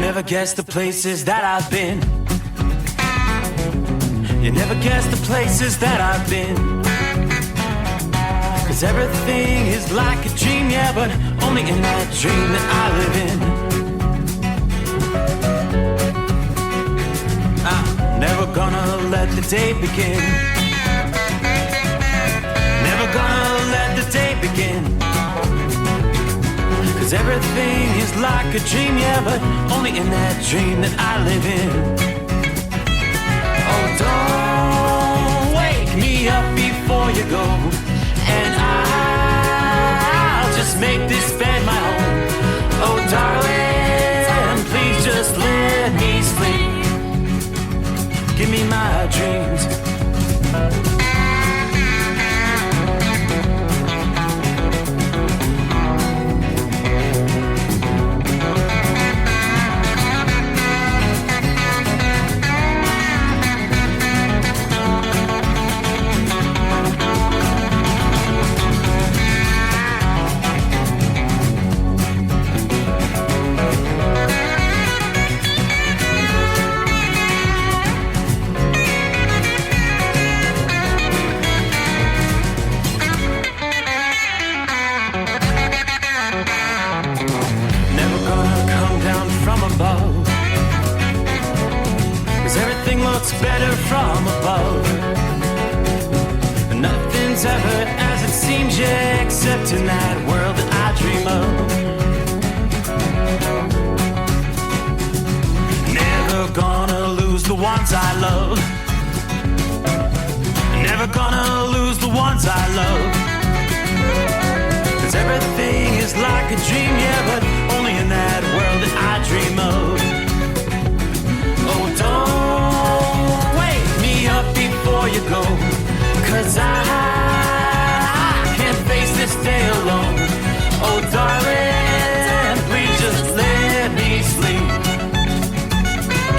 never guess the places that I've been. You never guess the places that I've been. 'Cause everything is like a dream, yeah, but only in that dream that I live in. I'm never gonna let the day begin. Never gonna let the day begin. 'Cause everything is like a dream, yeah, but only in that dream that I live in. Oh, don't wake me up before you go, and I'll just make this bed my home. Oh, darling, please just let me sleep. Give me my dreams. Better from above. Nothing's ever as it seems, yeah, except in that world that I dream of. Never gonna lose the ones I love. Never gonna lose the ones I love. 'Cause everything is like a dream, yeah, but only in that world that I dream of. Oh, don't wake me up before you go, 'cause I can't face this day alone. Oh, darling, please just let me sleep.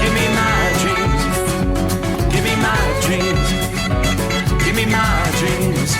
Give me my dreams. Give me my dreams. Give me my dreams.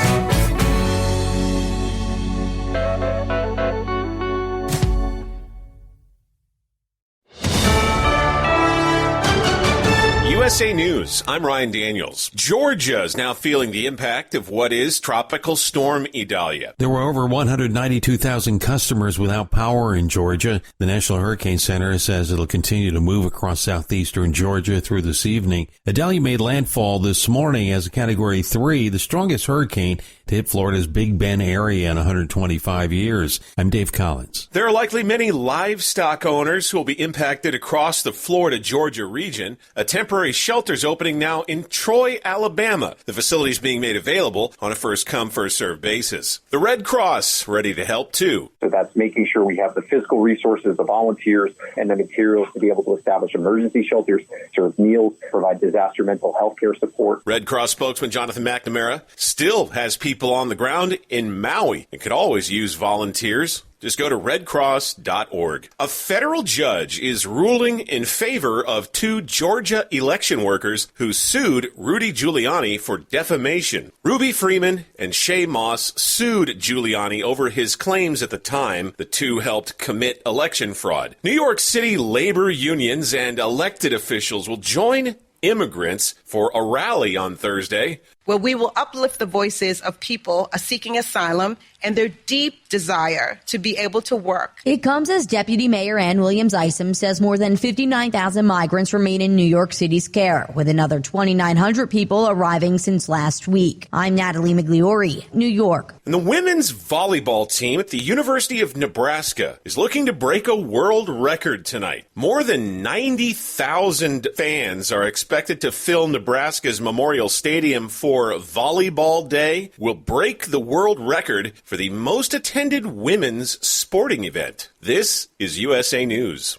USA News, I'm Ryan Daniels. Georgia is now feeling the impact of what is Tropical Storm Idalia. There were over 192,000 customers without power in Georgia. The National Hurricane Center says it'll continue to move across southeastern Georgia through this evening. Idalia made landfall this morning as a Category 3, the strongest hurricane to hit Florida's Big Bend area in 125 years. I'm Dave Collins. There are likely many livestock owners who will be impacted across the Florida-Georgia region. A temporary shelter's opening now in Troy, Alabama. The facility is being made available on a first-come, first-served basis. The Red Cross ready to help, too. So that's making sure we have the physical resources, the volunteers, and the materials to be able to establish emergency shelters, serve meals, provide disaster mental health care support. Red Cross spokesman Jonathan McNamara still has people on the ground in Maui and could always use volunteers. Just go to redcross.org. A federal judge is ruling in favor of 2 Georgia election workers who sued Rudy Giuliani for defamation. Ruby Freeman and Shay Moss sued Giuliani over his claims at the time the two helped commit election fraud. New York City labor unions and elected officials will join immigrants for a rally on Thursday, where we will uplift the voices of people seeking asylum and their deep desire to be able to work. It comes as Deputy Mayor Ann Williams-Isom says more than 59,000 migrants remain in New York City's care, with another 2,900 people arriving since last week. I'm Natalie Migliori, New York. And the women's volleyball team at the University of Nebraska is looking to break a world record tonight. More than 90,000 fans are expected to fill Nebraska's Memorial Stadium for Volleyball Day. Will break the world record for the most attended women's sporting event. This is USA News.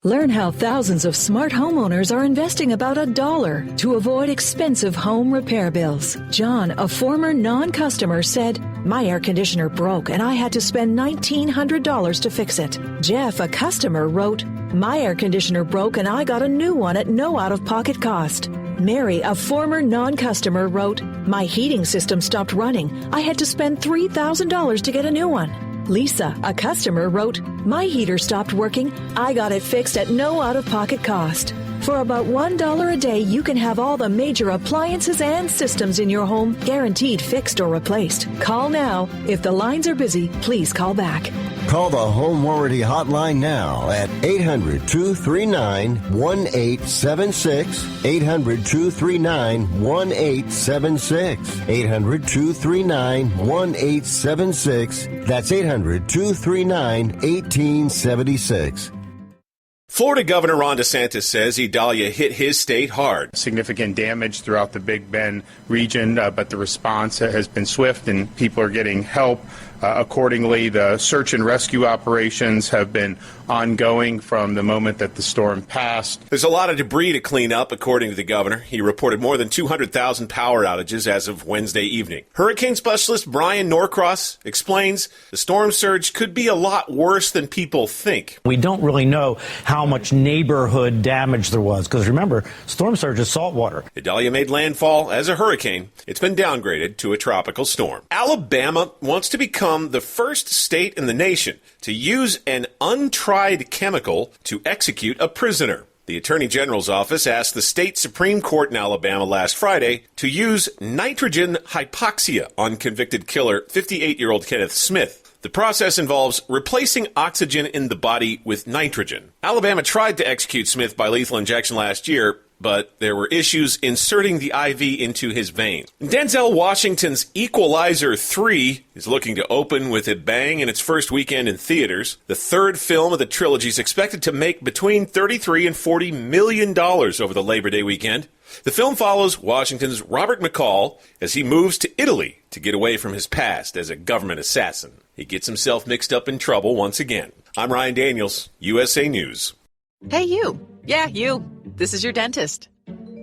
Learn how thousands of smart homeowners are investing about $1 to avoid expensive home repair bills. John, a former non-customer, said, "My air conditioner broke and I had to spend $1,900 to fix it." Jeff, a customer, wrote, "My air conditioner broke and I got a new one at no out-of-pocket cost." Mary, a former non-customer, wrote, "My heating system stopped running. I had to spend $3,000 to get a new one." Lisa, a customer, wrote, "My heater stopped working. I got it fixed at no out-of-pocket cost." For about $1 a day, you can have all the major appliances and systems in your home guaranteed fixed or replaced. Call now. If the lines are busy, please call back. Call the Home Warranty Hotline now at 800-239-1876. 800-239-1876. 800-239-1876. That's 800-239-1876. Florida Governor Ron DeSantis says Idalia hit his state hard. Significant damage throughout the Big Bend region, but the response has been swift and people are getting help. Accordingly, the search and rescue operations have been ongoing from the moment that the storm passed. There's a lot of debris to clean up, according to the governor. He reported more than 200,000 power outages as of Wednesday evening. Hurricane specialist Brian Norcross explains the storm surge could be a lot worse than people think. We don't really know how much neighborhood damage there was, because remember, storm surge is saltwater. Idalia made landfall as a hurricane. It's been downgraded to a tropical storm. Alabama wants to become the first state in the nation to use an untried chemical to execute a prisoner. The Attorney General's office asked the state Supreme Court in Alabama last Friday to use nitrogen hypoxia on convicted killer 58-year-old Kenneth Smith. The process involves replacing oxygen in the body with nitrogen. Alabama tried to execute Smith by lethal injection last year, but there were issues inserting the IV into his veins. Denzel Washington's Equalizer 3 is looking to open with a bang in its first weekend in theaters. The third film of the trilogy is expected to make between $33 and $40 million over the Labor Day weekend. The film follows Washington's Robert McCall as he moves to Italy to get away from his past as a government assassin. He gets himself mixed up in trouble once again. I'm Ryan Daniels, USA News. Hey, you. Yeah, you. This is your dentist.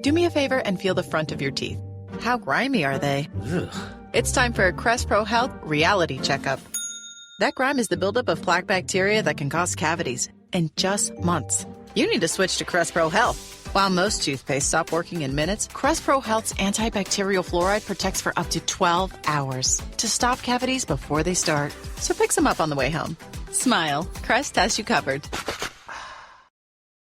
Do me a favor and feel the front of your teeth. How grimy are they? Ugh. It's time for a Crest Pro Health reality checkup. That grime is the buildup of plaque bacteria that can cause cavities in just months. You need to switch to Crest Pro Health. While most toothpaste stop working in minutes, Crest Pro Health's antibacterial fluoride protects for up to 12 hours to stop cavities before they start. So pick some up on the way home. Smile. Crest has you covered.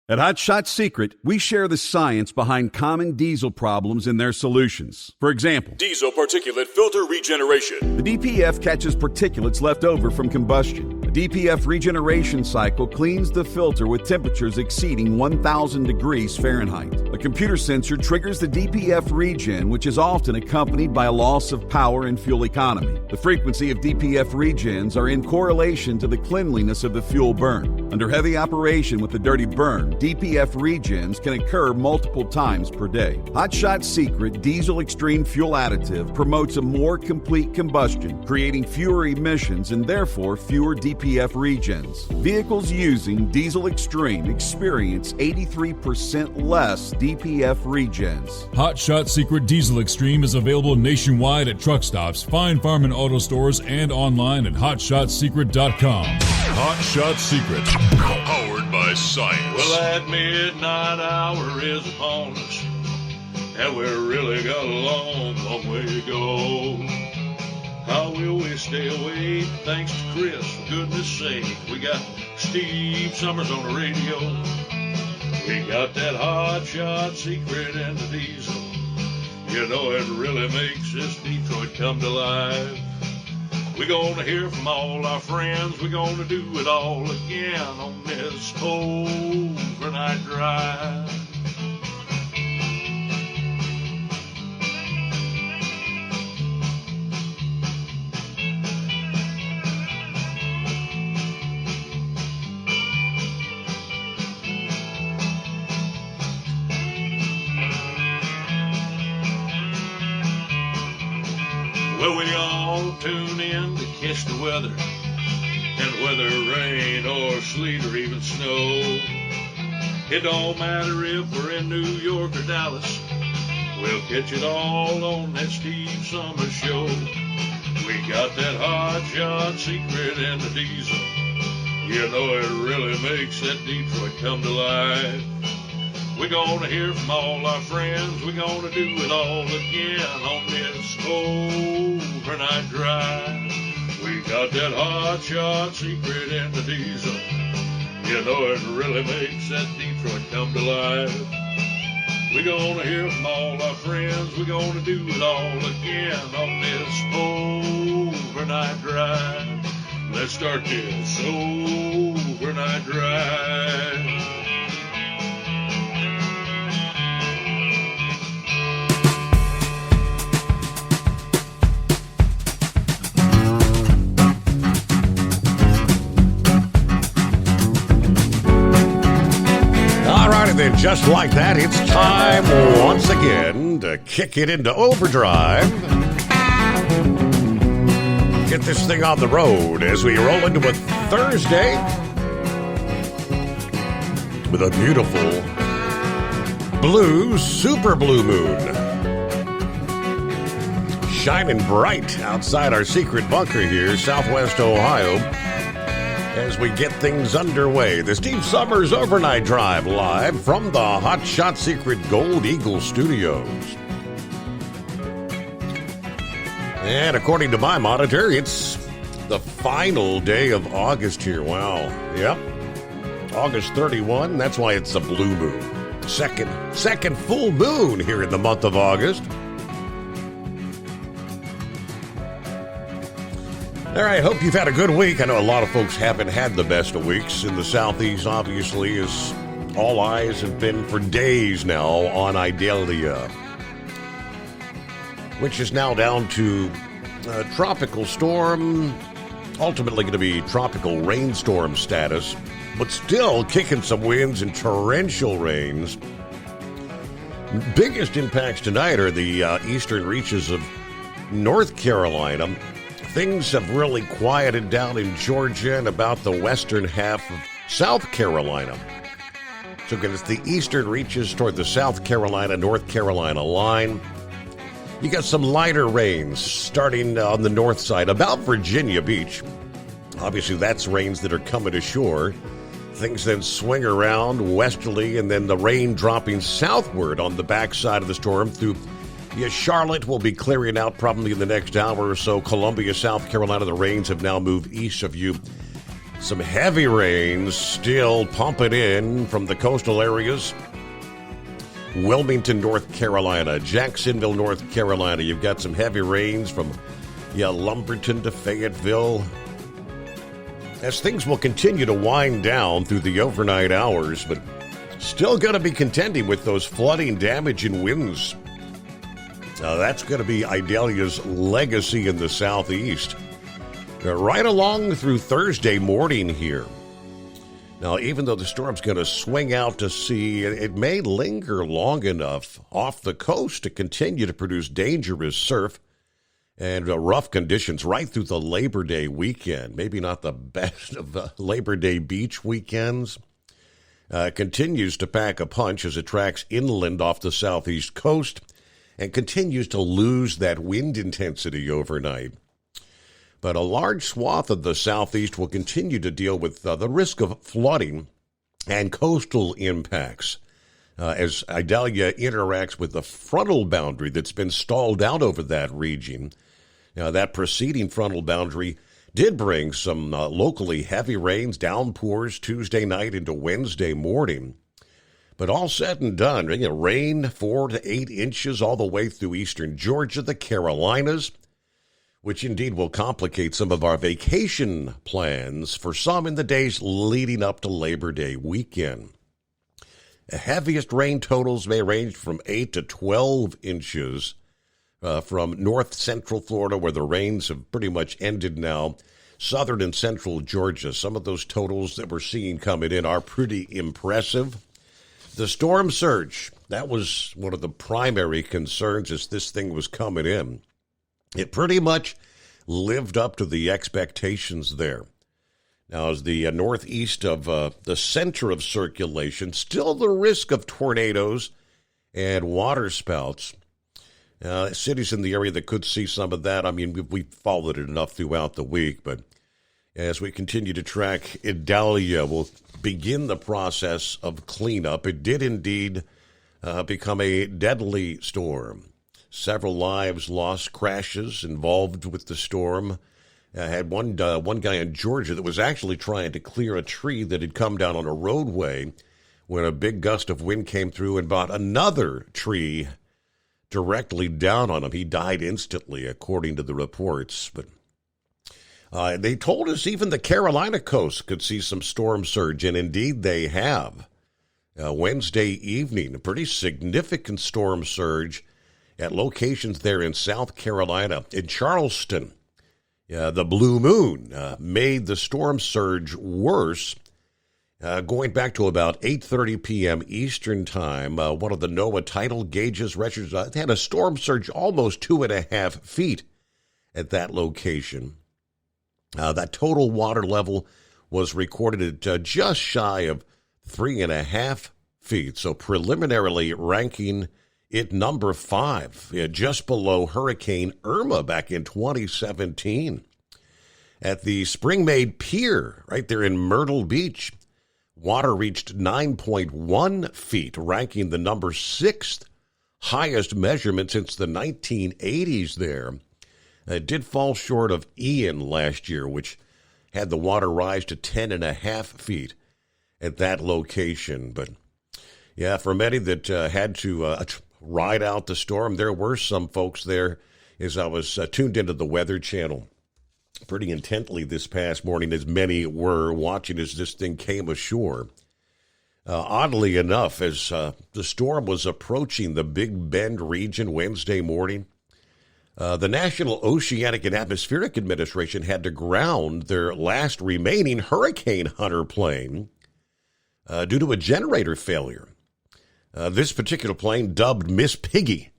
At Hot Shot Secret, we share the science behind common diesel problems and their solutions. For example, diesel particulate filter regeneration. The DPF catches particulates left over from combustion. The DPF regeneration cycle cleans the filter with temperatures exceeding 1,000 degrees Fahrenheit. A computer sensor triggers the DPF regen, which is often accompanied by a loss of power and fuel economy. The frequency of DPF regens are in correlation to the cleanliness of the fuel burn. Under heavy operation with the dirty burn, DPF regens can occur multiple times per day. Hot Shot Secret Diesel Extreme Fuel Additive promotes a more complete combustion, creating fewer emissions and therefore fewer DPF regens. Vehicles using Diesel Extreme experience 83% less DPF regens. Hot Shot Secret Diesel Extreme is available nationwide at truck stops, fine farm and auto stores, and online at hotshotsecret.com. Hot Shot Secret, powered by science. Well, that midnight hour is upon us, and we've really got a long, long way to go. How will we stay awake? Thanks to Chris, for goodness sake. We got Steve Summers on the radio. We got that Hot Shot Secret and the diesel. You know it really makes this Detroit come to life. We're going to hear from all our friends. We're going to do it all again on this overnight drive. Well, we all tune in to catch the weather, and whether rain or sleet or even snow, it don't matter if we're in New York or Dallas, we'll catch it all on that Steve Summers Show. We got that Hot Shot Secret and the diesel. You know it really makes that Detroit come to life. We're going to hear from all our friends. We're going to do it all again on this overnight drive. We got that hot shot secret in the diesel. You know it really makes that Detroit come to life. We're gonna hear from all our friends. We're gonna do it all again on this overnight drive. Let's start this overnight drive. And then just like that, it's time once again to kick it into overdrive. Get this thing on the road as we roll into a Thursday with a beautiful blue, super blue moon shining bright outside our secret bunker here, Southwest Ohio, as we get things underway. The Steve Summers Overnight Drive live from the Hot Shot Secret Gold Eagle Studios. And according to my monitor, it's the final day of August here. Wow. Yep. August 31. That's why it's a blue moon. Second full moon here in the month of August. All right, hope you've had a good week. I know a lot of folks haven't had the best of weeks in the Southeast, obviously, as all eyes have been for days now on Idalia, which is now down to a tropical storm, ultimately going to be tropical rainstorm status, but still kicking some winds and torrential rains. Biggest impacts tonight are the eastern reaches of North Carolina. Things have really quieted down in Georgia and about the western half of South Carolina. So again, it's the eastern reaches toward the South Carolina, North Carolina line. You got some lighter rains starting on the north side, about Virginia Beach. Obviously, that's rains that are coming ashore. Things then swing around westerly, and then the rain dropping southward on the backside of the storm through Charlotte will be clearing out probably in the next hour or so. Columbia, South Carolina, the rains have now moved east of you. Some heavy rains still pumping in from the coastal areas. Wilmington, North Carolina, Jacksonville, North Carolina. You've got some heavy rains from Lumberton to Fayetteville. As things will continue to wind down through the overnight hours, but still going to be contending with those flooding, damage, and winds. That's going to be Idalia's legacy in the southeast. Right along through Thursday morning here. Now, even though the storm's going to swing out to sea, it may linger long enough off the coast to continue to produce dangerous surf and rough conditions right through the Labor Day weekend. Maybe not the best of Labor Day beach weekends. Continues to pack a punch as it tracks inland off the southeast coast and continues to lose that wind intensity overnight. But a large swath of the southeast will continue to deal with the risk of flooding and coastal impacts as Idalia interacts with the frontal boundary that's been stalled out over that region. Now, that preceding frontal boundary did bring some locally heavy rains, downpours Tuesday night into Wednesday morning. But all said and done, rain 4 to 8 inches all the way through eastern Georgia, the Carolinas, which indeed will complicate some of our vacation plans for some in the days leading up to Labor Day weekend. The heaviest rain totals may range from 8 to 12 inches from north central Florida, where the rains have pretty much ended now, southern and central Georgia. Some of those totals that we're seeing coming in are pretty impressive. The storm surge, that was one of the primary concerns as this thing was coming in. It pretty much lived up to the expectations there. Now, as the northeast of the center of circulation, still the risk of tornadoes and waterspouts. Cities in the area that could see some of that, we followed it enough throughout the week, but as we continue to track Idalia, we'll begin the process of cleanup. It did indeed become a deadly storm. Several lives lost, crashes involved with the storm. Had one guy in Georgia that was actually trying to clear a tree that had come down on a roadway when a big gust of wind came through and brought another tree directly down on him. He died instantly, according to the reports. But they told us even the Carolina coast could see some storm surge, and indeed they have. Wednesday evening, a pretty significant storm surge at locations there in South Carolina. In Charleston, the Blue Moon made the storm surge worse. Going back to about 8:30 p.m. Eastern Time, one of the NOAA tidal gauges had a storm surge almost 2.5 feet at that location. That total water level was recorded at just shy of 3.5 feet, so preliminarily ranking it number 5, just below Hurricane Irma back in 2017. At the Springmaid Pier, right there in Myrtle Beach, water reached 9.1 feet, ranking the number 6th highest measurement since the 1980s there. It did fall short of Ian last year, which had the water rise to 10.5 feet at that location. But, yeah, for many that had to ride out the storm, there were some folks there as I was tuned into the Weather Channel pretty intently this past morning, as many were watching as this thing came ashore. Oddly enough, as the storm was approaching the Big Bend region Wednesday morning, the National Oceanic and Atmospheric Administration had to ground their last remaining Hurricane Hunter plane due to a generator failure. This particular plane, dubbed Miss Piggy,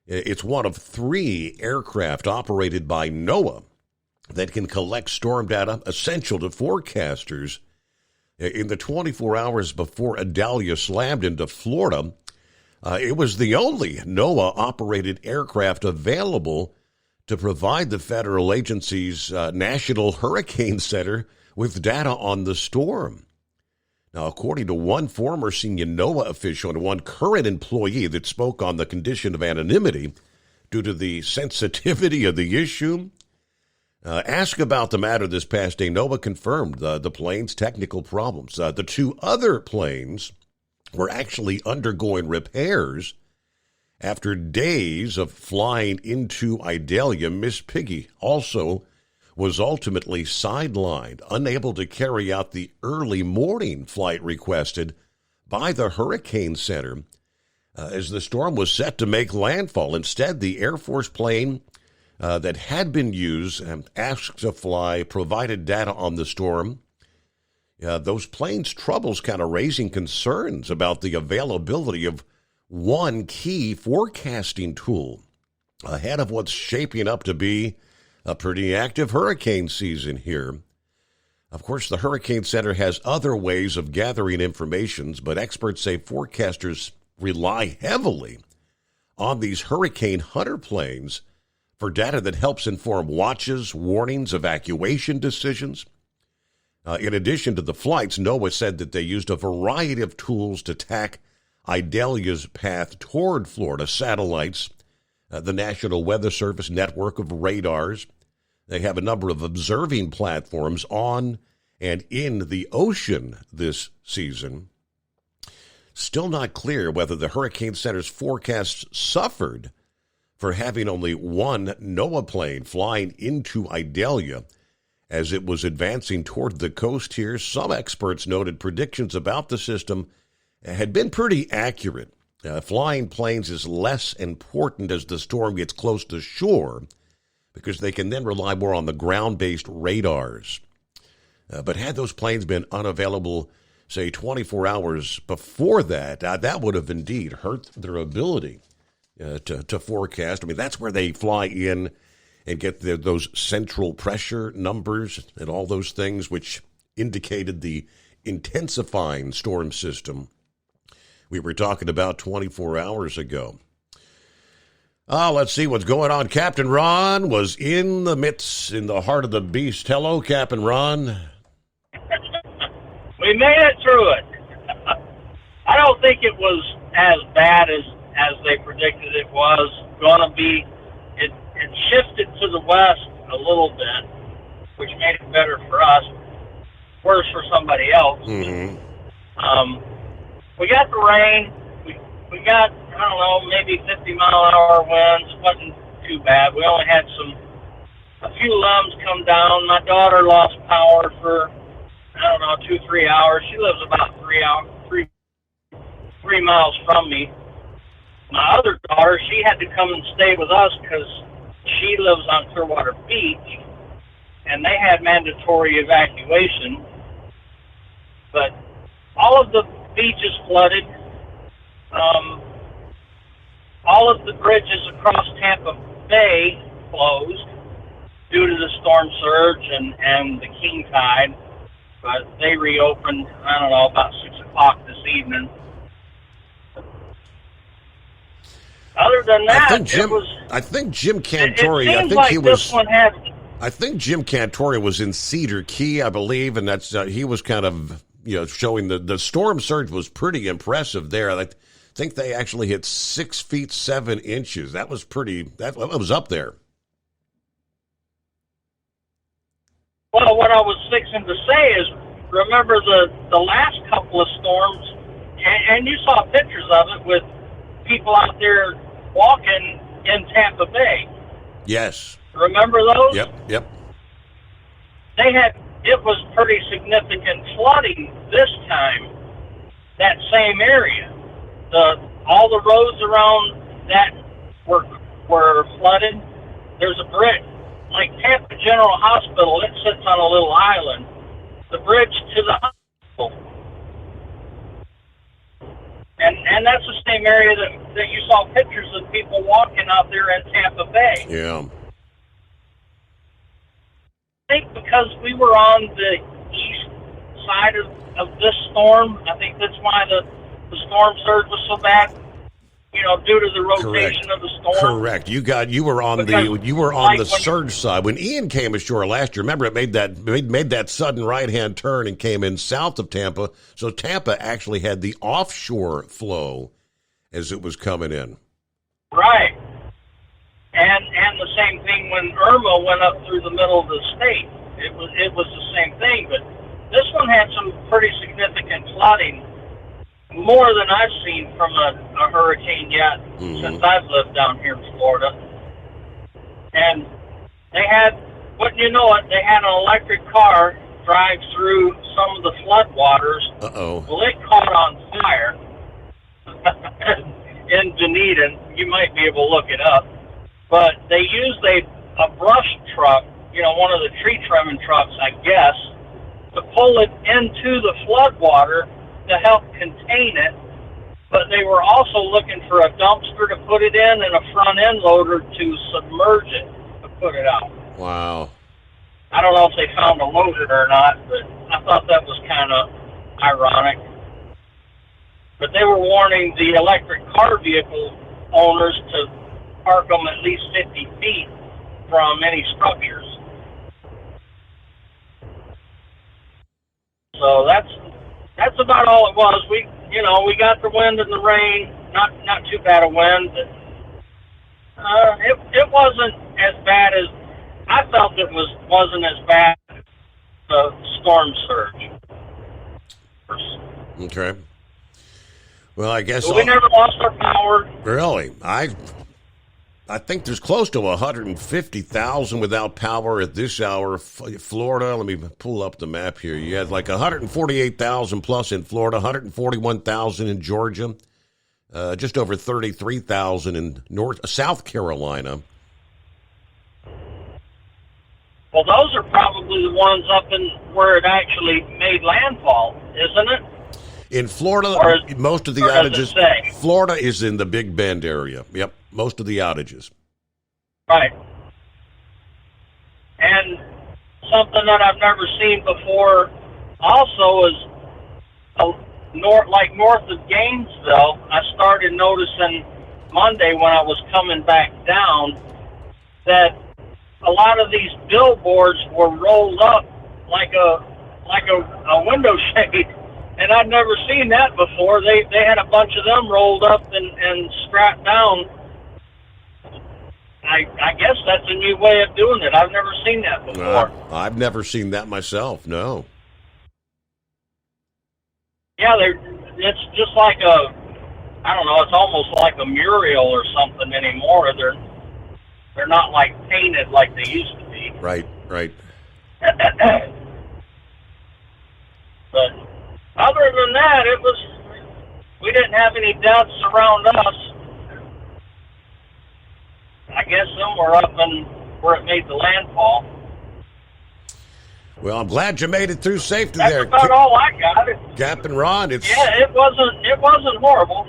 it's one of 3 aircraft operated by NOAA that can collect storm data essential to forecasters. In the 24 hours before Idalia slammed into Florida, it was the only NOAA-operated aircraft available to provide the federal agency's National Hurricane Center with data on the storm. Now, according to one former senior NOAA official and one current employee that spoke on the condition of anonymity due to the sensitivity of the issue, asked about the matter this past day, NOAA confirmed the plane's technical problems. The 2 other planes were actually undergoing repairs after days of flying into Idalia. Miss Piggy also was ultimately sidelined, unable to carry out the early morning flight requested by the Hurricane Center as the storm was set to make landfall. Instead, the Air Force plane that had been used and asked to fly provided data on the storm. Those planes' troubles kind of raising concerns about the availability of one key forecasting tool ahead of what's shaping up to be a pretty active hurricane season here. Of course, the Hurricane Center has other ways of gathering information, but experts say forecasters rely heavily on these Hurricane Hunter planes for data that helps inform watches, warnings, evacuation decisions. In addition to the flights, NOAA said that they used a variety of tools to track Idalia's path toward Florida: satellites, the National Weather Service network of radars. They have a number of observing platforms on and in the ocean this season. Still not clear whether the Hurricane Center's forecasts suffered for having only one NOAA plane flying into Idalia as it was advancing toward the coast here. Some experts noted predictions about the system had been pretty accurate. Flying planes is less important as the storm gets close to shore because they can then rely more on the ground-based radars. But had those planes been unavailable, say, 24 hours before that, that would have indeed hurt their ability to forecast. I mean, that's where they fly in and get those central pressure numbers and all those things which indicated the intensifying storm system we were talking about 24 hours ago. Let's see what's going on. Captain Ron was in the heart of the beast. Hello, Captain Ron. We made it through it. I don't think it was as bad as they predicted it was going to be. It shifted to the west a little bit, which made it better for us, worse for somebody else. Mm-hmm. We got the rain. We got, I don't know, maybe 50-mile-an-hour winds. It wasn't too bad. We only had a few limbs come down. My daughter lost power for, I don't know, 2-3 hours. She lives about 3 miles from me. My other daughter, she had to come and stay with us because she lives on Clearwater Beach, and they had mandatory evacuation. But all of the beaches flooded. All of the bridges across Tampa Bay closed due to the storm surge and the king tide. But they reopened, I don't know, about 6 o'clock this evening. Other than that, I think Jim Cantori. It seems like this one had. I think Jim Cantori was in Cedar Key, I believe, and that's he was kind of showing the storm surge was pretty impressive there. I think they actually hit 6 feet 7 inches. That was pretty. That was up there. Well, what I was fixing to say is, remember the last couple of storms, and you saw pictures of it with people out there walking in Tampa Bay. Yes. Remember those? Yep. It was pretty significant flooding this time, that same area. All the roads around that were flooded. There's a bridge, like Tampa General Hospital, it sits on a little island. The bridge to the hospital. And that's the same area that you saw pictures of people walking out there in Tampa Bay. Yeah. I think because we were on the east side of this storm, I think that's why the storm surge was so bad. Due to the rotation of the storm. Correct. You were on the surge side when Ian came ashore last year. Remember, it made that sudden right hand turn and came in south of Tampa. So Tampa actually had the offshore flow as it was coming in. Right. And the same thing when Irma went up through the middle of the state. It was the same thing, but this one had some pretty significant flooding. More than I've seen from a hurricane yet since I've lived down here in Florida. And they had, wouldn't you know it, they had an electric car drive through some of the floodwaters. Uh-oh. Well, it caught on fire in Dunedin. You might be able to look it up. But they used a brush truck, one of the tree trimming trucks, I guess, to pull it into the floodwater to help contain it, but they were also looking for a dumpster to put it in and a front end loader to submerge it to put it out. Wow. I don't know if they found a loader or not, but I thought that was kind of ironic. But they were warning the electric car vehicle owners to park them at least 50 feet from any structures. So that's about all it was. We got the wind and the rain. Not too bad a wind, but it wasn't as bad as I felt. Wasn't as bad as the storm surge. Okay. Well, I guess we never lost our power. Really, I think there's close to 150,000 without power at this hour. Florida, let me pull up the map here. You had like 148,000 plus in Florida, 141,000 in Georgia, just over 33,000 in South Carolina. Well, those are probably the ones up in where it actually made landfall, isn't it? In Florida, most of the outages. Florida is in the Big Bend area. Yep, most of the outages. Right. And something that I've never seen before also is north of Gainesville. I started noticing Monday when I was coming back down that a lot of these billboards were rolled up like a window shade. And I'd never seen that before. They had a bunch of them rolled up and strapped down I guess that's a new way of doing it. I've never seen that before. I've never seen that myself, no. Yeah, it's just like I don't know, it's almost like a mural or something anymore. They're not like painted like they used to be. Right. But other than that, we didn't have any deaths around us. I guess some were up where it made the landfall. Well, I'm glad you made it through safety That's there. about all I got. Captain Ron, It wasn't horrible.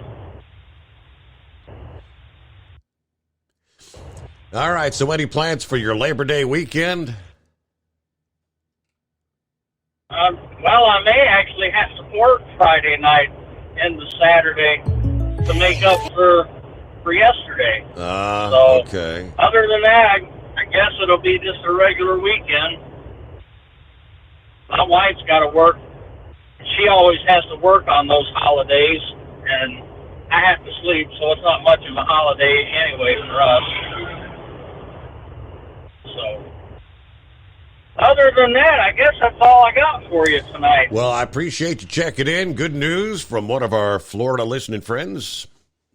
All right, so any plans for your Labor Day weekend? Well, I may actually have to work Friday night into Saturday to make up for yesterday. Okay. Other than that, I guess it'll be just a regular weekend. My wife's got to work. She always has to work on those holidays, and I have to sleep, so it's not much of a holiday anyway for us. So, other than that, I guess that's all I got for you tonight. Well, I appreciate you checking in. Good news from one of our Florida listening friends.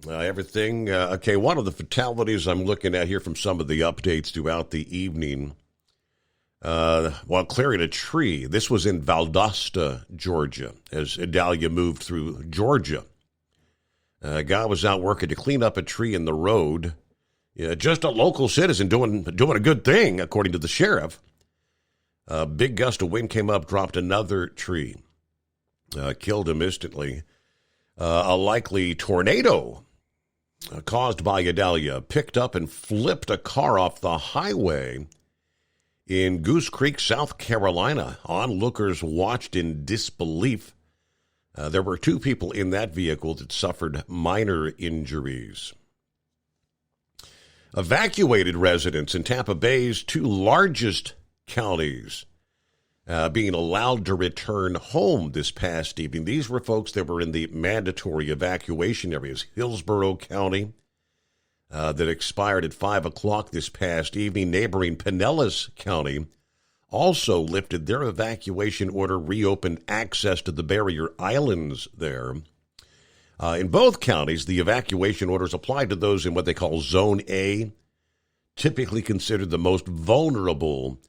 Everything. Okay, one of the fatalities I'm looking at here from some of the updates throughout the evening while clearing a tree. This was in Valdosta, Georgia, as Idalia moved through Georgia. A guy was out working to clean up a tree in the road. Just a local citizen doing a good thing, according to the sheriff. A big gust of wind came up, dropped another tree, killed him instantly. A likely tornado caused by Idalia picked up and flipped a car off the highway in Goose Creek, South Carolina. Onlookers watched in disbelief. There were 2 people in that vehicle that suffered minor injuries. Evacuated residents in Tampa Bay's 2 largest counties being allowed to return home this past evening. These were folks that were in the mandatory evacuation areas. Hillsborough County, that expired at 5 o'clock this past evening. Neighboring Pinellas County also lifted their evacuation order, reopened access to the barrier islands there. In both counties, the evacuation orders applied to those in what they call Zone A, typically considered the most vulnerable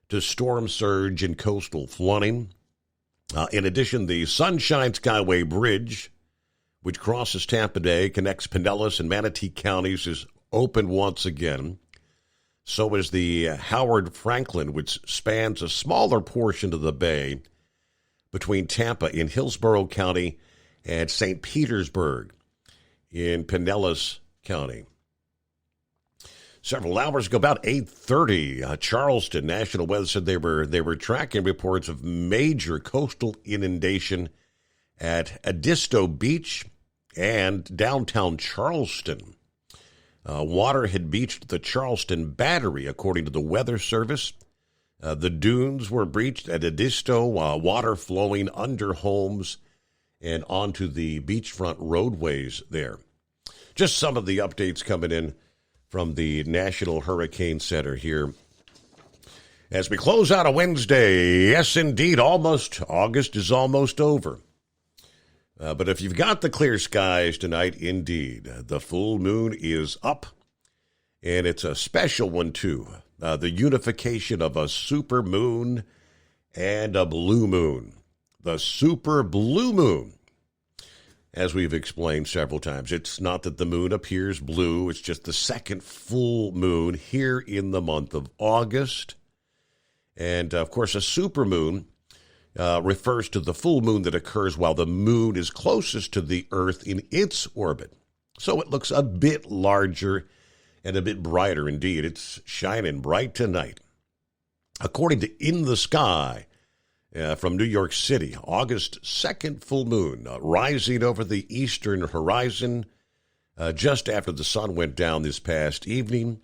to storm surge and coastal flooding. In addition, the Sunshine Skyway Bridge, which crosses Tampa Bay, connects Pinellas and Manatee counties, is open once again. So is the Howard Franklin, which spans a smaller portion of the bay between Tampa in Hillsborough County and St. Petersburg in Pinellas County. Several hours ago, about 8:30, Charleston National Weather said they were tracking reports of major coastal inundation at Edisto Beach and downtown Charleston. Water had beached the Charleston Battery, according to the Weather Service. The dunes were breached at Edisto, water flowing under homes and onto the beachfront roadways there. Just some of the updates coming in from the National Hurricane Center here. As we close out a Wednesday, yes, indeed, August is almost over. But if you've got the clear skies tonight, indeed, the full moon is up, and it's a special one, too. The unification of a super moon and a blue moon. The super blue moon. As we've explained several times, it's not that the moon appears blue. It's just the second full moon here in the month of August. And, of course, a supermoon refers to the full moon that occurs while the moon is closest to the Earth in its orbit. So it looks a bit larger and a bit brighter indeed. It's shining bright tonight. According to In the Sky, from New York City, August 2nd full moon rising over the eastern horizon just after the sun went down this past evening,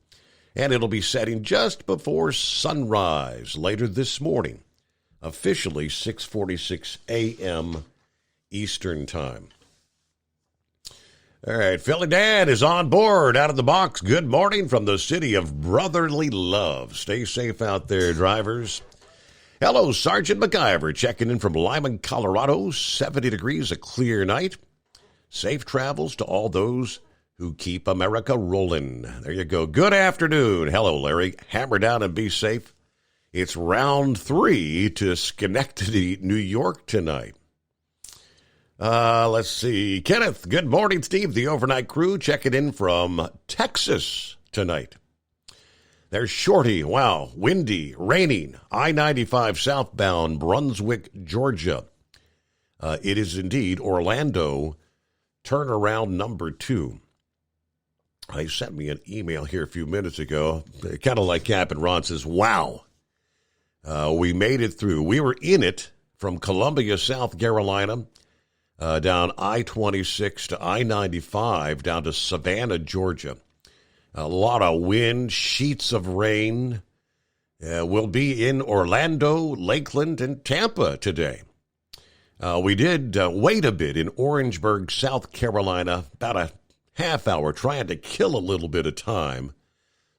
and it'll be setting just before sunrise later this morning, officially 6:46 a.m. Eastern Time. All right, Philly Dan is on board out of the box. Good morning from the city of brotherly love. Stay safe out there, drivers. Hello, Sergeant MacGyver, checking in from Lyman, Colorado. 70 degrees, a clear night. Safe travels to all those who keep America rolling. There you go. Good afternoon. Hello, Larry. Hammer down and be safe. It's round 3 to Schenectady, New York tonight. Let's see. Kenneth, good morning, Steve. The overnight crew checking in from Texas tonight. There's Shorty. Wow. Windy, raining. I-95 southbound, Brunswick, Georgia. It is indeed Orlando, turnaround number 2. He sent me an email here a few minutes ago, kind of like Cap and Ron says, wow. We made it through. We were in it from Columbia, South Carolina, down I-26 to I-95, down to Savannah, Georgia. A lot of wind, sheets of rain. We'll be in Orlando, Lakeland, and Tampa today. We did wait a bit in Orangeburg, South Carolina, about a half hour, trying to kill a little bit of time.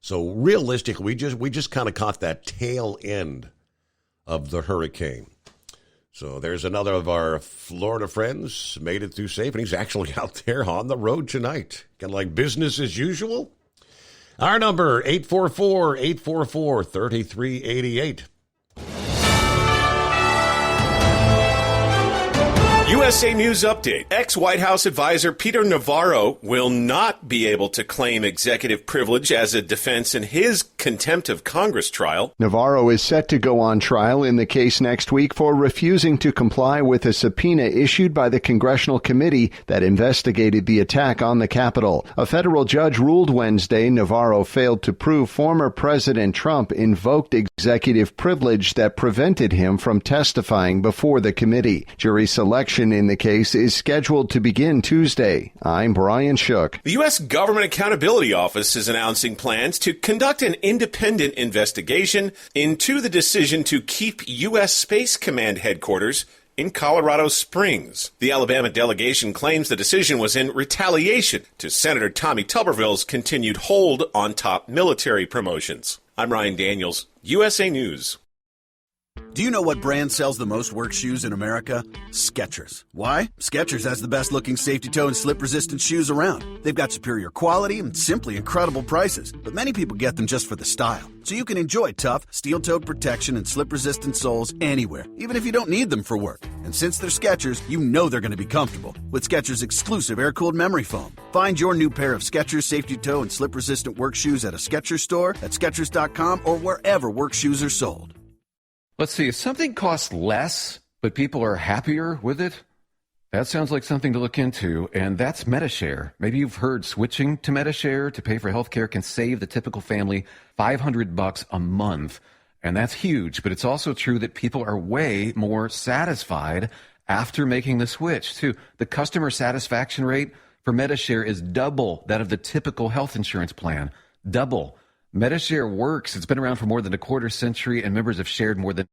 So realistically, we just kind of caught that tail end of the hurricane. So there's another of our Florida friends, made it through safe, and he's actually out there on the road tonight. Kind of like business as usual. Our number, 844-844-3388. USA News Update. Ex-White House advisor Peter Navarro will not be able to claim executive privilege as a defense in his contempt of Congress trial. Navarro is set to go on trial in the case next week for refusing to comply with a subpoena issued by the congressional committee that investigated the attack on the Capitol. A federal judge ruled Wednesday Navarro failed to prove former President Trump invoked executive privilege that prevented him from testifying before the committee. Jury selection in the case is scheduled to begin Tuesday. I'm Brian Shook. The U.S. Government Accountability Office is announcing plans to conduct an independent investigation into the decision to keep U.S. Space Command headquarters in Colorado Springs. The Alabama delegation claims the decision was in retaliation to Senator Tommy Tuberville's continued hold on top military promotions. I'm Ryan Daniels, USA News. Do you know what brand sells the most work shoes in America? Skechers. Why? Skechers has the best looking safety toe and slip resistant shoes around. They've got superior quality and simply incredible prices, but many people get them just for the style. So you can enjoy tough, steel-toed protection and slip resistant soles anywhere, even if you don't need them for work. And since they're Skechers, you know they're going to be comfortable with Skechers exclusive air-cooled memory foam. Find your new pair of Skechers safety toe and slip resistant work shoes at a Skechers store, at Skechers.com, or wherever work shoes are sold. Let's see, if something costs less, but people are happier with it, that sounds like something to look into, and that's Metashare. Maybe you've heard switching to Metashare to pay for healthcare can save the typical family $500 a month, and that's huge, but it's also true that people are way more satisfied after making the switch, too. The customer satisfaction rate for Metashare is double that of the typical health insurance plan. Double. Metashare works. It's been around for more than a quarter century, and members have shared more than...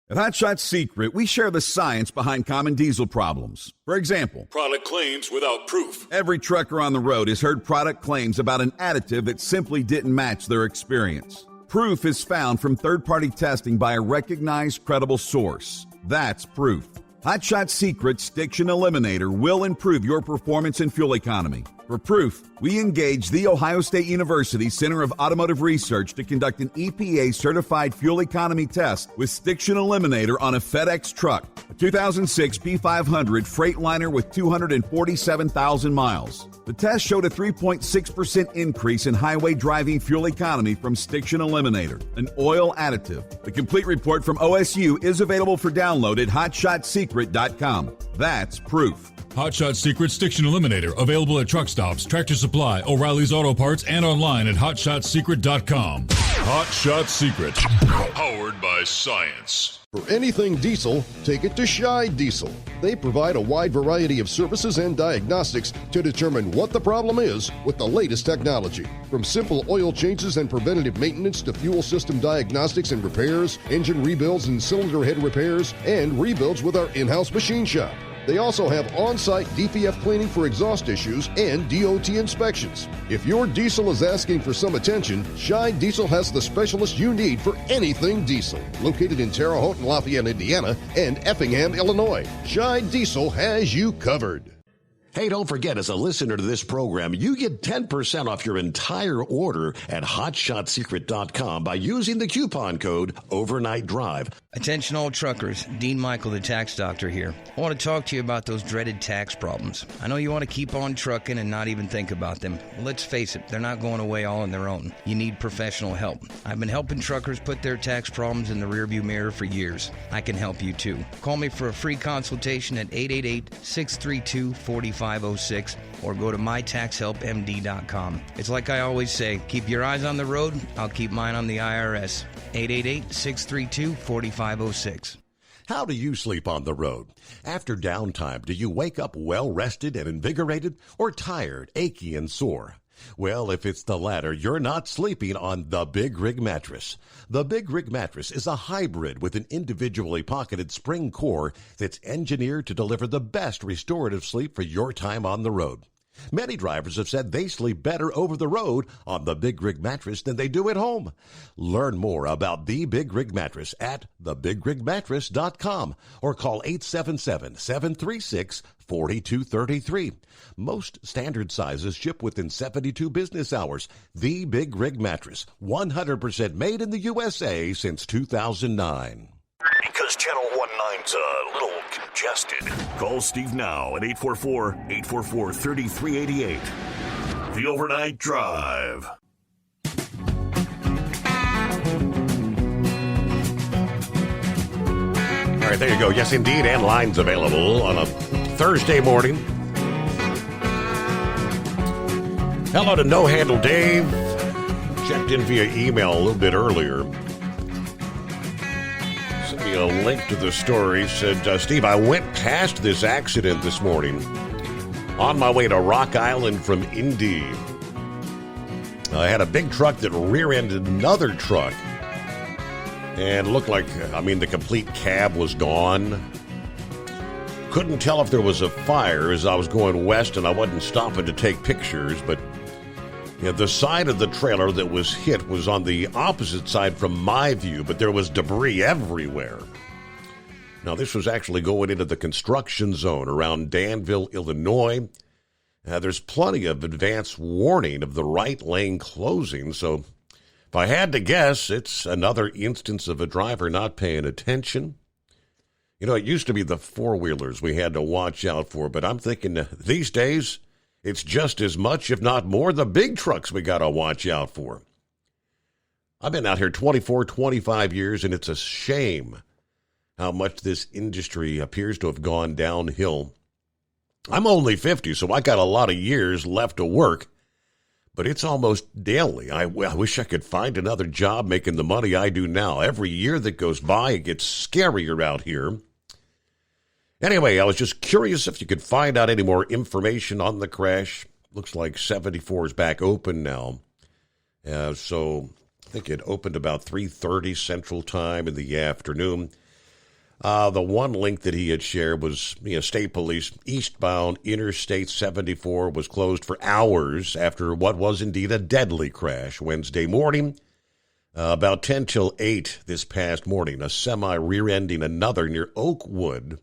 At Hot Shot Secret, we share the science behind common diesel problems. For example, product claims without proof. Every trucker on the road has heard product claims about an additive that simply didn't match their experience. Proof is found from third-party testing by a recognized, credible source. That's proof. Hot Shot Secret's Stiction Eliminator will improve your performance and fuel economy. For proof, we engaged the Ohio State University Center of Automotive Research to conduct an EPA-certified fuel economy test with Stiction Eliminator on a FedEx truck, a 2006 P500 Freightliner with 247,000 miles. The test showed a 3.6% increase in highway driving fuel economy from Stiction Eliminator, an oil additive. The complete report from OSU is available for download at hotshotsecret.com. That's proof. Hot Shot Secret Stiction Eliminator, available at truck stops, Tractor Supply, O'Reilly's Auto Parts, and online at hotshotsecret.com. Hot Shot Secret, powered by science. For anything diesel, take it to Shy Diesel. They provide a wide variety of services and diagnostics to determine what the problem is with the latest technology. From simple oil changes and preventative maintenance to fuel system diagnostics and repairs, engine rebuilds and cylinder head repairs, and rebuilds with our in-house machine shop. They also have on-site DPF cleaning for exhaust issues and DOT inspections. If your diesel is asking for some attention, Scheid Diesel has the specialist you need for anything diesel. Located in Terre Haute and Lafayette, Indiana, and Effingham, Illinois, Scheid Diesel has you covered. Hey, don't forget, as a listener to this program, you get 10% off your entire order at HotShotSecret.com by using the coupon code Overnight Drive. Attention all truckers, Dean Michael, the tax doctor here. I want to talk to you about those dreaded tax problems. I know you want to keep on trucking and not even think about them. Well, let's face it, they're not going away all on their own. You need professional help. I've been helping truckers put their tax problems in the rearview mirror for years. I can help you too. Call me for a free consultation at 888-632-4506 or go to mytaxhelpmd.com. It's like I always say, keep your eyes on the road, I'll keep mine on the IRS. 888-632-4506. How do you sleep on the road? After downtime, do you wake up well-rested and invigorated, or tired, achy, and sore? Well, if it's the latter, you're not sleeping on the Big Rig Mattress. The Big Rig Mattress is a hybrid with an individually pocketed spring core that's engineered to deliver the best restorative sleep for your time on the road. Many drivers have said they sleep better over the road on the Big Rig Mattress than they do at home. Learn more about the Big Rig Mattress at thebigrigmattress.com or call 877-736-4233. Most standard sizes ship within 72 business hours. The Big Rig Mattress, 100% made in the USA since 2009. Because Channel 19's a little congested. Call Steve now at 844-844-3388. The Overnight Drive. All right, there you go. Yes, indeed, and lines available on a Thursday morning. Hello to No Handle Dave. Checked in via email a little bit earlier. Sent me a link to the story. Said, Steve, I went past this accident this morning on my way to Rock Island from Indy. I had a big truck that rear-ended another truck. And looked like, the complete cab was gone. Couldn't tell if there was a fire as I was going west and I wasn't stopping to take pictures, but the side of the trailer that was hit was on the opposite side from my view, but there was debris everywhere. Now, this was actually going into the construction zone around Danville, Illinois. There's plenty of advance warning of the right lane closing, so if I had to guess, it's another instance of a driver not paying attention. It used to be the four-wheelers we had to watch out for, but I'm thinking these days, it's just as much, if not more, the big trucks we got to watch out for. I've been out here 24, 25 years, and it's a shame how much this industry appears to have gone downhill. I'm only 50, so I got a lot of years left to work, but it's almost daily. I wish I could find another job making the money I do now. Every year that goes by, it gets scarier out here. Anyway, I was just curious if you could find out any more information on the crash. Looks like 74 is back open now. So I think it opened about 3:30 Central Time in the afternoon. The one link that he had shared was, State Police eastbound Interstate 74 was closed for hours after what was indeed a deadly crash Wednesday morning. About 10 till 8 this past morning, a semi rear-ending another near Oakwood.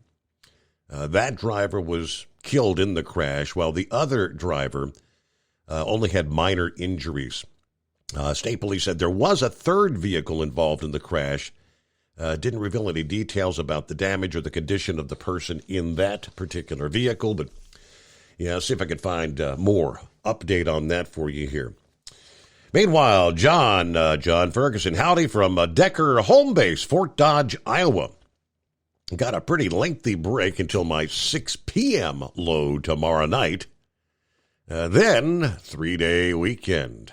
That driver was killed in the crash, while the other driver only had minor injuries. State Police said there was a third vehicle involved in the crash. Didn't reveal any details about the damage or the condition of the person in that particular vehicle, but see if I could find more update on that for you here. Meanwhile, John Ferguson, howdy from Decker Home Base, Fort Dodge, Iowa. Got a pretty lengthy break until my 6 p.m. load tomorrow night. Then, 3-day weekend.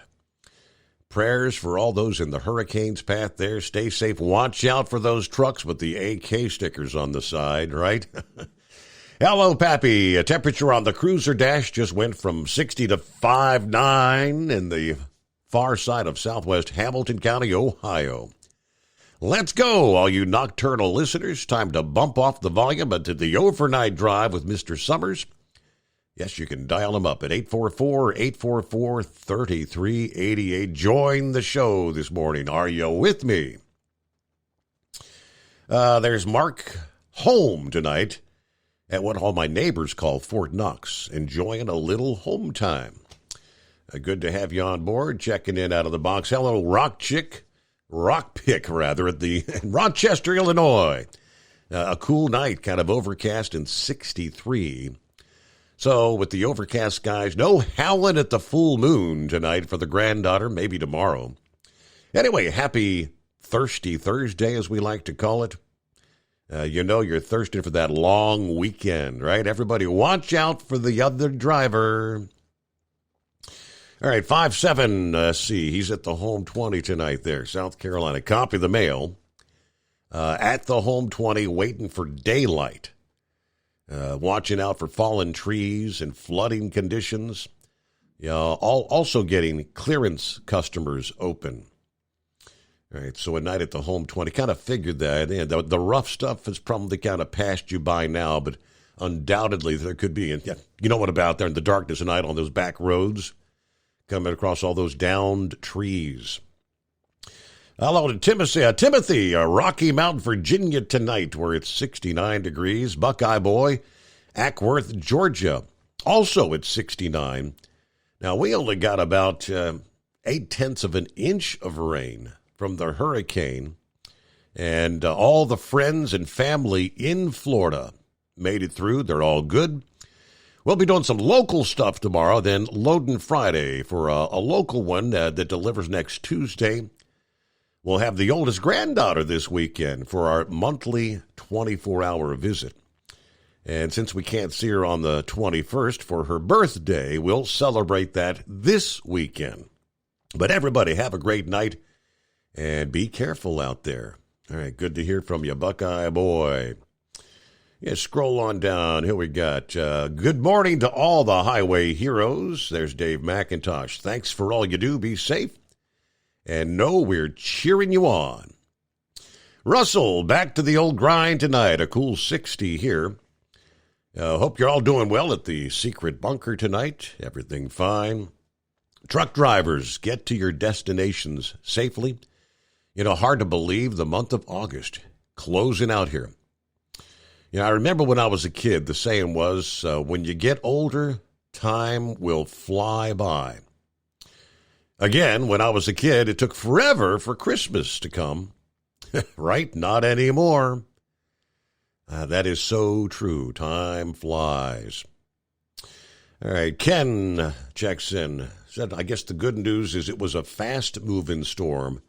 Prayers for all those in the hurricane's path there. Stay safe. Watch out for those trucks with the AK stickers on the side, right? Hello, Pappy. A temperature on the cruiser dash just went from 60 to 59 in the far side of southwest Hamilton County, Ohio. Let's go, all you nocturnal listeners. Time to bump off the volume into the overnight drive with Mr. Summers. Yes, you can dial him up at 844-844-3388. Join the show this morning. Are you with me? There's Mark home tonight at what all my neighbors call Fort Knox, enjoying a little home time. Good to have you on board, checking in out of the box. Hello, Rock Pick, at the Rochester, Illinois. A cool night, kind of overcast and 63. So with the overcast skies, no howling at the full moon tonight for the granddaughter, maybe tomorrow. Anyway, happy Thirsty Thursday, as we like to call it. You know you're thirsty for that long weekend, right? Everybody watch out for the other driver. All right, 5-7, C. He's at the home 20 tonight there, South Carolina. Copy the mail. At the home 20, waiting for daylight. Watching out for fallen trees and flooding conditions. Also getting clearance customers open. All right, so a night at the home 20. Kind of figured that. And the rough stuff has probably kind of passed you by now, but undoubtedly there could be. And you know what about there in the darkness at night on those back roads? Coming across all those downed trees. Hello to Timothy, Rocky Mount, Virginia tonight, where it's 69 degrees. Buckeye Boy, Ackworth, Georgia, also at 69. Now, we only got about 0.8 of an inch of rain from the hurricane, and all the friends and family in Florida made it through. They're all good. We'll be doing some local stuff tomorrow, then Loading Friday for a local one that delivers next Tuesday. We'll have the oldest granddaughter this weekend for our monthly 24-hour visit. And since we can't see her on the 21st for her birthday, we'll celebrate that this weekend. But everybody have a great night and be careful out there. All right, good to hear from you, Buckeye Boy. Yeah, scroll on down. Here we got, good morning to all the highway heroes. There's Dave McIntosh. Thanks for all you do. Be safe. And know we're cheering you on. Russell, back to the old grind tonight. A cool 60 here. Hope you're all doing well at the secret bunker tonight. Everything fine. Truck drivers, get to your destinations safely. You know, hard to believe the month of August closing out here. You know, I remember when I was a kid, the saying was, when you get older, time will fly by. Again, when I was a kid, it took forever for Christmas to come. Right? Not anymore. That is so true. Time flies. All right, Ken checks in. Said, I guess the good news is it was a fast-moving storm,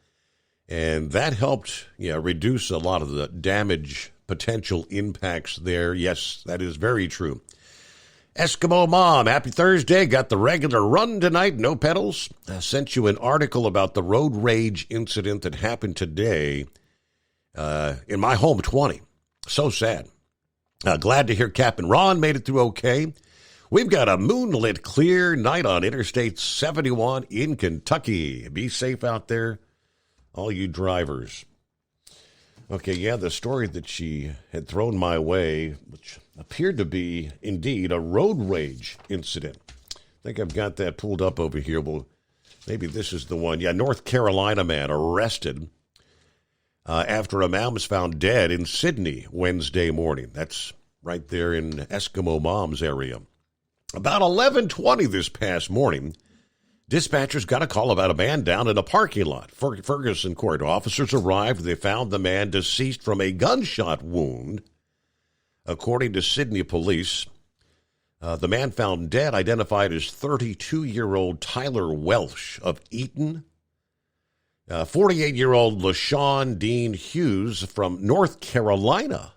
and that helped reduce a lot of the damage potential impacts there. Yes, that is very true. Eskimo Mom, happy Thursday. Got the regular run tonight, no pedals. I sent you an article about the road rage incident that happened today in my home 20. So sad. Glad to hear Captain Ron made it through okay. We've got a moonlit clear night on Interstate 71 in Kentucky. Be safe out there, all you drivers. Okay, yeah, the story that she had thrown my way, which appeared to be, indeed, a road rage incident. I think I've got that pulled up over here. Well, maybe this is the one. Yeah, North Carolina man arrested after a man was found dead in Sydney Wednesday morning. That's right there in Eskimo Mom's area. About 11:20 this past morning, dispatchers got a call about a man down in a parking lot. Ferguson Court officers arrived. They found the man deceased from a gunshot wound. According to Sydney police, the man found dead identified as 32-year-old Tyler Welsh of Eaton. 48-year-old LaShawn Dean Hughes from North Carolina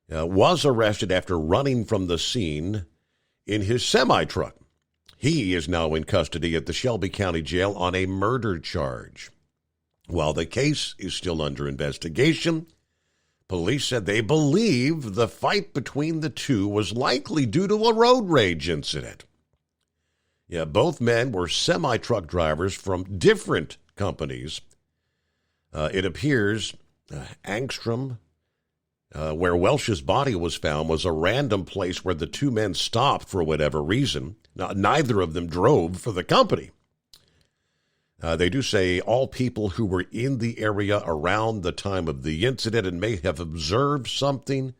was arrested after running from the scene in his semi-truck. He is now in custody at the Shelby County Jail on a murder charge. While the case is still under investigation, police said they believe the fight between the two was likely due to a road rage incident. Yeah, both men were semi-truck drivers from different companies. It appears Angstrom, where Welsh's body was found, was a random place where the two men stopped for whatever reason. Now, neither of them drove for the company. They do say all people who were in the area around the time of the incident and may have observed something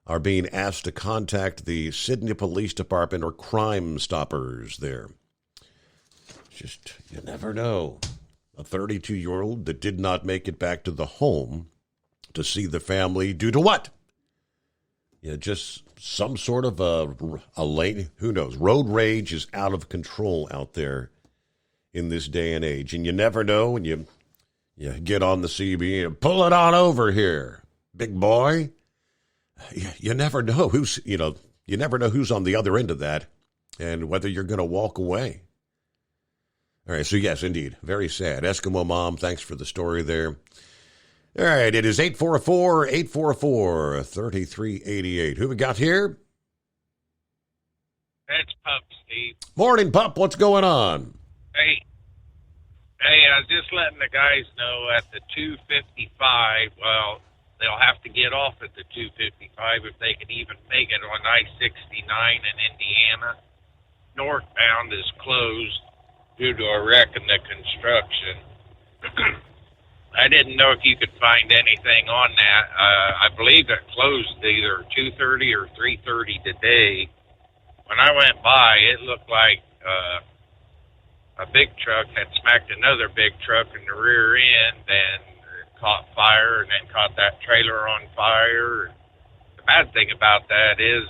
are being asked to contact the Sydney Police Department or Crime Stoppers there. Just, you never know. A 32-year-old that did not make it back to the home to see the family due to what? Just some sort of a lane, who knows? Road rage is out of control out there in this day and age. And you never know when you get on the CB and pull it on over here, big boy. You never know who's on the other end of that and whether you're going to walk away. All right, so yes, indeed, very sad. Eskimo Mom, thanks for the story there. All right, it is 844-844-3388. Who we got here? It's Pup, Steve. Morning, Pup. What's going on? Hey, I was just letting the guys know at the 255, well, they'll have to get off at the 255 if they can even make it on I-69 in Indiana. Northbound is closed due to a wreck in the construction. I didn't know if you could find anything on that. I believe it closed either 2:30 or 3:30 today. When I went by, it looked like a big truck had smacked another big truck in the rear end and caught fire and then caught that trailer on fire. The bad thing about that is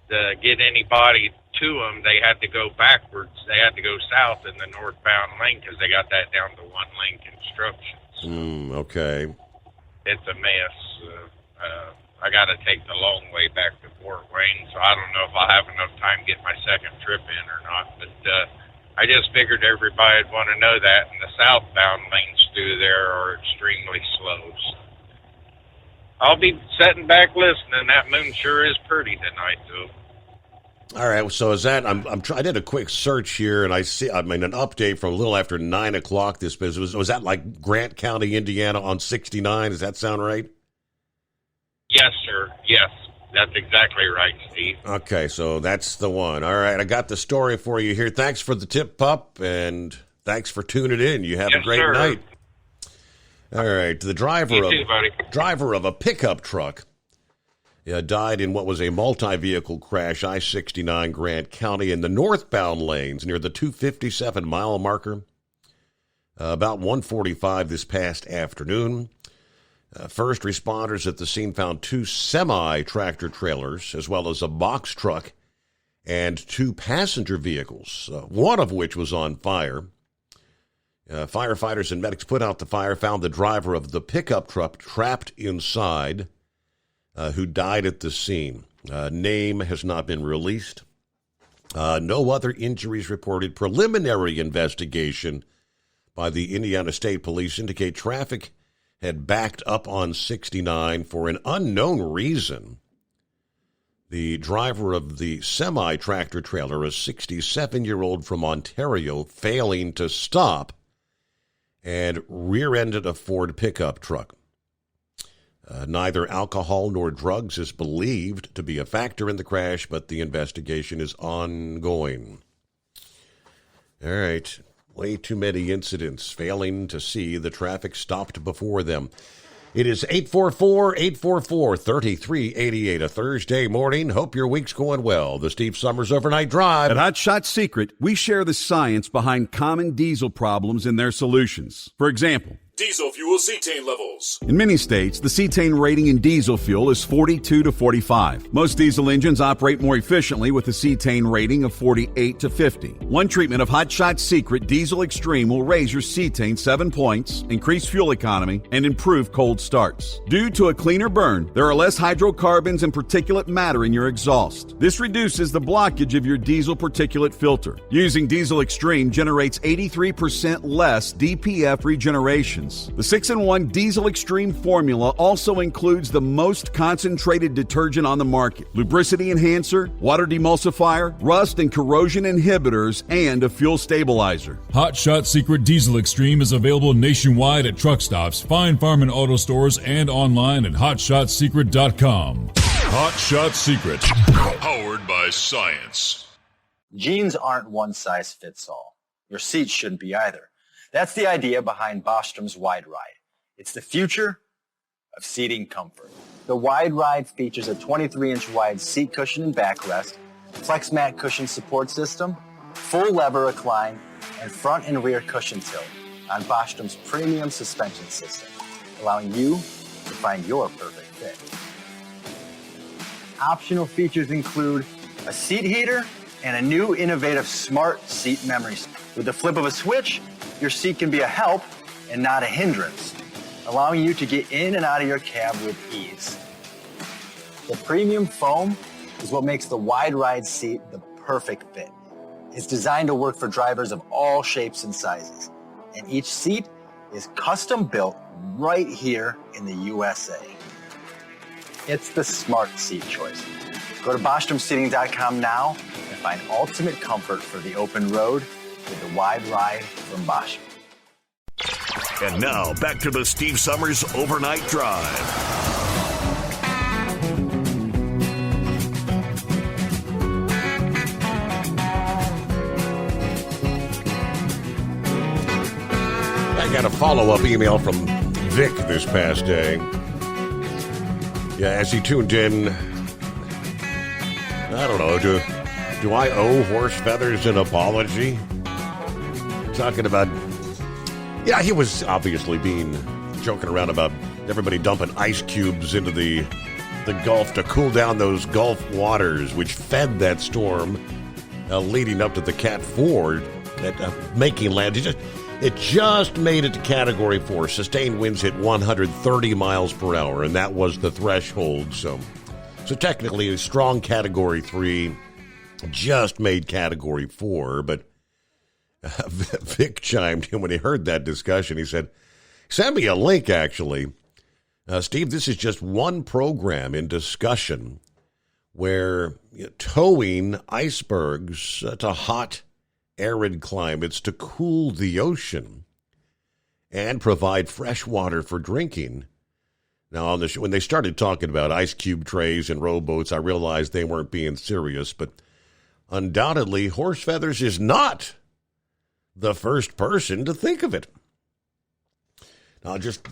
to get anybody to them, they had to go backwards. They had to go south in the northbound lane because they got that down to one lane construction. Okay. It's a mess. I got to take the long way back to Fort Wayne, so I don't know if I'll have enough time to get my second trip in or not. But I just figured everybody'd want to know that, and the southbound lanes through there are extremely slow. So I'll be sitting back listening. That moon sure is pretty tonight, though. All right, so is that, I did a quick search here, and an update from a little after 9 o'clock this business. Was that like Grant County, Indiana on 69? Does that sound right? Yes, sir. Yes, that's exactly right, Steve. Okay, so that's the one. All right, I got the story for you here. Thanks for the tip, Pup, and thanks for tuning in. You have a great night. All right, the driver of a pickup truck died in what was a multi-vehicle crash, I-69 Grant County in the northbound lanes near the 257-mile marker. About 1:45 this past afternoon. First responders at the scene found 2 semi-tractor trailers, as well as a box truck and 2 passenger vehicles, one of which was on fire. Firefighters and medics put out the fire, found the driver of the pickup truck trapped inside, who died at the scene. Name has not been released. No other injuries reported. Preliminary investigation by the Indiana State Police indicate traffic had backed up on 69 for an unknown reason. The driver of the semi-tractor trailer, a 67-year-old from Ontario, failing to stop and rear-ended a Ford pickup truck. Neither alcohol nor drugs is believed to be a factor in the crash, but the investigation is ongoing. All right. Way too many incidents failing to see the traffic stopped before them. It is 844-844-3388, a Thursday morning. Hope your week's going well. The Steve Summers Overnight Drive. At Hot Shot Secret, we share the science behind common diesel problems and their solutions. For example, diesel fuel cetane levels. in many states, the cetane rating in diesel fuel is 42 to 45. Most diesel engines operate more efficiently with a cetane rating of 48 to 50. One treatment of Hot Shot Secret Diesel Extreme will raise your cetane 7 points, increase fuel economy, and improve cold starts. Due to a cleaner burn, there are less hydrocarbons and particulate matter in your exhaust. This reduces the blockage of your diesel particulate filter. Using Diesel Extreme generates 83% less DPF regeneration. detergents. The 6-in-1 Diesel Extreme formula also includes the most concentrated detergent on the market, lubricity enhancer, water demulsifier, rust and corrosion inhibitors, and a fuel stabilizer. Hot Shot Secret Diesel Extreme is available nationwide at truck stops, fine farm and auto stores, and online at hotshotsecret.com. Hot Shot Secret, powered by science. Jeans aren't one size fits all. Your seats shouldn't be either. That's the idea behind Bostrom's Wide Ride. It's the future of seating comfort. The Wide Ride features a 23-inch wide seat cushion and backrest, flex mat cushion support system, full lever recline, and front and rear cushion tilt on Bostrom's premium suspension system, allowing you to find your perfect fit. Optional features include a seat heater and a new innovative smart seat memory. With the flip of a switch, your seat can be a help and not a hindrance, allowing you to get in and out of your cab with ease. The premium foam is what makes the Wide Ride seat the perfect fit. It's designed to work for drivers of all shapes and sizes, and each seat is custom built right here in the USA. It's the smart seat choice. Go to BostromSeating.com now and find ultimate comfort for the open road with the Wide Ride from Bostrom. And now, back to the Steve Summers Overnight Drive. I got a follow-up email from Vic this past day. Yeah, as he tuned in, I don't know, do I owe Horse Feathers an apology? Talking about, yeah, he was obviously joking around about everybody dumping ice cubes into the Gulf to cool down those Gulf waters, which fed that storm leading up to the Cat 4 making land. It just made it to Category 4. Sustained winds hit 130 miles per hour, and that was the threshold. So technically, a strong Category 3 just made Category 4, but Vic chimed in when he heard that discussion. He said, send me a link, actually. Steve, this is just one program in discussion where towing icebergs to hot, arid climates to cool the ocean and provide fresh water for drinking. Now, on the when they started talking about ice cube trays and rowboats, I realized they weren't being serious, but undoubtedly, Horse Feathers is not the first person to think of it. Now, just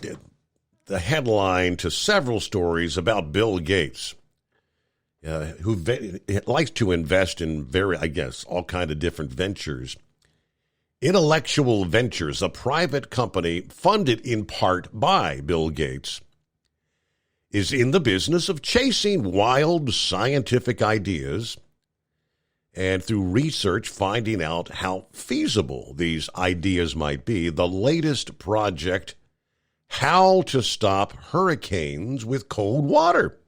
the headline to several stories about Bill Gates, who likes to invest in all kind of different ventures. Intellectual Ventures, a private company funded in part by Bill Gates, is in the business of chasing wild scientific ideas and through research finding out how feasible these ideas might be. The latest project, how to stop hurricanes with cold water.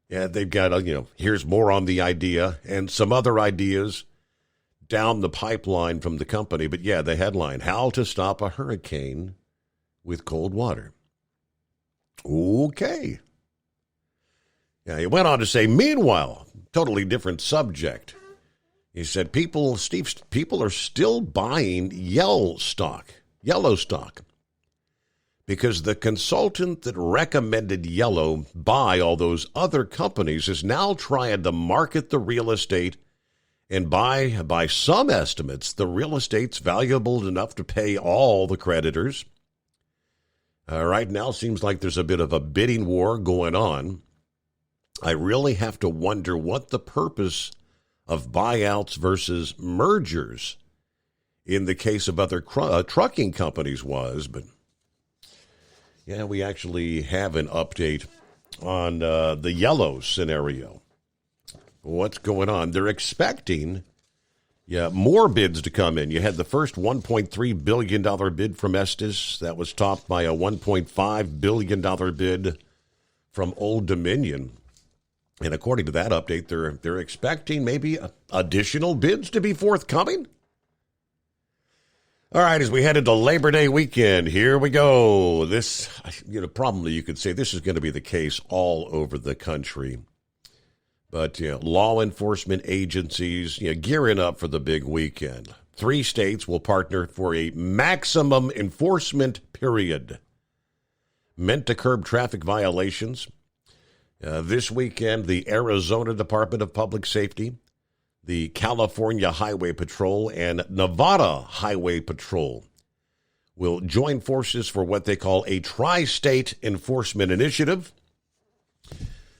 Yeah, they've got, here's more on the idea and some other ideas down the pipeline from the company. But yeah, the headline, how to stop a hurricane with cold water. Okay. Yeah, he went on to say, meanwhile, totally different subject. He said, people are still buying yellow stock because the consultant that recommended yellow buy all those other companies is now trying to market the real estate, and by some estimates, the real estate's valuable enough to pay all the creditors. Right now, seems like there's a bit of a bidding war going on. I really have to wonder what the purpose of buyouts versus mergers in the case of other trucking companies was. But yeah, we actually have an update on the yellow scenario. What's going on? They're expecting more bids to come in. You had the first $1.3 billion bid from Estes. That was topped by a $1.5 billion bid from Old Dominion. And according to that update, they're expecting maybe additional bids to be forthcoming. All right, as we head into Labor Day weekend, here we go. This, probably you could say this is going to be the case all over the country. But law enforcement agencies gearing up for the big weekend. 3 states will partner for a maximum enforcement period meant to curb traffic violations. This weekend, the Arizona Department of Public Safety, the California Highway Patrol, and Nevada Highway Patrol will join forces for what they call a tri-state enforcement initiative.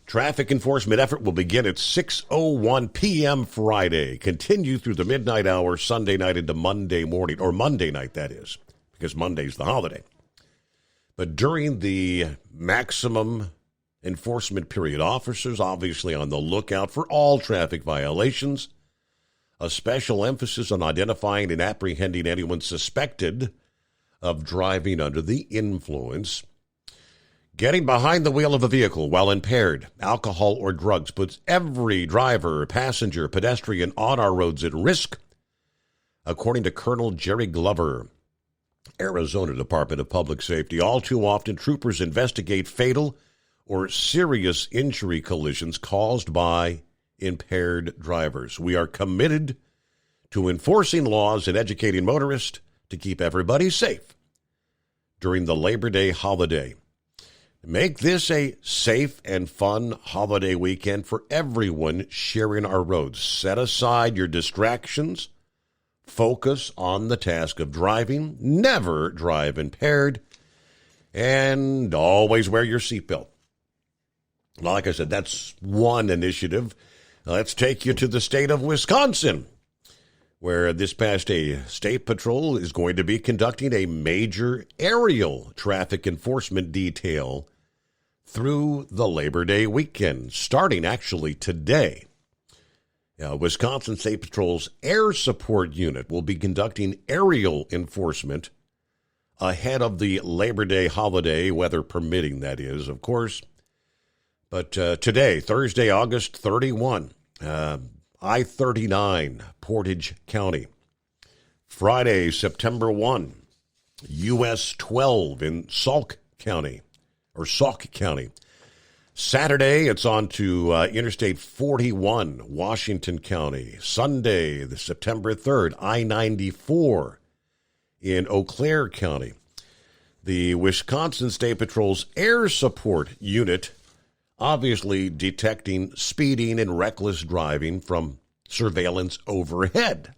Traffic enforcement effort will begin at 6:01 p.m. Friday, continue through the midnight hour Sunday night into Monday morning, or Monday night, that is, because Monday's the holiday. But during the maximum enforcement period, officers obviously on the lookout for all traffic violations, a special emphasis on identifying and apprehending anyone suspected of driving under the influence. Getting behind the wheel of a vehicle while impaired, alcohol or drugs puts every driver, passenger, pedestrian on our roads at risk, according to Colonel Jerry Glover, Arizona Department of Public Safety. All too often, troopers investigate fatal or serious injury collisions caused by impaired drivers. We are committed to enforcing laws and educating motorists to keep everybody safe during the Labor Day holiday. Make this a safe and fun holiday weekend for everyone sharing our roads. Set aside your distractions. Focus on the task of driving. Never drive impaired. And always wear your seatbelt. Like I said, that's one initiative. Let's take you to the state of Wisconsin, where this past day, State Patrol is going to be conducting a major aerial traffic enforcement detail through the Labor Day weekend, starting actually today. Wisconsin State Patrol's Air Support Unit will be conducting aerial enforcement ahead of the Labor Day holiday, weather permitting, that is, of course. But today, Thursday, August 31, I-39, Portage County. Friday, September 1, US 12 in Sauk County. Saturday, it's on to Interstate 41, Washington County. Sunday, the September 3rd, I-94 in Eau Claire County. The Wisconsin State Patrol's Air Support Unit obviously detecting speeding and reckless driving from surveillance overhead.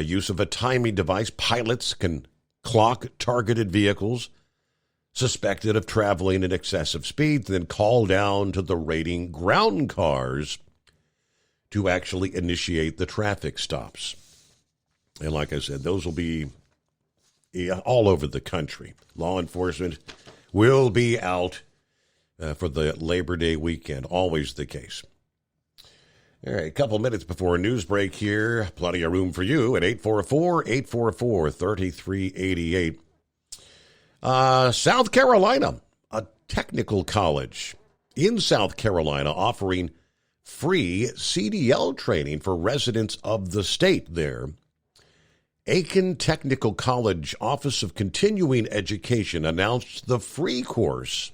Use of a timing device, pilots can clock targeted vehicles suspected of traveling at excessive speeds, then call down to the rating ground cars to actually initiate the traffic stops. And like I said, those will be all over the country. Law enforcement will be out for the Labor Day weekend. Always the case. All right, a couple minutes before a news break here. Plenty of room for you at 844-844-3388. South Carolina, a technical college in South Carolina offering free CDL training for residents of the state there. Aiken Technical College Office of Continuing Education announced the free course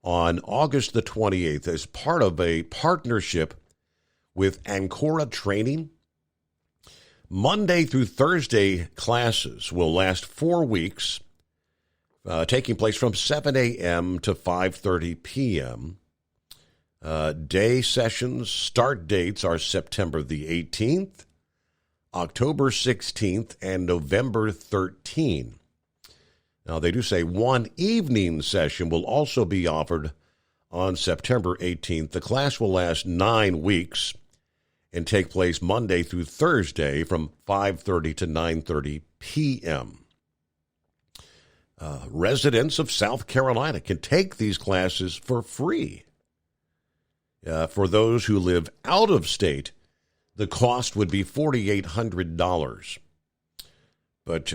on August the 28th as part of a partnership with Ancora Training. Monday through Thursday classes will last 4 weeks, taking place from 7 a.m. to 5:30 p.m. Day sessions start dates are September the 18th, October 16th, and November 13th. Now, they do say one evening session will also be offered on September 18th. The class will last 9 weeks and take place Monday through Thursday from 5:30 to 9:30 p.m. Residents of South Carolina can take these classes for free. For those who live out of state, the cost would be $4,800. But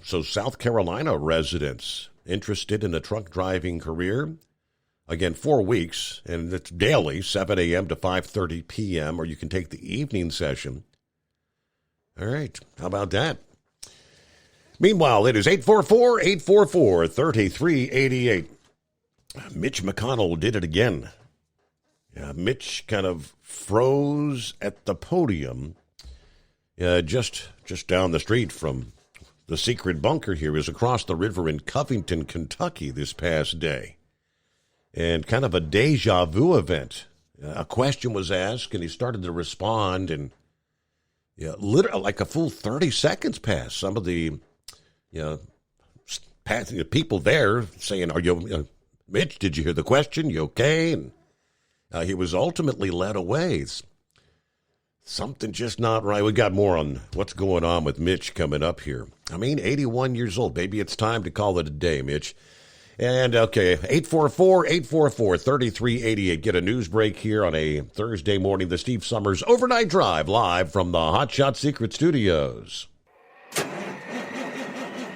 so South Carolina residents interested in a truck driving career, again, 4 weeks, and it's daily, 7 a.m. to 5:30 p.m., or you can take the evening session. All right, how about that? Meanwhile, it is 844-844-3388. Mitch McConnell did it again. Mitch kind of froze at the podium just down the street from the secret bunker here. He was across the river in Covington, Kentucky this past day. And kind of a deja vu event. A question was asked, and he started to respond, and literally like a full 30 seconds passed. Some of the people there saying, "Are you, Mitch, did you hear the question? You okay?" And he was ultimately led away. Something just not right. We got more on what's going on with Mitch coming up here. 81 years old. Maybe it's time to call it a day, Mitch. And, okay, 844-844-3388. Get a news break here on a Thursday morning. The Steve Summers Overnight Drive, live from the Hot Shot Secret Studios.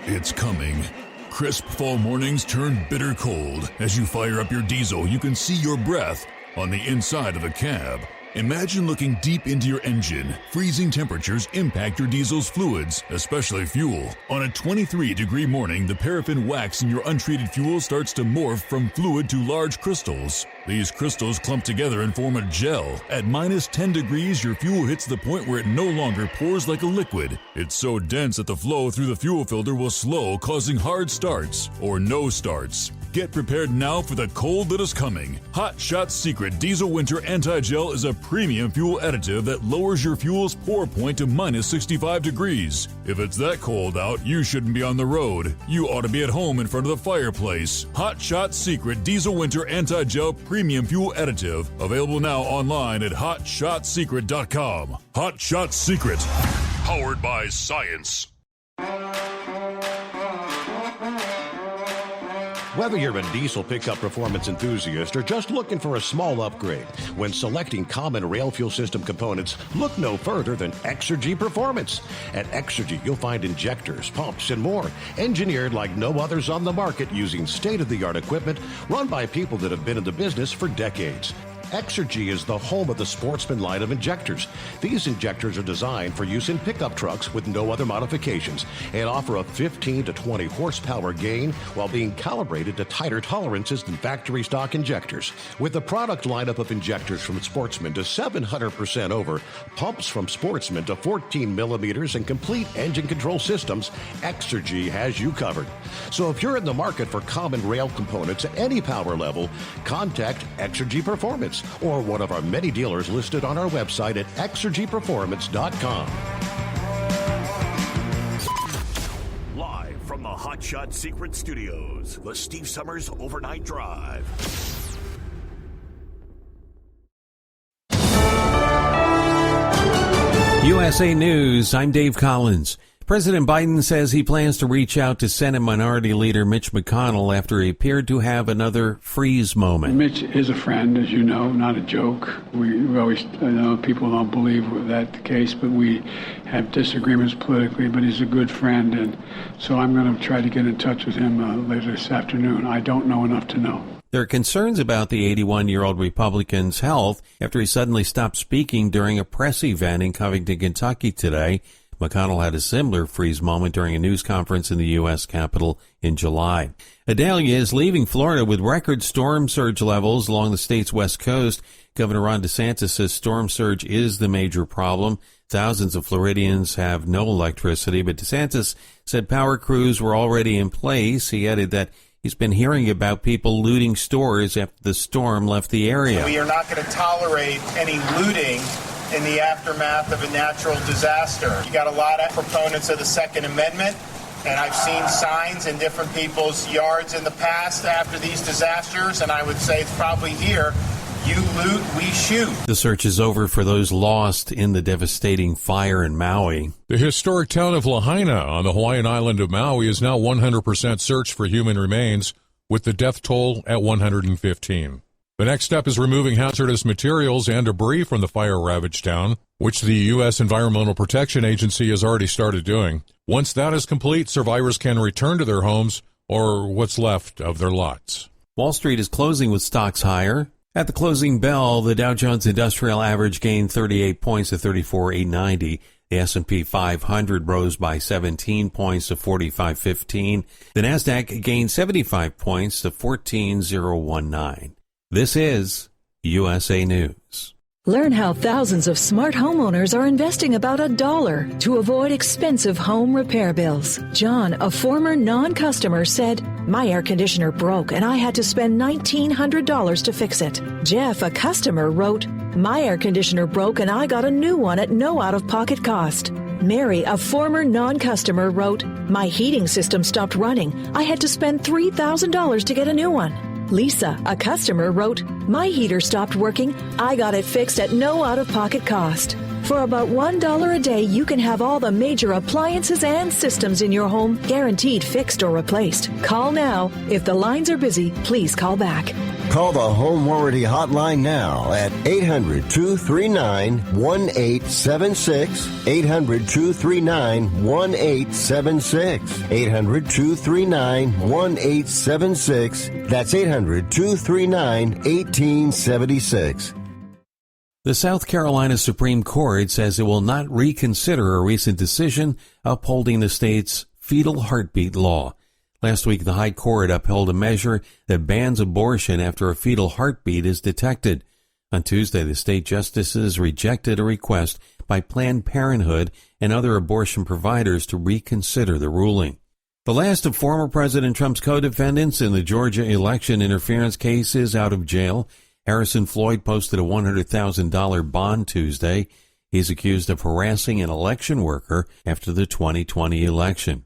It's coming. Crisp fall mornings turn bitter cold. As you fire up your diesel, you can see your breath on the inside of the cab. Imagine looking deep into your engine. Freezing temperatures impact your diesel's fluids, especially fuel. On a 23-degree morning, the paraffin wax in your untreated fuel starts to morph from fluid to large crystals. These crystals clump together and form a gel. At minus 10 degrees, your fuel hits the point where it no longer pours like a liquid. It's so dense that the flow through the fuel filter will slow, causing hard starts or no starts. Get prepared now for the cold that is coming. Hot Shot Secret Diesel Winter Anti-Gel is a premium fuel additive that lowers your fuel's pour point to minus 65 degrees. If it's that cold out, you shouldn't be on the road. You ought to be at home in front of the fireplace. Hot Shot Secret Diesel Winter Anti-Gel Premium Fuel Additive. Available now online at hotshotsecret.com. Hot Shot Secret. Powered by science. Whether you're a diesel pickup performance enthusiast or just looking for a small upgrade, when selecting common rail fuel system components, look no further than Exergy Performance. At Exergy, you'll find injectors, pumps, and more, engineered like no others on the market using state-of-the-art equipment run by people that have been in the business for decades. Exergy is the home of the Sportsman line of injectors. These injectors are designed for use in pickup trucks with no other modifications and offer a 15 to 20 horsepower gain while being calibrated to tighter tolerances than factory stock injectors. With a product lineup of injectors from Sportsman to 700% over, pumps from Sportsman to 14 millimeters, and complete engine control systems, Exergy has you covered. So if you're in the market for common rail components at any power level, contact Exergy Performance or one of our many dealers listed on our website at exergyperformance.com. Live from the Hot Shot Secret Studios, the Steve Summers Overnight Drive. USA News, I'm Dave Collins. President Biden says he plans to reach out to Senate Minority Leader Mitch McConnell after he appeared to have another freeze moment. Mitch is a friend, as you know, not a joke. We always, I know people don't believe that's the case, but we have disagreements politically, but he's a good friend, and so I'm going to try to get in touch with him later this afternoon. I don't know enough to know. There are concerns about the 81-year-old Republican's health after he suddenly stopped speaking during a press event in Covington, Kentucky today. McConnell had a similar freeze moment during a news conference in the U.S. Capitol in July. Idalia is leaving Florida with record storm surge levels along the state's west coast. Governor Ron DeSantis says storm surge is the major problem. Thousands of Floridians have no electricity, but DeSantis said power crews were already in place. He added that he's been hearing about people looting stores after the storm left the area. We are not going to tolerate any looting in the aftermath of a natural disaster. You got a lot of proponents of the Second Amendment, and I've seen signs in different people's yards in the past after these disasters, and I would say it's probably here. You loot, we shoot. The search is over for those lost in the devastating fire in Maui. The historic town of Lahaina on the Hawaiian island of Maui is now 100% searched for human remains, with the death toll at 115. The next step is removing hazardous materials and debris from the fire-ravaged town, which the U.S. Environmental Protection Agency has already started doing. Once that is complete, survivors can return to their homes or what's left of their lots. Wall Street is closing with stocks higher. At the closing bell, the Dow Jones Industrial Average gained 38 points to 34,890. The S&P 500 rose by 17 points to 45.15. The Nasdaq gained 75 points to 14,019. This is USA News. Learn how thousands of smart homeowners are investing about $1 to avoid expensive home repair bills. John, a former non-customer, said, "My air conditioner broke and I had to spend $1,900 to fix it." Jeff, a customer, wrote, "My air conditioner broke and I got a new one at no out-of-pocket cost." Mary, a former non-customer, wrote, "My heating system stopped running. I had to spend $3,000 to get a new one." Lisa, a customer, wrote, "My heater stopped working. I got it fixed at no out-of-pocket cost." For about $1 a day, you can have all the major appliances and systems in your home guaranteed fixed or replaced. Call now. If the lines are busy, please call back. Call the Home Warranty Hotline now at 800-239-1876, 800-239-1876, 800-239-1876. That's 800-239-1876. The South Carolina Supreme Court says it will not reconsider a recent decision upholding the state's fetal heartbeat law. Last week, the High Court upheld a measure that bans abortion after a fetal heartbeat is detected. On Tuesday, the state justices rejected a request by Planned Parenthood and other abortion providers to reconsider the ruling. The last of former President Trump's co-defendants in the Georgia election interference case is out of jail. Harrison Floyd posted a $100,000 bond Tuesday. He's accused of harassing an election worker after the 2020 election.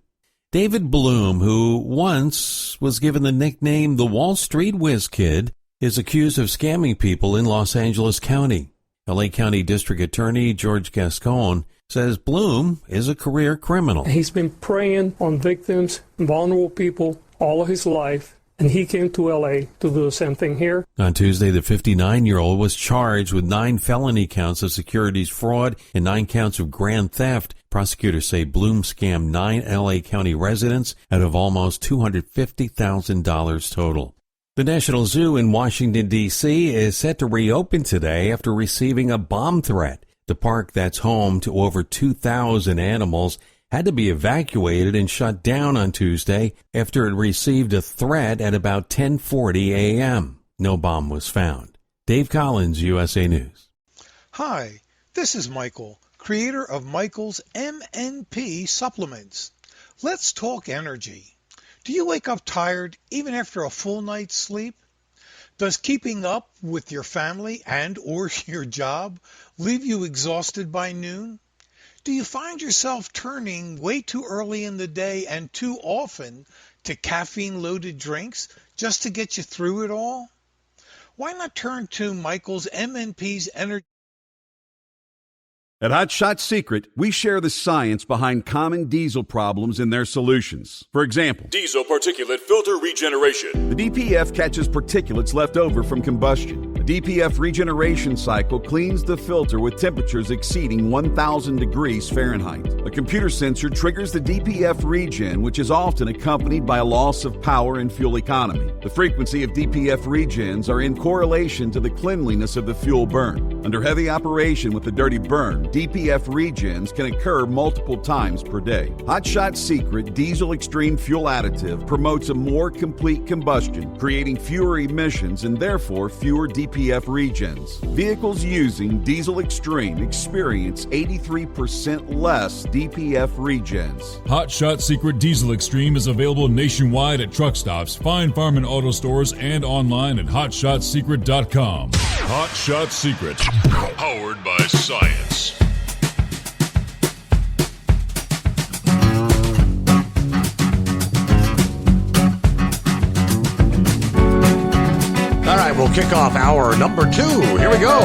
David Bloom, who once was given the nickname the Wall Street Whiz Kid, is accused of scamming people in Los Angeles County. LA County District Attorney George Gascon says Bloom is a career criminal. He's been preying on victims, vulnerable people, all of his life. And he came to L.A. to do the same thing here. On Tuesday, the 59-year-old was charged with 9 felony counts of securities fraud and 9 counts of grand theft. Prosecutors say Bloom scammed 9 L.A. County residents out of almost $250,000 total. The National Zoo in Washington, D.C. is set to reopen today after receiving a bomb threat. The park that's home to over 2,000 animals had to be evacuated and shut down on Tuesday after it received a threat at about 10:40 a.m. No bomb was found. Dave Collins, USA News. Hi, this is Michael, creator of Michael's MNP supplements. Let's talk energy. Do you wake up tired even after a full night's sleep? Does keeping up with your family and or your job leave you exhausted by noon? Do you find yourself turning way too early in the day and too often to caffeine-loaded drinks just to get you through it all? Why not turn to Michael's MNP's Energy? At Hot Shot Secret, we share the science behind common diesel problems and their solutions. For example, diesel particulate filter regeneration. The DPF catches particulates left over from combustion. The DPF regeneration cycle cleans the filter with temperatures exceeding 1,000 degrees Fahrenheit. A computer sensor triggers the DPF regen, which is often accompanied by a loss of power and fuel economy. The frequency of DPF regens are in correlation to the cleanliness of the fuel burn. Under heavy operation with the dirty burn, DPF regens can occur multiple times per day. Hot Shot Secret Diesel Extreme Fuel Additive promotes a more complete combustion, creating fewer emissions and therefore fewer DPF regens. Vehicles using Diesel Extreme experience 83% less DPF regens. Hot Shot Secret Diesel Extreme is available nationwide at truck stops, fine farm and auto stores, and online at hotshotsecret.com. Hot Shot Secret, powered by science. All right, we'll kick off hour number 2. Here we go.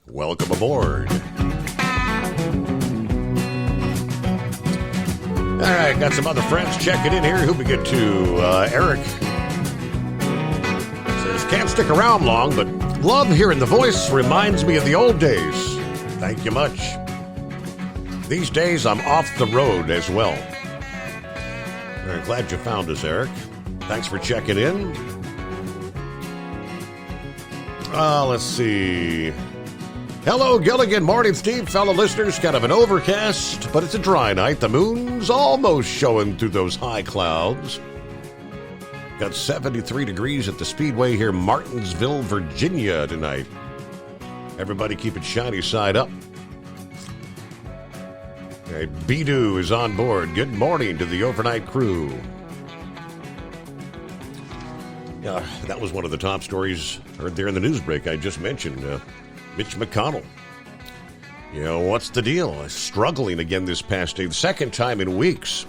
Welcome aboard. All right, got some other friends checking in here. Who we get to? Eric says, can't stick around long, but love hearing the voice. Reminds me of the old days. Thank you much. These days, I'm off the road as well. All right, glad you found us, Eric. Thanks for checking in. Let's see. Hello, Gilligan. Morning, Steve. Fellow listeners, kind of an overcast, but it's a dry night. The moon's almost showing through those high clouds. Got 73 degrees at the Speedway here, Martinsville, Virginia tonight. Everybody keep it shiny side up. Okay, Bidu is on board. Good morning to the overnight crew. That was one of the top stories heard there in the news break I just mentioned. Mitch McConnell. You know, what's the deal? Struggling again this past day. The second time in weeks.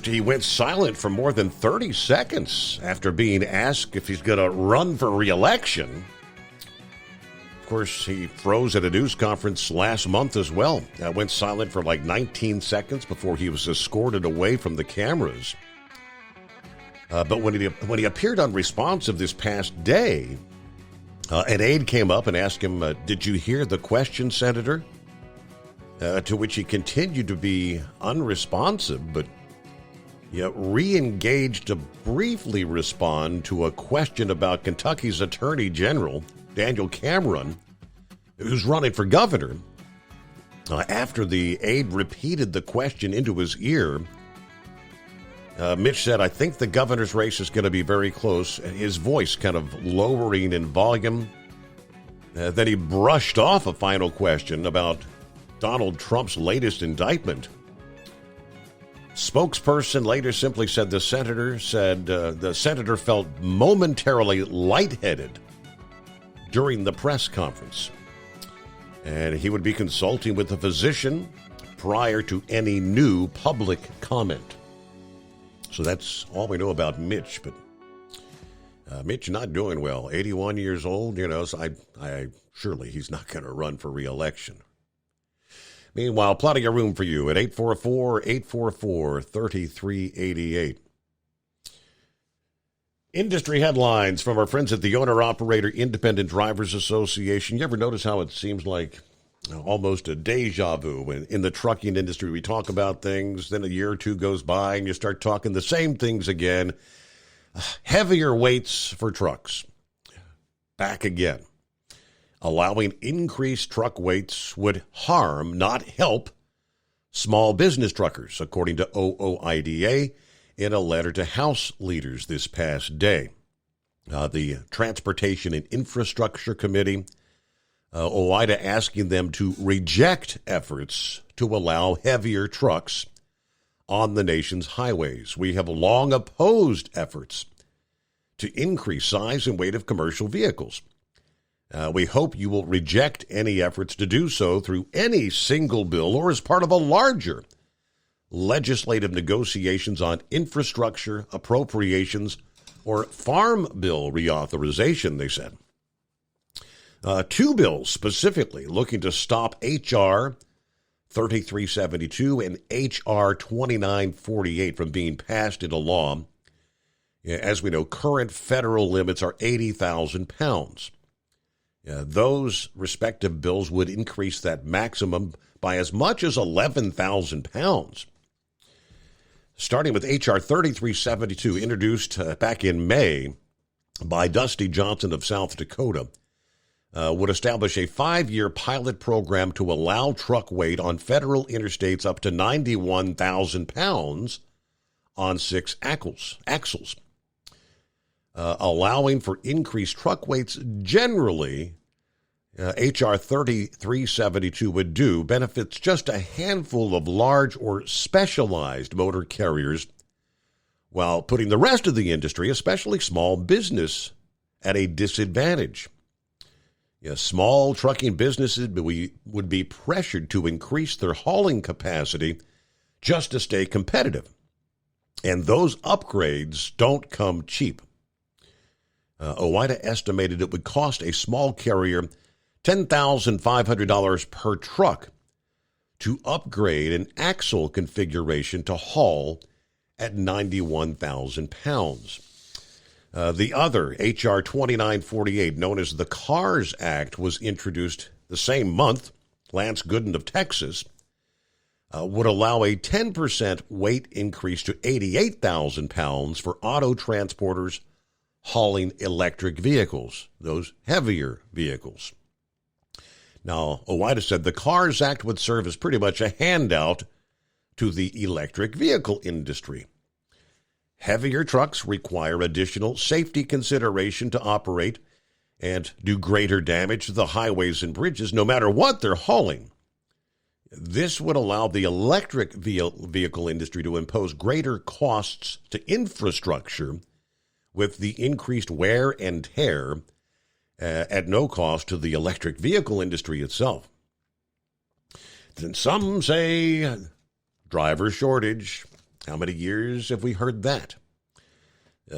He went silent for more than 30 seconds after being asked if he's going to run for re-election. Of course, he froze at a news conference last month as well. Went silent for like 19 seconds before he was escorted away from the cameras. But when he appeared unresponsive this past day, an aide came up and asked him, did you hear the question, Senator? To which he continued to be unresponsive, but re-engaged to briefly respond to a question about Kentucky's Attorney General, Daniel Cameron, who's running for governor. After the aide repeated the question into his ear, Mitch said, I think the governor's race is going to be very close, his voice kind of lowering in volume. Then he brushed off a final question about Donald Trump's latest indictment. Spokesperson later simply said the senator felt momentarily lightheaded during the press conference, and he would be consulting with a physician prior to any new public comment. So that's all we know about Mitch, but Mitch not doing well. 81 years old, so I surely he's not going to run for re-election. Meanwhile, plenty of room for you at 844-844-3388. Industry headlines from our friends at the Owner-Operator Independent Drivers Association. You ever notice how it seems like almost a deja vu? In the trucking industry, we talk about things, then a year or two goes by, and you start talking the same things again. Heavier weights for trucks. Back again. Allowing increased truck weights would harm, not help, small business truckers, according to OOIDA in a letter to House leaders this past day. The Transportation and Infrastructure Committee, OOIDA asking them to reject efforts to allow heavier trucks on the nation's highways. We have long opposed efforts to increase size and weight of commercial vehicles. We hope you will reject any efforts to do so through any single bill or as part of a larger legislative negotiations on infrastructure, appropriations, or farm bill reauthorization, they said. Two bills specifically looking to stop H.R. 3372 and H.R. 2948 from being passed into law. As we know, current federal limits are 80,000 pounds. Those respective bills would increase that maximum by as much as 11,000 pounds. Starting with H.R. 3372, introduced back in May by Dusty Johnson of South Dakota, would establish a 5-year pilot program to allow truck weight on federal interstates up to 91,000 pounds on 6 axles. Allowing for increased truck weights generally, H.R. 3372 would do benefits just a handful of large or specialized motor carriers while putting the rest of the industry, especially small business, at a disadvantage. Small trucking businesses would be pressured to increase their hauling capacity just to stay competitive. And those upgrades don't come cheap. OOIDA estimated it would cost a small carrier $10,500 per truck to upgrade an axle configuration to haul at 91,000 pounds. The other, H.R. 2948, known as the CARS Act, was introduced the same month. Lance Gooden of Texas would allow a 10% weight increase to 88,000 pounds for auto transporters hauling electric vehicles, those heavier vehicles. Now, OOIDA said the CARS Act would serve as pretty much a handout to the electric vehicle industry. Heavier trucks require additional safety consideration to operate and do greater damage to the highways and bridges, no matter what they're hauling. This would allow the electric vehicle industry to impose greater costs to infrastructure with the increased wear and tear at no cost to the electric vehicle industry itself. Then some say driver shortage. How many years have we heard that?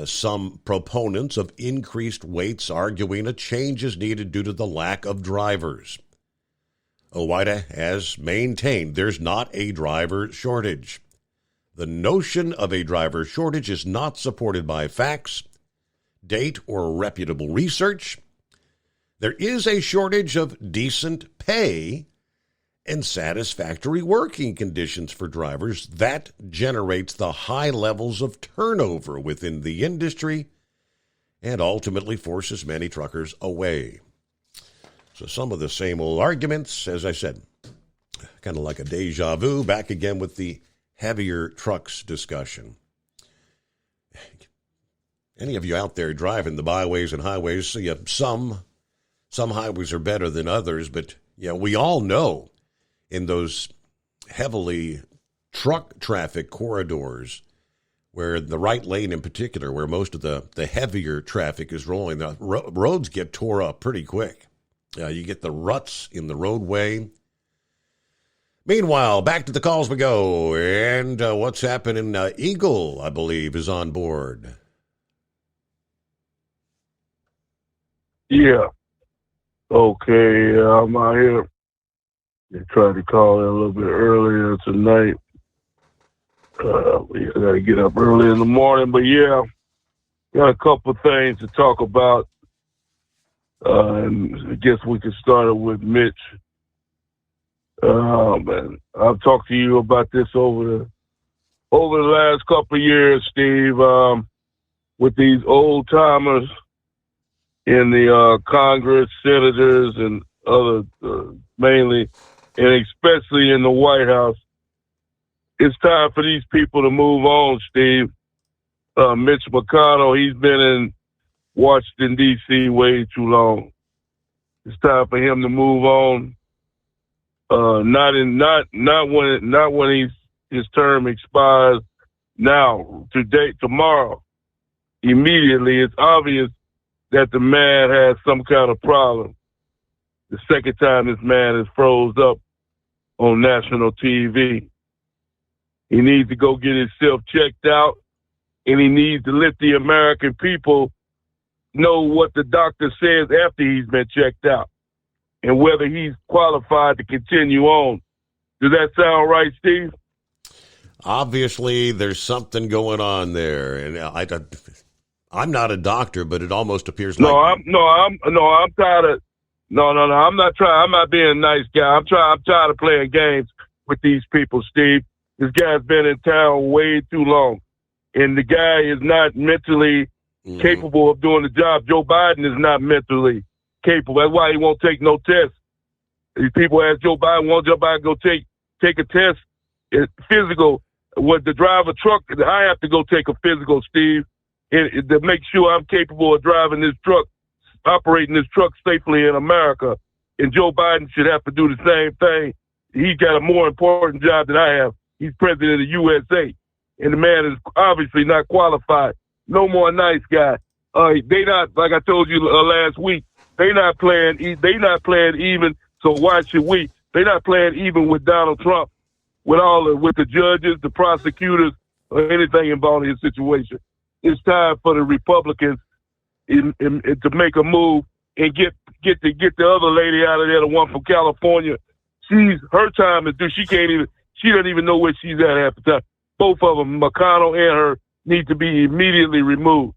Some proponents of increased weights arguing a change is needed due to the lack of drivers. OOIDA has maintained there's not a driver shortage. The notion of a driver shortage is not supported by facts, date, or reputable research. There is a shortage of decent pay and satisfactory working conditions for drivers. That generates the high levels of turnover within the industry and ultimately forces many truckers away. So some of the same old arguments, as I said, kind of like a deja vu, back again with the heavier trucks discussion. Any of you out there driving the byways and highways, some highways are better than others, but we all know in those heavily truck traffic corridors, where the right lane in particular, where most of the heavier traffic is rolling, the roads get tore up pretty quick. You get the ruts in the roadway. Meanwhile, back to the calls we go. And what's happening? Eagle, I believe, is on board. Yeah. Okay, I'm out here. They tried to call in a little bit earlier tonight. I got to get up early in the morning, but yeah, got a couple things to talk about. And I guess we could start it with Mitch. And I've talked to you about this over the last couple of years, Steve, with these old timers in the Congress, senators, and other mainly, and especially in the White House. It's time for these people to move on, Steve. Mitch McConnell, he's been in Washington, D.C. way too long. It's time for him to move on. Not when his term expires now, today, tomorrow. Immediately, it's obvious that the man has some kind of problem. The second time this man is froze up on national TV. He needs to go get himself checked out, and he needs to let the American people know what the doctor says after he's been checked out and whether he's qualified to continue on. Does that sound right, Steve? Obviously, there's something going on there, and I'm not a doctor, but it almost appears like I'm tired of. I'm not trying. I'm not being a nice guy. I'm tired of playing games with these people, Steve. This guy's been in town way too long, and the guy is not mentally capable of doing the job. Joe Biden is not mentally capable. That's why he won't take no test. These people ask Joe Biden, won't Joe Biden go take a test? It's physical. With the driver truck, I have to go take a physical, Steve, to make sure I'm capable of driving this truck, operating this truck safely in America. And Joe Biden should have to do the same thing. He's got a more important job than I have. He's president of the USA. And the man is obviously not qualified. No more nice guy. They not, like I told you last week, they not playing even, so why should we? They not playing even with Donald Trump, with the judges, the prosecutors, or anything involved in his situation. It's time for the Republicans to make a move and get the other lady out of there, the one from California. Her time is due. She doesn't even know where she's at half the time. Both of them, McConnell and her, need to be immediately removed.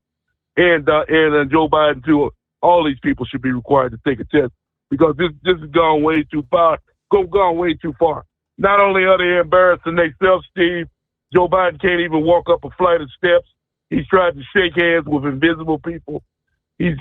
And Joe Biden too. All these people should be required to take a test because this has gone way too far. Gone way too far. Not only are they embarrassing themselves, Steve, Joe Biden can't even walk up a flight of steps. He's tried to shake hands with invisible people. He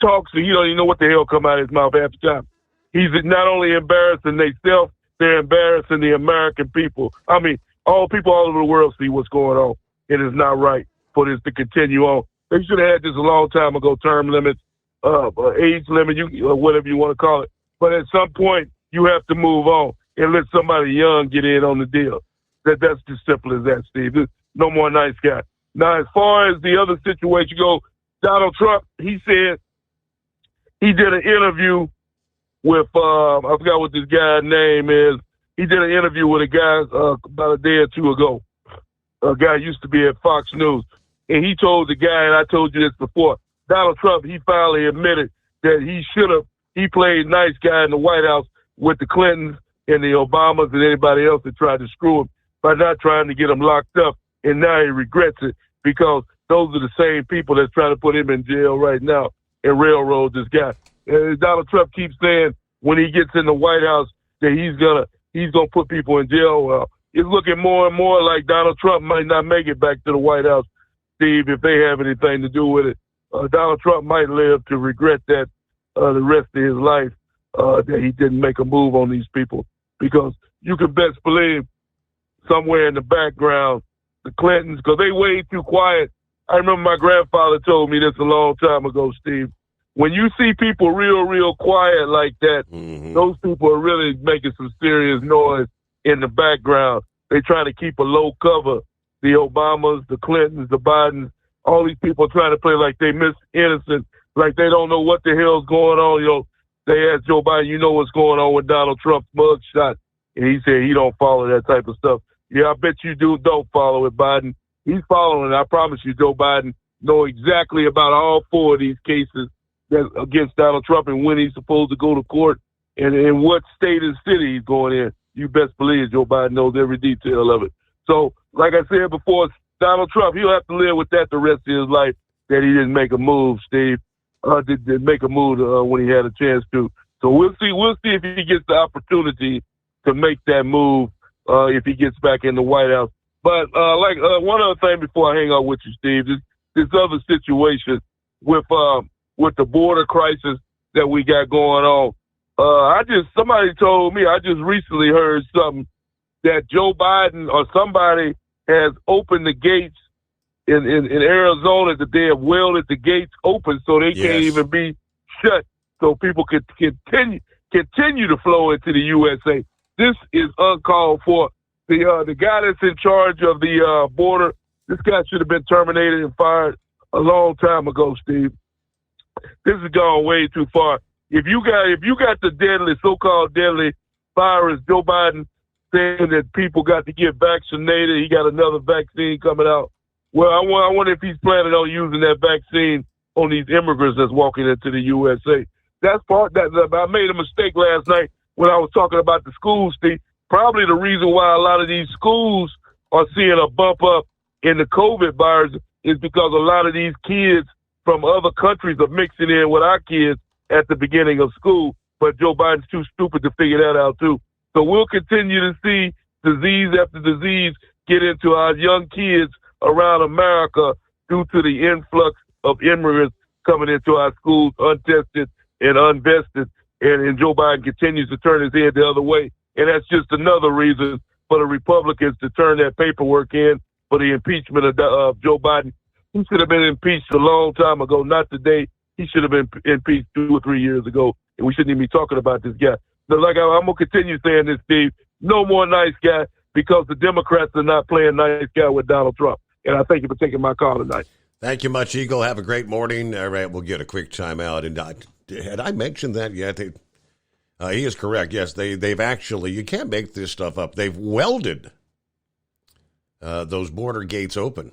talks and he don't even know what the hell come out of his mouth half the time. He's not only embarrassing themselves, they're embarrassing the American people. I mean, all people all over the world see what's going on. It is not right for this to continue on. They should have had this a long time ago, term limits, age limit, whatever you want to call it. But at some point, you have to move on and let somebody young get in on the deal. That's as simple as that, Steve. There's no more nice guy. Now, as far as the other situation goes, Donald Trump, he said he did an interview with, I forgot what this guy's name is. He did an interview with a guy about a day or two ago. A guy used to be at Fox News. And he told the guy, and I told you this before, Donald Trump, he finally admitted that he played nice guy in the White House with the Clintons and the Obamas and anybody else that tried to screw him by not trying to get him locked up. And now he regrets it because those are the same people that's trying to put him in jail right now and railroad this guy. And Donald Trump keeps saying when he gets in the White House that he's gonna put people in jail. Well, it's looking more and more like Donald Trump might not make it back to the White House, Steve, if they have anything to do with it. Donald Trump might live to regret that the rest of his life, that he didn't make a move on these people. Because you can best believe somewhere in the background, the Clintons, because they way too quiet. I remember my grandfather told me this a long time ago, Steve. When you see people real quiet like that, those people are really making some serious noise in the background. They trying to keep a low cover. The Obamas, the Clintons, the Bidens, all these people trying to play like they innocent, like they don't know what the hell's going on. They asked Joe Biden, you know what's going on with Donald Trump's mugshot? And he said he don't follow that type of stuff. Yeah, I bet you don't follow it, Biden. He's following it. I promise you, Joe Biden know exactly about all four of these cases that against Donald Trump and when he's supposed to go to court and in what state and city he's going in. You best believe Joe Biden knows every detail of it. So, like I said before, Donald Trump, he'll have to live with that the rest of his life, that he didn't make a move, Steve. Didn't make a move when he had a chance to. So we'll see if he gets the opportunity to make that move if he gets back in the White House. But one other thing before I hang up with you, Steve, this other situation with the border crisis that we got going on. Somebody told me, I just recently heard something that Joe Biden or somebody has opened the gates in Arizona, that they have welded the gates open so they can't even be shut, so people can continue to flow into the USA. This is uncalled for. The guy that's in charge of the border, this guy should have been terminated and fired a long time ago, Steve. This has gone way too far. If you got the so-called deadly virus, Joe Biden saying that people got to get vaccinated, he got another vaccine coming out. Well, I wonder if he's planning on using that vaccine on these immigrants that's walking into the USA. That's I made a mistake last night when I was talking about the schools, Steve. Probably the reason why a lot of these schools are seeing a bump up in the COVID virus is because a lot of these kids from other countries are mixing in with our kids at the beginning of school. But Joe Biden's too stupid to figure that out, too. So we'll continue to see disease after disease get into our young kids around America due to the influx of immigrants coming into our schools untested and unvested. And Joe Biden continues to turn his head the other way. And that's just another reason for the Republicans to turn that paperwork in for the impeachment of Joe Biden. He should have been impeached a long time ago, not today. He should have been impeached 2 or 3 years ago, and we shouldn't even be talking about this guy. But I'm going to continue saying this, Steve. No more nice guy, because the Democrats are not playing nice guy with Donald Trump. And I thank you for taking my call tonight. Thank you much, Eagle. Have a great morning. All right, we'll get a quick timeout. And had I mentioned that yet? He is correct. Yes, they've actually, you can't make this stuff up. They've welded those border gates open.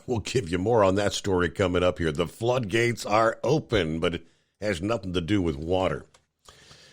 We'll give you more on that story coming up here. The floodgates are open, but it has nothing to do with water.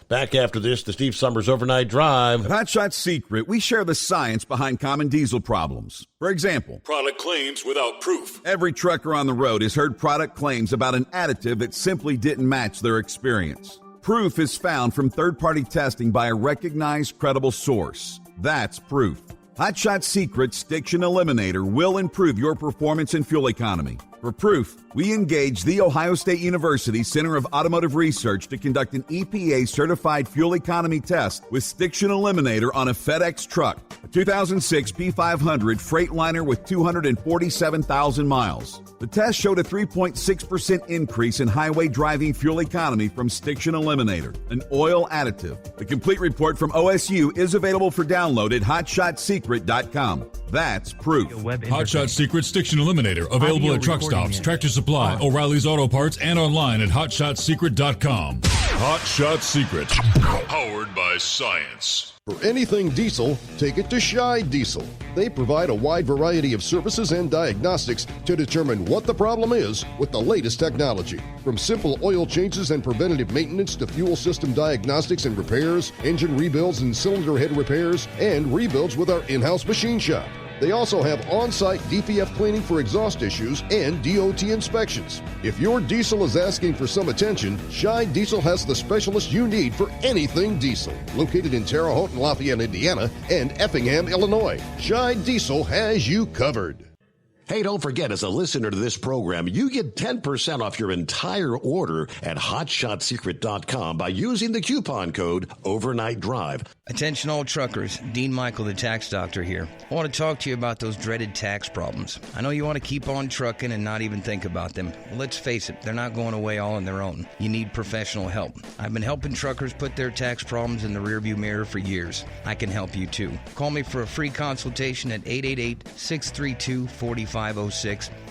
Back after this, the Steve Summers Overnight Drive. At Hot Shot Secret, we share the science behind common diesel problems. For example, product claims without proof. Every trucker on the road has heard product claims about an additive that simply didn't match their experience. Proof is found from third-party testing by a recognized, credible source. That's proof. Hot Shot Secret's Stiction Eliminator will improve your performance and fuel economy. For proof, we engaged The Ohio State University Center of Automotive Research to conduct an EPA-certified fuel economy test with Stiction Eliminator on a FedEx truck, a 2006 B500 Freightliner with 247,000 miles. The test showed a 3.6% increase in highway driving fuel economy from Stiction Eliminator, an oil additive. The complete report from OSU is available for download at HotShotSecret.com. That's proof. Hot Shot Secret Stiction Eliminator, available at truck stops, Tractor Supply, O'Reilly's Auto Parts, and online at HotShotSecret.com. Hot Shot Secret, powered by science. For anything diesel, take it to Shy Diesel. They provide a wide variety of services and diagnostics to determine what the problem is with the latest technology. From simple oil changes and preventative maintenance to fuel system diagnostics and repairs, engine rebuilds and cylinder head repairs, and rebuilds with our in-house machine shop. They also have on-site DPF cleaning for exhaust issues and DOT inspections. If your diesel is asking for some attention, Shy Diesel has the specialist you need for anything diesel. Located in Terre Haute and Lafayette, Indiana, and Effingham, Illinois, Shy Diesel has you covered. Hey, don't forget, as a listener to this program, you get 10% off your entire order at HotShotSecret.com by using the coupon code Overnight Drive. Attention all truckers, Dean Michael, the tax doctor here. I want to talk to you about those dreaded tax problems. I know you want to keep on trucking and not even think about them. Well, let's face it, they're not going away all on their own. You need professional help. I've been helping truckers put their tax problems in the rearview mirror for years. I can help you too. Call me for a free consultation at 888-632-4506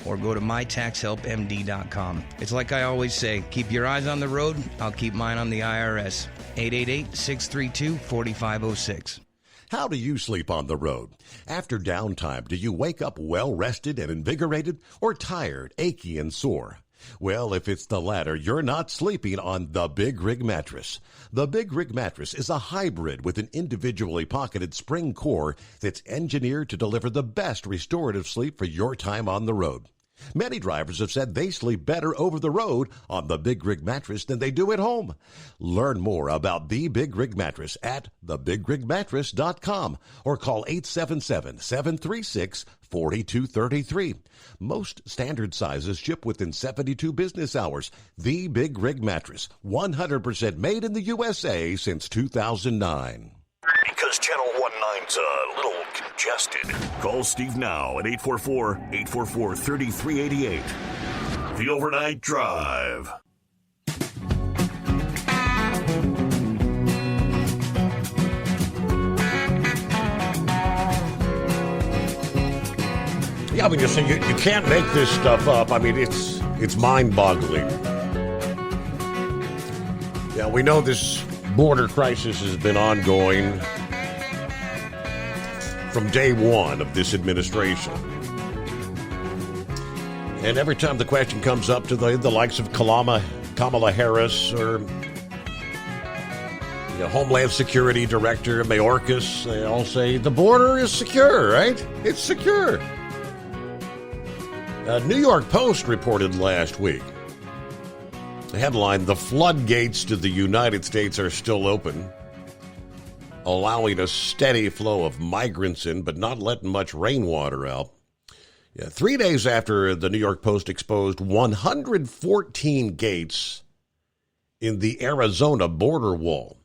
or go to mytaxhelpmd.com. It's like I always say, keep your eyes on the road, I'll keep mine on the IRS. 888-632-4506. How do you sleep on the road? After downtime, do you wake up well-rested and invigorated, or tired, achy, and sore? Well, if it's the latter, you're not sleeping on the Big Rig Mattress. The Big Rig Mattress is a hybrid with an individually pocketed spring core that's engineered to deliver the best restorative sleep for your time on the road. Many drivers have said they sleep better over the road on the Big Rig Mattress than they do at home. Learn more about the Big Rig Mattress at thebigrigmattress.com or call 877-736-4233. Most standard sizes ship within 72 business hours. The Big Rig Mattress, 100% made in the USA since 2009. Because Channel 19's a little congested. Call Steve now at 844-844-3388. The Overnight Drive. Yeah, I mean, you can't make this stuff up. I mean, it's mind-boggling. Yeah, we know this border crisis has been ongoing from day one of this administration. And every time the question comes up to the likes of Kamala Harris or Homeland Security Director Mayorkas, they all say the border is secure, right? It's secure. New York Post reported last week. The headline, "The floodgates to the United States are still open, allowing a steady flow of migrants in, but not letting much rainwater out." 3 days after the New York Post exposed 114 gates in the Arizona border wall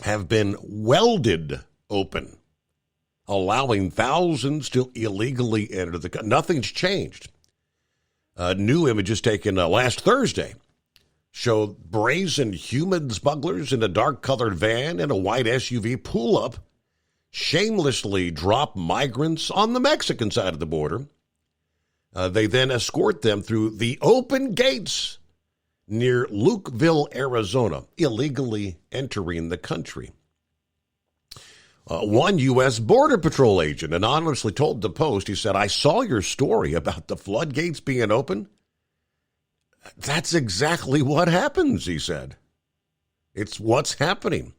have been welded open, allowing thousands to illegally enter the country. Nothing's changed. New images taken last Thursday show brazen human smugglers in a dark-colored van and a white SUV pull up, shamelessly drop migrants on the Mexican side of the border. They then escort them through the open gates near Lukeville, Arizona, illegally entering the country. One U.S. Border Patrol agent anonymously told the Post, he said, "I saw your story about the floodgates being open. That's exactly what happens," he said. It's what's happening.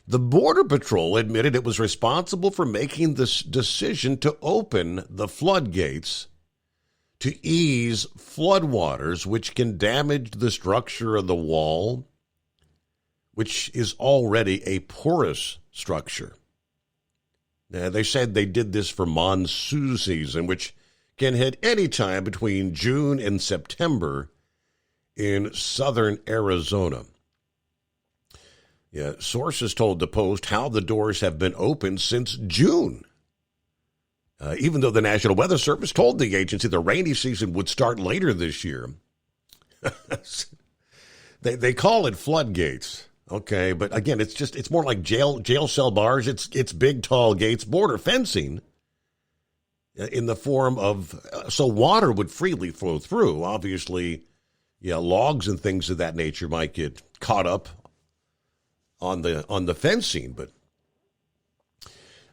The Border Patrol admitted it was responsible for making this decision to open the floodgates to ease floodwaters, which can damage the structure of the wall, which is already a porous structure. They said they did this for monsoon season, which can hit any time between June and September in southern Arizona. Yeah, sources told the Post how the doors have been open since June. Even though the National Weather Service told the agency the rainy season would start later this year. They call it floodgates. Okay, but again, it's more like jail cell bars. It's big, tall gates, border fencing in the form of, so water would freely flow through. Obviously, yeah, logs and things of that nature might get caught up on the fencing, but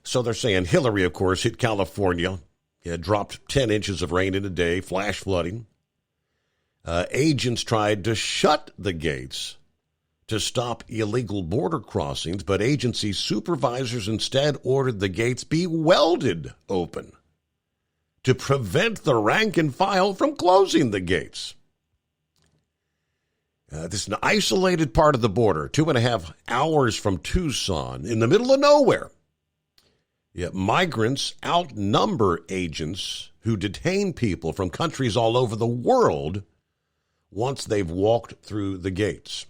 so they're saying Hillary, of course, hit California. Yeah, dropped 10 inches of rain in a day, flash flooding. Agents tried to shut the gates to stop illegal border crossings, but agency supervisors instead ordered the gates be welded open to prevent the rank and file from closing the gates. This is an isolated part of the border, 2.5 hours from Tucson, in the middle of nowhere. Yet migrants outnumber agents who detain people from countries all over the world once they've walked through the gates.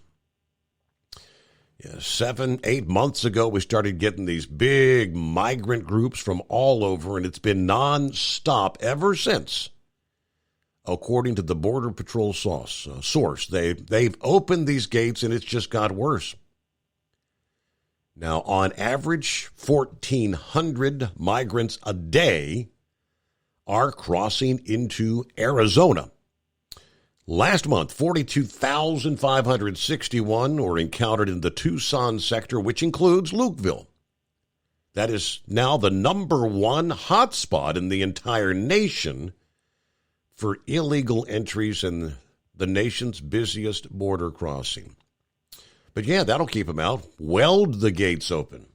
7-8 months ago, we started getting these big migrant groups from all over, and it's been nonstop ever since. According to the Border Patrol source, they've opened these gates, and it's just got worse. Now, on average, 1,400 migrants a day are crossing into Arizona. Last month, 42,561 were encountered in the Tucson sector, which includes Lukeville. That is now the number one hotspot in the entire nation for illegal entries in the nation's busiest border crossing. But yeah, that'll keep them out. Weld the gates open.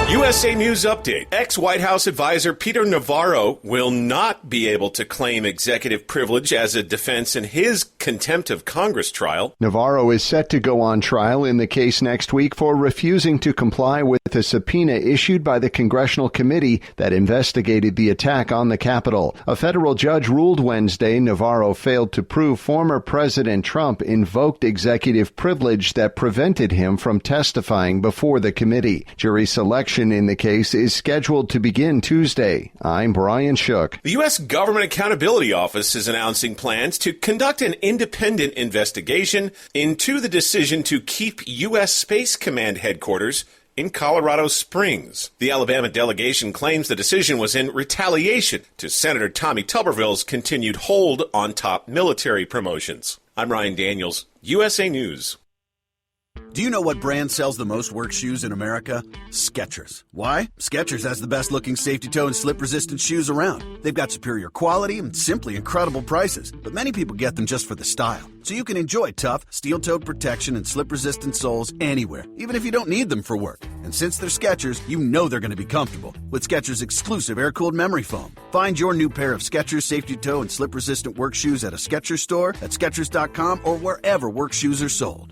USA News Update. Ex-White House advisor Peter Navarro will not be able to claim executive privilege as a defense in his contempt of Congress trial. Navarro is set to go on trial in the case next week for refusing to comply with a subpoena issued by the congressional committee that investigated the attack on the Capitol. A federal judge ruled Wednesday Navarro failed to prove former President Trump invoked executive privilege that prevented him from testifying before the committee. Jury selection in the case is scheduled to begin Tuesday. I'm Brian Shook. The U.S. Government Accountability Office is announcing plans to conduct an independent investigation into the decision to keep U.S. Space Command headquarters in Colorado Springs. The Alabama delegation claims the decision was in retaliation to Senator Tommy Tuberville's continued hold on top military promotions. I'm Ryan Daniels, USA News. Do you know what brand sells the most work shoes in America? Skechers. Why? Skechers has the best looking safety toe and slip resistant shoes around. They've got superior quality and simply incredible prices, but many people get them just for the style. So you can enjoy tough, steel-toed protection and slip resistant soles anywhere, even if you don't need them for work. And since they're Skechers, you know they're going to be comfortable with Skechers exclusive air-cooled memory foam. Find your new pair of Skechers safety toe and slip resistant work shoes at a Skechers store, at Skechers.com, or wherever work shoes are sold.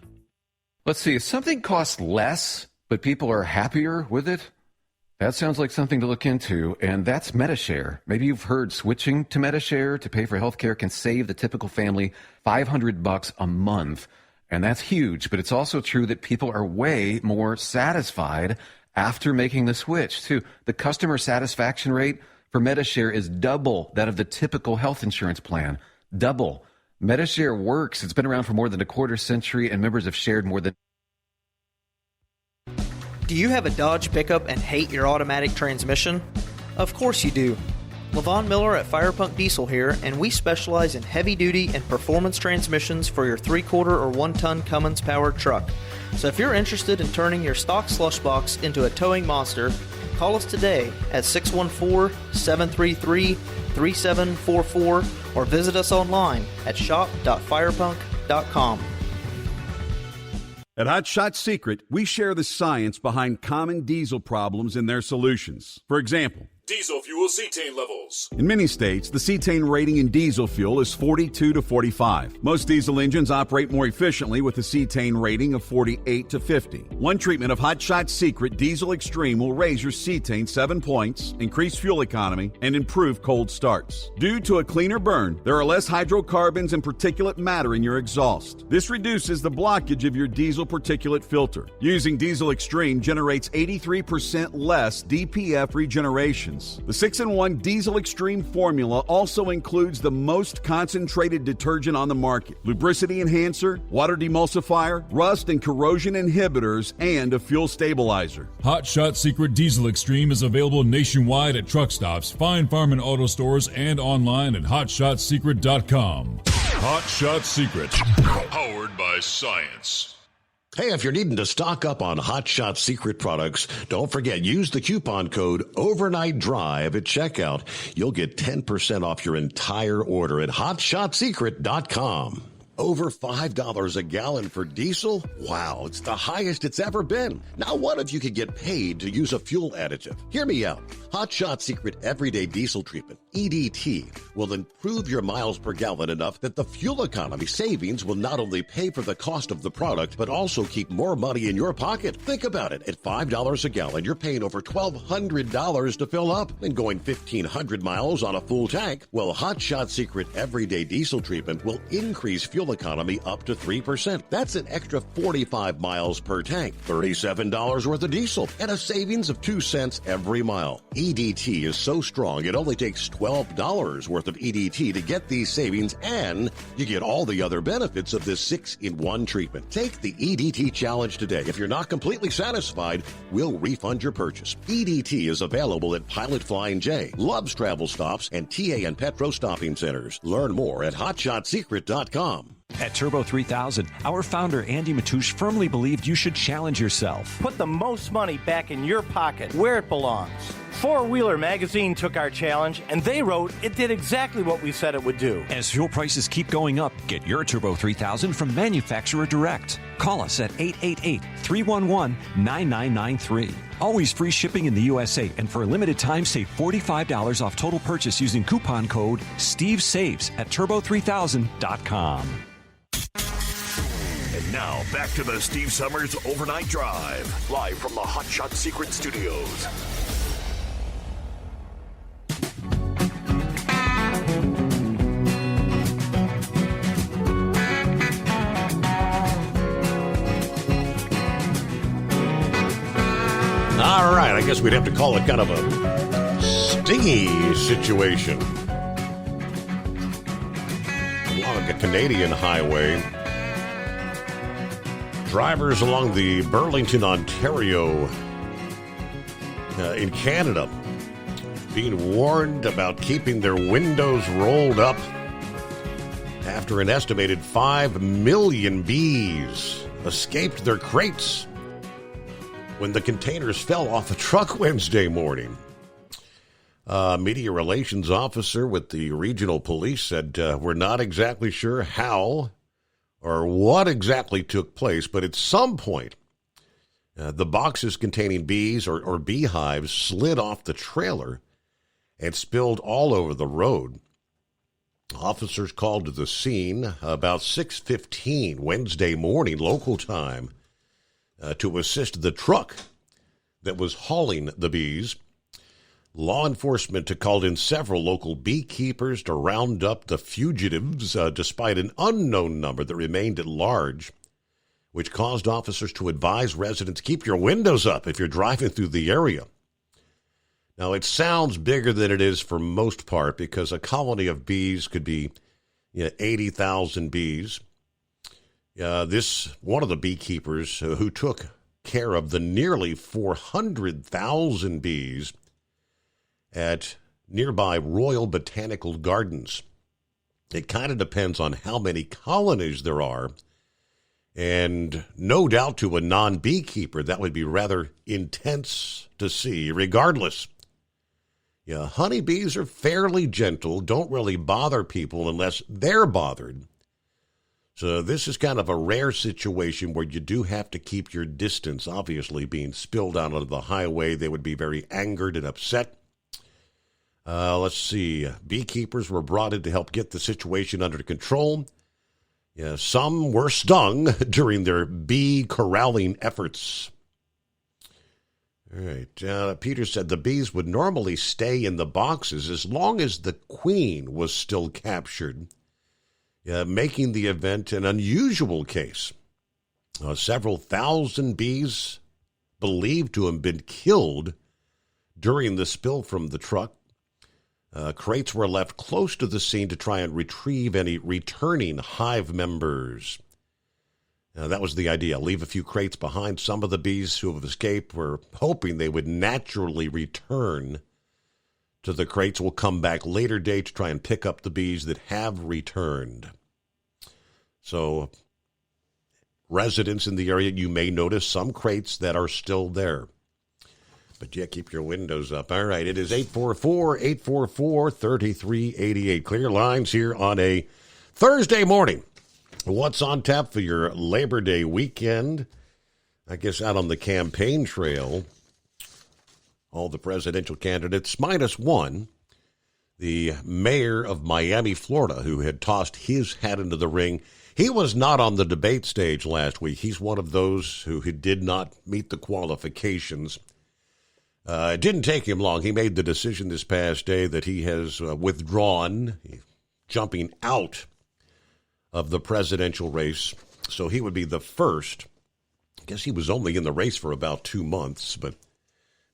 Let's see, if something costs less, but people are happier with it, that sounds like something to look into, and that's Medi-Share. Maybe you've heard switching to Medi-Share to pay for health care can save the typical family $500 a month, and that's huge, but it's also true that people are way more satisfied after making the switch, too. The customer satisfaction rate for Medi-Share is double that of the typical health insurance plan. Double. Medi-Share works. It's been around for more than a quarter century, and members have shared more than... Do you have a Dodge pickup and hate your automatic transmission? Of course you do. LaVon Miller at Firepunk Diesel here, and we specialize in heavy-duty and performance transmissions for your 3/4 or 1-ton Cummins-powered truck. So if you're interested in turning your stock slush box into a towing monster, call us today at 614-733-3744 or visit us online at shop.firepunk.com. At Hot Shot Secret, we share the science behind common diesel problems and their solutions. For example, Diesel fuel cetane levels. In many states, the cetane rating in diesel fuel is 42 to 45. Most diesel engines operate more efficiently with a cetane rating of 48 to 50. One treatment of Hot Shot Secret Diesel Extreme will raise your cetane 7 points, increase fuel economy, and improve cold starts. Due to a cleaner burn, there are less hydrocarbons and particulate matter in your exhaust. This reduces the blockage of your diesel particulate filter. Using Diesel Extreme generates 83% less DPF regeneration. The 6-in-1 Diesel Extreme formula also includes the most concentrated detergent on the market, lubricity enhancer, water demulsifier, rust and corrosion inhibitors, and a fuel stabilizer. Hot Shot Secret Diesel Extreme is available nationwide at truck stops, fine farm and auto stores, and online at hotshotsecret.com. Hot Shot Secret, powered by science. Hey, if you're needing to stock up on Hot Shot Secret products, don't forget, use the coupon code OvernightDrive at checkout. You'll get 10% off your entire order at hotshotsecret.com. Over $5 a gallon for diesel? Wow, it's the highest it's ever been. Now what if you could get paid to use a fuel additive? Hear me out. Hot Shot Secret Everyday Diesel Treatment, EDT, will improve your miles per gallon enough that the fuel economy savings will not only pay for the cost of the product, but also keep more money in your pocket. Think about it. At $5 a gallon, you're paying over $1,200 to fill up and going 1,500 miles on a full tank. Well, Hot Shot Secret Everyday Diesel Treatment will increase fuel economy up to 3%. That's an extra 45 miles per tank, $37 worth of diesel, and a savings of 2 cents every mile. EDT is so strong, it only takes $12 worth of EDT to get these savings, and you get all the other benefits of this 6-in-1 treatment. Take the EDT challenge today. If you're not completely satisfied, we'll refund your purchase. EDT is available at Pilot Flying J, Love's Travel Stops, and TA and Petro Stopping Centers. Learn more at hotshotsecret.com. At Turbo 3000, our founder Andy Matouche firmly believed you should challenge yourself. Put the most money back in your pocket, where it belongs. Four Wheeler Magazine took our challenge, and they wrote it did exactly what we said it would do. As fuel prices keep going up, get your Turbo 3000 from manufacturer direct. Call us at 888-311-9993. Always free shipping in the USA, and for a limited time, save $45 off total purchase using coupon code STEVESAVES at turbo3000.com. And now, back to the Steve Summers Overnight Drive, live from the Hot Shot Secret Studios. All right, I guess we'd have to call it kind of a stingy situation along a Canadian highway. Drivers along the Burlington, Ontario, in Canada, being warned about keeping their windows rolled up after an estimated 5 million bees escaped their crates when the containers fell off a truck Wednesday morning. Media relations officer with the regional police said, we're not exactly sure how or what exactly took place, but at some point, the boxes containing bees or beehives slid off the trailer and spilled all over the road. Officers called to the scene about 6:15 Wednesday morning local time to assist the truck that was hauling the bees. Law enforcement called in several local beekeepers to round up the fugitives, despite an unknown number that remained at large, which caused officers to advise residents, keep your windows up if you're driving through the area. Now, it sounds bigger than it is for most part, because a colony of bees could be 80,000 bees. This one of the beekeepers who took care of the nearly 400,000 bees at nearby Royal Botanical Gardens. It kind of depends on how many colonies there are, and no doubt to a non-beekeeper that would be rather intense to see. Regardless, honeybees are fairly gentle, don't really bother people unless they're bothered. So this is kind of a rare situation where you do have to keep your distance. Obviously, being spilled out onto the highway, they would be very angered and upset. Let's see. Beekeepers were brought in to help get the situation under control. Yeah, some were stung during their bee corralling efforts. All right. Peter said the bees would normally stay in the boxes as long as the queen was still captured, making the event an unusual case. Several thousand bees believed to have been killed during the spill from the truck. Crates were left close to the scene to try and retrieve any returning hive members. That was the idea. Leave a few crates behind. Some of the bees who have escaped were hoping they would naturally return to the crates. Will come back later date to try and pick up the bees that have returned. So, residents in the area, you may notice some crates that are still there. But yeah, keep your windows up. All right, it is 844-844-3388. Clear lines here on a Thursday morning. What's on tap for your Labor Day weekend? I guess out on the campaign trail, all the presidential candidates minus one, the mayor of Miami, Florida, who had tossed his hat into the ring. He was not on the debate stage last week. He's one of those who did not meet the qualifications. It didn't take him long. He made the decision this past day that he has withdrawn, jumping out of the presidential race. So he would be the first. I guess he was only in the race for about 2 months, but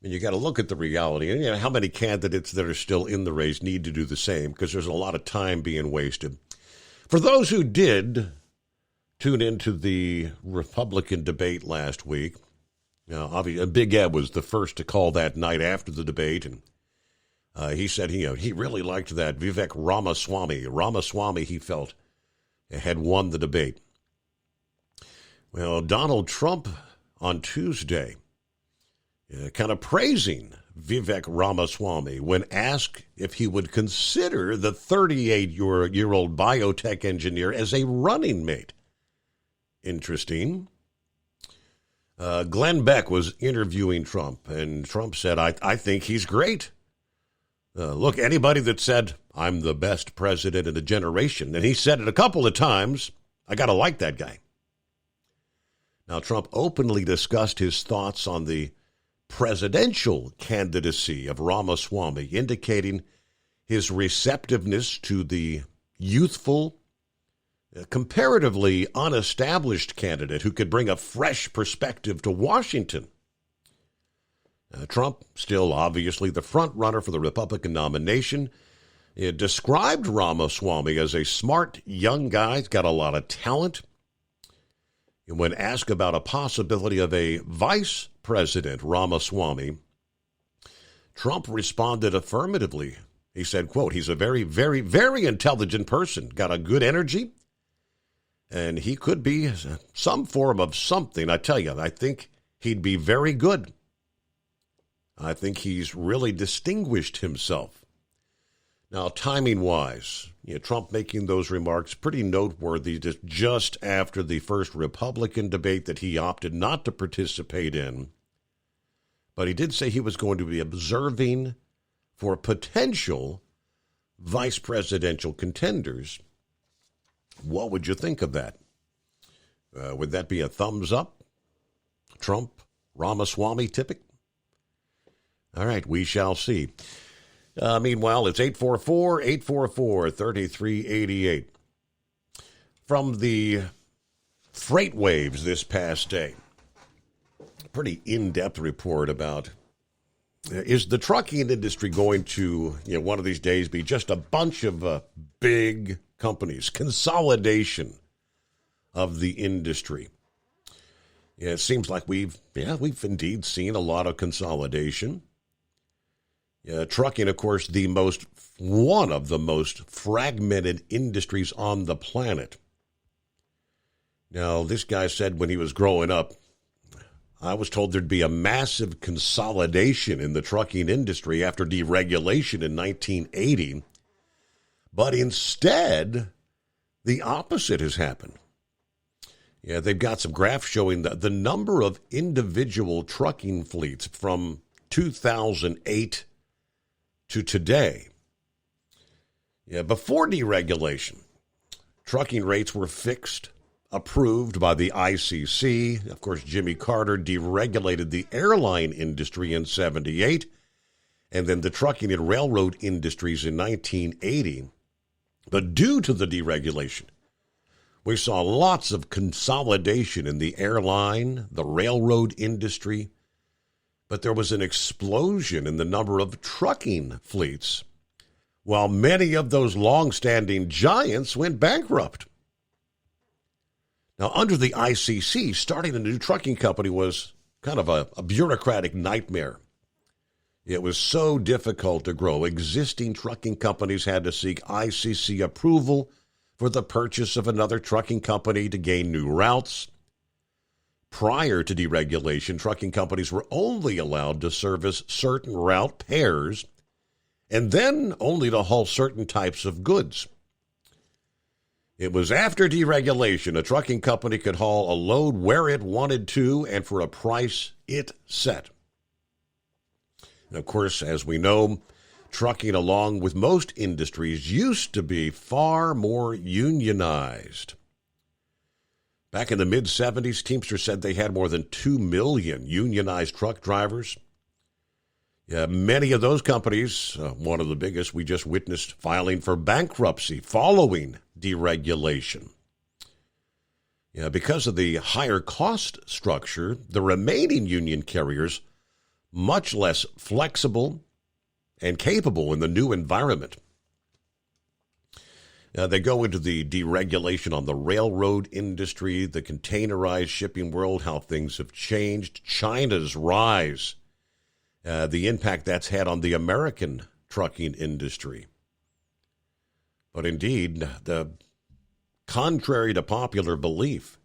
you got to look at the reality. And how many candidates that are still in the race need to do the same, because there's a lot of time being wasted. For those who did tune into the Republican debate last week, obviously, Big Ed was the first to call that night after the debate, and he said he really liked that Vivek Ramaswamy. Ramaswamy, he felt, had won the debate. Well, Donald Trump on Tuesday kind of praising Vivek Ramaswamy when asked if he would consider the 38-year-old biotech engineer as a running mate. Interesting. Glenn Beck was interviewing Trump, and Trump said, I think he's great. Look, anybody that said, I'm the best president in a generation, and he said it a couple of times, I got to like that guy. Now, Trump openly discussed his thoughts on the presidential candidacy of Ramaswamy, indicating his receptiveness to the youthful, comparatively unestablished candidate who could bring a fresh perspective to Washington. Trump, still obviously the front runner for the Republican nomination, described Ramaswamy as a smart young guy. He's got a lot of talent. And when asked about a possibility of a vice president, Ramaswamy, Trump responded affirmatively. He said, quote, he's a very, very, very intelligent person, got a good energy, and he could be some form of something. I tell you, I think he'd be very good. I think he's really distinguished himself. Now, timing-wise, Trump making those remarks pretty noteworthy just after the first Republican debate that he opted not to participate in. But he did say he was going to be observing for potential vice presidential contenders. What would you think of that? Would that be a thumbs up? Trump, Ramaswamy tipping? All right, we shall see. Meanwhile, it's 844-844-3388. From the freight waves this past day, pretty in-depth report about, is the trucking industry going to, one of these days be just a bunch of big companies, consolidation of the industry? It seems like we've indeed seen a lot of consolidation. Trucking, of course, one of the most fragmented industries on the planet. Now, this guy said when he was growing up, I was told there'd be a massive consolidation in the trucking industry after deregulation in 1980. But instead, the opposite has happened. Yeah, they've got some graphs showing the number of individual trucking fleets from 2008 to today. Yeah, before deregulation, trucking rates were fixed, approved by the ICC. Of course, Jimmy Carter deregulated the airline industry in 1978, and then the trucking and railroad industries in 1980. But due to the deregulation, we saw lots of consolidation in the airline, the railroad industry, but there was an explosion in the number of trucking fleets, while many of those long-standing giants went bankrupt. Now, under the ICC, starting a new trucking company was kind of a bureaucratic nightmare. It was so difficult to grow. Existing trucking companies had to seek ICC approval for the purchase of another trucking company to gain new routes. Prior to deregulation, trucking companies were only allowed to service certain route pairs and then only to haul certain types of goods. It was after deregulation, a trucking company could haul a load where it wanted to and for a price it set. And of course, as we know, trucking, along with most industries, used to be far more unionized. Back in the mid-'70s, Teamsters said they had more than 2 million unionized truck drivers. Many of those companies, one of the biggest we just witnessed, filing for bankruptcy following deregulation. Because of the higher cost structure, the remaining union carriers, much less flexible and capable in the new environment. They go into the deregulation on the railroad industry, the containerized shipping world, how things have changed, China's rise, the impact that's had on the American trucking industry. But indeed, contrary to popular belief,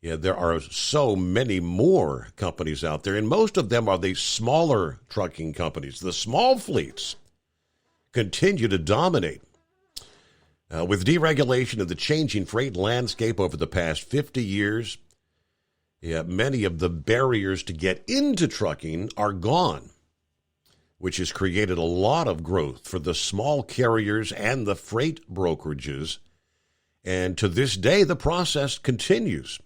there are so many more companies out there, and most of them are the smaller trucking companies. The small fleets continue to dominate. With deregulation of the changing freight landscape over the past 50 years, many of the barriers to get into trucking are gone, which has created a lot of growth for the small carriers and the freight brokerages. And to this day, the process continues.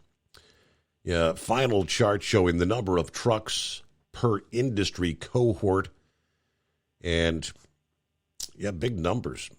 Final chart showing the number of trucks per industry cohort, and big numbers.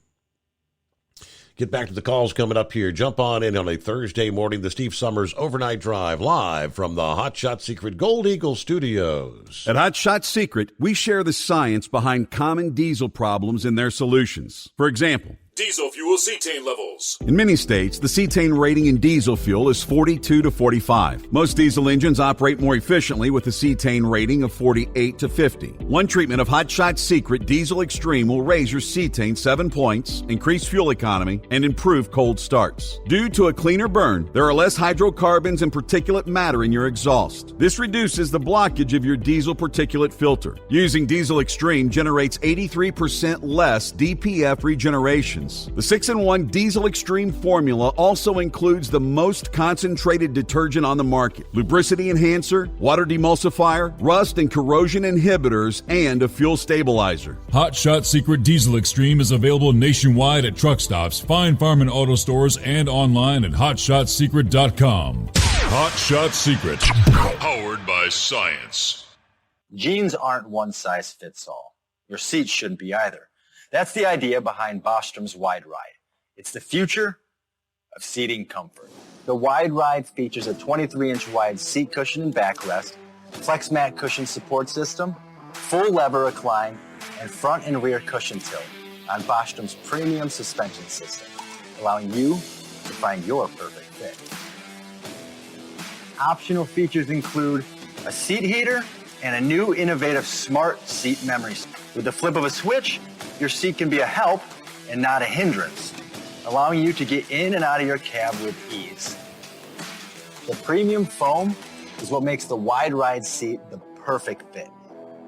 Get back to the calls coming up here. Jump on in on a Thursday morning, the Steve Summers Overnight Drive, live from the Hot Shot Secret Gold Eagle Studios. At Hot Shot Secret, we share the science behind common diesel problems and their solutions. For example, Diesel fuel cetane levels. in many states, the cetane rating in diesel fuel is 42 to 45. Most diesel engines operate more efficiently with a cetane rating of 48 to 50. One treatment of Hot Shot Secret Diesel Extreme will raise your cetane 7 points, increase fuel economy, and improve cold starts. Due to a cleaner burn, there are less hydrocarbons and particulate matter in your exhaust. This reduces the blockage of your diesel particulate filter. Using Diesel Extreme generates 83% less DPF regeneration. The 6-in-1 Diesel Extreme formula also includes the most concentrated detergent on the market, lubricity enhancer, water demulsifier, rust and corrosion inhibitors, and a fuel stabilizer. Hot Shot Secret Diesel Extreme is available nationwide at truck stops, fine farm and auto stores, and online at hotshotsecret.com. Hot Shot Secret, powered by science. Jeans aren't one size fits all. Your seats shouldn't be either. That's the idea behind Bostrom's Wide Ride. It's the future of seating comfort. The Wide Ride features a 23-inch wide seat cushion and backrest, flex mat cushion support system, full lever recline, and front and rear cushion tilt on Bostrom's premium suspension system, allowing you to find your perfect fit. Optional features include a seat heater and a new innovative smart seat memory. With the flip of a switch, your seat can be a help and not a hindrance, allowing you to get in and out of your cab with ease. The premium foam is what makes the Wide Ride seat the perfect fit.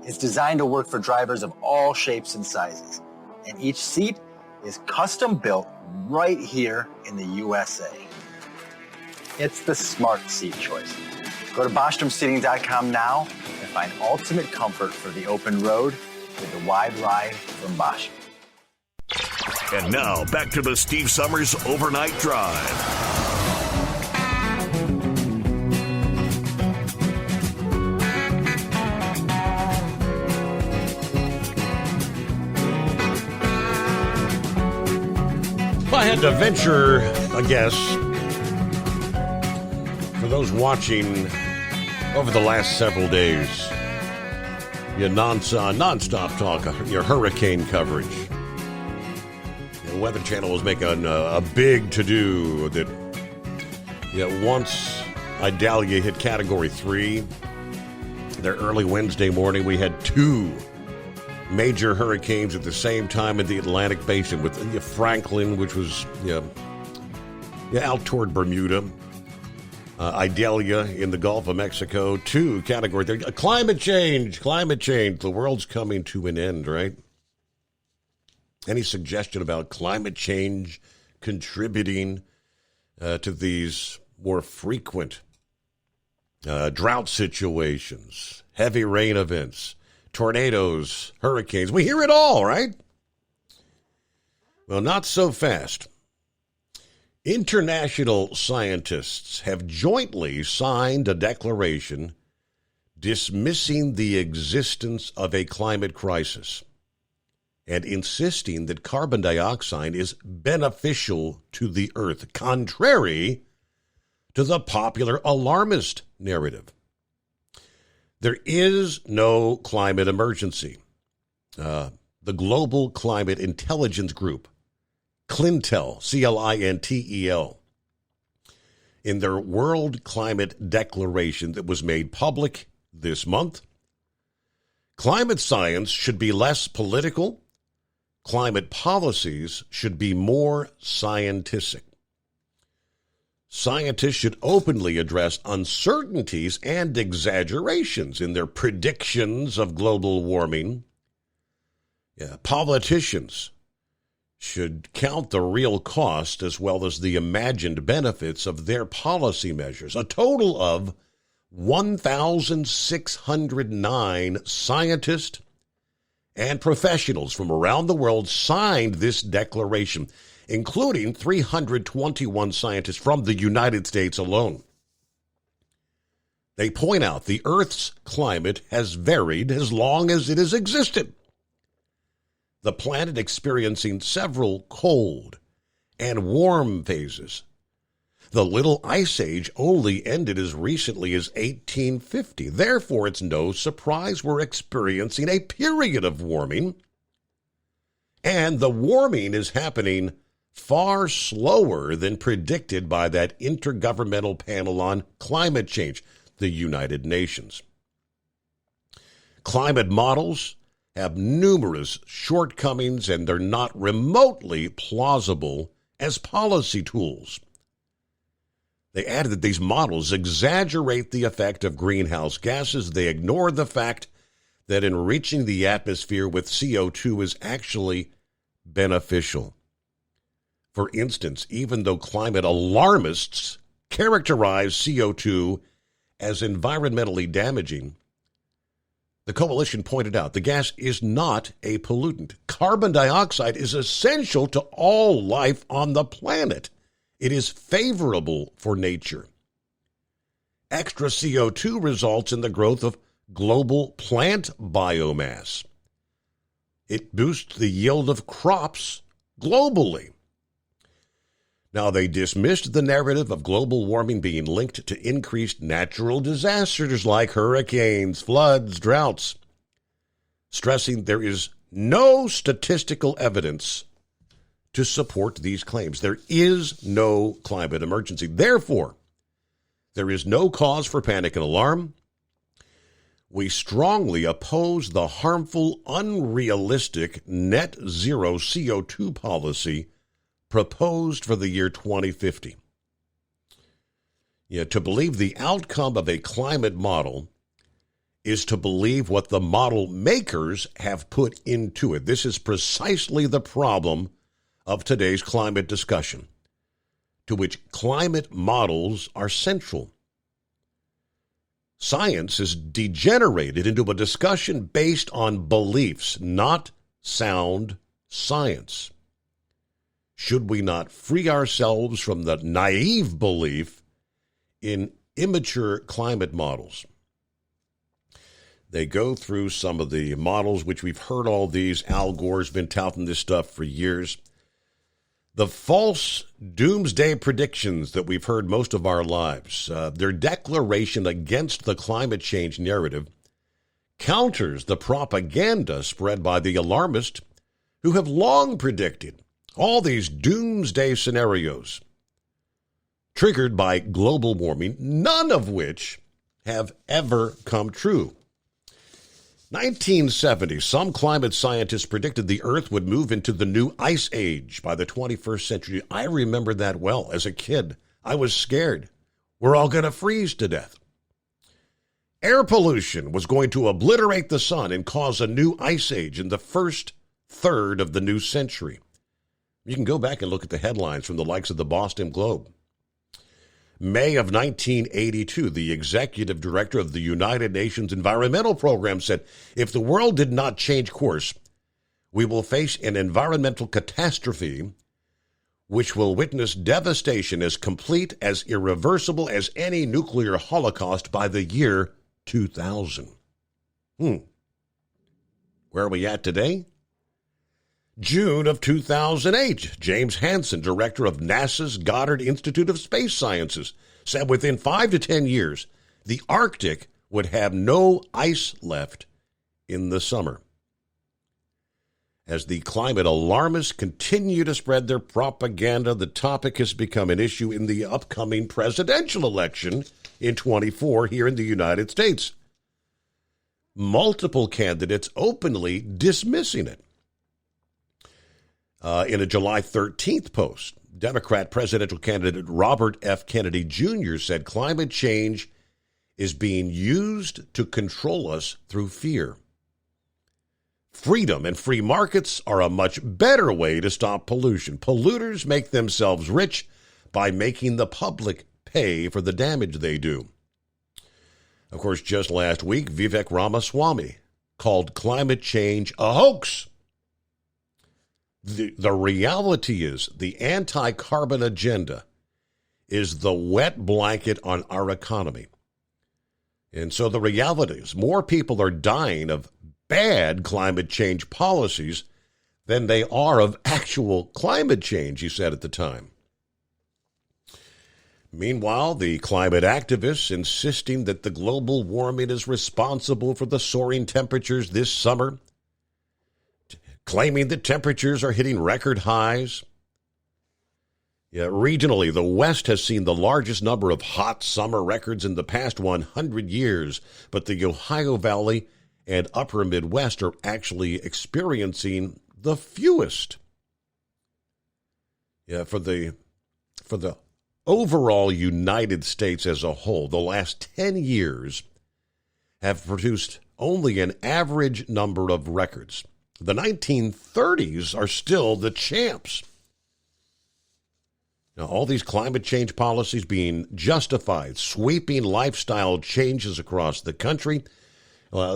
It's designed to work for drivers of all shapes and sizes, and each seat is custom built right here in the USA. It's the smart seat choice. Go to BostromSeating.com now and find ultimate comfort for the open road with the wide ride from Bosch. And now, back to the Steve Summers Overnight Drive. I had to venture a guess for those watching over the last several days. Your non-stop talk, your hurricane coverage. The Weather Channel was making a big to-do that once Idalia hit Category 3, there early Wednesday morning, we had two major hurricanes at the same time in the Atlantic Basin with Franklin, which was out toward Bermuda. Idalia in the Gulf of Mexico, 2 Category 3. Climate change. The world's coming to an end, right? Any suggestion about climate change contributing to these more frequent drought situations, heavy rain events, tornadoes, hurricanes? We hear it all, right? Well, not so fast. International scientists have jointly signed a declaration dismissing the existence of a climate crisis and insisting that carbon dioxide is beneficial to the Earth, contrary to the popular alarmist narrative. There is no climate emergency. The Global Climate Intelligence Group, CLINTEL, C-L-I-N-T-E-L, in their World Climate Declaration that was made public this month, climate science should be less political. Climate policies should be more scientific. Scientists should openly address uncertainties and exaggerations in their predictions of global warming. Politicians should count the real cost as well as the imagined benefits of their policy measures. A total of 1,609 scientists and professionals from around the world signed this declaration, including 321 scientists from the United States alone. They point out the Earth's climate has varied as long as it has existed. The planet experiencing several cold and warm phases. The Little Ice Age only ended as recently as 1850. Therefore, it's no surprise we're experiencing a period of warming. And the warming is happening far slower than predicted by that Intergovernmental Panel on Climate Change, the United Nations. Climate models have numerous shortcomings, and they're not remotely plausible as policy tools. They added that these models exaggerate the effect of greenhouse gases. They ignore the fact that enriching the atmosphere with CO2 is actually beneficial. For instance, even though climate alarmists characterize CO2 as environmentally damaging, the coalition pointed out the gas is not a pollutant. Carbon dioxide is essential to all life on the planet. It is favorable for nature. Extra CO2 results in the growth of global plant biomass. It boosts the yield of crops globally. Now, they dismissed the narrative of global warming being linked to increased natural disasters like hurricanes, floods, droughts, stressing there is no statistical evidence to support these claims. There is no climate emergency. Therefore, there is no cause for panic and alarm. We strongly oppose the harmful, unrealistic net zero CO2 policy proposed for the year 2050. To believe the outcome of a climate model is to believe what the model makers have put into it. This is precisely the problem of today's climate discussion, to which climate models are central. Science has degenerated into a discussion based on beliefs, not sound science. Should we not free ourselves from the naive belief in immature climate models? They go through some of the models, which we've heard all these. Al Gore's been touting this stuff for years. The false doomsday predictions that we've heard most of our lives, their declaration against the climate change narrative counters the propaganda spread by the alarmists who have long predicted all these doomsday scenarios triggered by global warming, none of which have ever come true. 1970, some climate scientists predicted the Earth would move into the new ice age by the 21st century. I remember that well. As a kid, I was scared. We're all going to freeze to death. Air pollution was going to obliterate the sun and cause a new ice age in the first third of the new century. You can go back and look at the headlines from the likes of the Boston Globe. May of 1982, the executive director of the United Nations Environmental Program said, if the world did not change course, we will face an environmental catastrophe which will witness devastation as complete, as irreversible as any nuclear holocaust by the year 2000. Where are we at today? June of 2008, James Hansen, director of NASA's Goddard Institute of Space Sciences, said within 5 to 10 years, the Arctic would have no ice left in the summer. As the climate alarmists continue to spread their propaganda, the topic has become an issue in the upcoming presidential election in 2024 here in the United States. Multiple candidates openly dismissing it. In a July 13th post, Democrat presidential candidate Robert F. Kennedy Jr. said climate change is being used to control us through fear. Freedom and free markets are a much better way to stop pollution. Polluters make themselves rich by making the public pay for the damage they do. Of course, just last week, Vivek Ramaswamy called climate change a hoax. The reality is the anti-carbon agenda is the wet blanket on our economy. And so the reality is more people are dying of bad climate change policies than they are of actual climate change, he said at the time. Meanwhile, the climate activists insisting that the global warming is responsible for the soaring temperatures this summer, claiming that temperatures are hitting record highs. Regionally, the West has seen the largest number of hot summer records in the past 100 years, but the Ohio Valley and upper Midwest are actually experiencing the fewest. For the overall United States as a whole, the last 10 years have produced only an average number of records. The 1930s are still the champs. Now, all these climate change policies being justified, sweeping lifestyle changes across the country,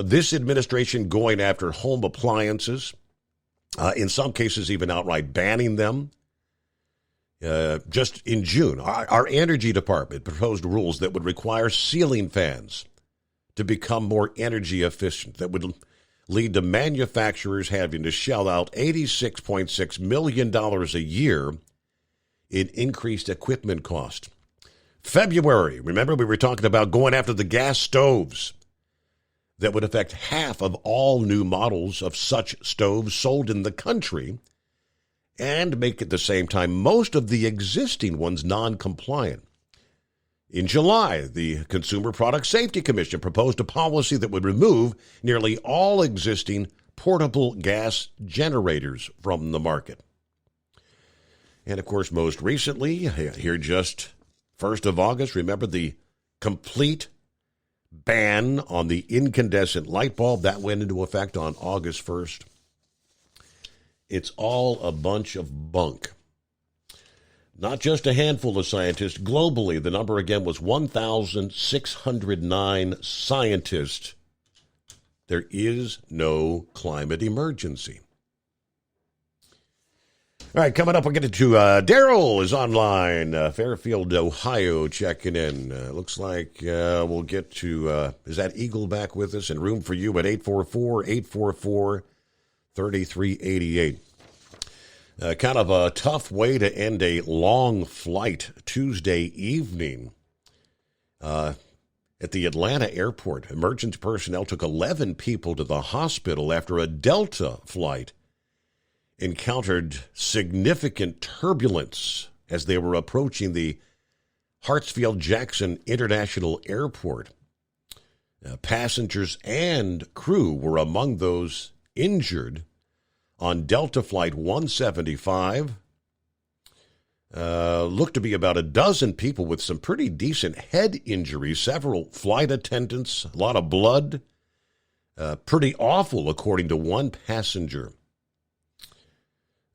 this administration going after home appliances, in some cases even outright banning them. Just in June, our energy department proposed rules that would require ceiling fans to become more energy efficient, that would lead to manufacturers having to shell out $86.6 million a year in increased equipment cost. February, remember we were talking about going after the gas stoves that would affect half of all new models of such stoves sold in the country and make at the same time most of the existing ones non-compliant. In July, the Consumer Product Safety Commission proposed a policy that would remove nearly all existing portable gas generators from the market. And, of course, most recently, here just 1st of August, remember the complete ban on the incandescent light bulb. That went into effect on August 1st. It's all a bunch of bunk. Not just a handful of scientists. Globally, the number again was 1,609 scientists. There is no climate emergency. All right, coming up, we'll get into Daryl is online. Fairfield, Ohio, checking in. Looks like we'll get to, is that Eagle back with us? And room for you at 844-844-3388. Kind of a tough way to end a long flight Tuesday evening. At the Atlanta airport, emergency personnel took 11 people to the hospital after a Delta flight encountered significant turbulence as they were approaching the Hartsfield-Jackson International Airport. Passengers and crew were among those injured on Delta Flight 175. Looked to be about a dozen people with some pretty decent head injuries, several flight attendants, a lot of blood. Pretty awful, according to one passenger.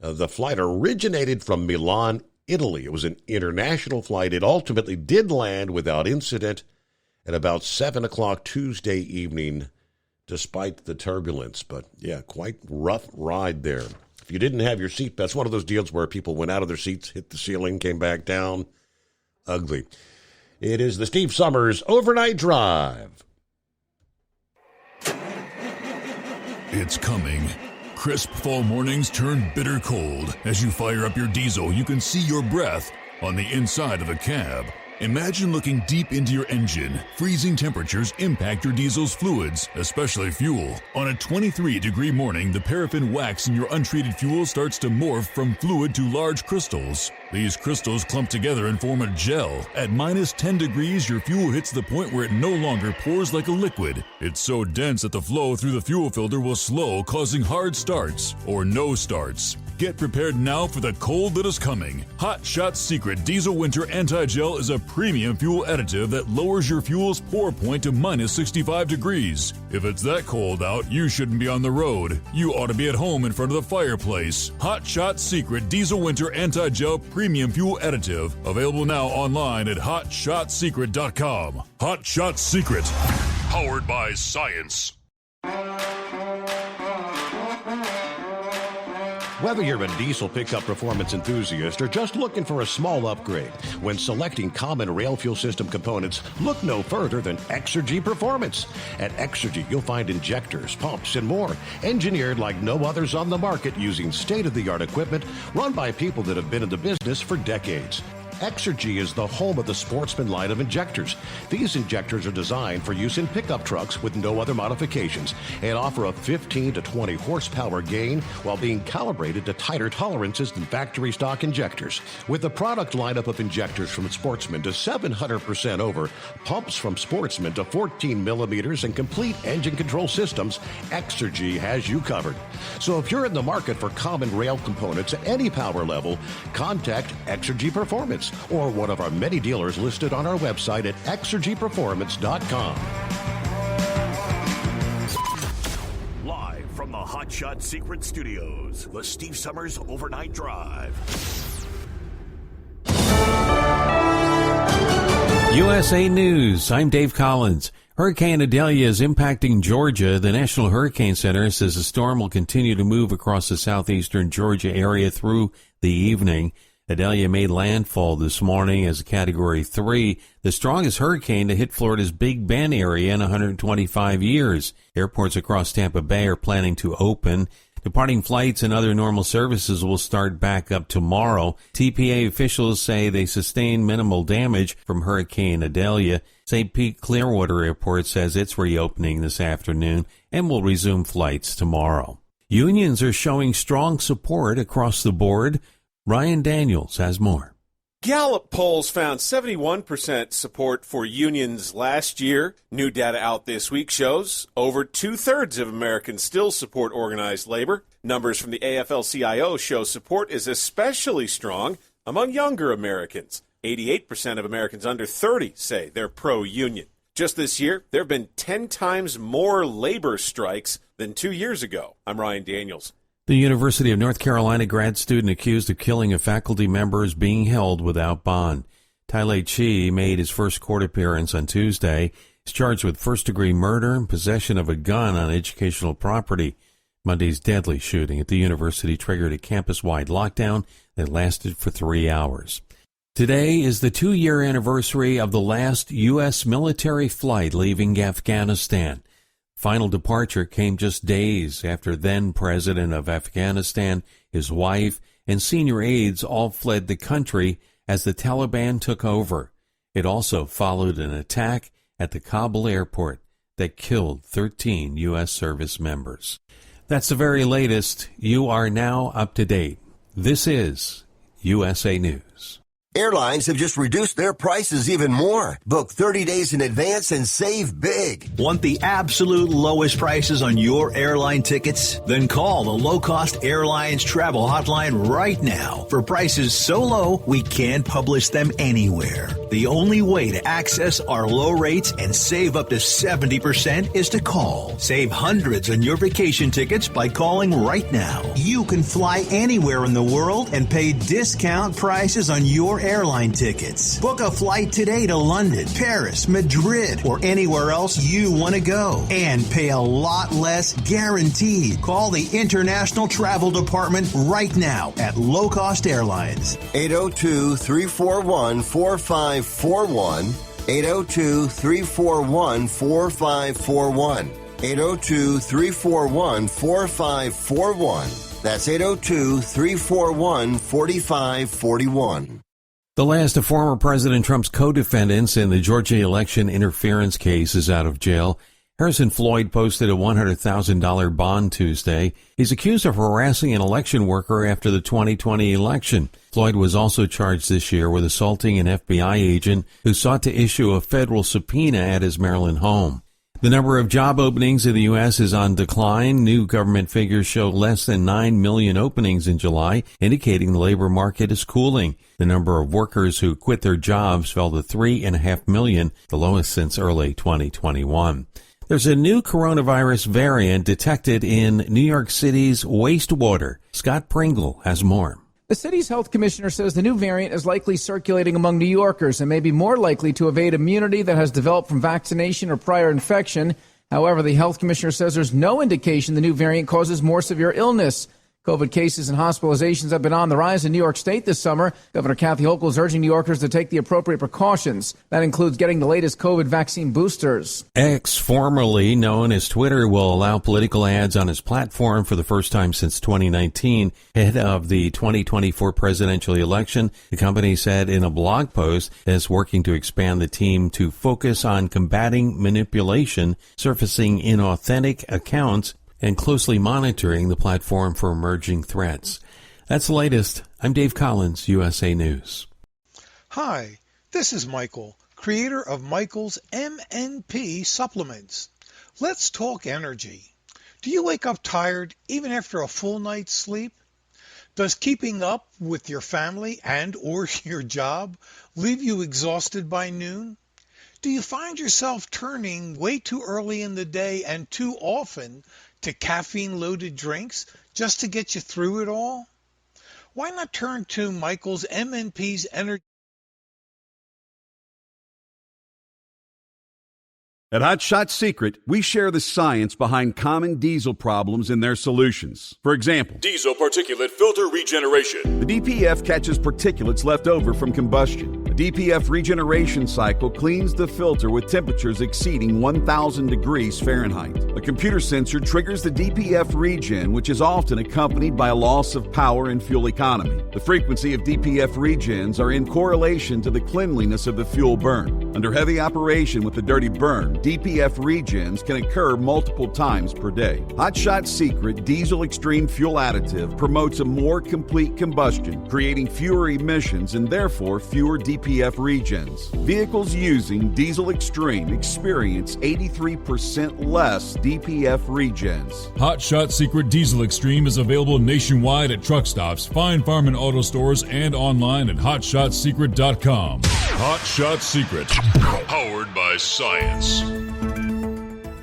The flight originated from Milan, Italy. It was an international flight. It ultimately did land without incident at about 7 o'clock Tuesday evening, despite the turbulence. But, yeah, quite rough ride there. If you didn't have your seatbelt, it's one of those deals where people went out of their seats, hit the ceiling, came back down. Ugly. It is the Steve Summers Overnight Drive. It's coming. Crisp fall mornings turn bitter cold. As you fire up your diesel, you can see your breath on the inside of the cab. Imagine looking deep into your engine. Freezing temperatures impact your diesel's fluids, especially fuel. On a 23-degree morning, the paraffin wax in your untreated fuel starts to morph from fluid to large crystals. These crystals clump together and form a gel. At minus 10 degrees, your fuel hits the point where it no longer pours like a liquid. It's so dense that the flow through the fuel filter will slow, causing hard starts or no starts. Get prepared now for the cold that is coming. Hot Shot Secret Diesel Winter Anti-Gel is a premium fuel additive that lowers your fuel's pour point to minus 65 degrees. If it's that cold out, you shouldn't be on the road. You ought to be at home in front of the fireplace. Hot Shot Secret Diesel Winter Anti-Gel Premium Fuel Additive. Available now online at HotShotSecret.com. Hot Shot Secret. Powered by science. Whether you're a diesel pickup performance enthusiast or just looking for a small upgrade, when selecting common rail fuel system components, look no further than Exergy Performance. At Exergy, you'll find injectors, pumps, and more, engineered like no others on the market using state-of-the-art equipment run by people that have been in the business for decades. Exergy is the home of the Sportsman line of injectors. These injectors are designed for use in pickup trucks with no other modifications and offer a 15 to 20 horsepower gain while being calibrated to tighter tolerances than factory stock injectors. With the product lineup of injectors from Sportsman to 700% over, pumps from Sportsman to 14 millimeters, and complete engine control systems, Exergy has you covered. So if you're in the market for common rail components at any power level, contact Exergy Performance or one of our many dealers listed on our website at exergyperformance.com. Live from the Hot Shot Secret Studios, the Steve Summers Overnight Drive. USA News. I'm Dave Collins. Hurricane Idalia is impacting Georgia. The National Hurricane Center says the storm will continue to move across the southeastern Georgia area through the evening. Idalia made landfall this morning as a Category 3, the strongest hurricane to hit Florida's Big Bend area in 125 years. Airports across Tampa Bay are planning to open. Departing flights and other normal services will start back up tomorrow. TPA officials say they sustained minimal damage from Hurricane Idalia. St. Pete Clearwater Airport says it's reopening this afternoon and will resume flights tomorrow. Unions are showing strong support across the board. Ryan Daniels has more. Gallup polls found 71% support for unions last year. New data out this week shows over two-thirds of Americans still support organized labor. Numbers from the AFL-CIO show support is especially strong among younger Americans. 88% of Americans under 30 say they're pro-union. Just this year, there have been 10 times more labor strikes than 2 years ago. I'm Ryan Daniels. The University of North Carolina grad student accused of killing a faculty member is being held without bond. Tylay Chi made his first court appearance on Tuesday. He's charged with first-degree murder and possession of a gun on educational property. Monday's deadly shooting at the university triggered a campus-wide lockdown that lasted for 3 hours. Today is the 2-year anniversary of the last U.S. military flight leaving Afghanistan. Final departure came just days after then-president of Afghanistan, his wife, and senior aides all fled the country as the Taliban took over. It also followed an attack at the Kabul airport that killed 13 U.S. service members. That's the very latest. You are now up to date. This is USA News. Airlines have just reduced their prices even more. Book 30 days in advance and save big. Want the absolute lowest prices on your airline tickets? Then call the Low Cost Airlines Travel Hotline right now for prices so low we can't publish them anywhere. The only way to access our low rates and save up to 70% is to call. Save hundreds on your vacation tickets by calling right now. You can fly anywhere in the world and pay discount prices on your airline tickets. Book a flight today to London, Paris, Madrid, or anywhere else you want to go and pay a lot less guaranteed. Call the International Travel Department right now at Low Cost Airlines. 802-341-4541. 802-341-4541. 802-341-4541. That's 802-341-4541. The last of former President Trump's co-defendants in the Georgia election interference case is out of jail. Harrison Floyd posted a $100,000 bond Tuesday. He's accused of harassing an election worker after the 2020 election. Floyd was also charged this year with assaulting an FBI agent who sought to issue a federal subpoena at his Maryland home. The number of job openings in the U.S. is on decline. New government figures show less than 9 million openings in July, indicating the labor market is cooling. The number of workers who quit their jobs fell to 3.5 million, the lowest since early 2021. There's a new coronavirus variant detected in New York City's wastewater. Scott Pringle has more. The city's health commissioner says the new variant is likely circulating among New Yorkers and may be more likely to evade immunity that has developed from vaccination or prior infection. However, the health commissioner says there's no indication the new variant causes more severe illness. COVID cases and hospitalizations have been on the rise in New York State this summer. Governor Kathy Hochul is urging New Yorkers to take the appropriate precautions. That includes getting the latest COVID vaccine boosters. X, formerly known as Twitter, will allow political ads on its platform for the first time since 2019, ahead of the 2024 presidential election. The company said in a blog post that it's working to expand the team to focus on combating manipulation, surfacing inauthentic accounts, and closely monitoring the platform for emerging threats. That's the latest. I'm Dave Collins, USA News. Hi, this is Michael, creator of Michael's MNP supplements. Let's talk energy. Do you wake up tired even after a full night's sleep? Does keeping up with your family and or your job leave you exhausted by noon? Do you find yourself turning way too early in the day and too often to caffeine-loaded drinks just to get you through it all? Why not turn to Michael's MNP's Energy? At Hot Shot Secret, we share the science behind common diesel problems and their solutions. For example, diesel particulate filter regeneration. The DPF catches particulates left over from combustion. The DPF regeneration cycle cleans the filter with temperatures exceeding 1,000 degrees Fahrenheit. A computer sensor triggers the DPF regen, which is often accompanied by a loss of power and fuel economy. The frequency of DPF regens are in correlation to the cleanliness of the fuel burn. Under heavy operation with the dirty burn, DPF regens can occur multiple times per day. Hot Shot Secret Diesel Extreme Fuel Additive promotes a more complete combustion, creating fewer emissions and therefore fewer DPF regens. Vehicles using Diesel Extreme experience 83% less DPF regens. Hot Shot Secret Diesel Extreme is available nationwide at truck stops, Fine Farm and auto stores, and online at hotshotsecret.com. Hot Shot Secret, powered by science.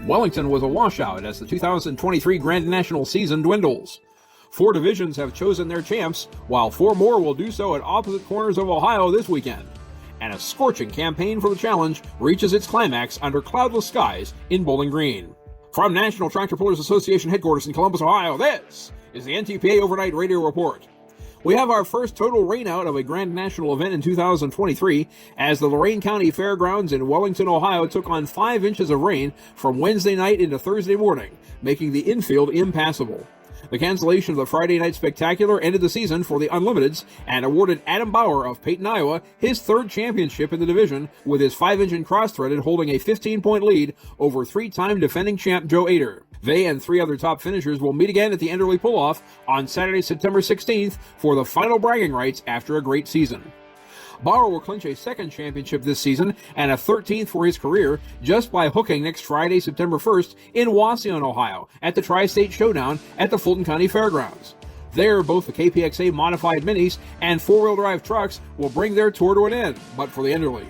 Wellington was a washout as the 2023 Grand National season dwindles. 4 divisions have chosen their champs, while 4 more will do so at opposite corners of Ohio this weekend. And a scorching campaign for the challenge reaches its climax under cloudless skies in Bowling Green. From National Tractor Pullers Association headquarters in Columbus, Ohio, this is the NTPA Overnight Radio Report. We have our first total rainout of a Grand National event in 2023 as the Lorain County Fairgrounds in Wellington, Ohio took on 5 inches of rain from Wednesday night into Thursday morning, making the infield impassable. The cancellation of the Friday Night Spectacular ended the season for the Unlimiteds and awarded Adam Bauer of Peyton, Iowa, his 3rd championship in the division, with his 5-engine cross-threaded holding a 15-point lead over 3-time defending champ Joe Ader. They and 3 other top finishers will meet again at the Enderley Pull-Off on Saturday, September 16th for the final bragging rights after a great season. Bauer will clinch a 2nd championship this season and a 13th for his career just by hooking next Friday, September 1st in Wauseon, Ohio at the Tri-State Showdown at the Fulton County Fairgrounds. There, both the KPXA modified minis and 4-wheel drive trucks will bring their tour to an end, but for the Enderley.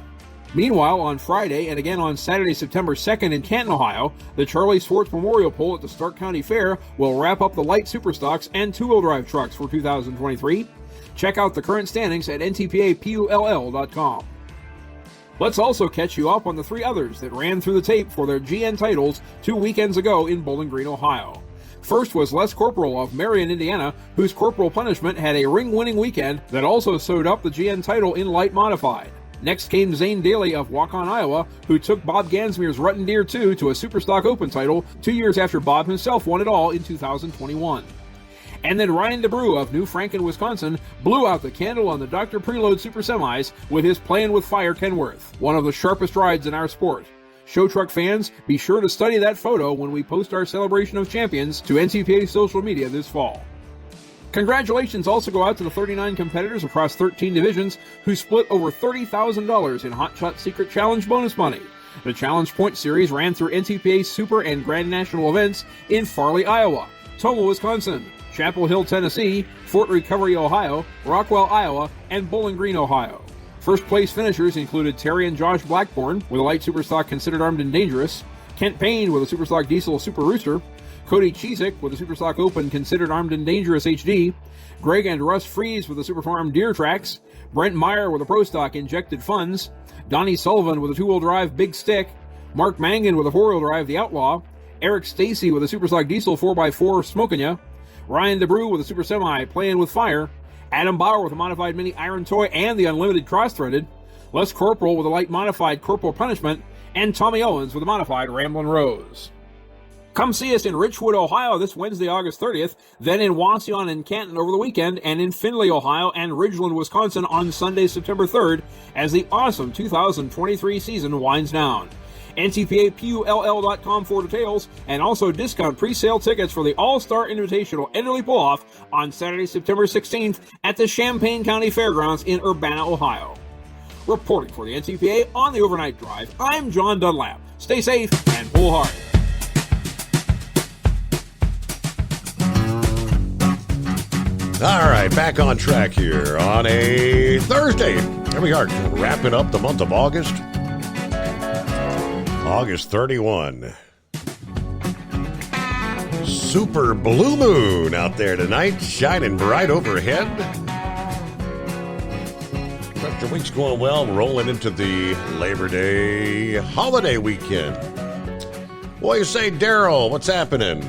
Meanwhile, on Friday and again on Saturday, September 2nd in Canton, Ohio, the Charlie Swartz Memorial Pull at the Stark County Fair will wrap up the light superstocks and 2-wheel drive trucks for 2023. Check out the current standings at ntpapull.com. Let's also catch you up on the 3 others that ran through the tape for their GN titles 2 weekends ago in Bowling Green, Ohio. First was Les Corporal of Marion, Indiana, whose corporal punishment had a ring-winning weekend that also sewed up the GN title in light modified. Next came Zane Daly of Waukon, Iowa, who took Bob Gansmere's Rutten Deer 2 to a Superstock Open title 2 years after Bob himself won it all in 2021. And then Ryan DeBrew of New Franken, Wisconsin, blew out the candle on the Dr. Preload Super Semis with his Playin' with Fire Kenworth, one of the sharpest rides in our sport. Show truck fans, be sure to study that photo when we post our Celebration of Champions to NTPA social media this fall. Congratulations also go out to the 39 competitors across 13 divisions who split over $30,000 in Hot Shot Secret Challenge bonus money. The Challenge Point Series ran through NTPA Super and Grand National events in Farley, Iowa, Tomah, Wisconsin, Chapel Hill, Tennessee, Fort Recovery, Ohio, Rockwell, Iowa, and Bowling Green, Ohio. First place finishers included Terry and Josh Blackburn with a light Superstock considered armed and dangerous, Kent Payne with a Superstock Diesel Super Rooster, Cody Chesick with a Superstock Open considered armed and dangerous HD, Greg and Russ Fries with a Superfarm Deer Tracks, Brent Meyer with a Pro Stock Injected Funds, Donnie Sullivan with a 2-wheel drive Big Stick, Mark Mangan with a 4-wheel drive The Outlaw, Eric Stacy with a Superstock Diesel 4x4 Smokin' Ya, Ryan DeBrew with a Super Semi Playin' with Fire, Adam Bauer with a modified Mini Iron Toy and the Unlimited Cross-Threaded, Les Corporal with a light modified Corporal Punishment, and Tommy Owens with a modified Ramblin' Rose. Come see us in Richwood, Ohio this Wednesday, August 30th, then in Wauseon and Canton over the weekend, and in Findlay, Ohio and Ridgeland, Wisconsin on Sunday, September 3rd, as the awesome 2023 season winds down. NTPAPULL.com for details, and also discount pre-sale tickets for the All-Star Invitational Enderley Pull-Off on Saturday, September 16th at the Champaign County Fairgrounds in Urbana, Ohio. Reporting for the NTPA on the Overnight Drive, I'm John Dunlap. Stay safe and pull hard. All right, back on track here on a Thursday. Here we are, wrapping up the month of August. August 31. Super blue moon out there tonight, shining bright overhead. Rest of the week's going well, rolling into the Labor Day holiday weekend. What do you say, Daryl? What's happening?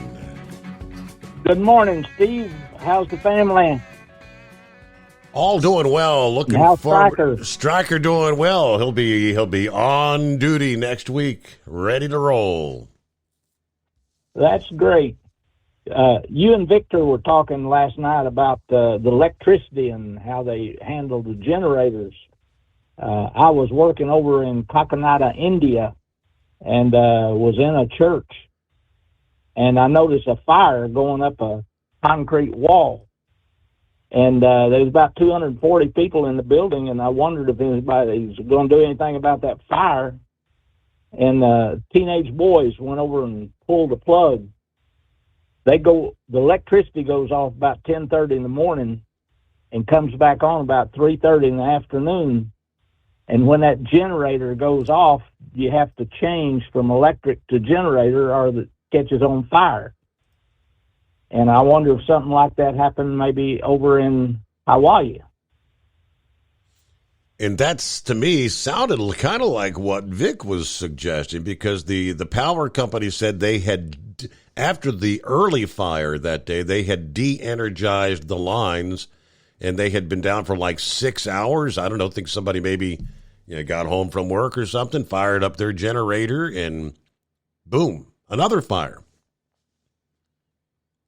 Good morning, Steve. How's the family? All doing well. Looking forward. Stryker doing well. He'll be on duty next week, ready to roll. That's great. You and Victor were talking last night about the electricity and how they handle the generators. I was working over in Kakinada, India, and was in a church, and I noticed a fire going up a concrete wall. And there was about 240 people in the building, and I wondered if anybody was going to do anything about that fire. And teenage boys went over and pulled the plug. The electricity goes off about 10:30 in the morning and comes back on about 3:30 in the afternoon. And when that generator goes off, you have to change from electric to generator or it catches on fire. And I wonder if something like that happened maybe over in Hawaii. And that's, to me, sounded kind of like what Vic was suggesting, because the power company said they had, after the early fire that day, they had de-energized the lines, and they had been down for like 6 hours. I don't know, think somebody maybe got home from work or something, fired up their generator, and boom, another fire.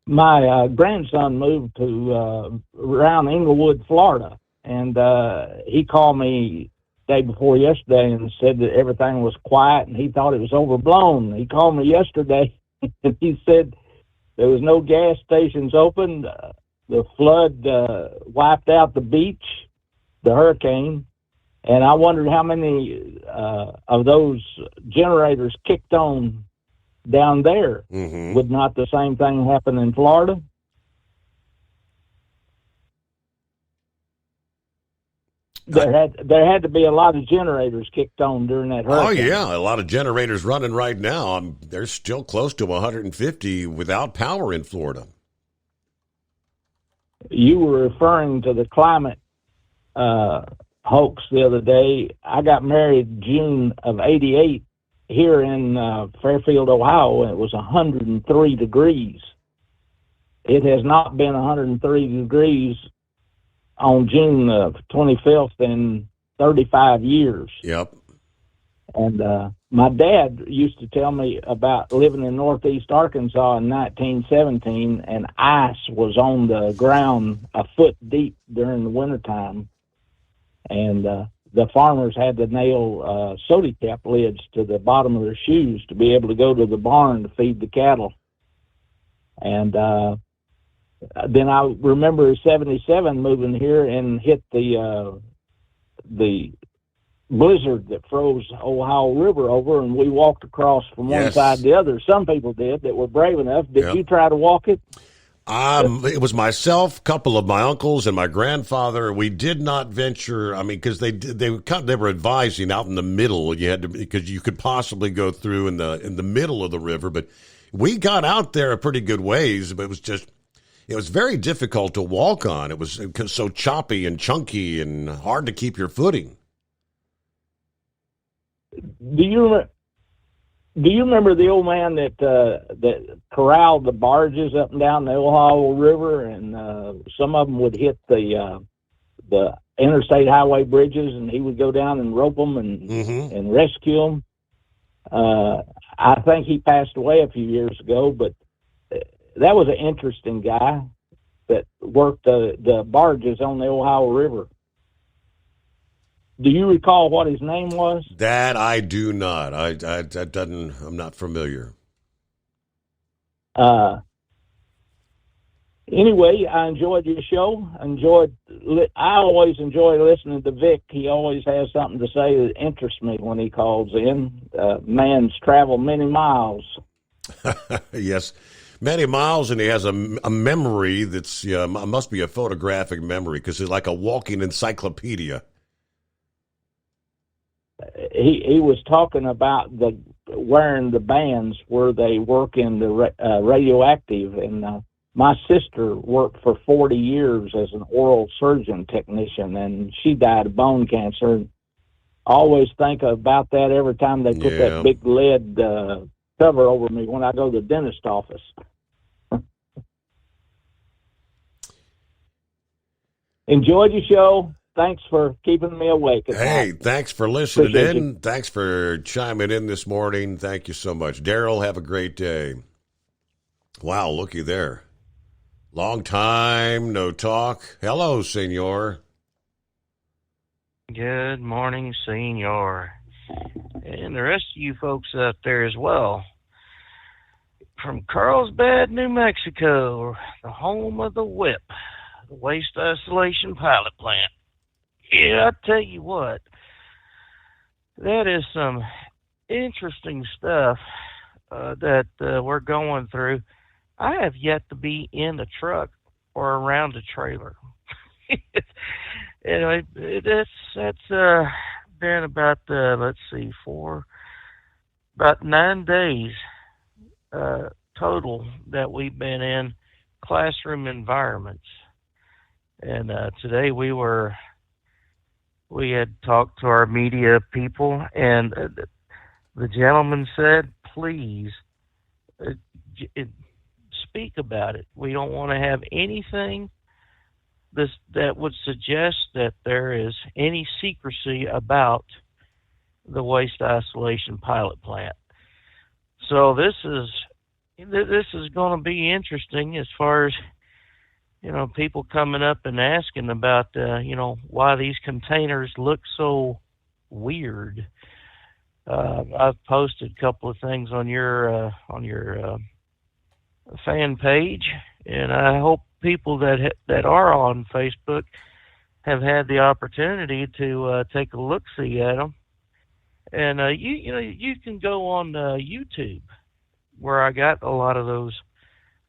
My grandson moved to around Inglewood, Florida. And he called me day before yesterday and said that everything was quiet and he thought it was overblown. He called me yesterday and he said there was no gas stations open. The flood wiped out the beach, the hurricane. And I wondered how many of those generators kicked on down there. Mm-hmm. Would not the same thing happen in Florida? There had to be a lot of generators kicked on during that hurricane. Oh, yeah, a lot of generators running right now. There's still close to 150 without power in Florida. You were referring to the climate hoax the other day. I got married June of '88 here in Fairfield, Ohio, and it was 103 degrees. It has not been 103 degrees on June 25th in 35 years. Yep. And my dad used to tell me about living in northeast Arkansas in 1917, and ice was on the ground a foot deep during the wintertime. And the farmers had to nail soda cap lids to the bottom of their shoes to be able to go to the barn to feed the cattle. And then I remember 77 moving here and hit the blizzard that froze Ohio River over, and we walked across from one side to the other. Some people did that were brave enough. Did you try to walk it? It was myself, a couple of my uncles, and my grandfather. We did not venture. I mean, because they were advising out in the middle. You had to, because you could possibly go through in the middle of the river. But we got out there a pretty good ways. But it was very difficult to walk on. It was so choppy and chunky and hard to keep your footing. Do you remember the old man that corralled the barges up and down the Ohio River, and some of them would hit the interstate highway bridges, and he would go down and rope them and rescue them? I think he passed away a few years ago, but that was an interesting guy that worked the barges on the Ohio River. Do you recall what his name was? That I do not. I'm not familiar. Anyway, I enjoyed your show. I always enjoy listening to Vic. He always has something to say that interests me when he calls in. Man's traveled many miles. Yes. Many miles, and he has a memory that's must be a photographic memory, because it's like a walking encyclopedia. He was talking about wearing the bands where they work in the radioactive, and my sister worked for 40 years as an oral surgeon technician, and she died of bone cancer. I always think about that every time they put that big lead cover over me when I go to the dentist office. Enjoyed your show. Thanks for keeping me awake. Hey, thanks for listening Appreciate in. Thanks for chiming in this morning. Thank you so much. Daryl, have a great day. Wow, looky there. Long time no talk. Hello, senor. Good morning, senor. And the rest of you folks out there as well. From Carlsbad, New Mexico, the home of the WIP, the Waste Isolation Pilot Plant. Yeah, I tell you what, that is some interesting stuff that we're going through. I have yet to be in a truck or around a trailer. Anyway, that's been about about 9 days total that we've been in classroom environments. And today we had talked to our media people, and the gentleman said, please speak about it. We don't want to have anything that would suggest that there is any secrecy about the waste isolation pilot plant. So this is going to be interesting as far as, people coming up and asking about, why these containers look so weird. I've posted a couple of things on your fan page, and I hope people that are on Facebook have had the opportunity to take a look-see at them. And you can go on YouTube, where I got a lot of those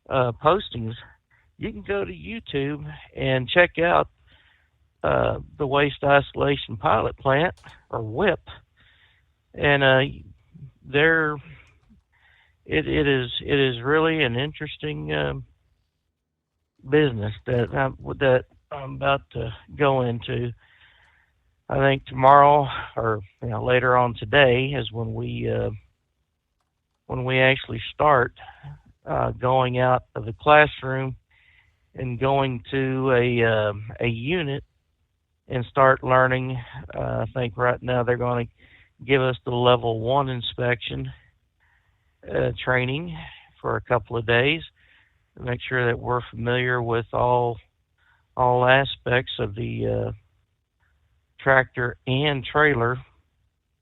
postings. You can go to YouTube and check out the Waste Isolation Pilot Plant, or WIP, and it is really an interesting business that I'm about to go into. I think tomorrow, or later on today, is when we actually start going out of the classroom and going to a unit and start learning. I think right now they're going to give us the level 1 inspection training for a couple of days to make sure that we're familiar with all aspects of the tractor and trailer,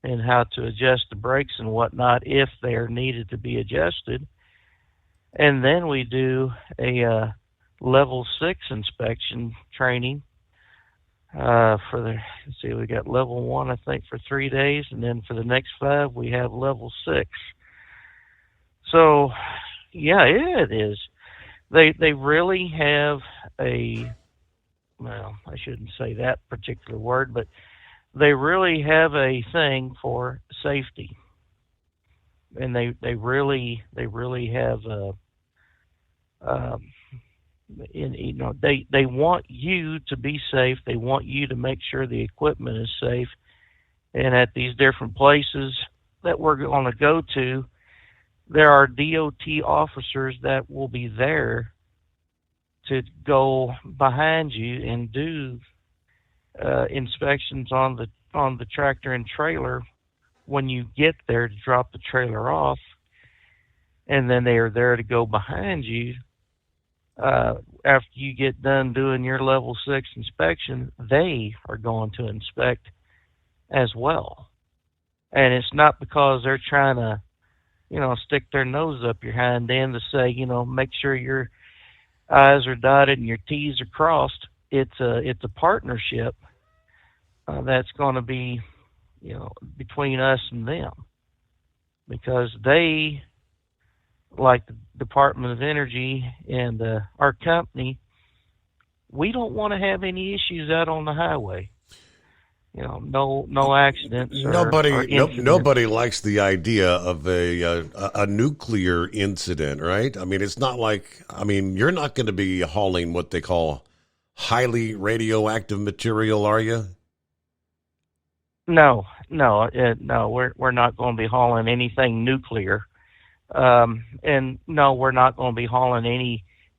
and how to adjust the brakes and whatnot if they are needed to be adjusted. And then we do a level 6 inspection training we got level 1, I think, for 3 days, and then for the next 5 we have level 6. So yeah, it is. They really have I shouldn't say that particular word, but they really have a thing for safety, and they really have they want you to be safe. They want you to make sure the equipment is safe. And at these different places that we're going to go to, there are DOT officers that will be there to go behind you and do inspections on the tractor and trailer when you get there to drop the trailer off, and then they are there to go behind you after you get done doing your level 6 inspection. They are going to inspect as well, and it's not because they're trying to stick their nose up your hind end to say, make sure your I's are dotted and your T's are crossed. It's a partnership that's going to be, between us and them, because they, like the Department of Energy and our company, we don't want to have any issues out on the highway. No accidents. Nobody likes the idea of a nuclear incident, right? I mean, it's not like, you're not going to be hauling what they call highly radioactive material, are you? No, we're not going to be hauling anything nuclear, and no, we're not going to be hauling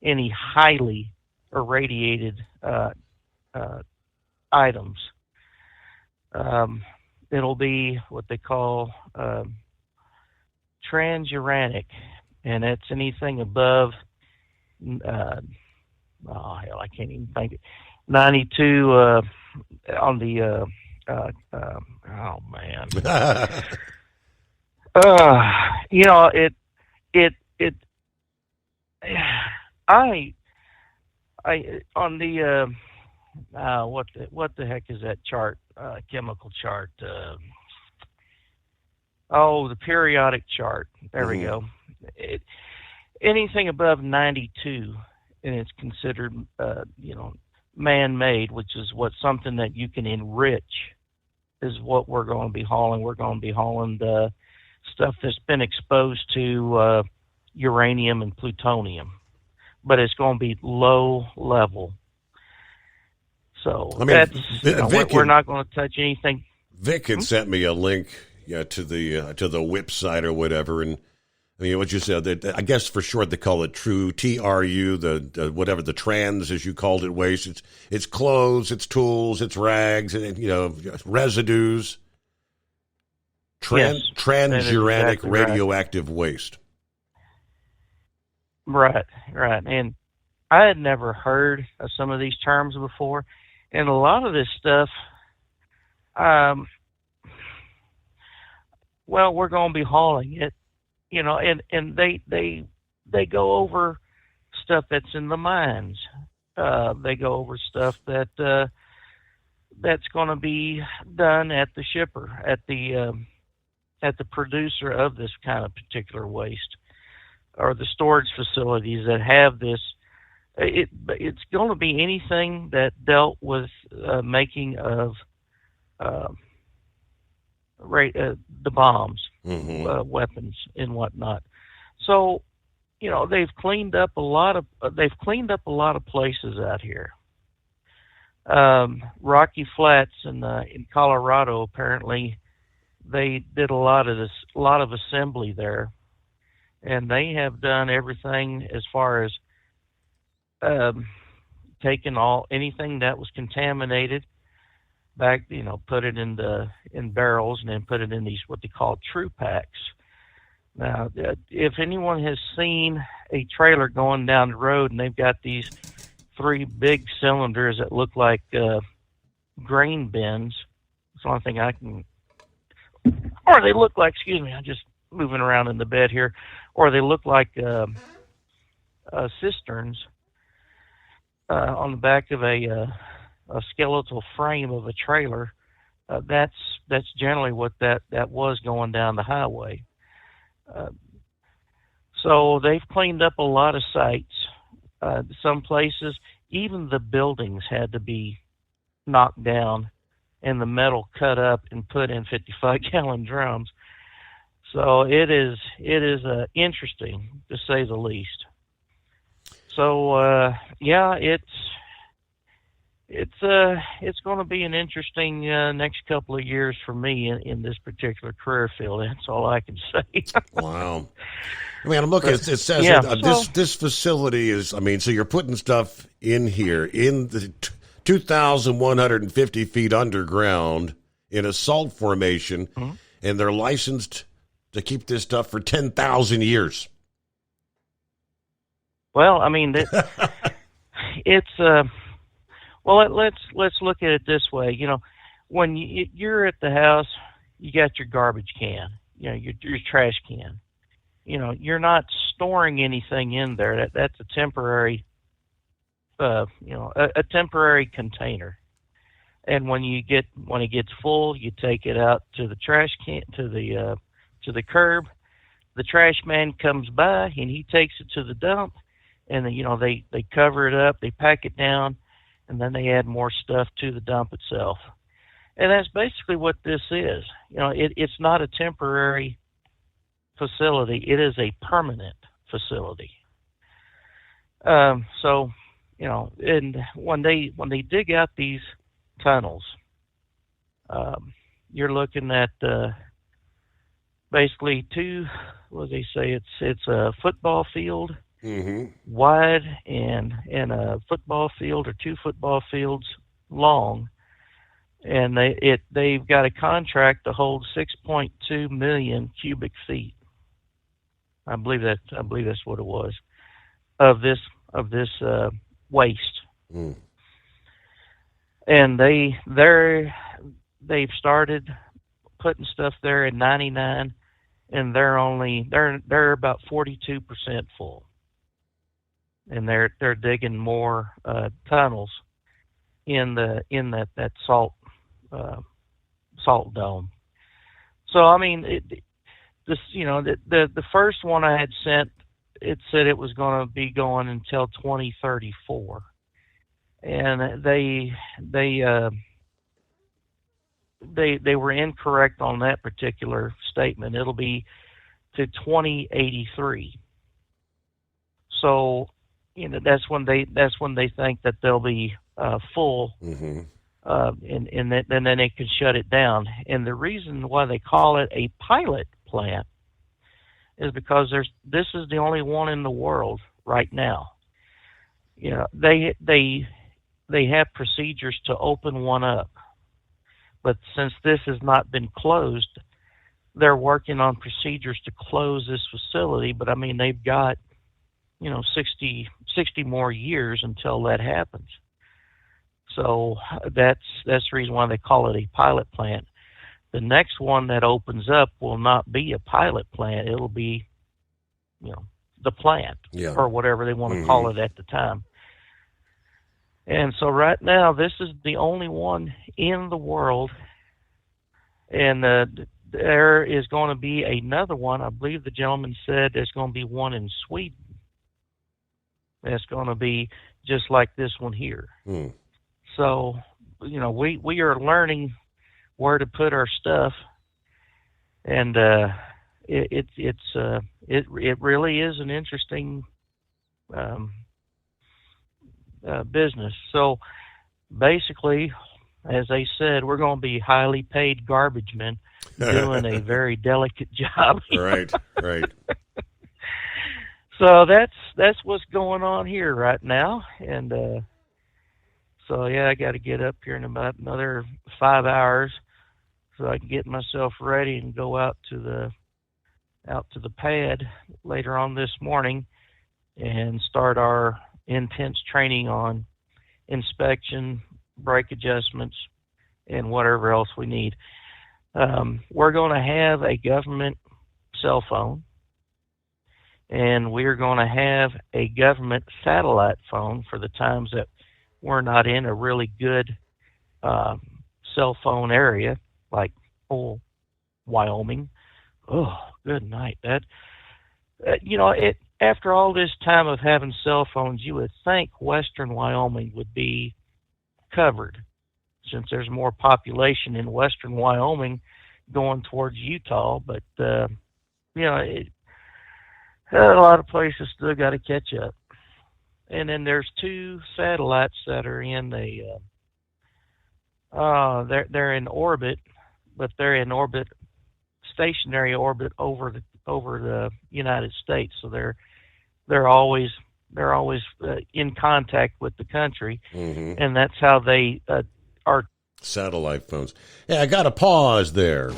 any highly irradiated items. It'll be what they call transuranic, and it's anything above I can't even think it. 92 on the oh man. I on the what the heck is that chart? Chemical chart. The periodic chart. There we go. Anything above 92, and it's considered, man-made, which is something that you can enrich, is what we're going to be hauling. We're going to be hauling the stuff that's been exposed to uranium and plutonium. but it's going to be low level. So I mean, that's we're Vic not going to touch anything. Vic had sent me a link to the WHIP site or whatever, and I mean what you said. I guess for short they call it TRU, TRU, the whatever the trans as you called it waste. It's clothes, it's tools, it's rags, and residues. Transuranic exactly radioactive waste. Right. And I had never heard of some of these terms before, and a lot of this stuff. Well, we're going to be hauling it, and they go over stuff that's in the mines. They go over stuff that's going to be done at the shipper, at the producer of this kind of particular waste, or the storage facilities that have this. It's going to be anything that dealt with making of the bombs, weapons, and whatnot. So, they've cleaned up a lot of places out here. Rocky Flats in Colorado, apparently, they did a lot of assembly there, and they have done everything as far as taking anything that was contaminated back, put it in barrels and then put it in these what they call true packs. Now, if anyone has seen a trailer going down the road and they've got these 3 big cylinders that look like grain bins, it's the only thing I can, or they look like, excuse me, I'm just moving around in the bed here, or they look like cisterns on the back of a skeletal frame of a trailer. That's generally what that was going down the highway. So they've cleaned up a lot of sites. Some places, even the buildings had to be knocked down and the metal cut up and put in 55-gallon drums. So it is interesting, to say the least. So it's going to be an interesting next couple of years for me in this particular career field. That's all I can say. Wow. I mean, I'm looking. It says this facility is. I mean, so you're putting stuff in here in the 2,150 feet underground in a salt formation, and they're licensed to keep this stuff for 10,000 years. Well, I mean, it's. Well, let's look at it this way. When you're at the house, you got your garbage can, your trash can. You're not storing anything in there. That's a temporary, a temporary container. And when it gets full, you take it out to the trash can, to the curb. The trash man comes by and he takes it to the dump, and then they cover it up, they pack it down, and then they add more stuff to the dump itself. And that's basically what this is. It's not a temporary facility. It is a permanent facility. And when they dig out these tunnels, you're looking at basically two, what do they say? It's a football field wide and a football field or 2 football fields long, and they've got a contract to hold 6.2 million cubic feet. I believe that's what it was of this waste. And they've started putting stuff there in '99, and they're about 42% full. And they're digging more tunnels in that salt dome. So I mean, the first one I had sent, it said it was going to be going until 2034, and they were incorrect on that particular statement. It'll be to 2083. So that's when they think that they'll be full, Mm-hmm. and then they can shut it down. And the reason why they call it a pilot plant is because this is the only one in the world right now. They have procedures to open one up, but since this has not been closed, they're working on procedures to close this facility. But I mean, they've got 60 more years until that happens. So that's the reason why they call it a pilot plant. The next one that opens up will not be a pilot plant. It'll be, the plant, or whatever they want to call it at the time. And so right now, this is the only one in the world. And there is going to be another one. I believe the gentleman said there's going to be one in Sweden. That's going to be just like this one here. So, we are learning where to put our stuff, and it really is an interesting business. So basically, as they said, we're going to be highly paid garbage men doing a very delicate job. Right. So that's what's going on here right now, and so yeah, I got to get up here in about another 5 hours so I can get myself ready and go out to the pad later on this morning and start our intense training on inspection, brake adjustments, and whatever else we need. We're going to have a government cell phone, and we're going to have a government satellite phone for the times that we're not in a really good cell phone area, like Wyoming. Oh, good night. After all this time of having cell phones, you would think Western Wyoming would be covered, since there's more population in Western Wyoming going towards Utah. But a lot of places still got to catch up. And then there's 2 satellites that are in they're in orbit, but they're in orbit, stationary orbit over the United States. So they're always in contact with the country, and that's how they are. Satellite phones. Yeah, I got to pause there.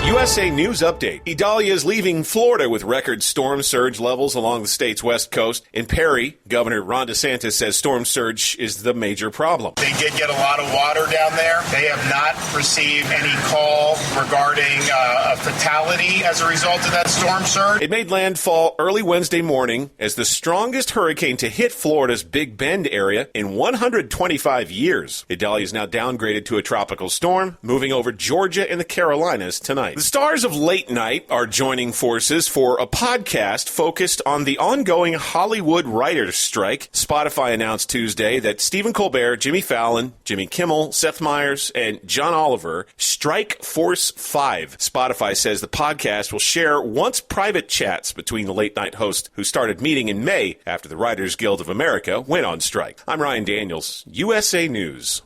USA News Update. Idalia is leaving Florida with record storm surge levels along the state's west coast. In Perry, Governor Ron DeSantis says storm surge is the major problem. They did get a lot of water down there. They have not received any call regarding a fatality as a result of that storm surge. It made landfall early Wednesday morning as the strongest hurricane to hit Florida's Big Bend area in 125 years. Idalia is now downgraded to a tropical storm, moving over Georgia and the Carolinas tonight. The stars of late night are joining forces for a podcast focused on the ongoing Hollywood writers' strike. Spotify announced Tuesday that Stephen Colbert, Jimmy Fallon, Jimmy Kimmel, Seth Meyers, and John Oliver strike Force 5. Spotify says the podcast will share once private chats between the late night hosts who started meeting in May after the Writers Guild of America went on strike. I'm Ryan Daniels, USA News.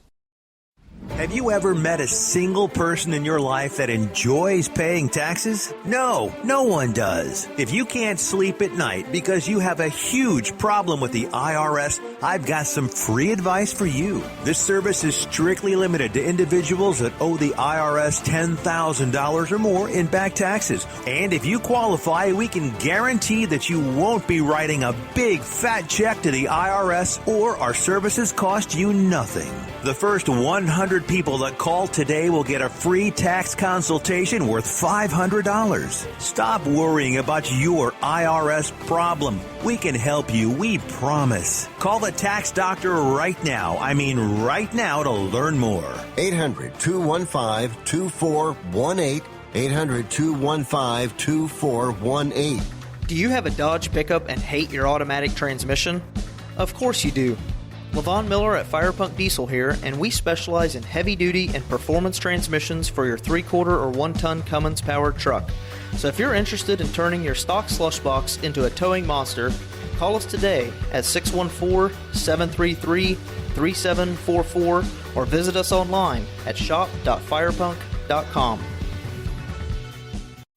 Have you ever met a single person in your life that enjoys paying taxes? No, no one does. If you can't sleep at night because you have a huge problem with the IRS, I've got some free advice for you. This service is strictly limited to individuals that owe the IRS $10,000 or more in back taxes. And if you qualify, we can guarantee that you won't be writing a big fat check to the IRS, or our services cost you nothing. The first 100 people that call today will get a free tax consultation worth $500. Stop worrying about your IRS problem. We can help you, we promise. Call the tax doctor right now. I mean right now, to learn more. 800-215-2418. 800-215-2418. Do you have a Dodge pickup and hate your automatic transmission? Of course you do. Levon Miller at Firepunk Diesel here, and we specialize in heavy-duty and performance transmissions for your 3-quarter or 1-ton Cummins-powered truck. So if you're interested in turning your stock slush box into a towing monster, call us today at 614-733-3744 or visit us online at shop.firepunk.com.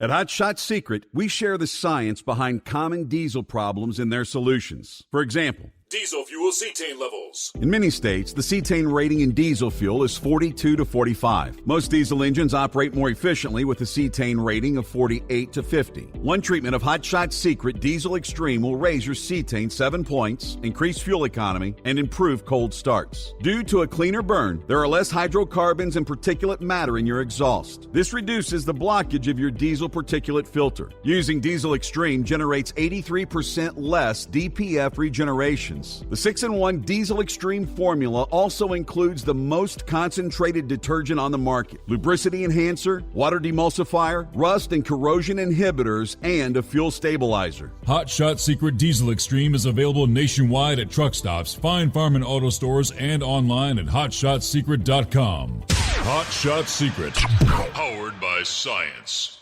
At Hot Shot Secret, we share the science behind common diesel problems and their solutions. For example, Diesel fuel cetane levels. in many states, the cetane rating in diesel fuel is 42 to 45. Most diesel engines operate more efficiently with a cetane rating of 48 to 50. One treatment of Hot Shot Secret Diesel Extreme will raise your cetane 7 points, increase fuel economy, and improve cold starts. Due to a cleaner burn, there are less hydrocarbons and particulate matter in your exhaust. This reduces the blockage of your diesel particulate filter. Using Diesel Extreme generates 83% less DPF regeneration. The 6-in-1 Diesel Extreme formula also includes the most concentrated detergent on the market, lubricity enhancer, water demulsifier, rust and corrosion inhibitors, and a fuel stabilizer. Hot Shot Secret Diesel Extreme is available nationwide at truck stops, fine farm and auto stores, and online at hotshotsecret.com. Hot Shot Secret, powered by science.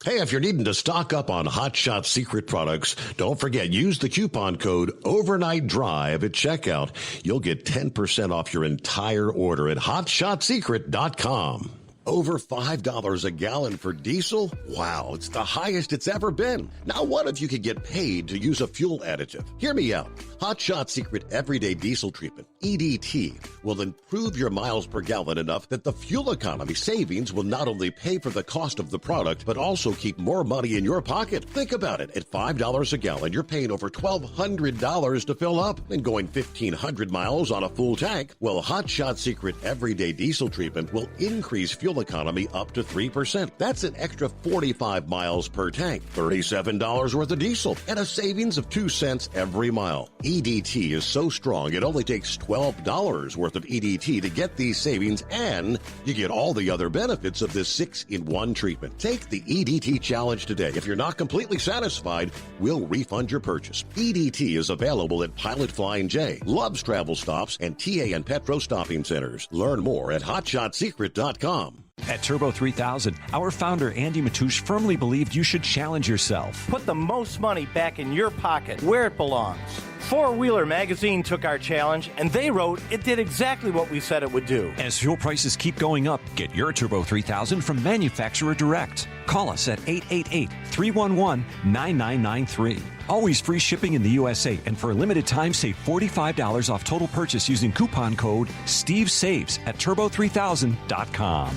Hey, if you're needing to stock up on Hot Shot Secret products, don't forget, use the coupon code Overnight Drive at checkout. You'll get 10% off your entire order at hotshotsecret.com. Over $5 a gallon for diesel? Wow, it's the highest it's ever been. Now, what if you could get paid to use a fuel additive? Hear me out. Hot Shot Secret Everyday Diesel Treatment, EDT, will improve your miles per gallon enough that the fuel economy savings will not only pay for the cost of the product, but also keep more money in your pocket. Think about it. At $5 a gallon, you're paying over $1,200 to fill up and going 1,500 miles on a full tank. Well, Hot Shot Secret Everyday Diesel Treatment will increase fuel economy up to 3%. That's an extra 45 miles per tank, $37 worth of diesel, and a savings of 2 cents every mile. EDT is so strong, it only takes $12 worth of EDT to get these savings, and you get all the other benefits of this 6-in-1 treatment. Take the EDT challenge today. If you're not completely satisfied, we'll refund your purchase. EDT is available at Pilot Flying J, Love's Travel Stops, and TA and Petro Stopping Centers. Learn more at hotshotsecret.com. At Turbo 3000, our founder Andy Matouche firmly believed you should challenge yourself. Put the most money back in your pocket, where it belongs. Four Wheeler Magazine took our challenge, and they wrote it did exactly what we said it would do. As fuel prices keep going up, get your Turbo 3000 from manufacturer direct. Call us at 888-311-9993. Always free shipping in the USA, and for a limited time, save $45 off total purchase using coupon code STEVESAVES at turbo3000.com.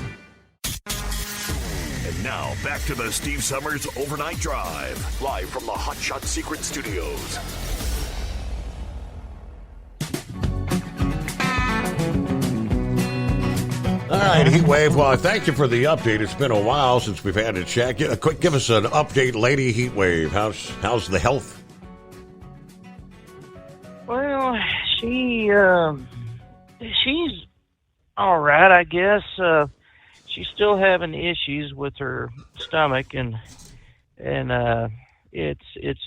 And now, back to the Steve Summers Overnight Drive, live from the Hot Shot Secret Studios. All right, Heatwave, well, thank you for the update. It's been a while since we've had a chat. Give us an update, Lady Heatwave. How's the health? Well, she's all right, I guess. She's still having issues with her stomach, and it's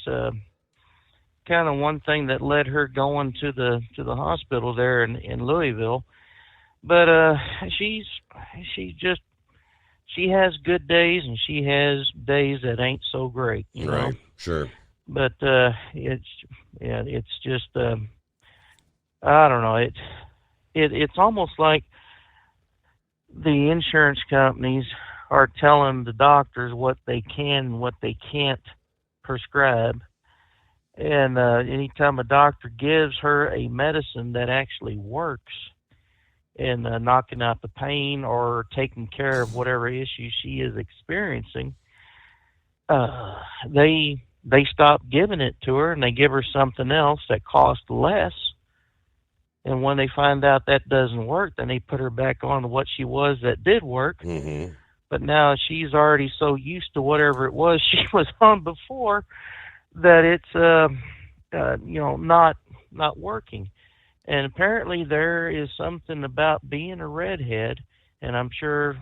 kind of one thing that led her going to the hospital there in Louisville. But she has good days, and she has days that ain't so great, you know. Sure. But it's just I don't know. It's almost like the insurance companies are telling the doctors what they can and what they can't prescribe. And anytime a doctor gives her a medicine that actually works in knocking out the pain or taking care of whatever issue she is experiencing, they stop giving it to her, and they give her something else that costs less. And when they find out that doesn't work, then they put her back on to what she was that did work. Mm-hmm. But now she's already so used to whatever it was she was on before that it's not working. And apparently there is something about being a redhead, and I'm sure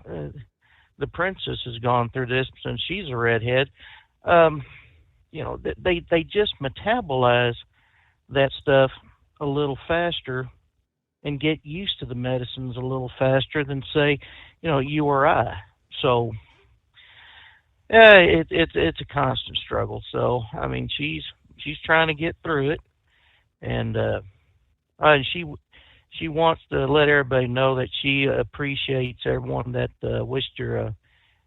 the princess has gone through this since she's a redhead. They just metabolize that stuff a little faster and get used to the medicines a little faster than, say, you or I. So it's a constant struggle. So I mean, she's trying to get through it, and she wants to let everybody know that she appreciates everyone that wished her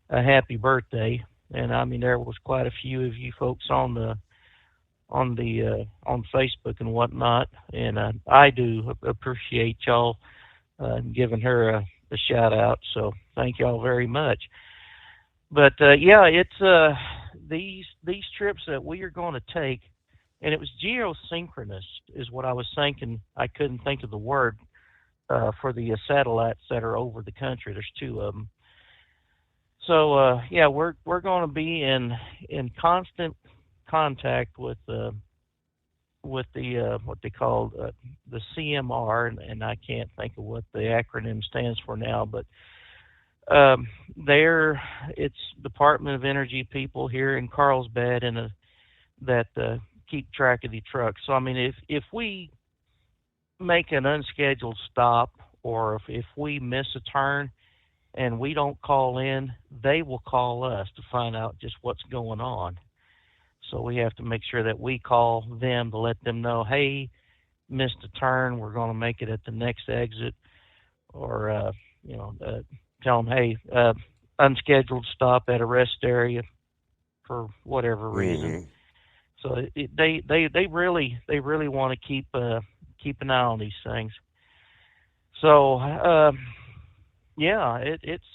a happy birthday. And I mean, there was quite a few of you folks on Facebook and whatnot, and I do appreciate y'all giving her a shout out. So thank y'all very much. But yeah, it's these trips that we are going to take, and it was geosynchronous is what I was thinking. I couldn't think of the word for the satellites that are over the country. There's 2 of them. So yeah, we're going to be in constant contact with the what they call the CMR, and I can't think of what the acronym stands for now, but it's Department of Energy people here in Carlsbad and that keep track of the trucks. So I mean, if we make an unscheduled stop, or if we miss a turn and we don't call in, they will call us to find out just what's going on. So we have to make sure that we call them to let them know, hey, missed a turn, we're going to make it at the next exit, or tell them, hey, unscheduled stop at a rest area for whatever reason. So they really want to keep an eye on these things. So yeah, it's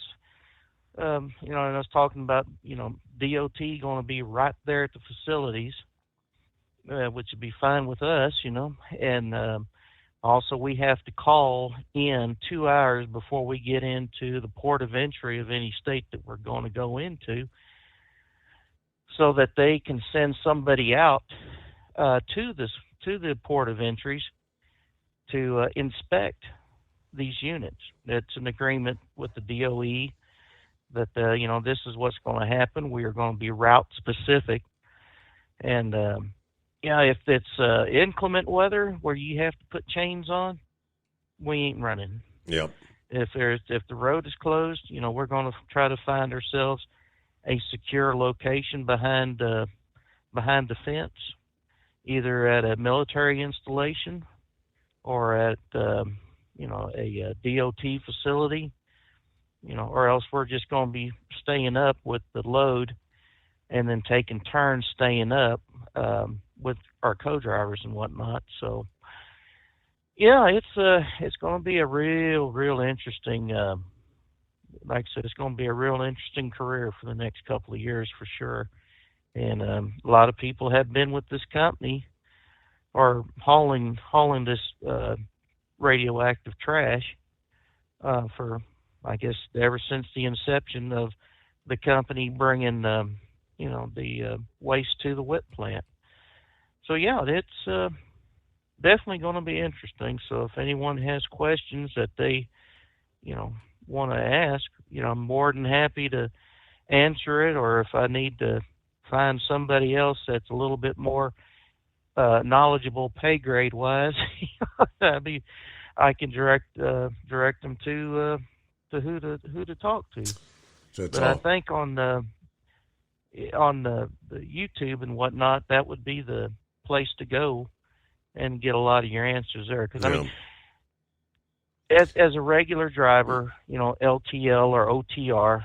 and I was talking about DOT going to be right there at the facilities, which would be fine with us, and also we have to call in 2 hours before we get into the port of entry of any state that we're going to go into, so that they can send somebody out to the port of entries to inspect these units. It's an agreement with the DOE that this is what's going to happen. We are going to be route specific, and if it's inclement weather where you have to put chains on, we ain't running. Yep. If the road is closed, we're going to try to find ourselves a secure location behind the fence, either at a military installation or at a DOT facility, or else we're just going to be staying up with the load and then taking turns staying up with our co-drivers and whatnot. So yeah, it's going to be a real interesting, like I said, it's going to be a real interesting career for the next couple of years for sure. And a lot of people have been with this company or hauling this radioactive trash for, I guess, ever since the inception of the company bringing the waste to the WIP plant. So yeah, it's definitely going to be interesting. So if anyone has questions that they want to ask, I'm more than happy to answer it, or if I need to find somebody else that's a little bit more knowledgeable pay grade wise, I can direct them to who to talk to. So but I think on the YouTube and whatnot, that would be the place to go and get a lot of your answers there. Because I mean, as a regular driver, LTL or OTR,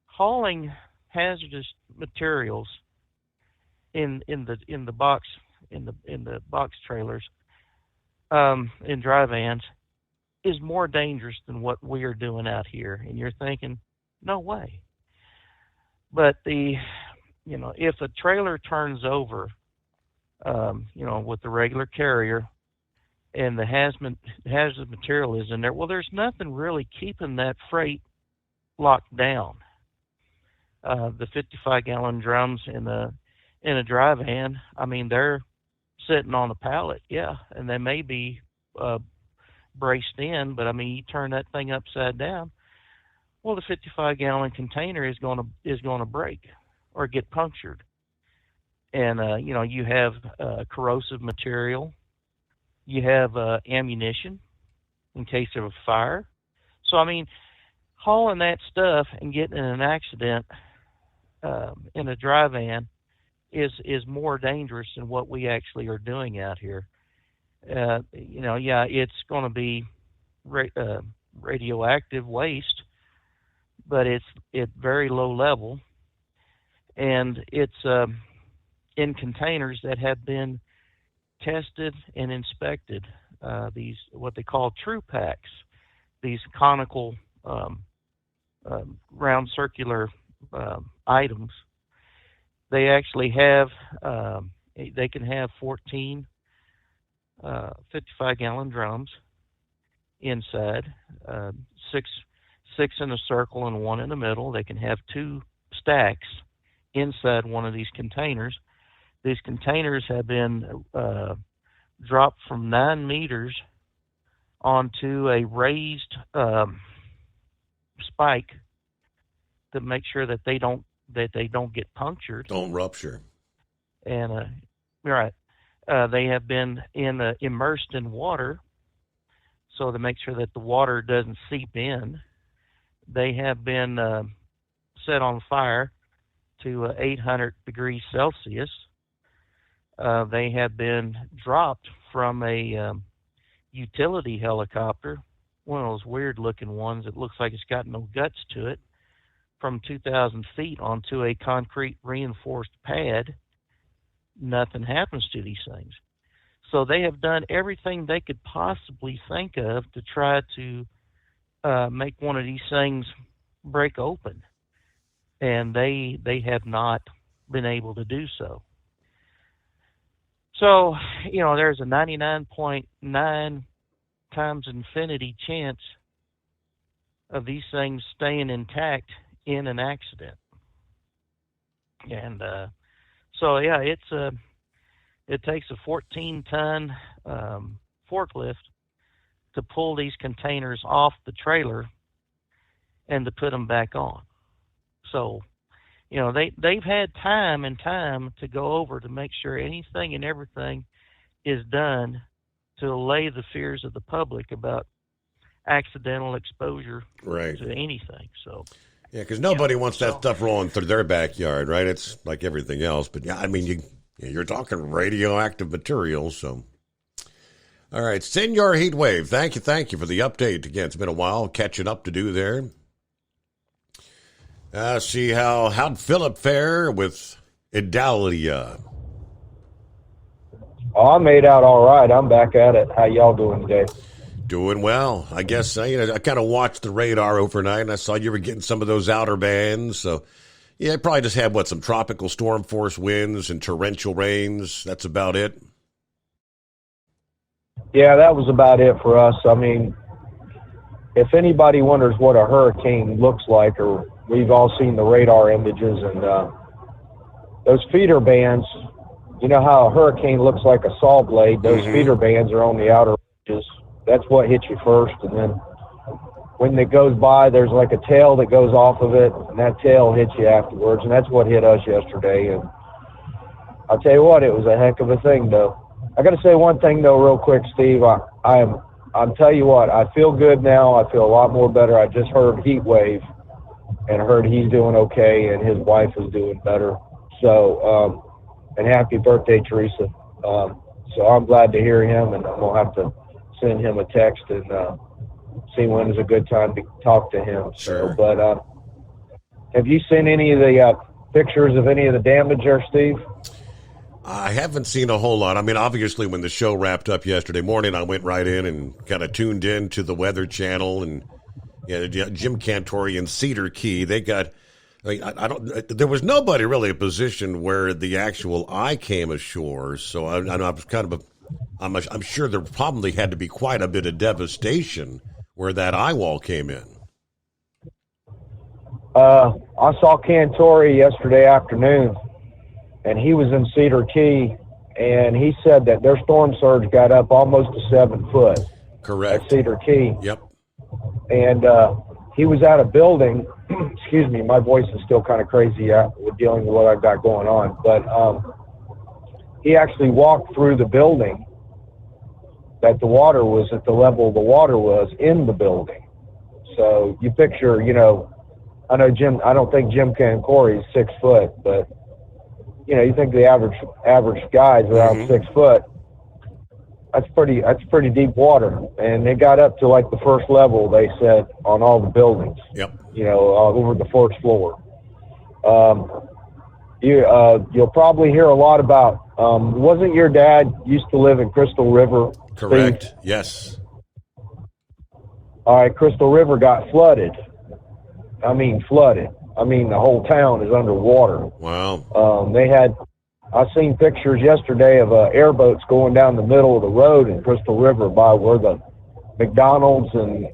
hauling hazardous materials in the box trailers, in dry vans, is more dangerous than what we are doing out here. And you're thinking, no way. But if a trailer turns over, with the regular carrier and the hazardous material is in there, well, there's nothing really keeping that freight locked down. The 55-gallon drums in a dry van, I mean, they're sitting on a pallet, yeah, and they may be braced in, but I mean, you turn that thing upside down, well, the 55-gallon container is going to break or get punctured. And you have corrosive material You have ammunition in case of a fire. So, I mean, hauling that stuff and getting in an accident in a dry van is more dangerous than what we actually are doing out here. It's going to be radioactive waste, but it's at very low level, and it's in containers that have been tested and inspected. These what they call true packs, these conical round circular items. They actually have they can have 14 55-gallon drums inside, six in a circle and one in the middle. They can have 2 stacks inside one of these containers. These containers have been dropped from 9 meters onto a raised spike to make sure that they don't get punctured, don't rupture. And they have been immersed in water, so to make sure that the water doesn't seep in. They have been set on fire to 800 degrees Celsius. They have been dropped from a utility helicopter, one of those weird-looking ones that looks like it's got no guts to it, from 2,000 feet onto a concrete reinforced pad. Nothing happens to these things. So they have done everything they could possibly think of to try to make one of these things break open, and they have not been able to do so. So, there's a 99.9 times infinity chance of these things staying intact in an accident. And it takes a 14-ton forklift to pull these containers off the trailer and to put them back on. So, they've had time and time to go over to make sure anything and everything is done to allay the fears of the public about accidental exposure to anything. So, yeah, because nobody wants that stuff rolling through their backyard, right? It's like everything else. But yeah, I mean, you're talking radioactive materials, so. All right, Senor Heatwave, thank you for the update. Again, it's been a while catching up to do there. See how'd Philip fare with Idalia? Oh, I made out all right. I'm back at it. How y'all doing today? Doing well. I guess I kind of watched the radar overnight, and I saw you were getting some of those outer bands. So, yeah, I probably just had, some tropical storm force winds and torrential rains. That's about it. Yeah, that was about it for us. I mean, if anybody wonders what a hurricane looks like, or we've all seen the radar images, and those feeder bands, you know how a hurricane looks like a saw blade? Those feeder bands are on the outer edges. That's what hits you first, and then when it goes by, there's like a tail that goes off of it, and that tail hits you afterwards, and that's what hit us yesterday. And I'll tell you what, it was a heck of a thing, though. I got to say one thing, though, real quick, Steve. I'm tell you what, I feel good now. I feel a lot more better. I just heard Heatwave and heard he's doing okay, and his wife is doing better. So, and happy birthday, Teresa. So I'm glad to hear him, and I'm going to have to send him a text and see when is a good time to talk to him. Sure. So, but have you seen any of the pictures of any of the damage there, Steve? I haven't seen a whole lot. I mean, obviously, when the show wrapped up yesterday morning, I went right in and kind of tuned in to the Weather Channel, and Jim Cantori and Cedar Key. They got. I don't. There was nobody really in a position where the actual eye came ashore. So I was kind of. I'm sure there probably had to be quite a bit of devastation where that eye wall came in. I saw Cantori yesterday afternoon, and he was in Cedar Key, and he said that their storm surge got up almost to 7 foot. Correct. At Cedar Key. Yep. And he was at a building. Excuse me, my voice is still kind of crazy with dealing with what I've got going on. But he actually walked through the building that the water was at the level the water was in the building. So you picture, you know, I don't think Jim Cancori is 6 foot, but you know, you think the average guy's around 6 foot. That's pretty deep water, and it got up to like the first level, they said, on all the buildings. Yep. You know, over the first floor. You'll probably hear a lot about. Wasn't your dad used to live in Crystal River? Correct. Steve? Yes. All right, Crystal River got flooded. Flooded. The whole town is underwater. Wow. I seen pictures yesterday of airboats going down the middle of the road in Crystal River by where the McDonald's and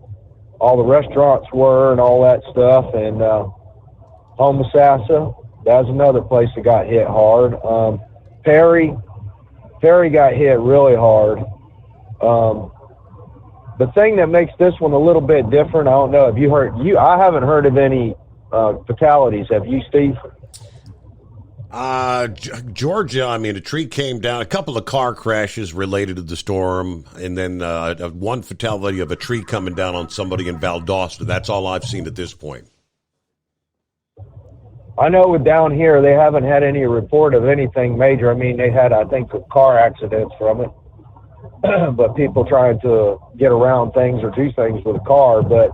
all the restaurants were and all that stuff. And Homosassa, that was another place that got hit hard. Perry got hit really hard. The thing that makes this one a little bit different, I don't know if you heard. I haven't heard of any fatalities. Have you, Steve? Georgia, a tree came down, a couple of car crashes related to the storm, and then one fatality of a tree coming down on somebody in Valdosta. That's all I've seen at this point. I know down here they haven't had any report of anything major. They had, I think, car accidents from it, but people trying to get around things or do things with a car. But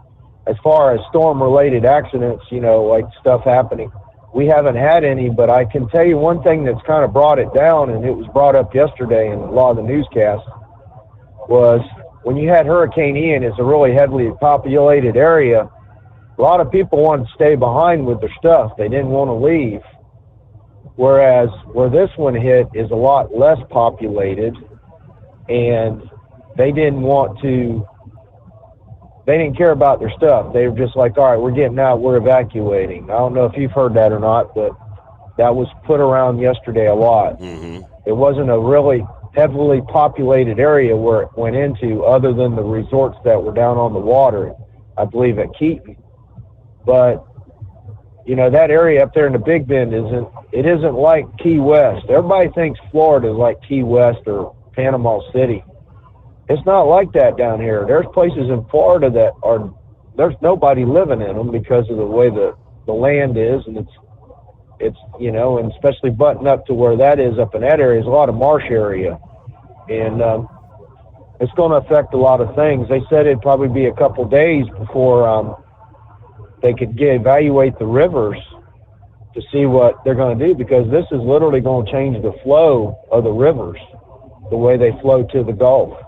as far as storm-related accidents, like stuff happening, we haven't had any. But I can tell you one thing that's kind of brought it down, and it was brought up yesterday in a lot of the newscasts, was when you had Hurricane Ian, it's a really heavily populated area. A lot of people wanted to stay behind with their stuff. They didn't want to leave. Whereas where this one hit is a lot less populated, and they didn't care about their stuff. They were just like, all right, we're getting out, we're evacuating. I don't know if you've heard that or not, but that was put around yesterday a lot. Mm-hmm. It wasn't a really heavily populated area where it went into, other than the resorts that were down on the water, I believe at Keaton. But, that area up there in the Big Bend isn't like Key West. Everybody thinks Florida is like Key West or Panama City. It's not like that down here. There's places in Florida there's nobody living in them because of the way the land is, and it's and especially butting up to where that is up in that area is a lot of marsh area, and it's going to affect a lot of things. They said it'd probably be a couple days before they could evaluate the rivers to see what they're going to do, because this is literally going to change the flow of the rivers, the way they flow to the Gulf.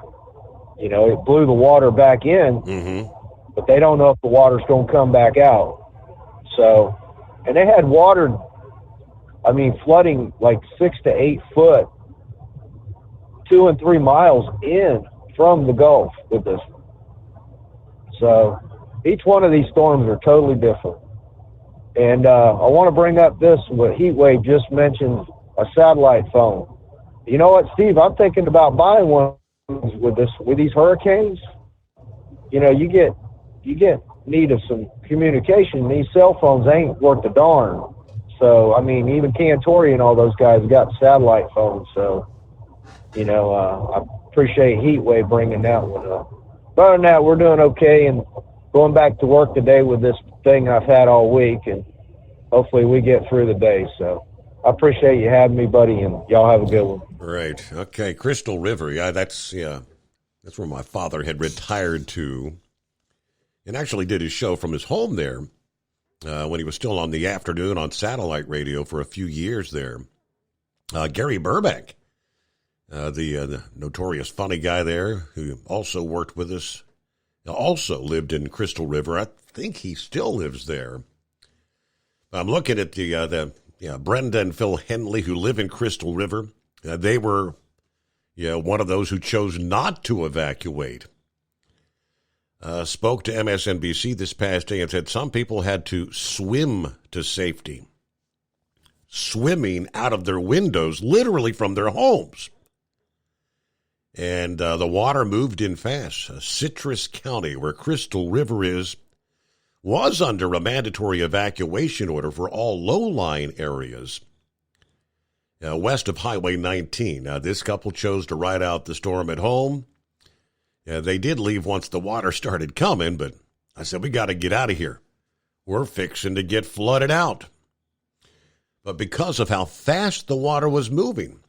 It blew the water back in, but they don't know if the water's going to come back out. So, and they had water, flooding like 6 to 8 foot, 2 and 3 miles in from the Gulf with this. So each one of these storms are totally different. And I want to bring up this, what Heatwave just mentioned, a satellite phone. You know what, Steve? I'm thinking about buying one with these hurricanes. You get need of some communication. These cell phones ain't worth a darn. So even Cantori and all those guys got satellite phones. So I appreciate Heatwave bringing that one up. But other than that, we're doing okay, and going back to work today with this thing I've had all week, and hopefully we get through the day. So I appreciate you having me, buddy, and y'all have a good one. Right. Okay. Crystal River. That's where my father had retired to, and actually did his show from his home there when he was still on the afternoon on satellite radio for a few years there. Gary Burbank, the notorious funny guy there, who also worked with us, also lived in Crystal River. I think he still lives there. I'm looking at the Brenda and Phil Henley, who live in Crystal River. They were one of those who chose not to evacuate. Spoke to MSNBC this past day and said some people had to swim to safety. Swimming out of their windows, literally from their homes. And the water moved in fast. Citrus County, where Crystal River is, was under a mandatory evacuation order for all low-lying areas west of Highway 19. This couple chose to ride out the storm at home. Yeah, they did leave once the water started coming, but I said, we got to get out of here. We're fixing to get flooded out. But because of how fast the water was moving,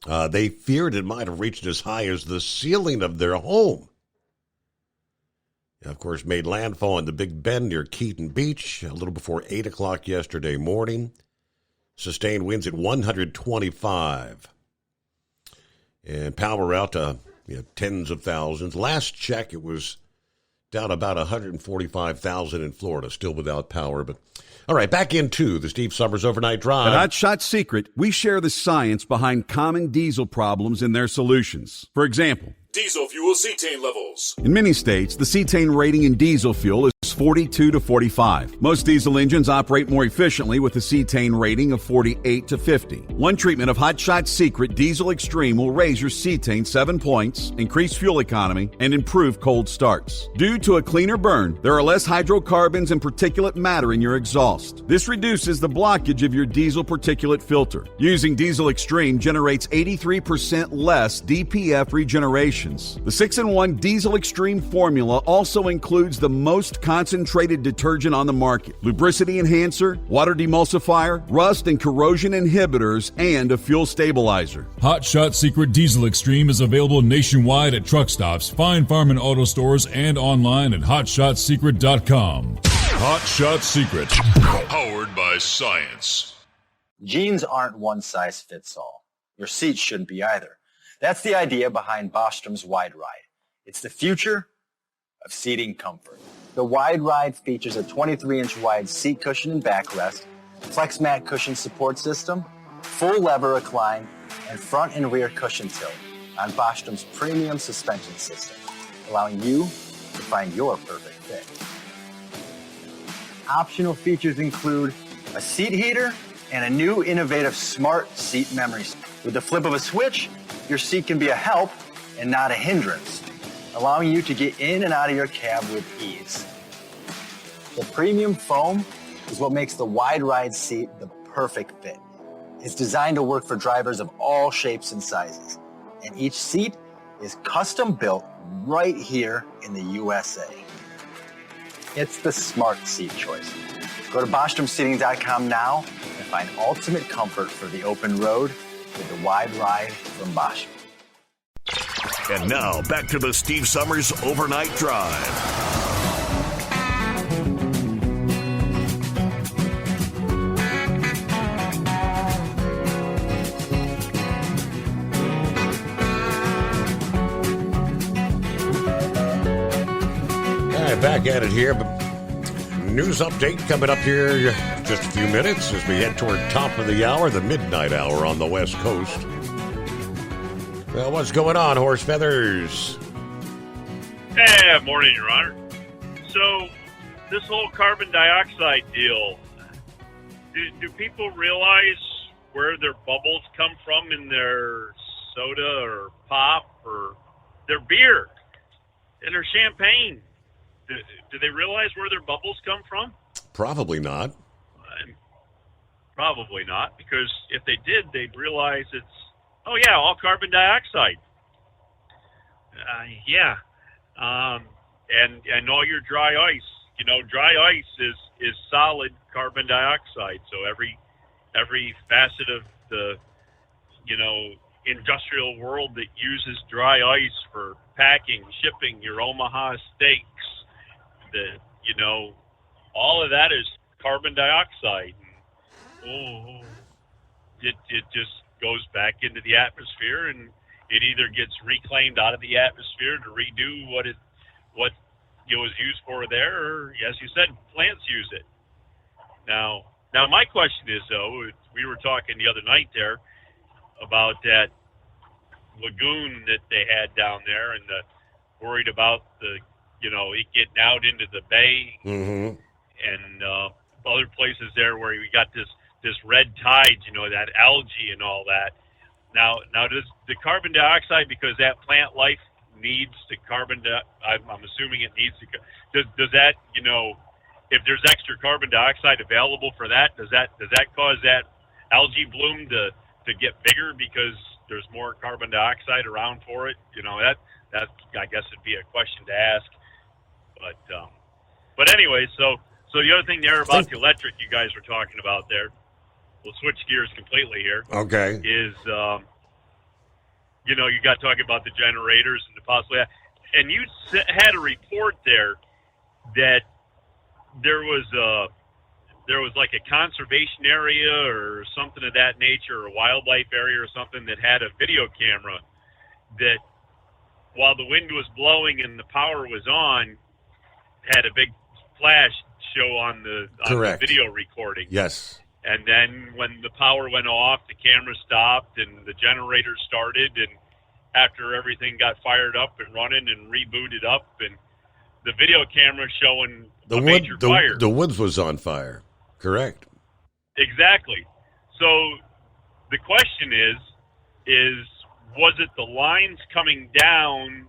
they feared it might have reached as high as the ceiling of their home. Of course, made landfall in the Big Bend near Keaton Beach a little before 8 o'clock yesterday morning. Sustained winds at 125. And power out to tens of thousands. Last check, it was down about 145,000 in Florida, still without power. But all right, back into the Steve Summers Overnight Drive. At Hot Shot Secret, we share the science behind common diesel problems and their solutions. For example, Diesel fuel cetane levels. in many states, the cetane rating in diesel fuel is 42 to 45. Most diesel engines operate more efficiently with a cetane rating of 48 to 50. One treatment of Hot Shot Secret Diesel Extreme will raise your cetane 7 points, increase fuel economy, and improve cold starts. Due to a cleaner burn, there are less hydrocarbons and particulate matter in your exhaust. This reduces the blockage of your diesel particulate filter. Using Diesel Extreme generates 83% less DPF regeneration. The 6-in-1 Diesel Extreme formula also includes the most concentrated detergent on the market, lubricity enhancer, water demulsifier, rust and corrosion inhibitors, and a fuel stabilizer. Hot Shot Secret Diesel Extreme is available nationwide at truck stops, fine farm and auto stores, and online at hotshotsecret.com. Hot Shot Secret, powered by science. Jeans aren't one size fits all. Your seats shouldn't be either. That's the idea behind Bostrom's Wide Ride. It's the future of seating comfort. The Wide Ride features a 23-inch wide seat cushion and backrest, flex mat cushion support system, full lever recline, and front and rear cushion tilt on Bostrom's premium suspension system, allowing you to find your perfect fit. Optional features include a seat heater and a new innovative smart seat memory. With the flip of a switch, your seat can be a help and not a hindrance, allowing you to get in and out of your cab with ease. The premium foam is what makes the Wide Ride seat the perfect fit. It's designed to work for drivers of all shapes and sizes, and each seat is custom built right here in the USA. It's the smart seat choice. Go to BostromSeating.com now and find ultimate comfort for the open road with the Wide Ride from Bostrom. And now, back to the Steve Summers Overnight Drive. Back at it here, but news update coming up here just a few minutes as we head toward top of the hour, the midnight hour on the West Coast. Well, what's going on, Horse Feathers? Hey, morning, Your Honor. So, this whole carbon dioxide deal, do people realize where their bubbles come from in their soda or pop or their beer and their champagne? Do they realize where their bubbles come from? Probably not. Probably not, because if they did, they'd realize it's, all carbon dioxide. And all your dry ice. Dry ice is solid carbon dioxide. So every facet of the, industrial world that uses dry ice for packing, shipping your Omaha steaks, all of that is carbon dioxide. It just goes back into the atmosphere, and it either gets reclaimed out of the atmosphere to redo what it was used for there, or, as you said, plants use it. Now my question is, though, we were talking the other night there about that lagoon that they had down there, and worried about the it getting out into the bay, and other places there where we got this red tide, that algae and all that. Now does the carbon dioxide, because that plant life needs the carbon I'm assuming it needs to, does that, if there's extra carbon dioxide available for that, does that cause that algae bloom to get bigger because there's more carbon dioxide around for it? That, I guess, would be a question to ask. But anyway, so the other thing there about the electric you guys were talking about there, we'll switch gears completely here. Okay. Is, you got talking about the generators and the possibly, and you had a report there that there was like a conservation area or something of that nature, or a wildlife area or something that had a video camera that, while the wind was blowing and the power was on, had a big flash show on the video recording. Yes. And then when the power went off, the camera stopped and the generator started, and after everything got fired up and running and rebooted up, and the video camera showing a major fire. The woods was on fire. Correct. Exactly. So the question is was it the lines coming down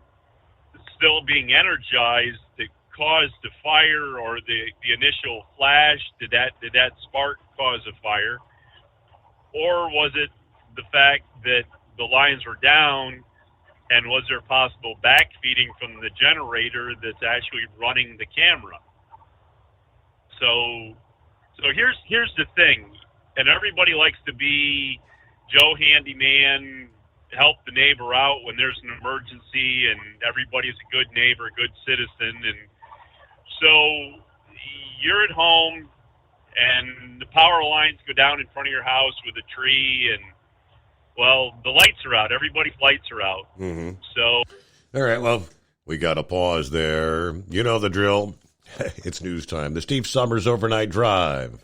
still being energized that caused the fire, or the initial flash? Did that spark cause a fire? Or was it the fact that the lines were down, and was there possible backfeeding from the generator that's actually running the camera? So here's the thing, and everybody likes to be Joe Handyman, help the neighbor out when there's an emergency, and everybody's a good neighbor, good citizen. And so you're at home, and the power lines go down in front of your house with a tree, and, well, the lights are out. Everybody's lights are out. Mm-hmm. So, all right, well, we got to pause there. You know the drill. It's news time. The Steve Summers Overnight Drive.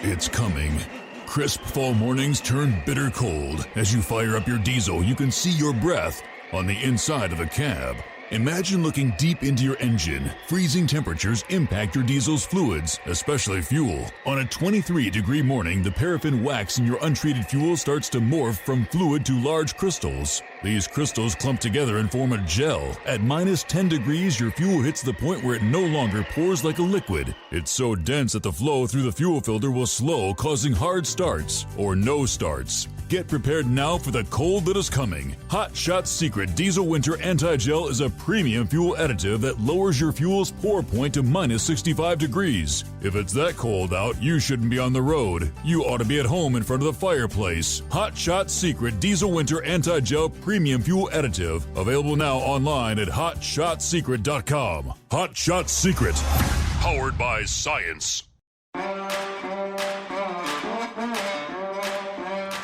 It's coming. Crisp fall mornings turn bitter cold. As you fire up your diesel, you can see your breath on the inside of a cab. Imagine looking deep into your engine. Freezing temperatures impact your diesel's fluids, especially fuel. On a 23-degree morning, the paraffin wax in your untreated fuel starts to morph from fluid to large crystals. These crystals clump together and form a gel. At minus 10 degrees, your fuel hits the point where it no longer pours like a liquid. It's so dense that the flow through the fuel filter will slow, causing hard starts or no starts. Get prepared now for the cold that is coming. Hot Shot Secret Diesel Winter Anti-Gel is a premium fuel additive that lowers your fuel's pour point to minus 65 degrees. If it's that cold out, you shouldn't be on the road. You ought to be at home in front of the fireplace. Hot Shot Secret Diesel Winter Anti-Gel Premium Fuel Additive. Available now online at HotShotSecret.com. Hot Shot Secret. Powered by science.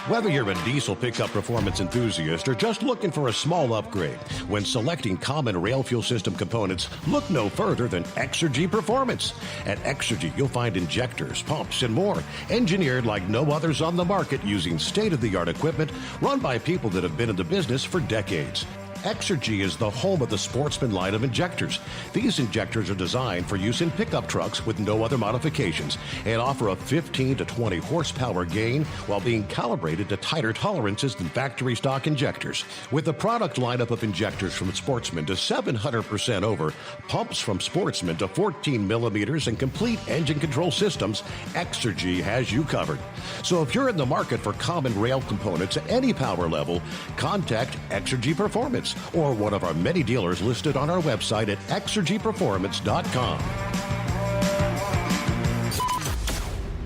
Whether you're a diesel pickup performance enthusiast or just looking for a small upgrade, when selecting common rail fuel system components, look no further than Exergy Performance. At Exergy, you'll find injectors, pumps, and more, engineered like no others on the market using state-of-the-art equipment run by people that have been in the business for decades. Exergy is the home of the Sportsman line of injectors. These injectors are designed for use in pickup trucks with no other modifications and offer a 15 to 20 horsepower gain while being calibrated to tighter tolerances than factory stock injectors. With a product lineup of injectors from Sportsman to 700% over, pumps from Sportsman to 14 millimeters, and complete engine control systems, Exergy has you covered. So if you're in the market for common rail components at any power level, contact Exergy Performance or one of our many dealers listed on our website at exergyperformance.com.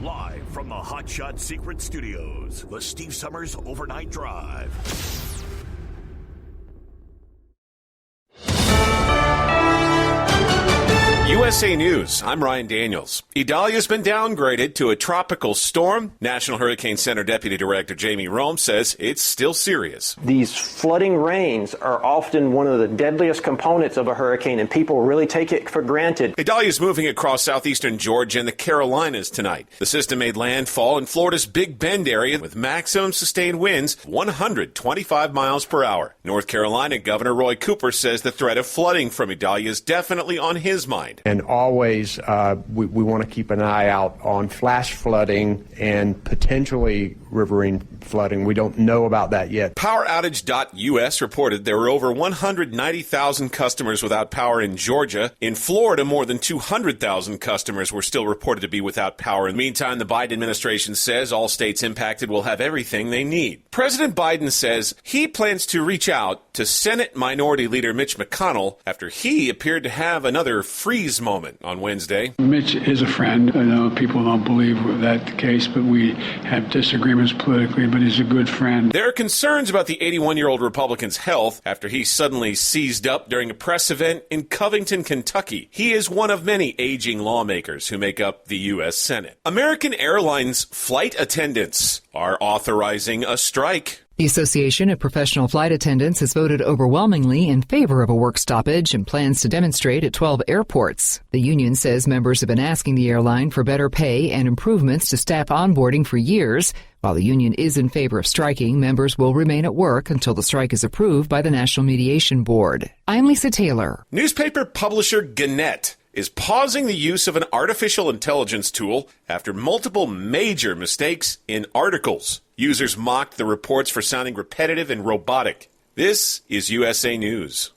Live from the Hot Shot Secret Studios, the Steve Summers Overnight Drive. USA News, I'm Ryan Daniels. Idalia's been downgraded to a tropical storm. National Hurricane Center Deputy Director Jamie Rome says it's still serious. These flooding rains are often one of the deadliest components of a hurricane, and people really take it for granted. Idalia's moving across southeastern Georgia and the Carolinas tonight. The system made landfall in Florida's Big Bend area with maximum sustained winds 125 miles per hour. North Carolina Governor Roy Cooper says the threat of flooding from Idalia is definitely on his mind. And always we want to keep an eye out on flash flooding and potentially riverine flooding. We don't know about that yet. PowerOutage.us reported there were over 190,000 customers without power in Georgia. In Florida, more than 200,000 customers were still reported to be without power. In the meantime, the Biden administration says all states impacted will have everything they need. President Biden says he plans to reach out to Senate Minority Leader Mitch McConnell after he appeared to have another freeze moment on Wednesday. Mitch is a friend. I know people don't believe that's the case, but we have disagreements politically, but he's a good friend. There are concerns about the 81-year-old Republican's health after he suddenly seized up during a press event in Covington, Kentucky. He is one of many aging lawmakers who make up the U.S. Senate. American Airlines flight attendants are authorizing a strike. The Association of Professional Flight Attendants has voted overwhelmingly in favor of a work stoppage and plans to demonstrate at 12 airports. The union says members have been asking the airline for better pay and improvements to staff onboarding for years. While the union is in favor of striking, members will remain at work until the strike is approved by the National Mediation Board. I'm Lisa Taylor. Newspaper publisher Gannett is pausing the use of an artificial intelligence tool after multiple major mistakes in articles. Users mocked the reports for sounding repetitive and robotic. This is USA News.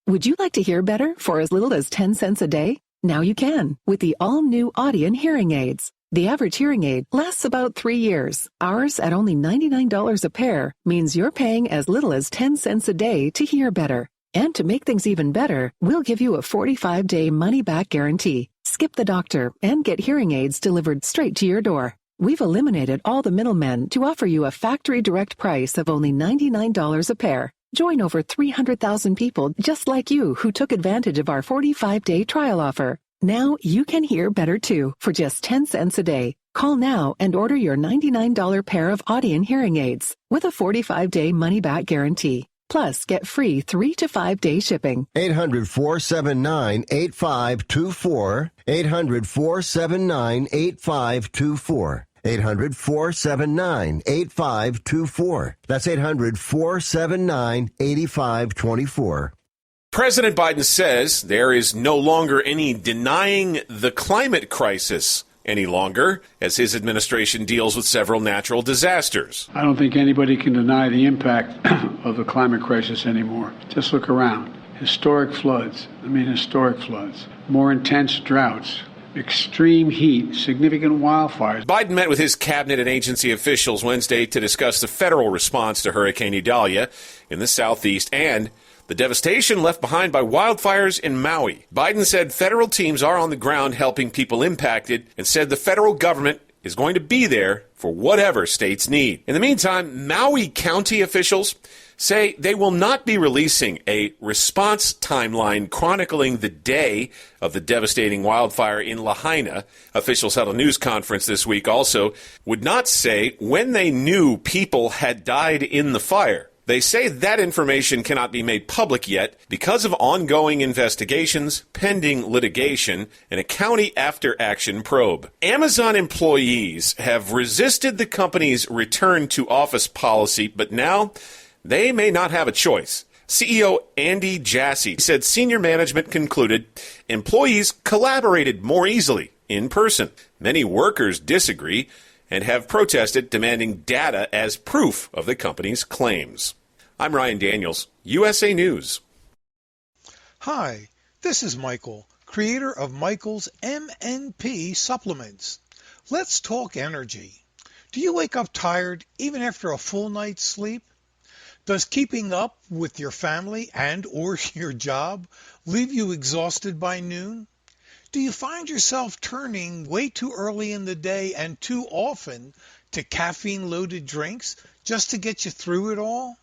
Would you like to hear better for as little as 10 cents a day? Now you can with the all-new Audien hearing aids. The average hearing aid lasts about 3 years. Ours, at only $99 a pair, means you're paying as little as 10 cents a day to hear better. And to make things even better, we'll give you a 45-day money-back guarantee. Skip the doctor and get hearing aids delivered straight to your door. We've eliminated all the middlemen to offer you a factory direct price of only $99 a pair. Join over 300,000 people just like you who took advantage of our 45-day trial offer. Now you can hear better too for just 10 cents a day. Call now and order your $99 pair of Audien hearing aids with a 45-day money-back guarantee. Plus, get free 3 to 5 day shipping. 800-479-8524. 800-479-8524. 800-479-8524. That's 800-479-8524. President Biden says there is no longer any denying the climate crisis any longer, as his administration deals with several natural disasters. I don't think anybody can deny the impact of the climate crisis anymore. Just look around. Historic floods, more intense droughts, extreme heat, significant wildfires. Biden met with his cabinet and agency officials Wednesday to discuss the federal response to Hurricane Idalia in the southeast and the devastation left behind by wildfires in Maui. Biden said federal teams are on the ground helping people impacted and said the federal government is going to be there for whatever states need. In the meantime, Maui County officials say they will not be releasing a response timeline chronicling the day of the devastating wildfire in Lahaina. Officials held a news conference this week also would not say when they knew people had died in the fire. They say that information cannot be made public yet because of ongoing investigations, pending litigation, and a county after-action probe. Amazon employees have resisted the company's return to office policy, but now they may not have a choice. CEO Andy Jassy said senior management concluded employees collaborated more easily in person. Many workers disagree and have protested, demanding data as proof of the company's claims. I'm Ryan Daniels, USA News. Hi, this is Michael, creator of Michael's MNP supplements. Let's talk energy. Do you wake up tired even after a full night's sleep? Does keeping up with your family and or your job leave you exhausted by noon? Do you find yourself turning way too early in the day and too often to caffeine-loaded drinks just to get you through it all?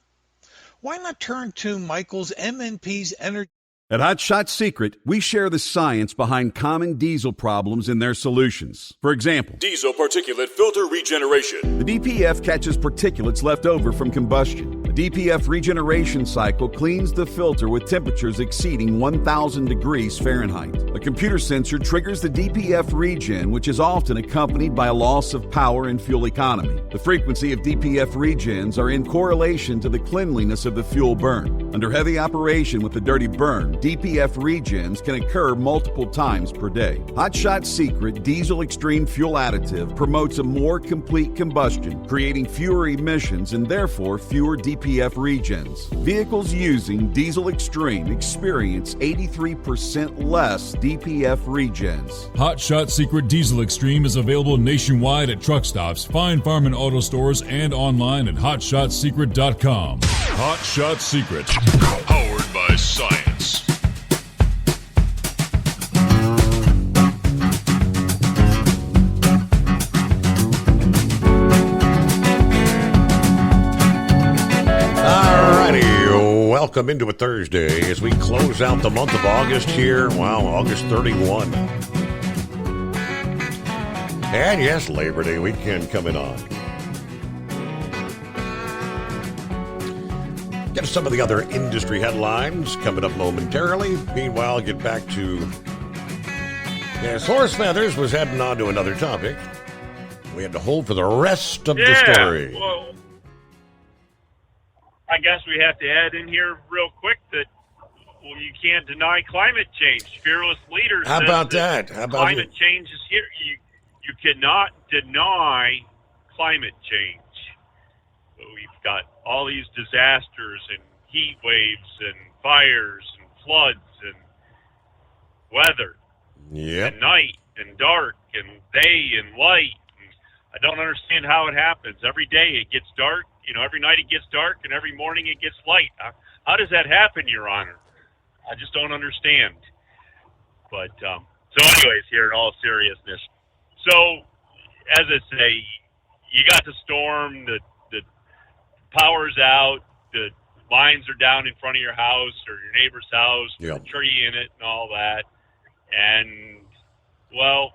Why not turn to Michael's MNP's Energy? At Hot Shot Secret, we share the science behind common diesel problems and their solutions. For example, diesel particulate filter regeneration. The DPF catches particulates left over from combustion. The DPF regeneration cycle cleans the filter with temperatures exceeding 1,000 degrees Fahrenheit. A computer sensor triggers the DPF regen, which is often accompanied by a loss of power and fuel economy. The frequency of DPF regens are in correlation to the cleanliness of the fuel burn. Under heavy operation with the dirty burn, DPF regens can occur multiple times per day. Hot Shot Secret Diesel Extreme Fuel Additive promotes a more complete combustion, creating fewer emissions and therefore fewer DPF regens. Vehicles using Diesel Extreme experience 83% less DPF regens. Hot Shot Secret Diesel Extreme is available nationwide at truck stops, Fine Farm and auto stores, and online at hotshotsecret.com. Hot Shot Secret, powered by science. Welcome into a Thursday as we close out the month of August here. Wow, August 31. And yes, Labor Day weekend coming on. Get to some of the other industry headlines coming up momentarily. Meanwhile, get back to... Yes, Horse Feathers was heading on to another topic. We had to hold for the rest of the story. Well, I guess we have to add in here real quick that you can't deny climate change. Fearless leaders. How about that? How about climate change is here? You cannot deny climate change. We've got all these disasters and heat waves and fires and floods and weather. And night and dark and day and light. And I don't understand how it happens. Every day it gets dark. Every night it gets dark, and every morning it gets light. How does that happen, Your Honor? I just don't understand. But, so anyways, here in all seriousness. So, as I say, you got the storm, the power's out, the lines are down in front of your house or your neighbor's house, with a tree in it and all that. And, well...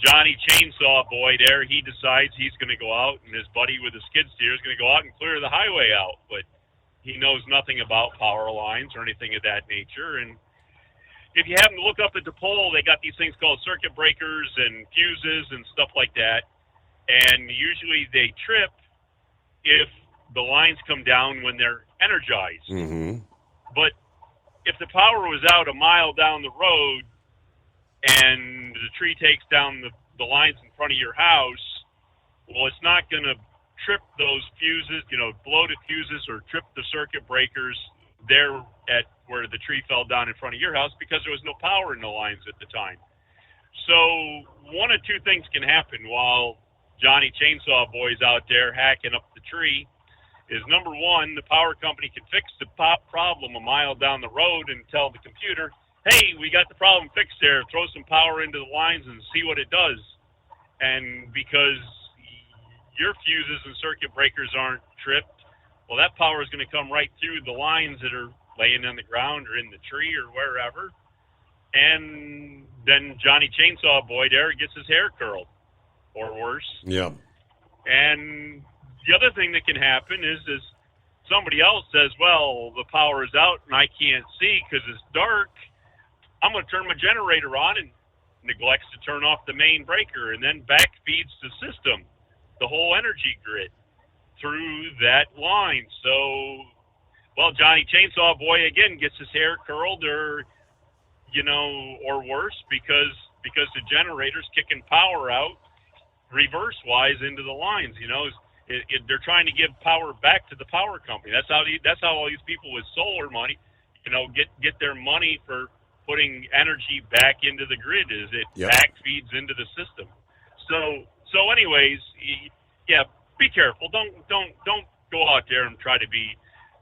Johnny Chainsaw Boy there, he decides he's going to go out, and his buddy with the skid steer is going to go out and clear the highway out. But he knows nothing about power lines or anything of that nature. And if you happen to look up at the pole, they got these things called circuit breakers and fuses and stuff like that. And usually they trip if the lines come down when they're energized. Mm-hmm. But if the power was out a mile down the road, and the tree takes down the lines in front of your house, well, it's not going to trip those fuses, blow the fuses or trip the circuit breakers there at where the tree fell down in front of your house because there was no power in the lines at the time. So one of two things can happen while Johnny Chainsaw Boy's out there hacking up the tree is, number one, the power company can fix the problem a mile down the road and tell the computer, hey, we got the problem fixed there. Throw some power into the lines and see what it does. And because your fuses and circuit breakers aren't tripped, well, that power is going to come right through the lines that are laying on the ground or in the tree or wherever. And then Johnny Chainsaw Boy there gets his hair curled or worse. Yeah. And the other thing that can happen is somebody else says, well, the power is out and I can't see because it's dark. I'm going to turn my generator on, and neglects to turn off the main breaker, and then back feeds the system, the whole energy grid, through that line. So, well, Johnny Chainsaw Boy, again, gets his hair curled or worse because the generator's kicking power out reverse-wise into the lines. They're trying to give power back to the power company. That's how all these people with solar money, get their money for putting energy back into the grid, is it back feeds into the system. So anyways, yeah, be careful. Don't go out there and try to be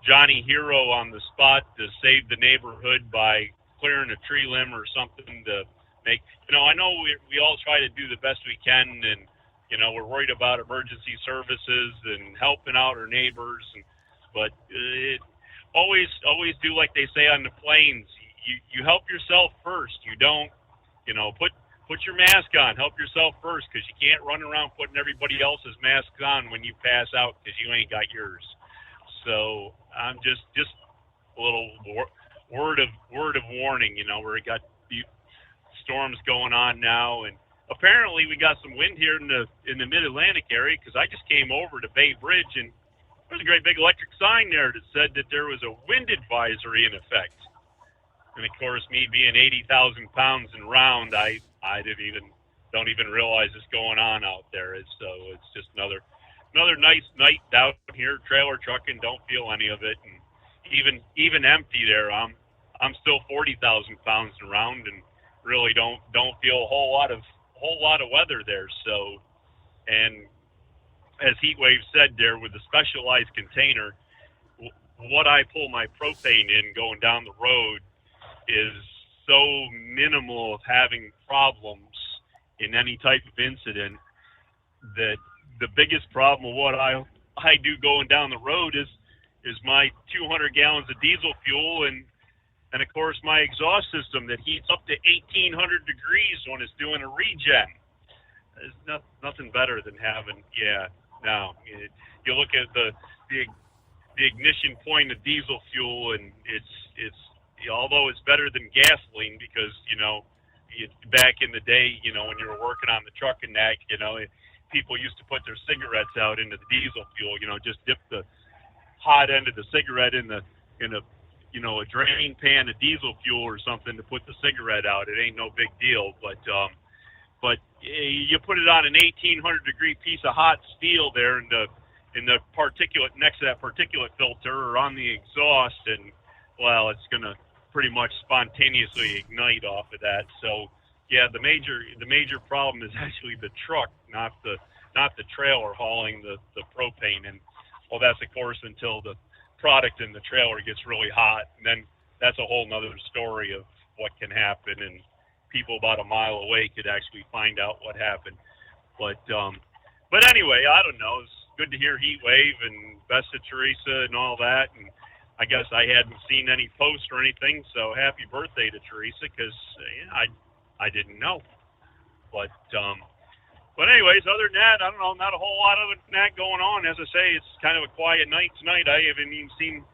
Johnny Hero on the spot to save the neighborhood by clearing a tree limb or something to make. I know we all try to do the best we can, and we're worried about emergency services and helping out our neighbors, but always do like they say on the planes. You help yourself first. You don't, put your mask on. Help yourself first, because you can't run around putting everybody else's masks on when you pass out because you ain't got yours. So I'm just a little word of warning. Where we got storms going on now, and apparently we got some wind here in the Mid-Atlantic area, because I just came over to Bay Bridge, and There's a great big electric sign there that said that there was a wind advisory in effect. And of course, me being 80,000 pounds and round, I don't even realize what's going on out there. So it's just another nice night down here, trailer trucking. Don't feel any of it, and even empty there. I'm still 40,000 pounds and round, and really don't feel a whole lot of weather there. So, and as Heatwave said there, with the specialized container, what I pull my propane in going down the road is so minimal of having problems in any type of incident that the biggest problem of what I do going down the road is my 200 gallons of diesel fuel and of course my exhaust system that heats up to 1,800 degrees when it's doing a regen. There's nothing better than having, you look at the ignition point of diesel fuel, and it's although it's better than gasoline because back in the day, when you were working on the truck and that, people used to put their cigarettes out into the diesel fuel, just dip the hot end of the cigarette in a drain pan of diesel fuel or something to put the cigarette out. It ain't no big deal, but you put it on an 1,800 degree piece of hot steel there in the particulate next to that particulate filter or on the exhaust, and well, it's gonna pretty much spontaneously ignite off of that. So yeah, the major problem is actually the truck, not the trailer hauling the propane. And well, that's of course until the product in the trailer gets really hot, and then that's a whole nother story of what can happen, and people about a mile away could actually find out what happened. But anyway, I don't know. It's good to hear Heatwave and best of Teresa and all that. And I guess I hadn't seen any posts or anything, so happy birthday to Teresa, because I didn't know. But anyways, other than that, I don't know, not a whole lot of that going on. As I say, it's kind of a quiet night tonight. I haven't even seen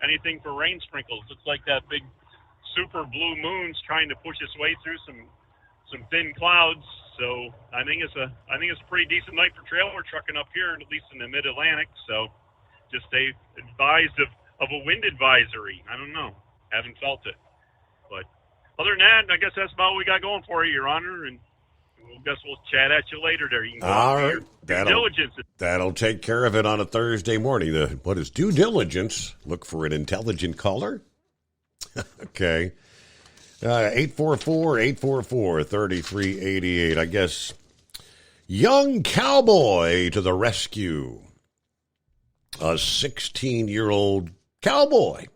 anything for rain sprinkles. Looks like that big super blue moon's trying to push its way through some thin clouds. So I think it's a pretty decent night for trailer trucking up here, at least in the Mid-Atlantic. So just stay advised of a wind advisory. I don't know. Haven't felt it. But other than that, I guess that's about what we got going for you, Your Honor. And I guess we'll chat at you later there. You can go all on right. diligence. That'll take care of it on a Thursday morning. What is due diligence? Look for an intelligent caller. Okay. 844-844-3388. I guess young cowboy to the rescue. A 16-year-old cowboy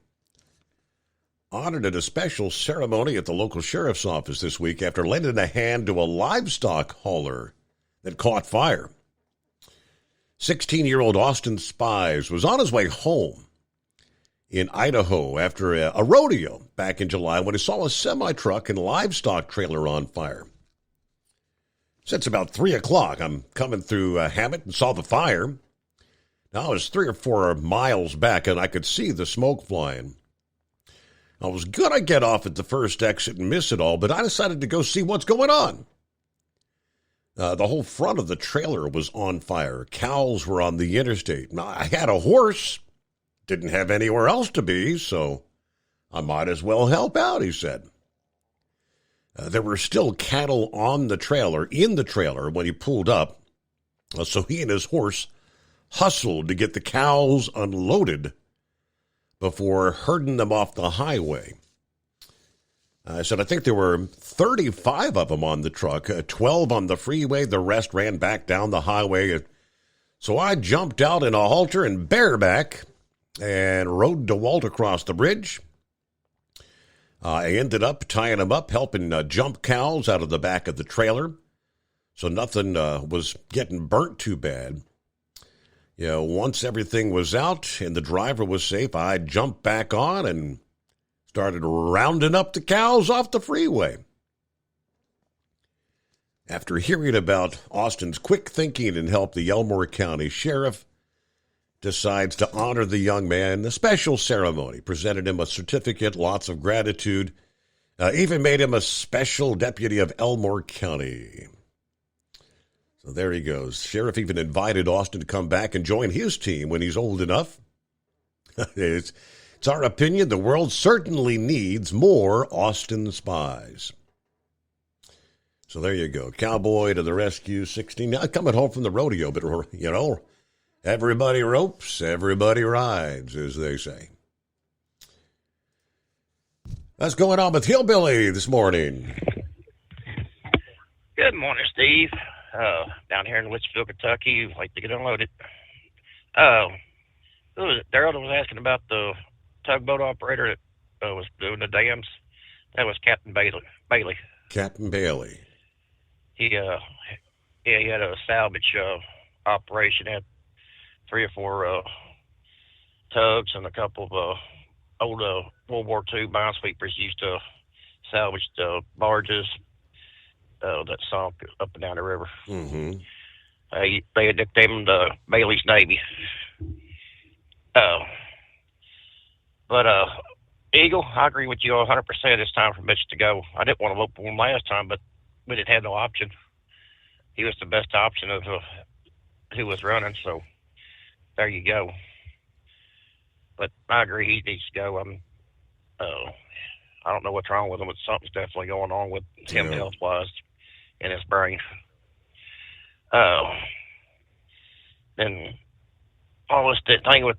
honored at a special ceremony at the local sheriff's office this week after lending a hand to a livestock hauler that caught fire. 16-year-old Austin Spies was on his way home in Idaho after a rodeo back in July when he saw a semi-truck and livestock trailer on fire. So it's about 3 o'clock. I'm coming through Hammett and saw the fire. Now I was 3 or 4 miles back and I could see the smoke flying. I was going to get off at the first exit and miss it all, but I decided to go see what's going on. The whole front of the trailer was on fire. Cows were on the interstate. Now, I had a horse. Didn't have anywhere else to be, so I might as well help out, he said. There were still cattle on the trailer, in the trailer, when he pulled up. So he and his horse hustled to get the cows unloaded before herding them off the highway. I said, I think there were 35 of them on the truck, 12 on the freeway. The rest ran back down the highway. So I jumped out in a halter and bareback and rode DeWalt across the bridge. I ended up tying them up, helping jump cows out of the back of the trailer. So nothing was getting burnt too bad. Once everything was out and the driver was safe, I jumped back on and started rounding up the cows off the freeway. After hearing about Austin's quick thinking and help, the Elmore County Sheriff decides to honor the young man in a special ceremony, presented him a certificate, lots of gratitude, even made him a special deputy of Elmore County. So there he goes. Sheriff even invited Austin to come back and join his team when he's old enough. It's our opinion the world certainly needs more Austin spies. So there you go. Cowboy to the rescue, 16. Now coming home from the rodeo, but, you know, everybody ropes, everybody rides, as they say. What's going on with Hillbilly this morning? Good morning, Steve. Down here in Litchfield, Kentucky, like to get unloaded. Daryl was asking about the tugboat operator that was doing the dams. That was Captain Bailey. Captain Bailey. He had a salvage operation. Had 3 or 4 tugs and a couple of old World War II minesweepers used to salvage the barges that sunk up and down the river. Mm-hmm. They had nicknamed Bailey's Navy. But Eagle, I agree with you 100%. It's time for Mitch to go. I didn't want to vote for him last time, but we didn't have no option. He was the best option of who was running, so there you go. But I agree he needs to go. I don't know what's wrong with him, but something's definitely going on with him health-wise in his brain. And all this thing with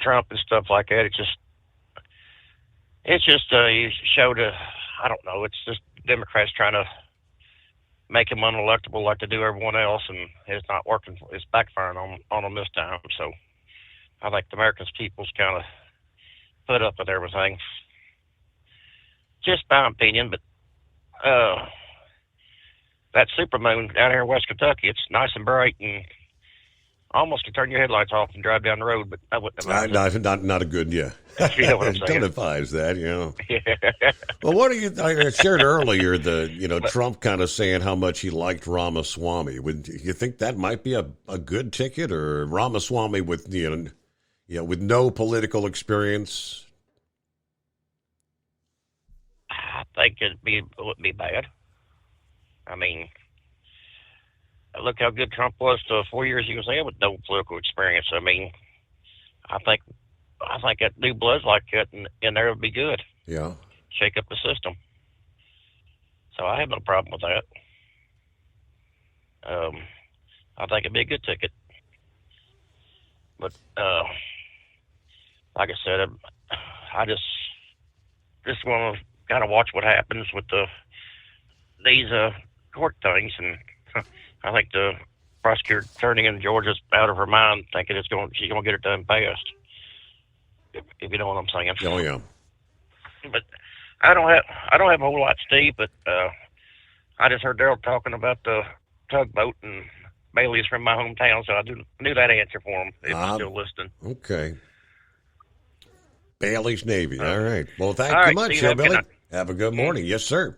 Trump and stuff like that, it's just you showed I don't know, it's just Democrats trying to make him unelectable like they do everyone else, and it's not working. It's backfiring on them this time. So I think the American people's kind of put up with everything. Just my opinion, but that supermoon down here in West Kentucky, it's nice and bright, and almost can turn your headlights off and drive down the road, but I wouldn't have not a good, yeah. You know what I'm saying? Don't advise that, you know. Yeah. Well, I shared earlier Trump kind of saying how much he liked Ramaswamy. Would you think that might be a good ticket, or Ramaswamy with with no political experience? I think it wouldn't be bad. I mean, look how good Trump was the 4 years he was there with no political experience. I mean, I think that new blood like that in there would be good. Yeah. Shake up the system. So I have no problem with that. I think it'd be a good ticket. But like I said, I just want to kind of watch what happens with these court things, and I think the prosecutor turning in Georgia's out of her mind, thinking she's gonna get it done fast. If you know what I'm saying. Oh yeah. But I don't have a whole lot, Steve. But I just heard Daryl talking about the tugboat, and Bailey's from my hometown, so I knew that answer for him. If he's still listening. Okay. Bailey's Navy. All right. Well, thank All you right, much, Steve, Billy. Have a good morning. Yes, sir.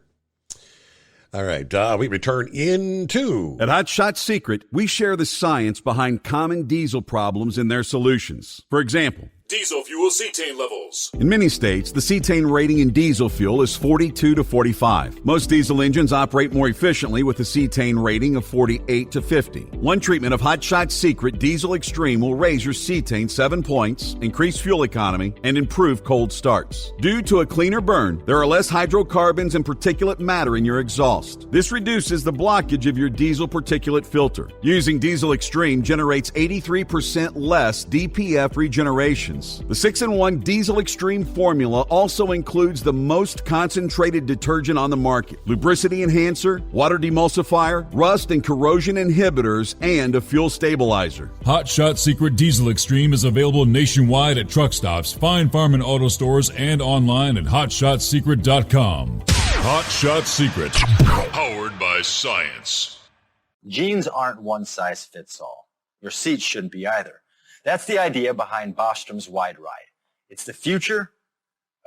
All right, we return into... At Hot Shot Secret, we share the science behind common diesel problems and their solutions. For example, diesel fuel cetane levels. in many states, the cetane rating in diesel fuel is 42 to 45. Most diesel engines operate more efficiently with a cetane rating of 48 to 50. One treatment of Hot Shot Secret Diesel Extreme will raise your cetane 7 points, increase fuel economy, and improve cold starts. Due to a cleaner burn, there are less hydrocarbons and particulate matter in your exhaust. This reduces the blockage of your diesel particulate filter. Using Diesel Extreme generates 83% less DPF regeneration. The 6-in-1 Diesel Extreme formula also includes the most concentrated detergent on the market, lubricity enhancer, water demulsifier, rust and corrosion inhibitors, and a fuel stabilizer. Hot Shot Secret Diesel Extreme is available nationwide at truck stops, fine farm and auto stores, and online at hotshotsecret.com. Hot Shot Secret, powered by science. Jeans aren't one size fits all. Your seats shouldn't be either. That's the idea behind Bostrom's Wide Ride. It's the future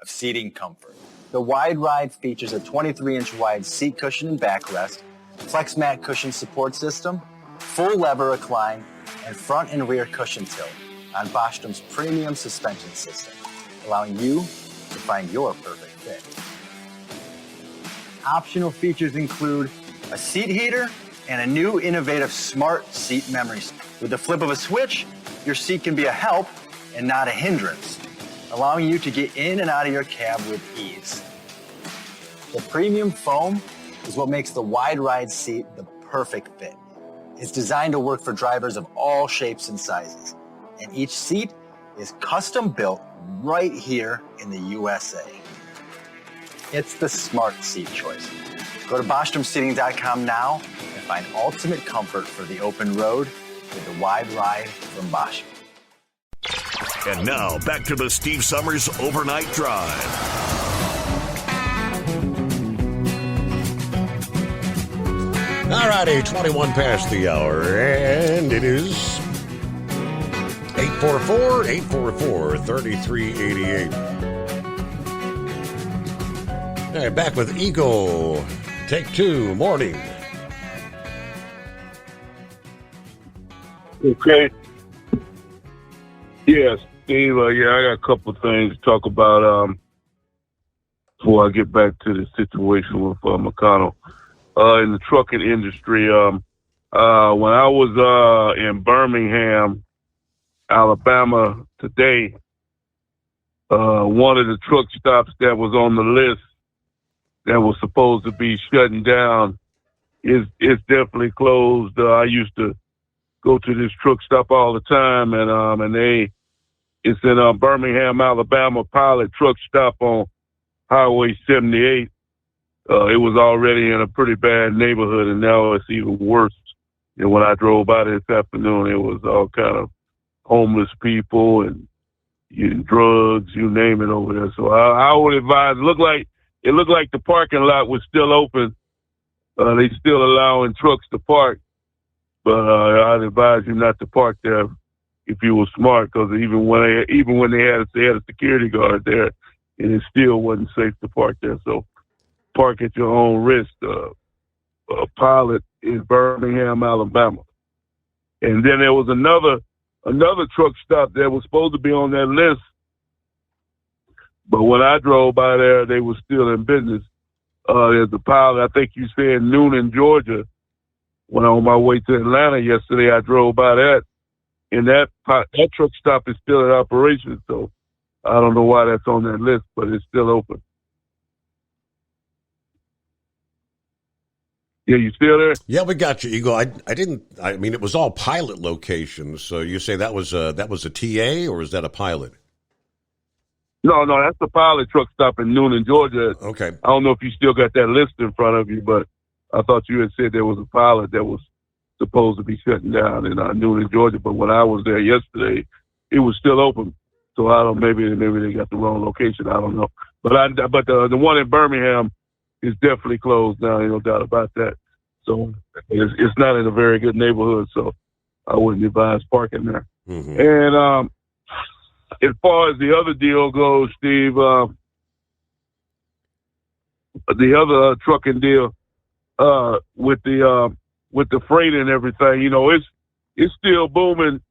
of seating comfort. The Wide Ride features a 23-inch wide seat cushion and backrest, flex mat cushion support system, full lever recline, and front and rear cushion tilt on Bostrom's premium suspension system, allowing you to find your perfect fit. Optional features include a seat heater and a new innovative smart seat memory. With the flip of a switch, your seat can be a help and not a hindrance, allowing you to get in and out of your cab with ease. The premium foam is what makes the wide ride seat the perfect fit. It's designed to work for drivers of all shapes and sizes, and each seat is custom built right here in the USA. It's the smart seat choice. Go to BostромSeating.com now and find ultimate comfort for the open road with the wide ride from Bosch. And now, back to the Steve Summers Overnight Drive. All righty, 21 past the hour, and it is 844-844-3388. All right, back with Eagle. Take two, morning. Okay. Yes, Steve, I got a couple of things to talk about before I get back to the situation with McConnell. In the trucking industry, when I was in Birmingham, Alabama today, one of the truck stops that was on the list that was supposed to be shutting down is definitely closed. I used to go to this truck stop all the time, and it's in Birmingham, Alabama, Pilot truck stop on Highway 78. It was already in a pretty bad neighborhood, and now it's even worse. And when I drove by this afternoon, it was all kind of homeless people and drugs, you name it over there. So I would advise. It looked like the parking lot was still open. They still allowing trucks to park, but I'd advise you not to park there if you were smart, because even when they had a security guard there, and it still wasn't safe to park there. So park at your own risk. Pilot in Birmingham, Alabama. And then there was another truck stop that was supposed to be on that list, but when I drove by there, they were still in business. There's a Pilot, I think you said Noonan, Georgia. When on my way to Atlanta yesterday, I drove by that, and that truck stop is still in operation. So I don't know why that's on that list, but it's still open. Yeah, you still there? Yeah, we got you, Eagle. I mean, it was all Pilot locations. So you say that was a TA, or is that a Pilot? No, that's the Pilot truck stop in Noonan, Georgia. Okay. I don't know if you still got that list in front of you, but I thought you had said there was a Pilot that was supposed to be shutting down in Noonan, Georgia. But when I was there yesterday, it was still open. So I don't. Maybe they got the wrong location. I don't know. But the one in Birmingham is definitely closed now. Ain't no doubt about that. So it's not in a very good neighborhood. So I wouldn't advise parking there. Mm-hmm. And as far as the other deal goes, Steve, the other trucking deal with the freight and everything, it's still booming.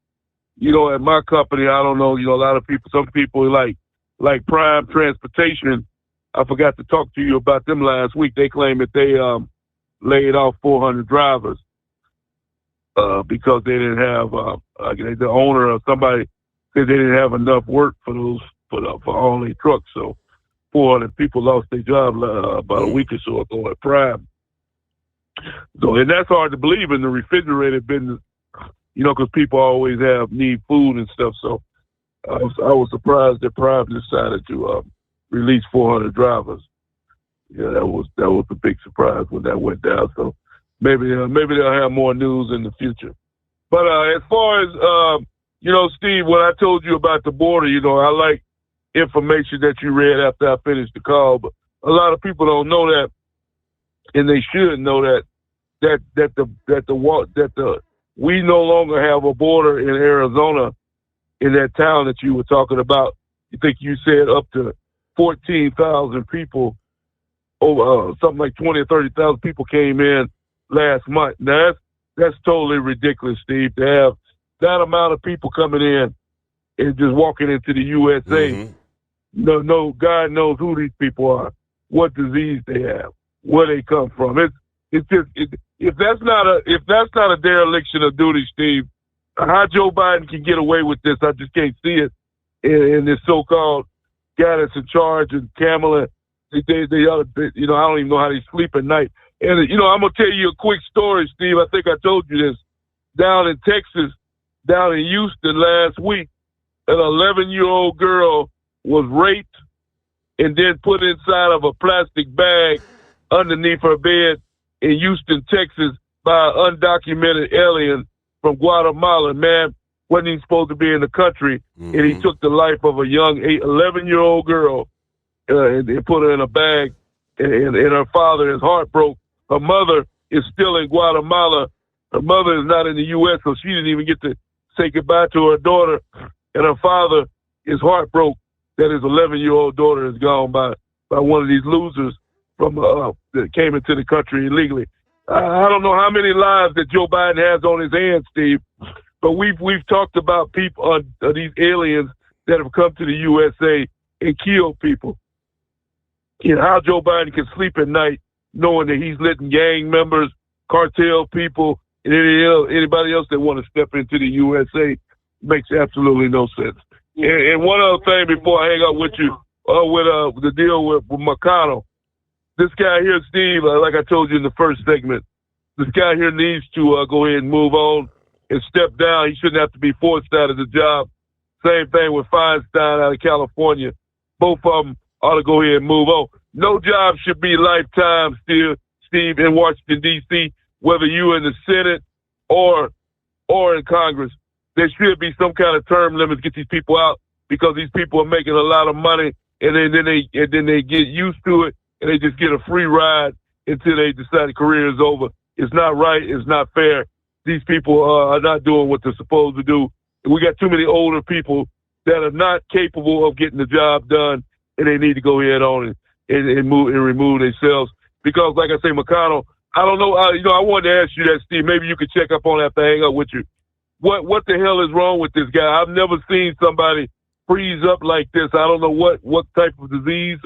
At my company, I don't know, a lot of people, some people like Prime Transportation. I forgot to talk to you about them last week. They claim that they laid off 400 drivers because they didn't have the owner or somebody said they didn't have enough work for all their trucks. So 400 people lost their job about a week or so ago at Prime. So, and that's hard to believe in the refrigerated business, because people always need food and stuff. So I was surprised that Prime decided to release 400 drivers. Yeah, that was a big surprise when that went down. So maybe they'll have more news in the future. But as far as Steve, when I told you about the border, I like information that you read after I finished the call. But a lot of people don't know that, and they should know that we no longer have a border in Arizona, in that town that you were talking about. You think you said up to 14,000 people, something like 20 or 30,000 people came in last month. Now that's totally ridiculous, Steve, to have that amount of people coming in and just walking into the USA. Mm-hmm. No, God knows who these people are, what disease they have, where they come from. It's if that's not a dereliction of duty, Steve, how Joe Biden can get away with this, I just can't see it. In this so-called guy that's in charge and Kamala, I don't even know how they sleep at night. And I'm gonna tell you a quick story, Steve. I think I told you this. Down in Texas, down in Houston last week, an 11-year-old girl was raped and then put inside of a plastic bag underneath her bed in Houston, Texas, by an undocumented alien from Guatemala. Man, wasn't even supposed to be in the country, and he took the life of a young 11-year-old girl and put her in a bag, and her father, his heart broke. Her mother is still in Guatemala. Her mother is not in the U.S., so she didn't even get to say goodbye to her daughter, and her father, his heart broke that his 11-year-old daughter is gone by one of these losers from that came into the country illegally. I don't know how many lives that Joe Biden has on his hands, Steve, but we've talked about people, these aliens that have come to the USA and killed people. How Joe Biden can sleep at night knowing that he's letting gang members, cartel people, and anybody else that want to step into the USA makes absolutely no sense. And one other thing before I hang up with you, with the deal with McConnell. This guy here, Steve, like I told you in the first segment, this guy here needs to go ahead and move on and step down. He shouldn't have to be forced out of the job. Same thing with Feinstein out of California. Both of them ought to go ahead and move on. No job should be lifetime, still, Steve, in Washington, D.C., whether you're in the Senate or in Congress. There should be some kind of term limits to get these people out, because these people are making a lot of money, and then they get used to it, and they just get a free ride until they decide the career is over. It's not right. It's not fair. These people are not doing what they're supposed to do. We got too many older people that are not capable of getting the job done, and they need to go ahead on and move and remove themselves. Because, like I say, McConnell, I don't know. I wanted to ask you that, Steve. Maybe you could check up on that after I hang up with you. What the hell is wrong with this guy? I've never seen somebody freeze up like this. I don't know what type of disease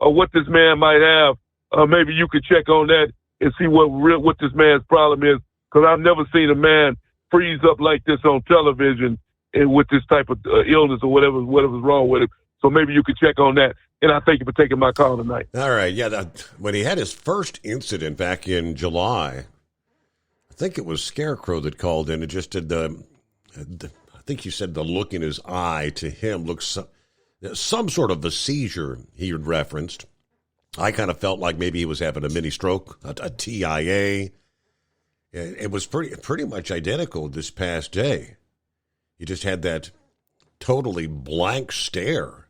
or what this man might have. Maybe you could check on that and see what this man's problem is, because I've never seen a man freeze up like this on television and with this type of illness or whatever's wrong with him. So maybe you could check on that. And I thank you for taking my call tonight. All right. Yeah. When he had his first incident back in July, I think it was Scarecrow that called in and just did I think you said the look in his eye to him looks some sort of a seizure he had referenced. I kind of felt like maybe he was having a mini stroke, a TIA. It was pretty much identical this past day. He just had that totally blank stare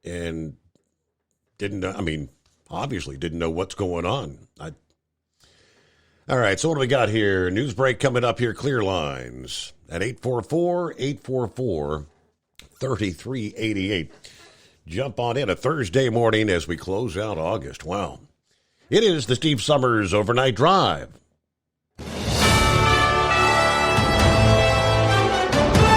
and obviously didn't know what's going on. All right, so what do we got here? News break coming up here. Clear lines at 844-844-3388. Jump on in a Thursday morning as we close out August. Wow. It is the Steve Summers Overnight Drive.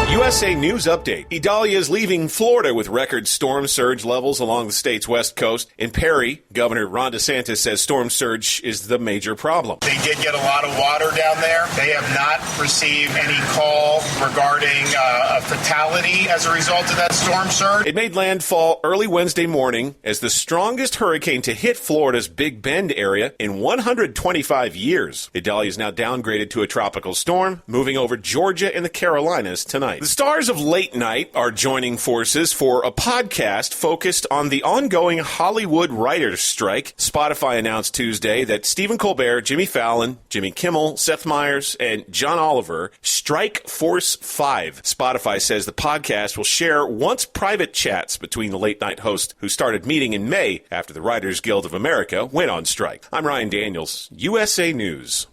USA News Update. Idalia is leaving Florida with record storm surge levels along the state's west coast. In Perry, Governor Ron DeSantis says storm surge is the major problem. They did get a lot of water down there. They have not received any call regarding a fatality as a result of that storm surge. It made landfall early Wednesday morning as the strongest hurricane to hit Florida's Big Bend area in 125 years. Idalia is now downgraded to a tropical storm, moving over Georgia and the Carolinas tonight. The stars of Late Night are joining forces for a podcast focused on the ongoing Hollywood writers' strike. Spotify announced Tuesday that Stephen Colbert, Jimmy Fallon, Jimmy Kimmel, Seth Meyers, and John Oliver strike Force 5. Spotify says the podcast will share once private chats between the Late Night hosts who started meeting in May after the Writers Guild of America went on strike. I'm Ryan Daniels, USA News.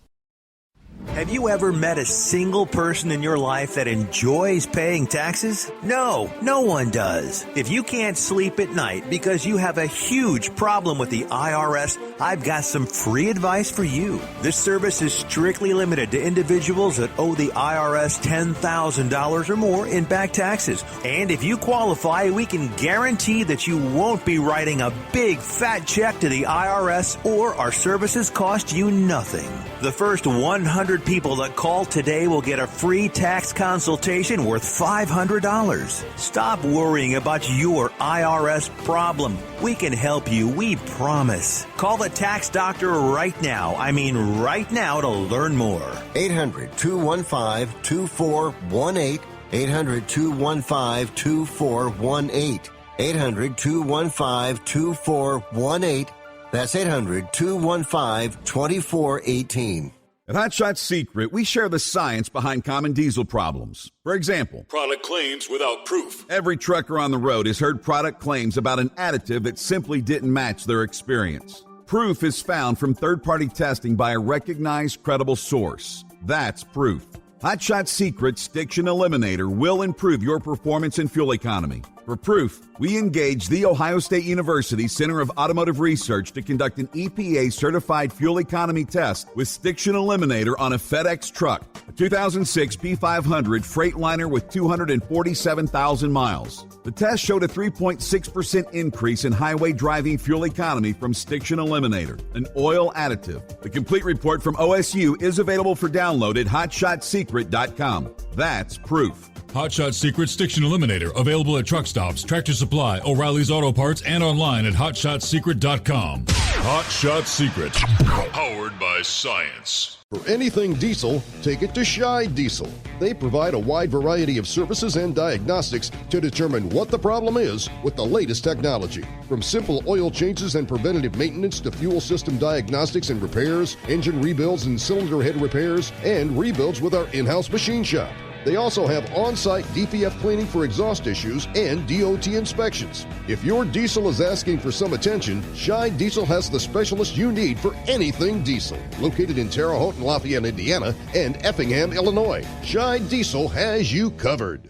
Have you ever met a single person in your life that enjoys paying taxes? No, no one does. If you can't sleep at night because you have a huge problem with the IRS, I've got some free advice for you. This service is strictly limited to individuals that owe the IRS $10,000 or more in back taxes. And if you qualify, we can guarantee that you won't be writing a big fat check to the IRS, or our services cost you nothing. The first 100 people that call today will get a free tax consultation worth $500. Stop worrying about your IRS problem. We can help you, we promise. Call the tax doctor right now. I mean right now, to learn more. 800-215-2418. 800-215-2418. 800-215-2418. That's 800-215-2418. At Hot Shot Secret, we share the science behind common diesel problems. For example, product claims without proof. Every trucker on the road has heard product claims about an additive that simply didn't match their experience. Proof is found from third-party testing by a recognized, credible source. That's proof. Hot Shot Secret's Stiction Eliminator will improve your performance and fuel economy. For proof, we engaged the Ohio State University Center of Automotive Research to conduct an EPA-certified fuel economy test with Stiction Eliminator on a FedEx truck, a 2006 B500 Freightliner with 247,000 miles. The test showed a 3.6% increase in highway driving fuel economy from Stiction Eliminator, an oil additive. The complete report from OSU is available for download at hotshotsecret.com. That's proof. Hot Shot Secret Stiction Eliminator, available at truck stops, Tractor Supply, O'Reilly's Auto Parts, and online at hotshotsecret.com. Hot Shot Secret, powered by science. For anything diesel, take it to Scheid Diesel. They provide a wide variety of services and diagnostics to determine what the problem is with the latest technology. From simple oil changes and preventative maintenance to fuel system diagnostics and repairs, engine rebuilds and cylinder head repairs, and rebuilds with our in-house machine shop. They also have on-site DPF cleaning for exhaust issues and DOT inspections. If your diesel is asking for some attention, Scheid Diesel has the specialist you need for anything diesel. Located in Terre Haute and Lafayette, Indiana, and Effingham, Illinois, Scheid Diesel has you covered.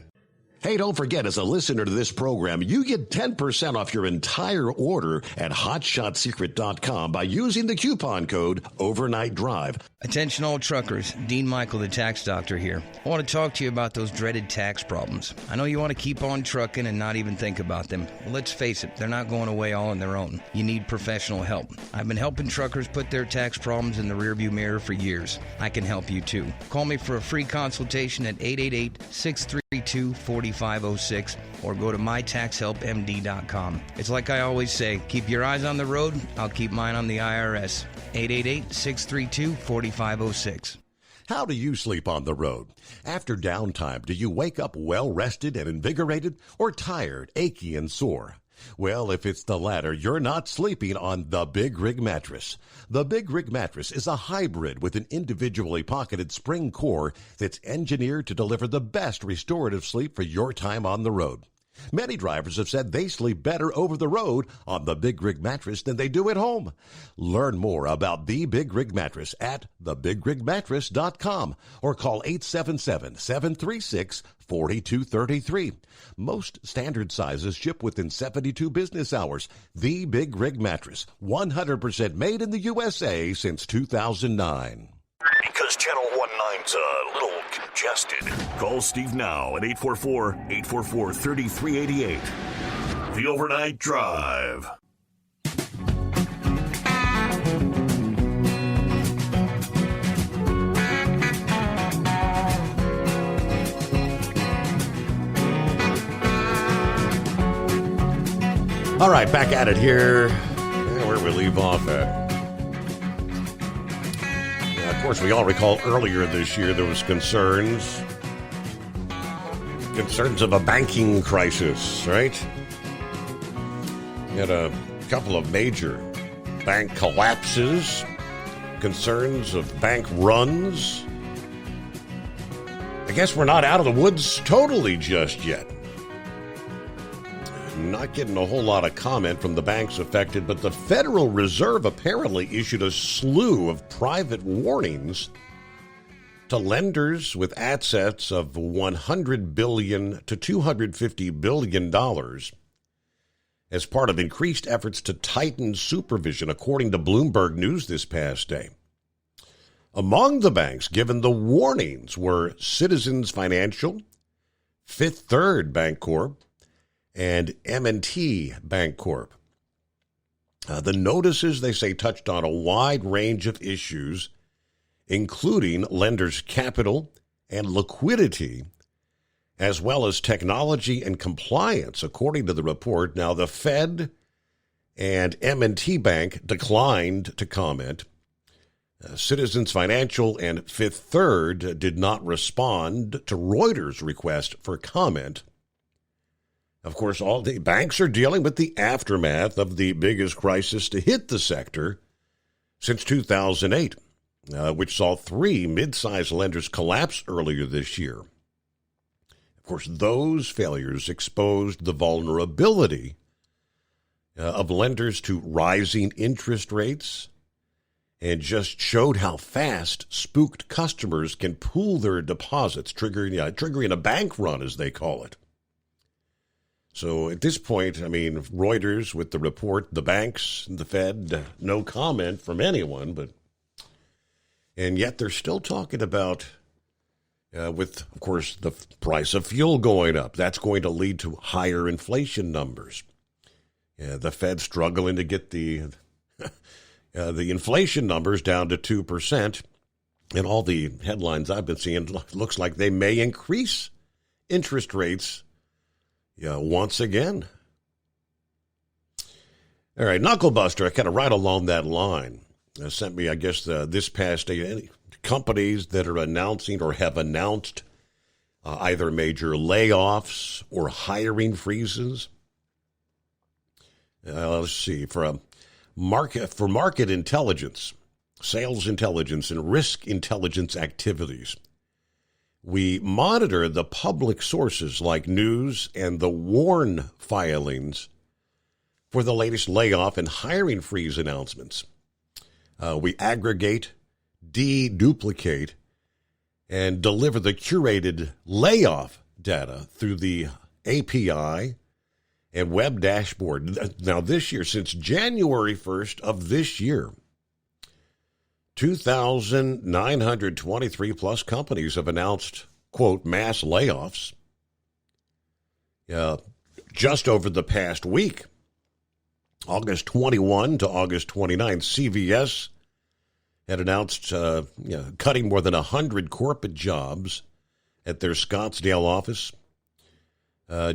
Hey, don't forget, as a listener to this program, you get 10% off your entire order at hotshotsecret.com by using the coupon code Overnight Drive. Attention all truckers, Dean Michael, the tax doctor here. I want to talk to you about those dreaded tax problems. I know you want to keep on trucking and not even think about them. Well, let's face it, they're not going away all on their own. You need professional help. I've been helping truckers put their tax problems in the rearview mirror for years. I can help you too. Call me for a free consultation at 888-632-4506 or go to mytaxhelpmd.com. It's like I always say, keep your eyes on the road, I'll keep mine on the IRS. 888-632-4506. How do you sleep on the road? After downtime, do you wake up well-rested and invigorated, or tired, achy, and sore? Well, if it's the latter, you're not sleeping on the Big Rig Mattress. The Big Rig Mattress is a hybrid with an individually pocketed spring core that's engineered to deliver the best restorative sleep for your time on the road. Many drivers have said they sleep better over the road on the Big Rig Mattress than they do at home. Learn more about the Big Rig Mattress at thebigrigmattress.com or call 877-736-4233. Most standard sizes ship within 72 business hours. The Big Rig Mattress, 100% made in the USA since 2009. Because Channel 19's a little congested. Call Steve now at 844-844-3388. The Overnight Drive. All right, back at it here. Where we leave off at. Of course, we all recall earlier this year there was concerns of a banking crisis, right? You had a couple of major bank collapses, concerns of bank runs. I guess we're not out of the woods totally just yet. Not getting a whole lot of comment from the banks affected, but the Federal Reserve apparently issued a slew of private warnings to lenders with assets of $100 billion to $250 billion as part of increased efforts to tighten supervision, according to Bloomberg News this past day. Among the banks given the warnings were Citizens Financial, Fifth Third Bancorp, and M&T Bancorp. The notices, they say, touched on a wide range of issues, including lenders' capital and liquidity, as well as technology and compliance, according to the report. Now, the Fed and M&T Bank declined to comment. Citizens Financial and Fifth Third did not respond to Reuters' request for comment. Of course, all the banks are dealing with the aftermath of the biggest crisis to hit the sector since 2008, which saw 3 mid-sized lenders collapse earlier this year. Of course, those failures exposed the vulnerability of lenders to rising interest rates and just showed how fast spooked customers can pool their deposits, triggering a bank run, as they call it. So at this point, I mean, Reuters with the report, the banks, the Fed, no comment from anyone, and yet they're still talking about, with, of course, the price of fuel going up. That's going to lead to higher inflation numbers. The Fed struggling to get the inflation numbers down to 2%. And all the headlines I've been seeing, looks like they may increase interest rates once again. All right, Knucklebuster, kind of right along that line, sent me, I guess, this past day, any companies that are announcing or have announced either major layoffs or hiring freezes. Let's see, for market intelligence, sales intelligence, and risk intelligence activities, we monitor the public sources like news and the WARN filings for the latest layoff and hiring freeze announcements. We aggregate, deduplicate, and deliver the curated layoff data through the API and web dashboard. Now, this year, since January 1st of this year, 2,923 plus companies have announced, quote, mass layoffs. Just over the past week, August 21 to August 29, CVS had announced cutting more than 100 corporate jobs at their Scottsdale office.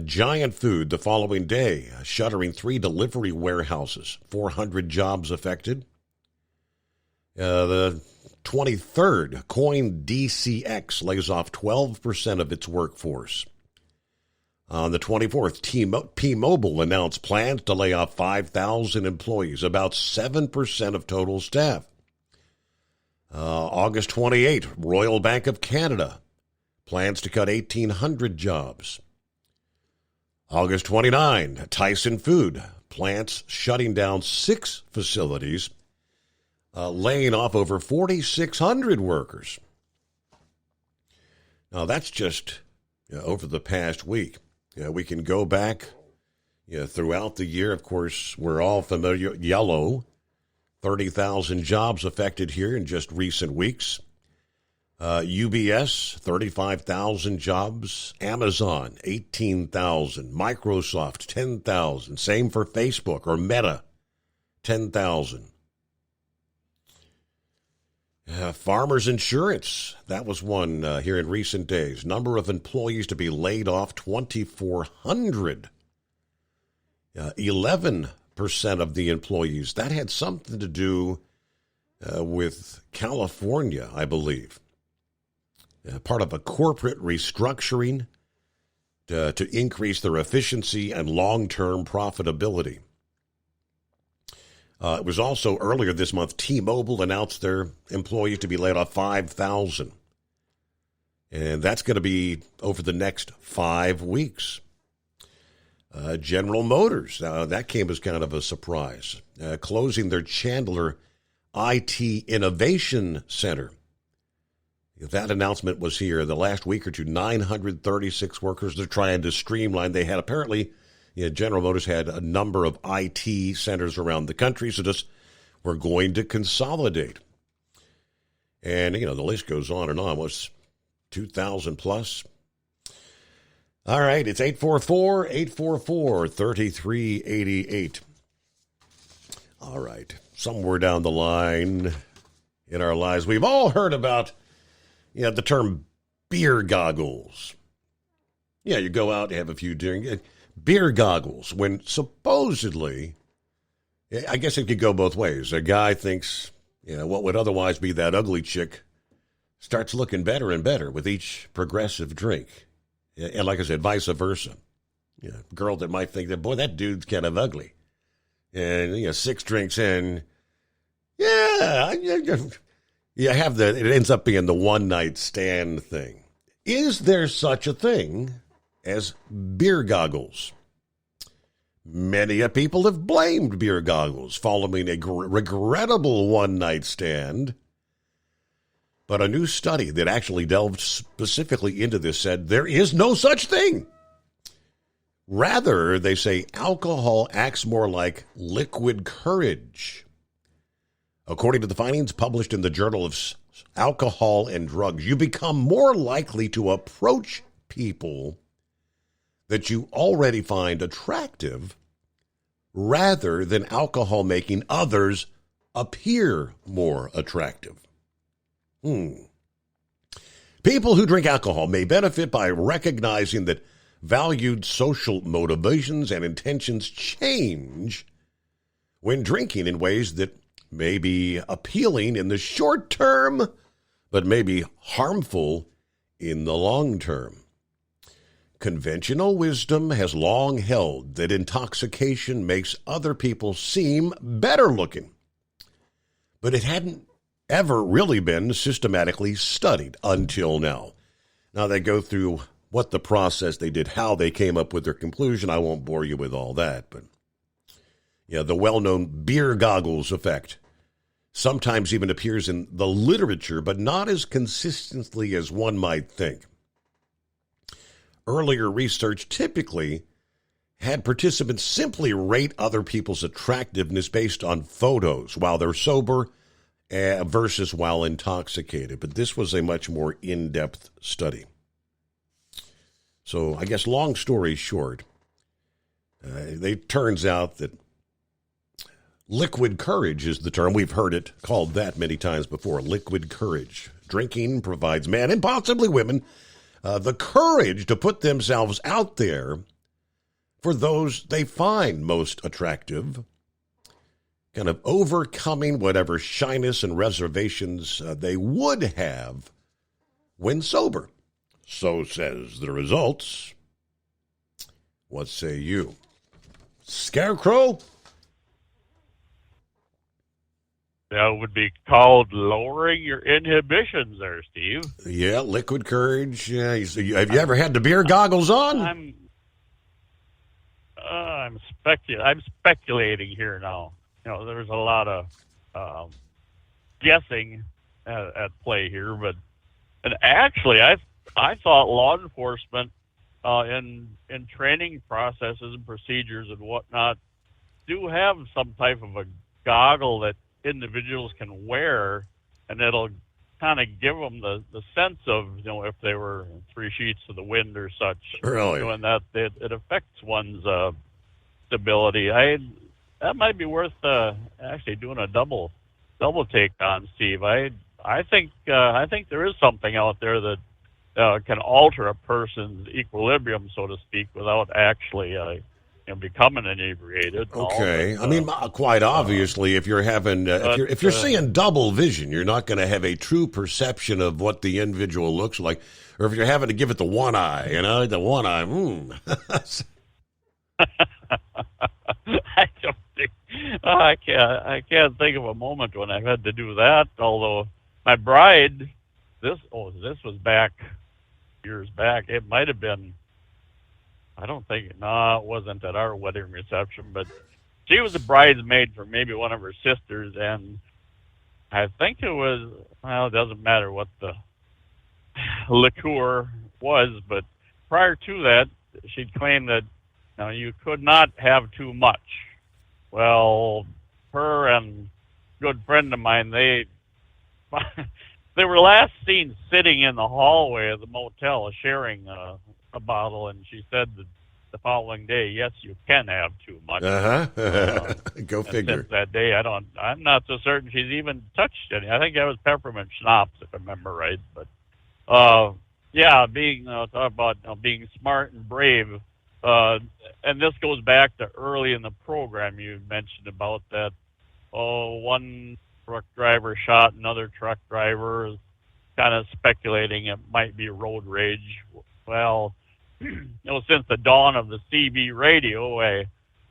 Giant Food the following day, shuttering 3 delivery warehouses, 400 jobs affected. The 23rd, CoinDCX lays off 12% of its workforce. On the 24th, T-Mobile announced plans to lay off 5,000 employees, about 7% of total staff. August 28th, Royal Bank of Canada plans to cut 1,800 jobs. August 29, Tyson Food plants shutting down 6 facilities, laying off over 4,600 workers. Now, that's just over the past week. We can go back throughout the year. Of course, we're all familiar. Yellow, 30,000 jobs affected here in just recent weeks. UBS, 35,000 jobs. Amazon, 18,000. Microsoft, 10,000. Same for Facebook or Meta, 10,000. Farmers Insurance, that was one here in recent days. Number of employees to be laid off, 2,400. 11% of the employees. That had something to do with California, I believe. Part of a corporate restructuring to increase their efficiency and long-term profitability. It was also earlier this month, T-Mobile announced their employees to be laid off 5,000. And that's going to be over the next 5 weeks. General Motors, that came as kind of a surprise, closing their Chandler IT Innovation Center. That announcement was here the last week or two. 936 workers. They're trying to streamline. They had apparently, General Motors had a number of IT centers around the country, so just we're going to consolidate. And, the list goes on and on. Was 2,000 plus? All right, it's 844-3388. All right, somewhere down the line in our lives, we've all heard about the term beer goggles. Yeah, you go out, you have a few drinks. Beer goggles, when supposedly, I guess it could go both ways. A guy thinks, what would otherwise be that ugly chick starts looking better and better with each progressive drink. And like I said, vice versa. Girl that might think that, boy, that dude's kind of ugly. And, 6 drinks in, you have it ends up being the one-night stand thing. Is there such a thing as beer goggles? Many people have blamed beer goggles following a regrettable one-night stand. But a new study that actually delved specifically into this said there is no such thing. Rather, they say alcohol acts more like liquid courage. According to the findings published in the Journal of Alcohol and Drugs, you become more likely to approach people that you already find attractive rather than alcohol making others appear more attractive. People who drink alcohol may benefit by recognizing that valued social motivations and intentions change when drinking in ways that may be appealing in the short term, but may be harmful in the long term. Conventional wisdom has long held that intoxication makes other people seem better looking, but it hadn't ever really been systematically studied until now. Now they go through what the process they did, how they came up with their conclusion. I won't bore you with all that, but the well-known beer goggles effect sometimes even appears in the literature, but not as consistently as one might think. Earlier research typically had participants simply rate other people's attractiveness based on photos while they're sober versus while intoxicated. But this was a much more in-depth study. So I guess long story short, it turns out that liquid courage is the term. We've heard it called that many times before, liquid courage. Drinking provides men and possibly women the courage to put themselves out there for those they find most attractive, kind of overcoming whatever shyness and reservations they would have when sober. So says the results. What say you? Scarecrow? That would be called lowering your inhibitions there, Steve. Yeah, liquid courage. Yeah, have you ever had the beer goggles on? I'm speculating here now. There's a lot of guessing at play here, and actually, I thought law enforcement in training processes and procedures and whatnot do have some type of a goggle that individuals can wear, and it'll kind of give them the sense of, if they were 3 sheets to the wind or such. Really? And that it affects one's stability. That might be worth actually doing a double take on, Steve. I think there is something out there that can alter a person's equilibrium, so to speak, without actually becoming inebriated. Okay, I mean, quite obviously, if you're having, if you're seeing double vision, you're not going to have a true perception of what the individual looks like, or if you're having to give it the one eye, the one eye. I don't think I can't think of a moment when I've had to do that. Although my bride, this was back years back. It might have been. I don't think, it wasn't at our wedding reception, but she was a bridesmaid for maybe one of her sisters, and I think it was, it doesn't matter what the liqueur was, but prior to that, she'd claimed that you could not have too much. Well, her and a good friend of mine, they were last seen sitting in the hallway of the motel sharing a bottle, and she said that the following day, yes, you can have too much. Go figure. Since that day, I'm not so certain she's even touched any. I think that was peppermint schnapps, if I remember right. But being talk about being smart and brave, and this goes back to early in the program. You mentioned about that. One truck driver shot another truck driver, kind of speculating it might be road rage. Well, since the dawn of the CB radio,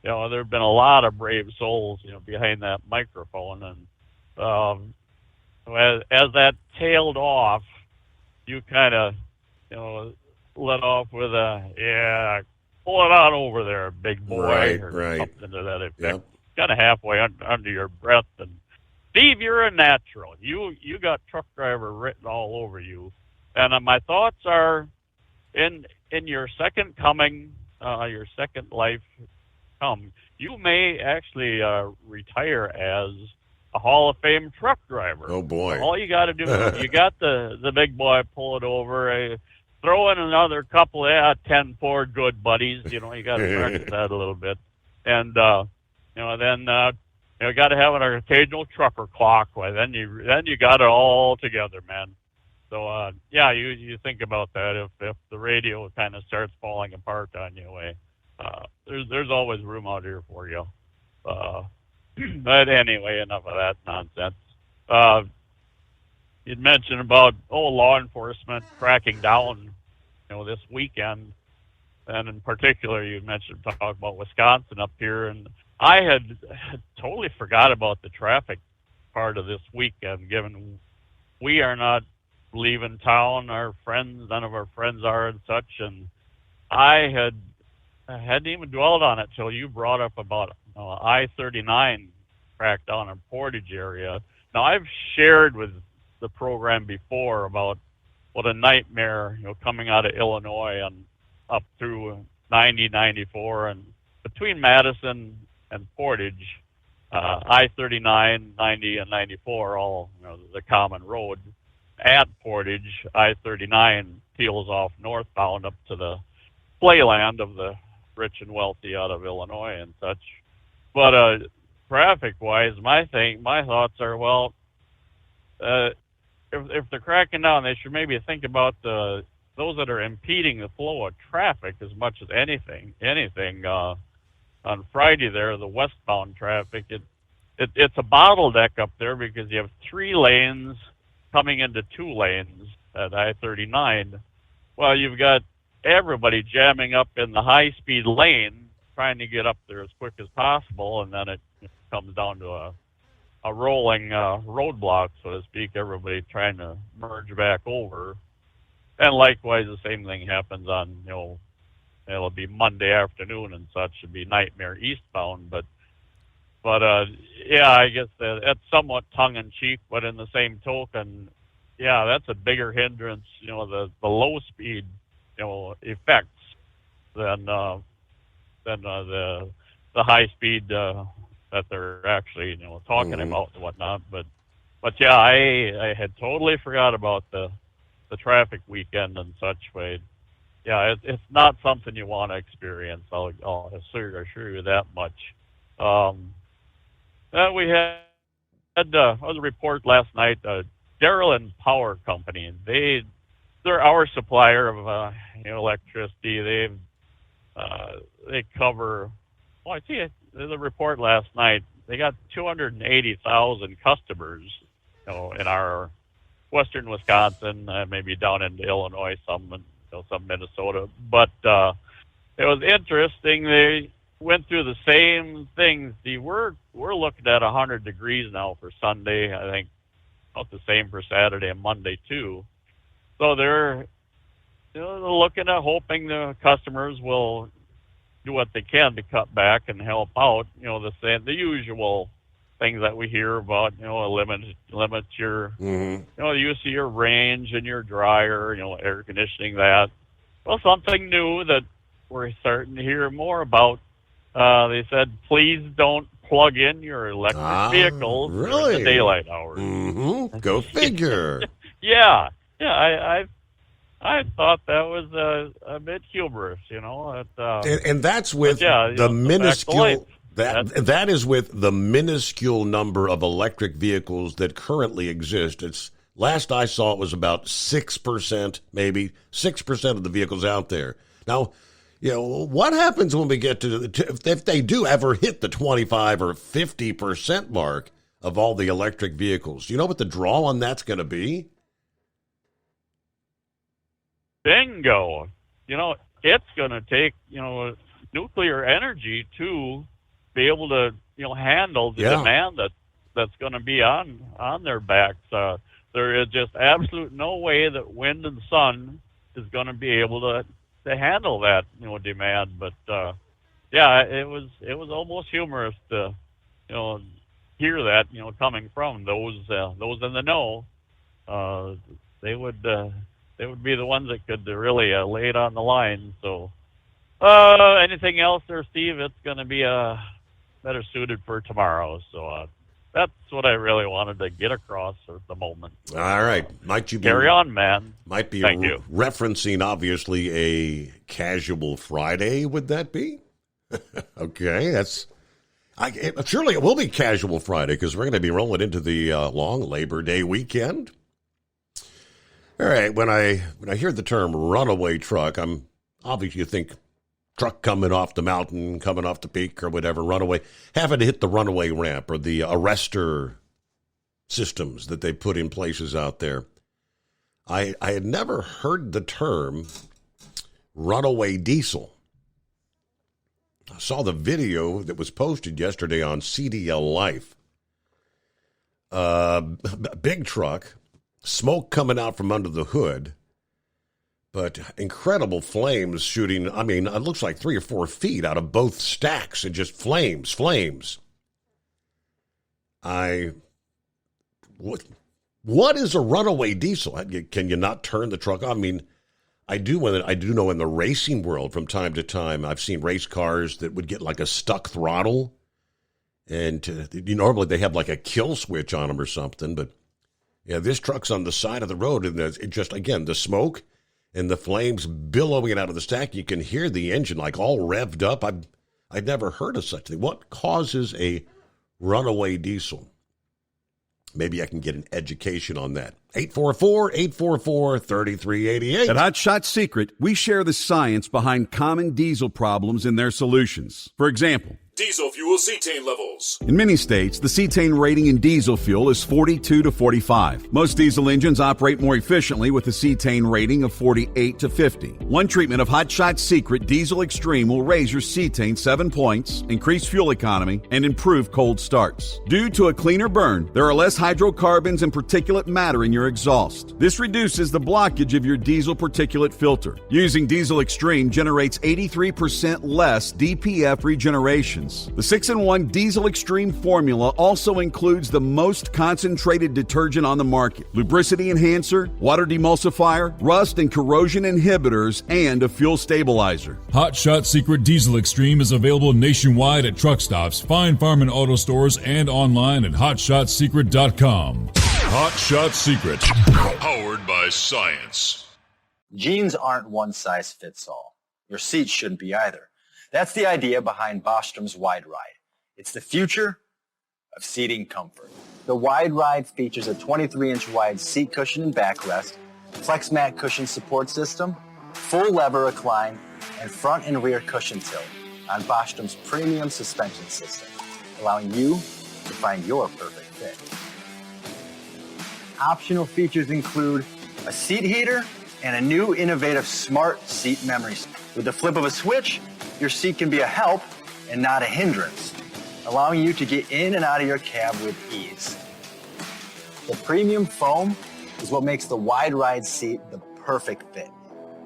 there have been a lot of brave souls, behind that microphone, and as that tailed off, you kind of, let off with pull it on over there, big boy, or something to that effect. Yep. Kind of halfway under your breath, and Steve, you're a natural. You got truck driver written all over you, and my thoughts are in your second coming, your second life come, you may actually retire as a Hall of Fame truck driver. Oh boy! All you got to do, you got the big boy, pull it over, throw in another couple of 10 Ford good buddies. You got to practice that a little bit, and then you got to have an occasional trucker clock. Then you got it all together, man. So you think about that. If the radio kind of starts falling apart on you, there's always room out here for you. But anyway, enough of that nonsense. You'd mentioned about law enforcement cracking down, this weekend, and in particular, you mentioned talk about Wisconsin up here, and I had totally forgot about the traffic part of this weekend. Given we are not leaving town, none of our friends are and such, and I hadn't even dwelled on it till you brought up about I-39 crackdown in Portage area. Now, I've shared with the program before about what a nightmare, coming out of Illinois and up through 90, 94, and between Madison and Portage, I-39, 90, and 94, all the common road. At Portage, I-39 peels off northbound up to the playland of the rich and wealthy out of Illinois and such. But traffic-wise, my thoughts are, if they're cracking down, they should maybe think about those that are impeding the flow of traffic as much as anything. On Friday there, the westbound traffic, it's a bottleneck up there because you have 3 lanes coming into 2 lanes at I-39. Well, you've got everybody jamming up in the high-speed lane, trying to get up there as quick as possible, and then it comes down to a rolling roadblock, so to speak, everybody trying to merge back over. And likewise, the same thing happens on, it'll be Monday afternoon and such. It'd be nightmare eastbound, but I guess that's somewhat tongue-in-cheek, but in the same token, that's a bigger hindrance, the low-speed, effects than the high-speed that they're actually, talking about and whatnot. But I had totally forgot about the traffic weekend and such. But it's not something you want to experience. I'll assure you that much. We had a report last night. Darrell Power Company. They're our supplier of electricity. They cover. Well, I see the report last night. They got 280,000 customers, in our western Wisconsin, maybe down into Illinois, some Minnesota. But it was interesting. They went through the same things. We're looking at 100 degrees now for Sunday. I think about the same for Saturday and Monday too. So they're looking at hoping the customers will do what they can to cut back and help out. The usual things that we hear about, limit your, the use of your range and your dryer, air conditioning that. Well, something new that we're starting to hear more about. They said, please don't plug in your electric vehicles during the daylight hours. Mm-hmm. Go figure. Yeah. I thought that was a bit humorous, And that's with the minuscule. That is with the minuscule number of electric vehicles that currently exist. It's last I saw it was about 6%, maybe 6% of the vehicles out there. Now, what happens when we get to if they do ever hit the 25 or 50% mark of all the electric vehicles? You know what the draw on that's going to be? Bingo. It's going to take, nuclear energy to be able to, handle the demand that's going to be on their backs. There is just absolute no way that wind and sun is going to be able to handle that, demand. But, it was almost humorous to, hear that, coming from those in the know. They would be the ones that could really lay it on the line. So, anything else there, Steve? It's going to be better suited for tomorrow. So that's what I really wanted to get across at the moment. All right. Might you carry on, man? Might be Thank you. Referencing, obviously, a casual Friday, would that be? Okay. Surely it will be casual Friday because we're going to be rolling into the long Labor Day weekend. All right, when I hear the term runaway truck, I'm obviously you think truck coming off the mountain, coming off the peak or whatever, runaway, having to hit the runaway ramp or the arrestor systems that they put in places out there. I had never heard the term runaway diesel. I saw the video that was posted yesterday on CDL Life. Big truck. Smoke coming out from under the hood, but incredible flames shooting. I mean, it looks like 3 or 4 feet out of both stacks and just flames. What is a runaway diesel? Can you not turn the truck on? I mean, I do know in the racing world from time to time, I've seen race cars that would get like a stuck throttle, and normally they have like a kill switch on them or something, but yeah, this truck's on the side of the road, and it just, again, the smoke and the flames billowing out of the stack. You can hear the engine like all revved up. I'd never heard of such a thing. What causes a runaway diesel? Maybe I can get an education on that. 844-844-3388. At Hot Shot Secret, we share the science behind common diesel problems and their solutions. For example, diesel fuel cetane levels. in many states, the cetane rating in diesel fuel is 42 to 45. Most diesel engines operate more efficiently with a cetane rating of 48 to 50. One treatment of Hot Shot Secret Diesel Extreme will raise your cetane 7 points, increase fuel economy, and improve cold starts. Due to a cleaner burn, there are less hydrocarbons and particulate matter in your exhaust. This reduces the blockage of your diesel particulate filter. Using Diesel Extreme generates 83% less DPF regeneration. The 6-in-1 Diesel Extreme formula also includes the most concentrated detergent on the market, lubricity enhancer, water demulsifier, rust and corrosion inhibitors, and a fuel stabilizer. Hot Shot Secret Diesel Extreme is available nationwide at truck stops, fine farm and auto stores, and online at hotshotsecret.com. Hot Shot Secret, powered by science. Jeans aren't one size fits all. Your seats shouldn't be either. That's the idea behind Bostrom's Wide Ride. It's the future of seating comfort. The Wide Ride features a 23-inch wide seat cushion and backrest, flex mat cushion support system, full lever recline, and front and rear cushion tilt on Bostrom's premium suspension system, allowing you to find your perfect fit. Optional features include a seat heater and a new innovative smart seat memory. With the flip of a switch, your seat can be a help and not a hindrance, allowing you to get in and out of your cab with ease. The premium foam is what makes the Wide Ride seat the perfect fit.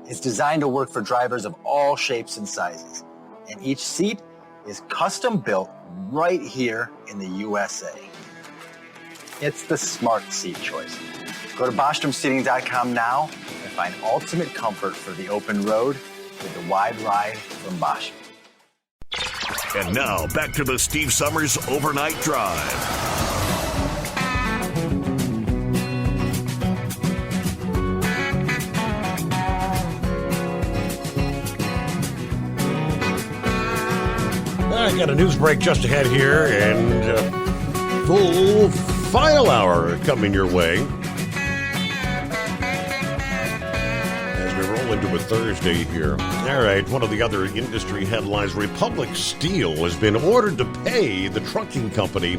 It's designed to work for drivers of all shapes and sizes, and each seat is custom built right here in the USA. It's the smart seat choice. Go to Bostrom-Seating.com now and find ultimate comfort for the open road with the wide ride from Bosch. And now, back to the Steve Summers Overnight Drive. I got a news break just ahead here, and full final hour coming your way as we roll into a Thursday here. All right, one of the other industry headlines, Republic Steel has been ordered to pay the trucking company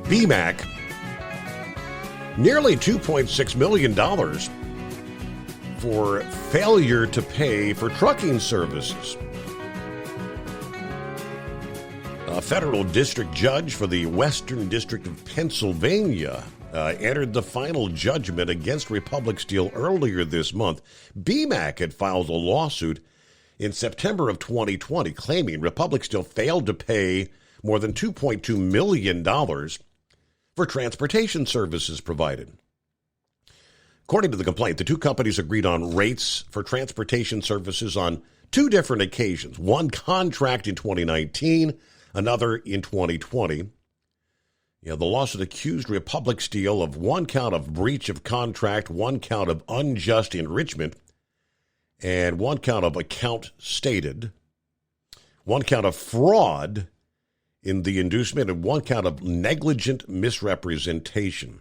BMAC nearly $2.6 million for failure to pay for trucking services. A federal district judge for the Western District of Pennsylvania entered the final judgment against Republic Steel earlier this month. BMAC had filed a lawsuit in September of 2020 claiming Republic Steel failed to pay more than $2.2 million for transportation services provided. According to the complaint, the two companies agreed on rates for transportation services on two different occasions, one contract in 2019, another in 2020. The lawsuit accused Republic Steel of one count of breach of contract, one count of unjust enrichment, and one count of account stated, one count of fraud in the inducement, and one count of negligent misrepresentation.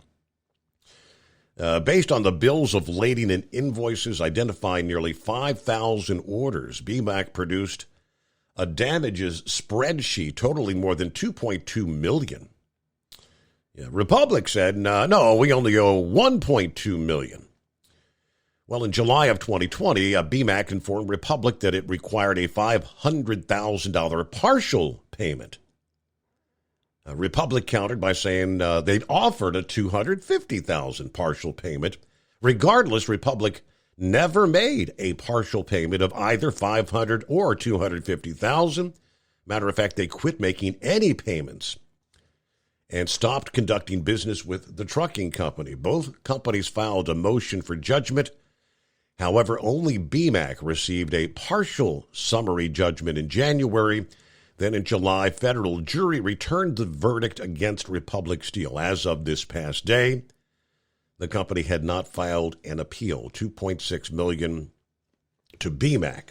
Based on the bills of lading and invoices identifying nearly 5,000 orders, BMAC produced a damages spreadsheet totaling more than $2.2 million. Republic said, no, we only owe $1.2 million. Well, in July of 2020, BMAC informed Republic that it required a $500,000 partial payment. Republic countered by saying they'd offered a $250,000 partial payment. Regardless, Republic never made a partial payment of either $500,000 or $250,000. Matter of fact, they quit making any payments and stopped conducting business with the trucking company. Both companies filed a motion for judgment. However, only BMAC received a partial summary judgment in January. Then in July, federal jury returned the verdict against Republic Steel. As of this past day, the company had not filed an appeal, $2.6 million to BMAC.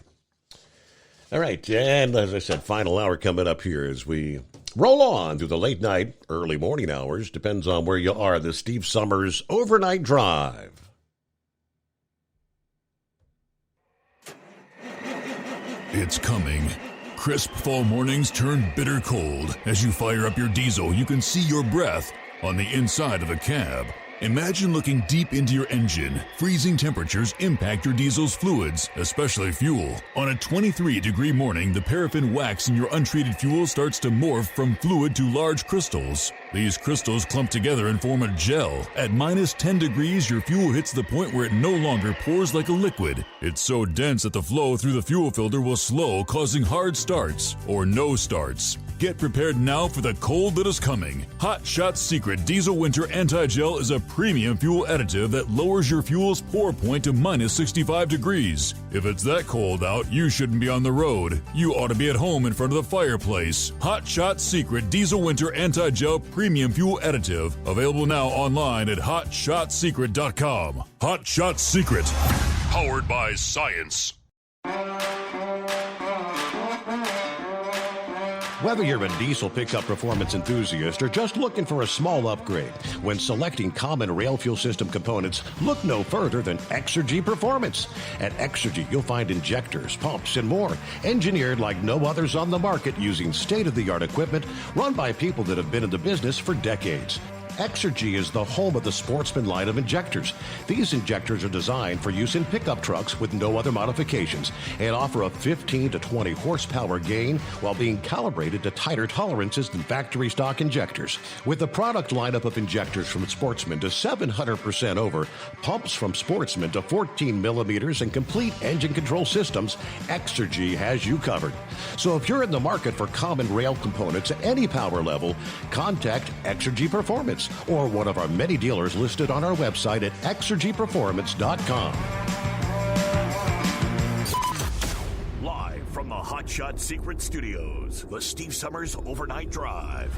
All right, and as I said, final hour coming up here as we roll on through the late night, early morning hours. Depends on where you are. The Steve Summers Overnight Drive. It's coming. Crisp fall mornings turn bitter cold. As you fire up your diesel, you can see your breath on the inside of the cab. Imagine looking deep into your engine. Freezing temperatures impact your diesel's fluids, especially fuel. On a 23-degree morning, the paraffin wax in your untreated fuel starts to morph from fluid to large crystals. These crystals clump together and form a gel. At minus 10 degrees, your fuel hits the point where it no longer pours like a liquid. It's so dense that the flow through the fuel filter will slow, causing hard starts or no starts. Get prepared now for the cold that is coming. Hot Shot Secret Diesel Winter Anti-Gel is a premium fuel additive that lowers your fuel's pour point to minus 65 degrees. If it's that cold out, you shouldn't be on the road. You ought to be at home in front of the fireplace. Hot Shot Secret Diesel Winter Anti-Gel Premium Fuel Additive. Available now online at HotShotSecret.com. Hot Shot Secret. Powered by science. Whether you're a diesel pickup performance enthusiast or just looking for a small upgrade, when selecting common rail fuel system components, look no further than Exergy Performance. At Exergy, you'll find injectors, pumps, and more, engineered like no others on the market using state-of-the-art equipment run by people that have been in the business for decades. Exergy is the home of the Sportsman line of injectors. These injectors are designed for use in pickup trucks with no other modifications and offer a 15 to 20 horsepower gain while being calibrated to tighter tolerances than factory stock injectors. With a product lineup of injectors from Sportsman to 700% over, pumps from Sportsman to 14 millimeters, and complete engine control systems, Exergy has you covered. So if you're in the market for common rail components at any power level, contact Exergy Performance or one of our many dealers listed on our website at exergyperformance.com. Live from the Hot Shot Secret Studios, the Steve Summers Overnight Drive.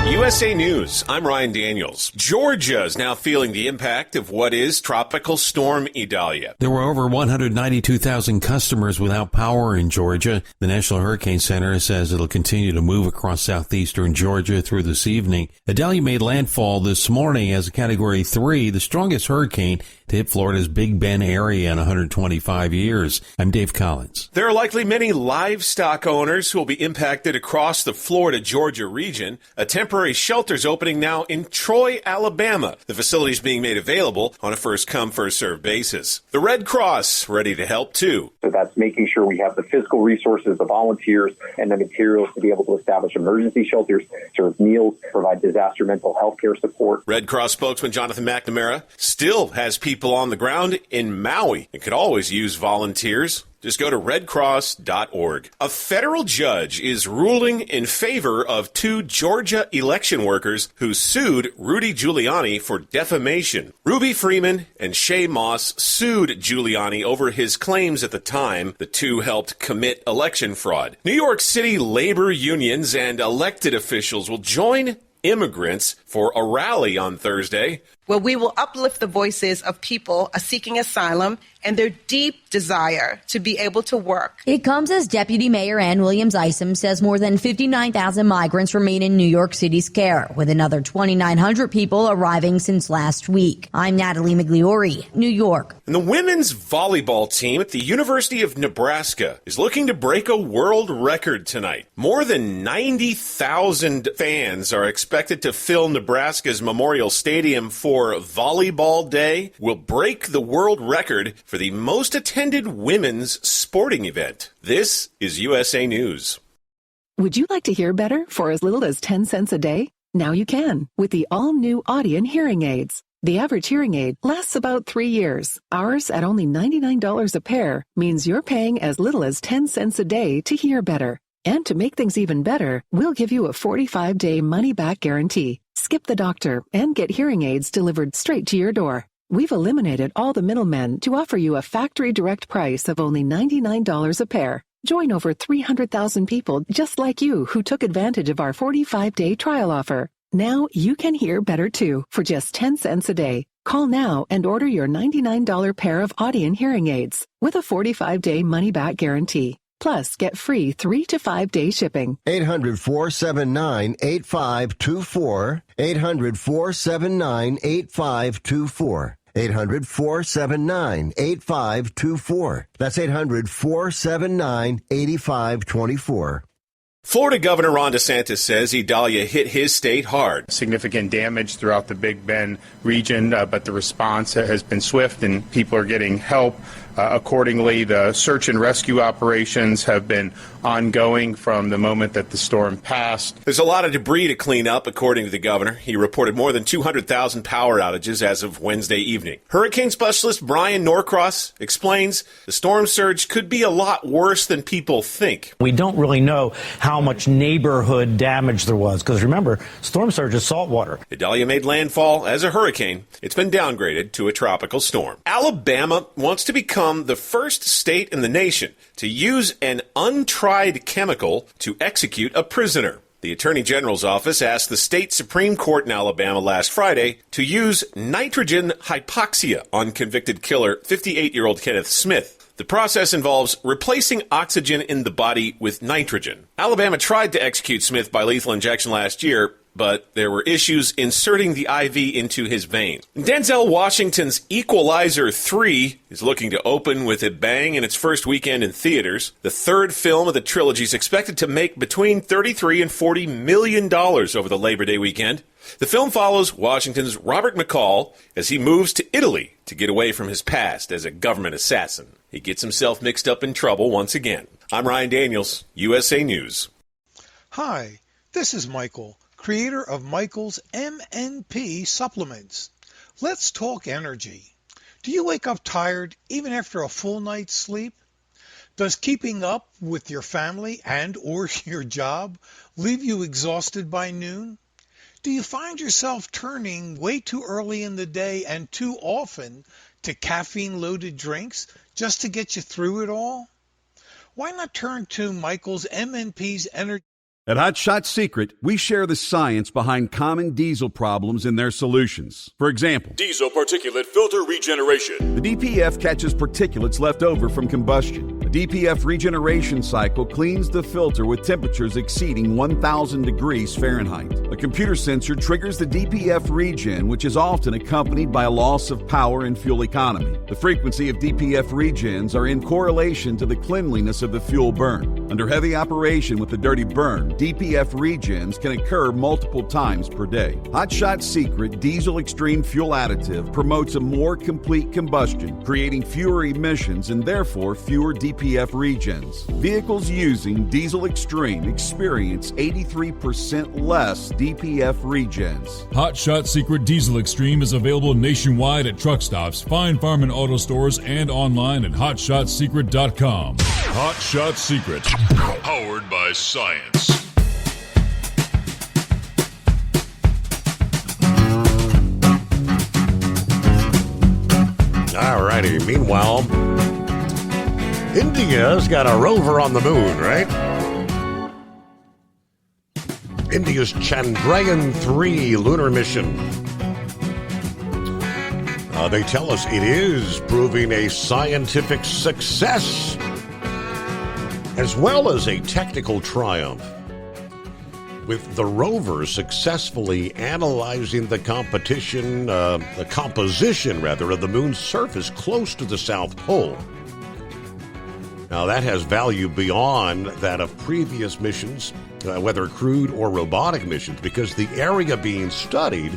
USA News, I'm Ryan Daniels. Georgia is now feeling the impact of what is Tropical Storm Idalia. There were over 192,000 customers without power in Georgia. The National Hurricane Center says it'll continue to move across southeastern Georgia through this evening. Idalia made landfall this morning as a Category 3, the strongest hurricane to hit Florida's Big Bend area in 125 years. I'm Dave Collins. There are likely many livestock owners who will be impacted across the Florida-Georgia region. A temporary shelter's opening now in Troy, Alabama. The facility's being made available on a first-come, first-served basis. The Red Cross ready to help, too. So that's making sure we have the physical resources, the volunteers, and the materials to be able to establish emergency shelters, serve meals, provide disaster mental health care support. Red Cross spokesman Jonathan McNamara still has people on the ground in Maui and could always use volunteers. Just go to redcross.org. A federal judge is ruling in favor of 2 Georgia election workers who sued Rudy Giuliani for defamation. Ruby Freeman and Shay Moss sued Giuliani over his claims at the time the two helped commit election fraud. New York City labor unions and elected officials will join immigrants for a rally on Thursday. Where we will uplift the voices of people seeking asylum and their deep desire to be able to work. It comes as Deputy Mayor Ann Williams Isom says more than 59,000 migrants remain in New York City's care, with another 2,900 people arriving since last week. I'm Natalie Migliori, New York. And the women's volleyball team at the University of Nebraska is looking to break a world record tonight. More than 90,000 fans are expected to fill Nebraska's Memorial Stadium for Volleyball Day. Will break the world record for the most attended women's sporting event. This is USA News. Would you like to hear better for as little as 10 cents a day? Now you can with the all-new Audien hearing aids. The average hearing aid lasts about 3 years. Ours, at only $99 a pair, means you're paying as little as 10 cents a day to hear better. And to make things even better, we'll give you a 45-day money-back guarantee. Skip the doctor and get hearing aids delivered straight to your door. We've eliminated all the middlemen to offer you a factory direct price of only $99 a pair. Join over 300,000 people just like you who took advantage of our 45-day trial offer. Now you can hear better too for just 10 cents a day. Call now and order your $99 pair of Audien hearing aids with a 45-day money-back guarantee. Plus, get free 3 to 5 day shipping. 800-479-8524. 800-479-8524. 800-479-8524. That's 800-479-8524. Florida Governor Ron DeSantis says Idalia hit his state hard. Significant damage throughout the Big Bend region, but the response has been swift and people are getting help. Accordingly, the search and rescue operations have been ongoing from the moment that the storm passed. There's a lot of debris to clean up, according to the governor. He reported more than 200,000 power outages as of Wednesday evening. Hurricane specialist Brian Norcross explains the storm surge could be a lot worse than people think. We don't really know how much neighborhood damage there was, because remember, storm surge is saltwater. Idalia made landfall as a hurricane. It's been downgraded to a tropical storm. Alabama wants to become the first state in the nation to use an untried chemical to execute a prisoner. The Attorney General's office asked the state Supreme Court in Alabama last Friday to use nitrogen hypoxia on convicted killer 58-year-old Kenneth Smith. The process involves replacing oxygen in the body with nitrogen. Alabama tried to execute Smith by lethal injection last year, but there were issues inserting the IV into his vein. Denzel Washington's Equalizer 3 is looking to open with a bang in its first weekend in theaters. The third film of the trilogy is expected to make between $33 and $40 million over the Labor Day weekend. The film follows Washington's Robert McCall as he moves to Italy to get away from his past as a government assassin. He gets himself mixed up in trouble once again. I'm Ryan Daniels, USA News. Hi, this is Michael, creator of Michael's MNP supplements. Let's talk energy. Do you wake up tired even after a full night's sleep? Does keeping up with your family and or your job leave you exhausted by noon? Do you find yourself turning way too early in the day and too often to caffeine-loaded drinks just to get you through it all? Why not turn to Michael's MNP's Energy? At Hot Shot Secret, we share the science behind common diesel problems and their solutions. For example, diesel particulate filter regeneration. The DPF catches particulates left over from combustion. The DPF regeneration cycle cleans the filter with temperatures exceeding 1,000 degrees Fahrenheit. A computer sensor triggers the DPF regen, which is often accompanied by a loss of power and fuel economy. The frequency of DPF regens are in correlation to the cleanliness of the fuel burn. Under heavy operation with the dirty burn, DPF regens can occur multiple times per day. Hot Shot Secret Diesel Extreme Fuel Additive promotes a more complete combustion, creating fewer emissions and therefore fewer DPF regens. Vehicles using Diesel Extreme experience 83% less DPF regens. Hot Shot Secret Diesel Extreme is available nationwide at truck stops, Fine Farm and auto stores, and online at hotshotsecret.com. Hot Shot Secret, powered by science. All righty. Meanwhile, India's got a rover on the moon, right? India's Chandrayaan-3 lunar mission. They tell us it is proving a scientific success as well as a technical triumph, with the rover successfully analyzing the composition of the moon's surface close to the South Pole. Now, that has value beyond that of previous missions, whether crewed or robotic missions, because the area being studied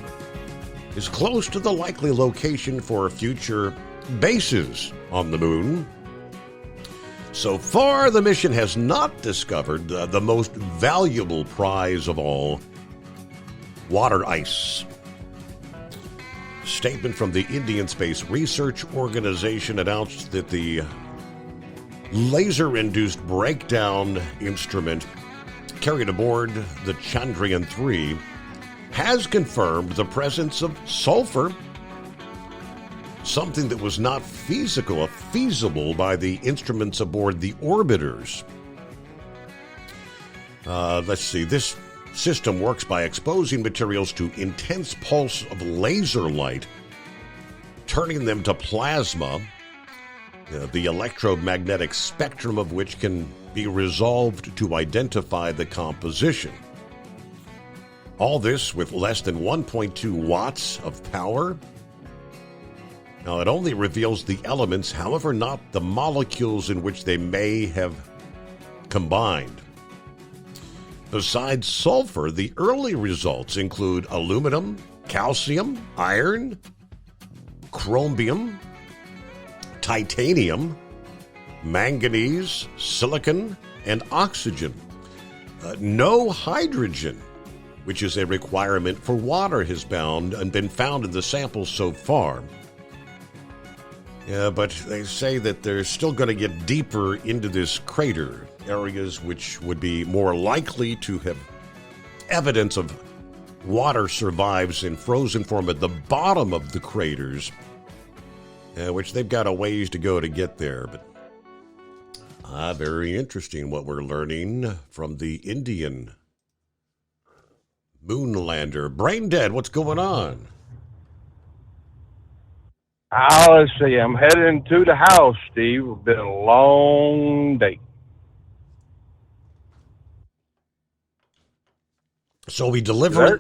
is close to the likely location for future bases on the moon. So far, the mission has not discovered the most valuable prize of all, water ice. A statement from the Indian Space Research Organization announced that the laser-induced breakdown instrument carried aboard the Chandrayaan-3 has confirmed the presence of sulfur, something that was not feasible by the instruments aboard the orbiters. Let's see. This system works by exposing materials to intense pulse of laser light, turning them to plasma, the electromagnetic spectrum of which can be resolved to identify the composition. All this with less than 1.2 watts of power. Now, it only reveals the elements, however, not the molecules in which they may have combined. Besides sulfur, the early results include aluminum, calcium, iron, chromium, titanium, manganese, silicon, and oxygen. No hydrogen, which is a requirement for water, has been found in the samples so far. Yeah, but they say that they're still going to get deeper into this crater, areas which would be more likely to have evidence of water survives in frozen form at the bottom of the craters, which they've got a ways to go to get there. But very interesting what we're learning from the Indian moonlander. Brain Dead, what's going on? Let's see. I'm heading to the house, Steve. It's been a long day. So we deliver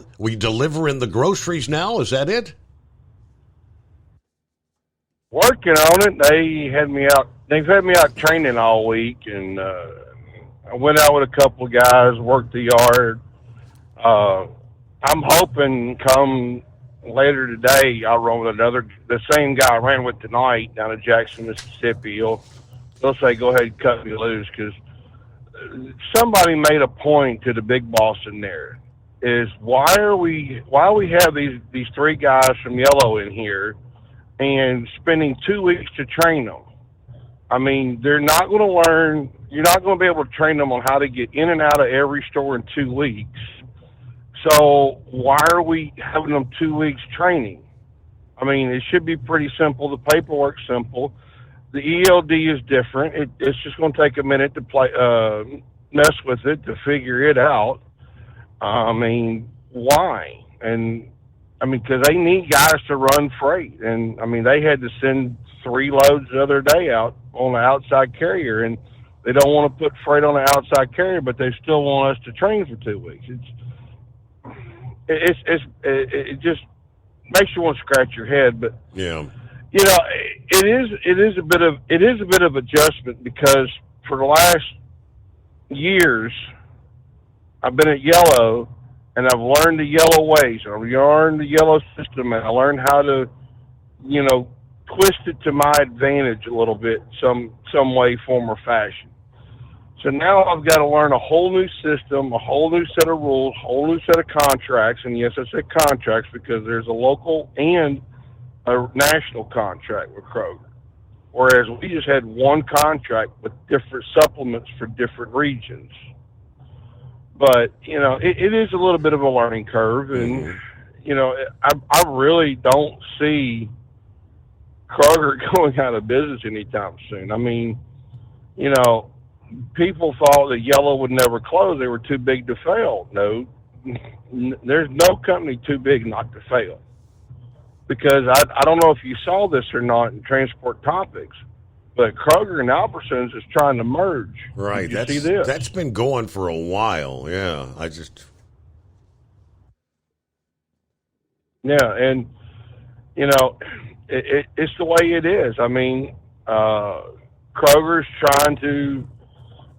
in the groceries now? Is that it? Working on it. They've had me out training all week, and I went out with a couple of guys, worked the yard. I'm hoping come later today I'll run with the same guy I ran with tonight down in Jackson, Mississippi. He'll say, go ahead and cut me loose, because somebody made a point to the big boss in there. Is why we have these three guys from Yellow in here and spending 2 weeks to train them. I mean, they're not going to learn. You're not going to be able to train them on how to get in and out of every store in 2 weeks. So why are we having them 2 weeks training? I mean, it should be pretty simple. The paperwork's simple. The ELD is different. It's just going to take a minute to mess with it, to figure it out. I mean, why? And I mean, because they need guys to run freight. And I mean, they had to send 3 loads the other day out on the outside carrier, and they don't want to put freight on the outside carrier, but they still want us to train for 2 weeks. It just makes you want to scratch your head. But yeah, you know, it is a bit of adjustment, because for the last years I've been at Yellow, and I've learned the Yellow ways. I've learned the Yellow system, and I learned how to, you know, twist it to my advantage a little bit, some way, form, or fashion. So now I've got to learn a whole new system, a whole new set of rules, a whole new set of contracts. And yes, I said contracts because there's a local and a national contract with Kroger. Whereas we just had one contract with different supplements for different regions. But, you know, it is a little bit of a learning curve. And, you know, I really don't see Kroger going out of business anytime soon. I mean, you know, people thought that Yellow would never close. They were too big to fail. No, there's no company too big not to fail. Because I don't know if you saw this or not in Transport Topics, but Kroger and Albertsons is trying to merge. Right. Did you see this? That's been going for a while. Yeah. Yeah, and, you know, it's the way it is. I mean, Kroger's trying to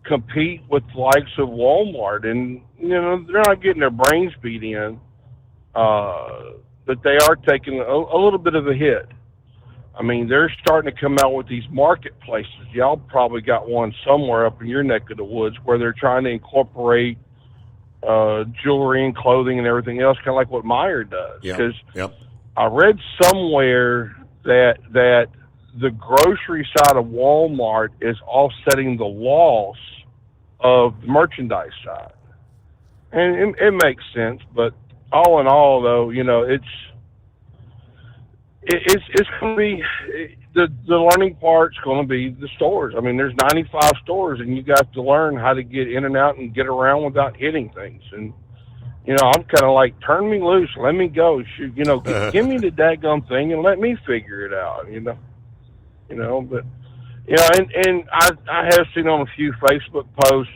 compete with the likes of Walmart, and, you know, they're not getting their brains beat in, but they are taking a little bit of a hit. I mean, they're starting to come out with these marketplaces. Y'all probably got one somewhere up in your neck of the woods where they're trying to incorporate jewelry and clothing and everything else, kind of like what Meijer does. Because I read somewhere that the grocery side of Walmart is offsetting the loss of the merchandise side. And it makes sense, but all in all, though, you know, it's going to be the learning part's going to be the stores. I mean, there's 95 stores, and you got to learn how to get in and out and get around without hitting things. And you know, I'm kind of like, turn me loose, let me go. Shoot, you know, give me the daggum thing and let me figure it out. You know, but you know, and I have seen on a few Facebook posts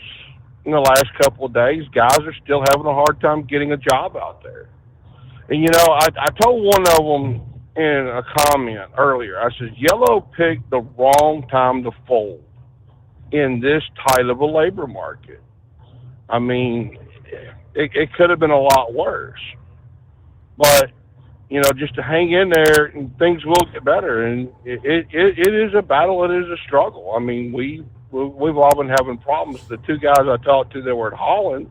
in the last couple of days, guys are still having a hard time getting a job out there. And you know, I told one of them in a comment earlier, I said, Yellow picked the wrong time to fold in this tight of a labor market. I mean, it could have been a lot worse. But, you know, just to hang in there, and things will get better. And it is a battle. It is a struggle. I mean, we've all been having problems. The two guys I talked to that were at Holland,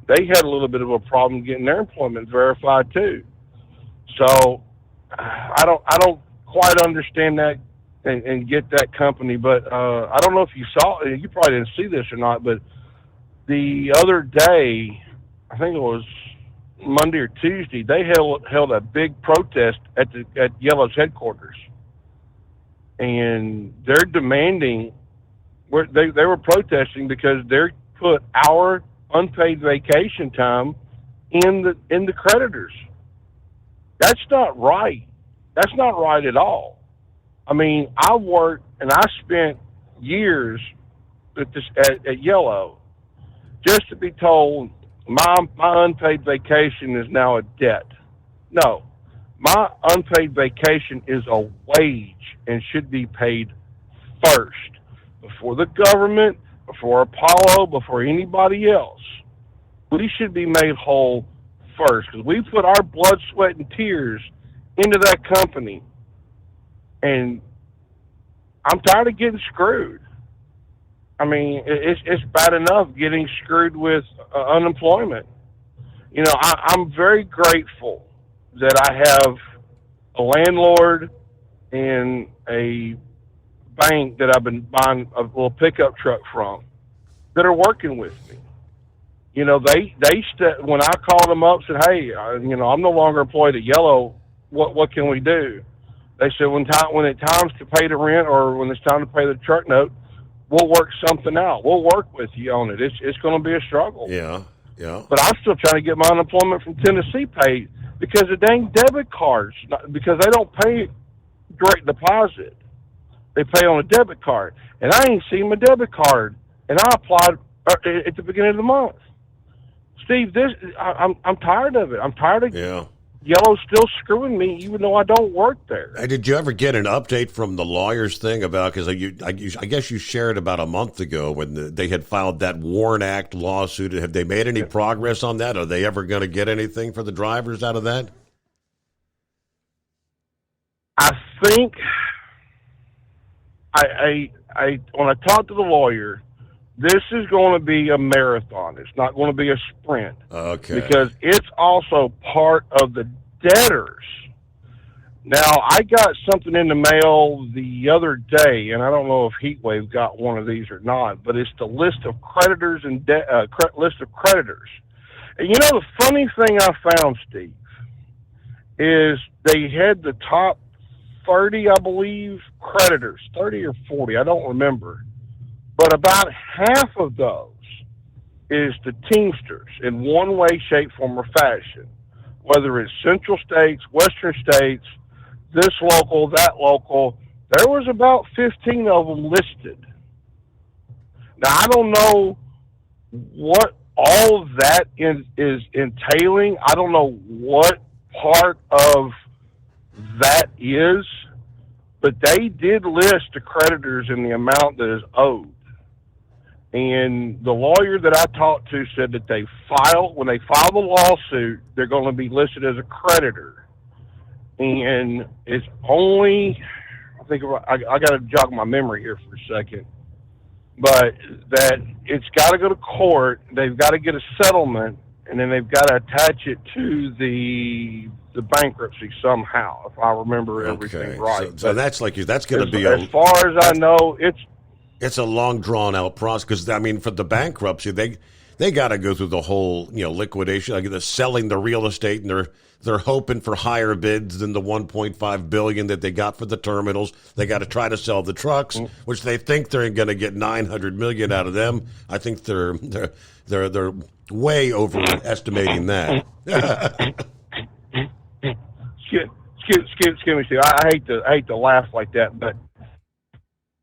they had a little bit of a problem getting their employment verified too. So I don't quite understand that and get that company. But I don't know if you saw, you probably didn't see this or not, but the other day, I think it was Monday or Tuesday, they held a big protest at Yellow's headquarters, and they're demanding. They were protesting because they put our unpaid vacation time in the creditors. That's not right. That's not right at all. I mean, I worked and I spent years at Yellow just to be told, my unpaid vacation is now a debt. No, my unpaid vacation is a wage and should be paid first before the government, before Apollo, before anybody else. We should be made whole first because we put our blood, sweat, and tears into that company, and I'm tired of getting screwed. I mean, it's bad enough getting screwed with unemployment. You know, I'm very grateful that I have a landlord and a bank that I've been buying a little pickup truck from that are working with me. You know, when I called them up, said, "Hey, you know, I'm no longer employed at Yellow. What can we do?" They said, "When it's time to pay the rent or when it's time to pay the truck note, we'll work something out. We'll work with you on it. It's going to be a struggle." Yeah. But I'm still trying to get my unemployment from Tennessee paid because the dang debit cards, because they don't pay direct deposit. They pay on a debit card. And I ain't seen my debit card. And I applied at the beginning of the month. Steve, I'm tired of it. I'm tired of Yellow still screwing me, even though I don't work there. Did you ever get an update from the lawyers thing about, because I guess you shared about a month ago when they had filed that WARN Act lawsuit. Have they made any progress on that? Are they ever going to get anything for the drivers out of that? I think I when I talked to the lawyer, this is going to be a marathon. It's not going to be a sprint. Okay. Because it's also part of the debtors. Now, I got something in the mail the other day, and I don't know if Heatwave got one of these or not, but it's the list of creditors and list of creditors. And you know, the funny thing I found, Steve, is they had the top 30, I believe, creditors, 30 or 40, I don't remember. But about half of those is the Teamsters in one way, shape, form, or fashion. Whether it's Central States, Western States, this local, that local, there was about 15 of them listed. Now, I don't know what all of that is entailing. I don't know what part of that is, but they did list the creditors and the amount that is owed. And the lawyer that I talked to said that when they file the lawsuit, they're going to be listed as a creditor. And it's only, I got to jog my memory here for a second, but that it's got to go to court. They've got to get a settlement, and then they've got to attach it to the bankruptcy somehow, if I remember everything right. So that's going to be as far as I know, it's a long, drawn-out process because, I mean, for the bankruptcy, they got to go through the whole, liquidation. Like they're selling the real estate, and they're hoping for higher bids than the $1.5 billion that they got for the terminals. They got to try to sell the trucks, which they think they're going to get $900 million out of them. I think they're way overestimating that. Excuse me, Steve. I hate to laugh like that, but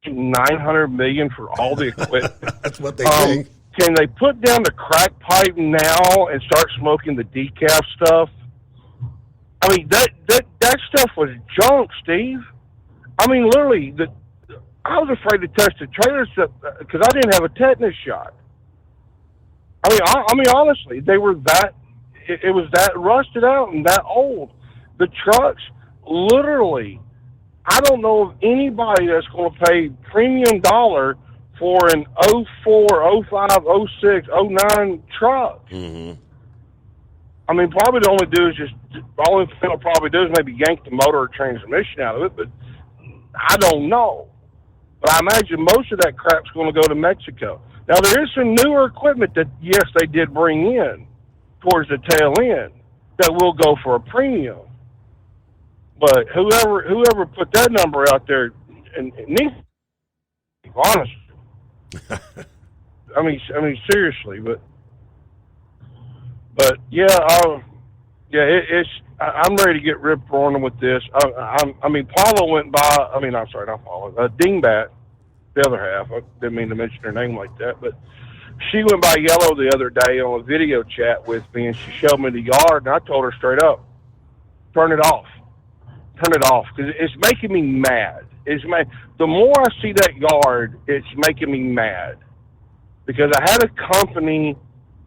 $900 million for all the equipment. That's what they think. Can they put down the crack pipe now and start smoking the decaf stuff? I mean, that stuff was junk, Steve. I mean, literally, I was afraid to touch the trailers because I didn't have a tetanus shot. I mean, honestly, they were that. It was that rusted out and that old. The trucks, literally. I don't know of anybody that's going to pay premium dollar for an 04, 05, 06, 09 truck. Mm-hmm. I mean, probably the only thing they'll probably do is maybe yank the motor or transmission out of it, but I don't know. But I imagine most of that crap's going to go to Mexico. Now, there is some newer equipment that, yes, they did bring in towards the tail end that will go for a premium. But whoever put that number out there, and needs to be honest. I mean, seriously, but yeah, it's. I'm ready to get ripped roaring with this. I mean, Paulo went by. I mean, I'm sorry, not Paulo. Dingbat, the other half. I didn't mean to mention her name like that, but She went by yellow the other day on a video chat with me, and she showed me the yard, and I told her straight up, turn it off. Turn it off, because it's making me mad. The more I see that yard, it's making me mad. Because I had a company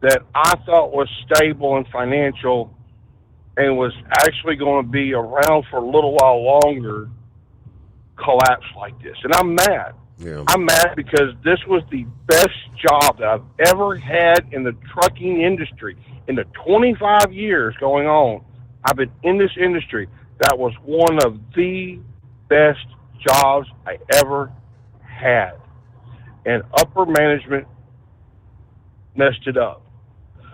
that I thought was stable and financial and was actually going to be around for a little while longer collapse like this. And I'm mad. Yeah. I'm mad because this was the best job that I've ever had in the trucking industry. In the 25 years going on, I've been in this industry. That was one of the best jobs I ever had. And upper management messed it up.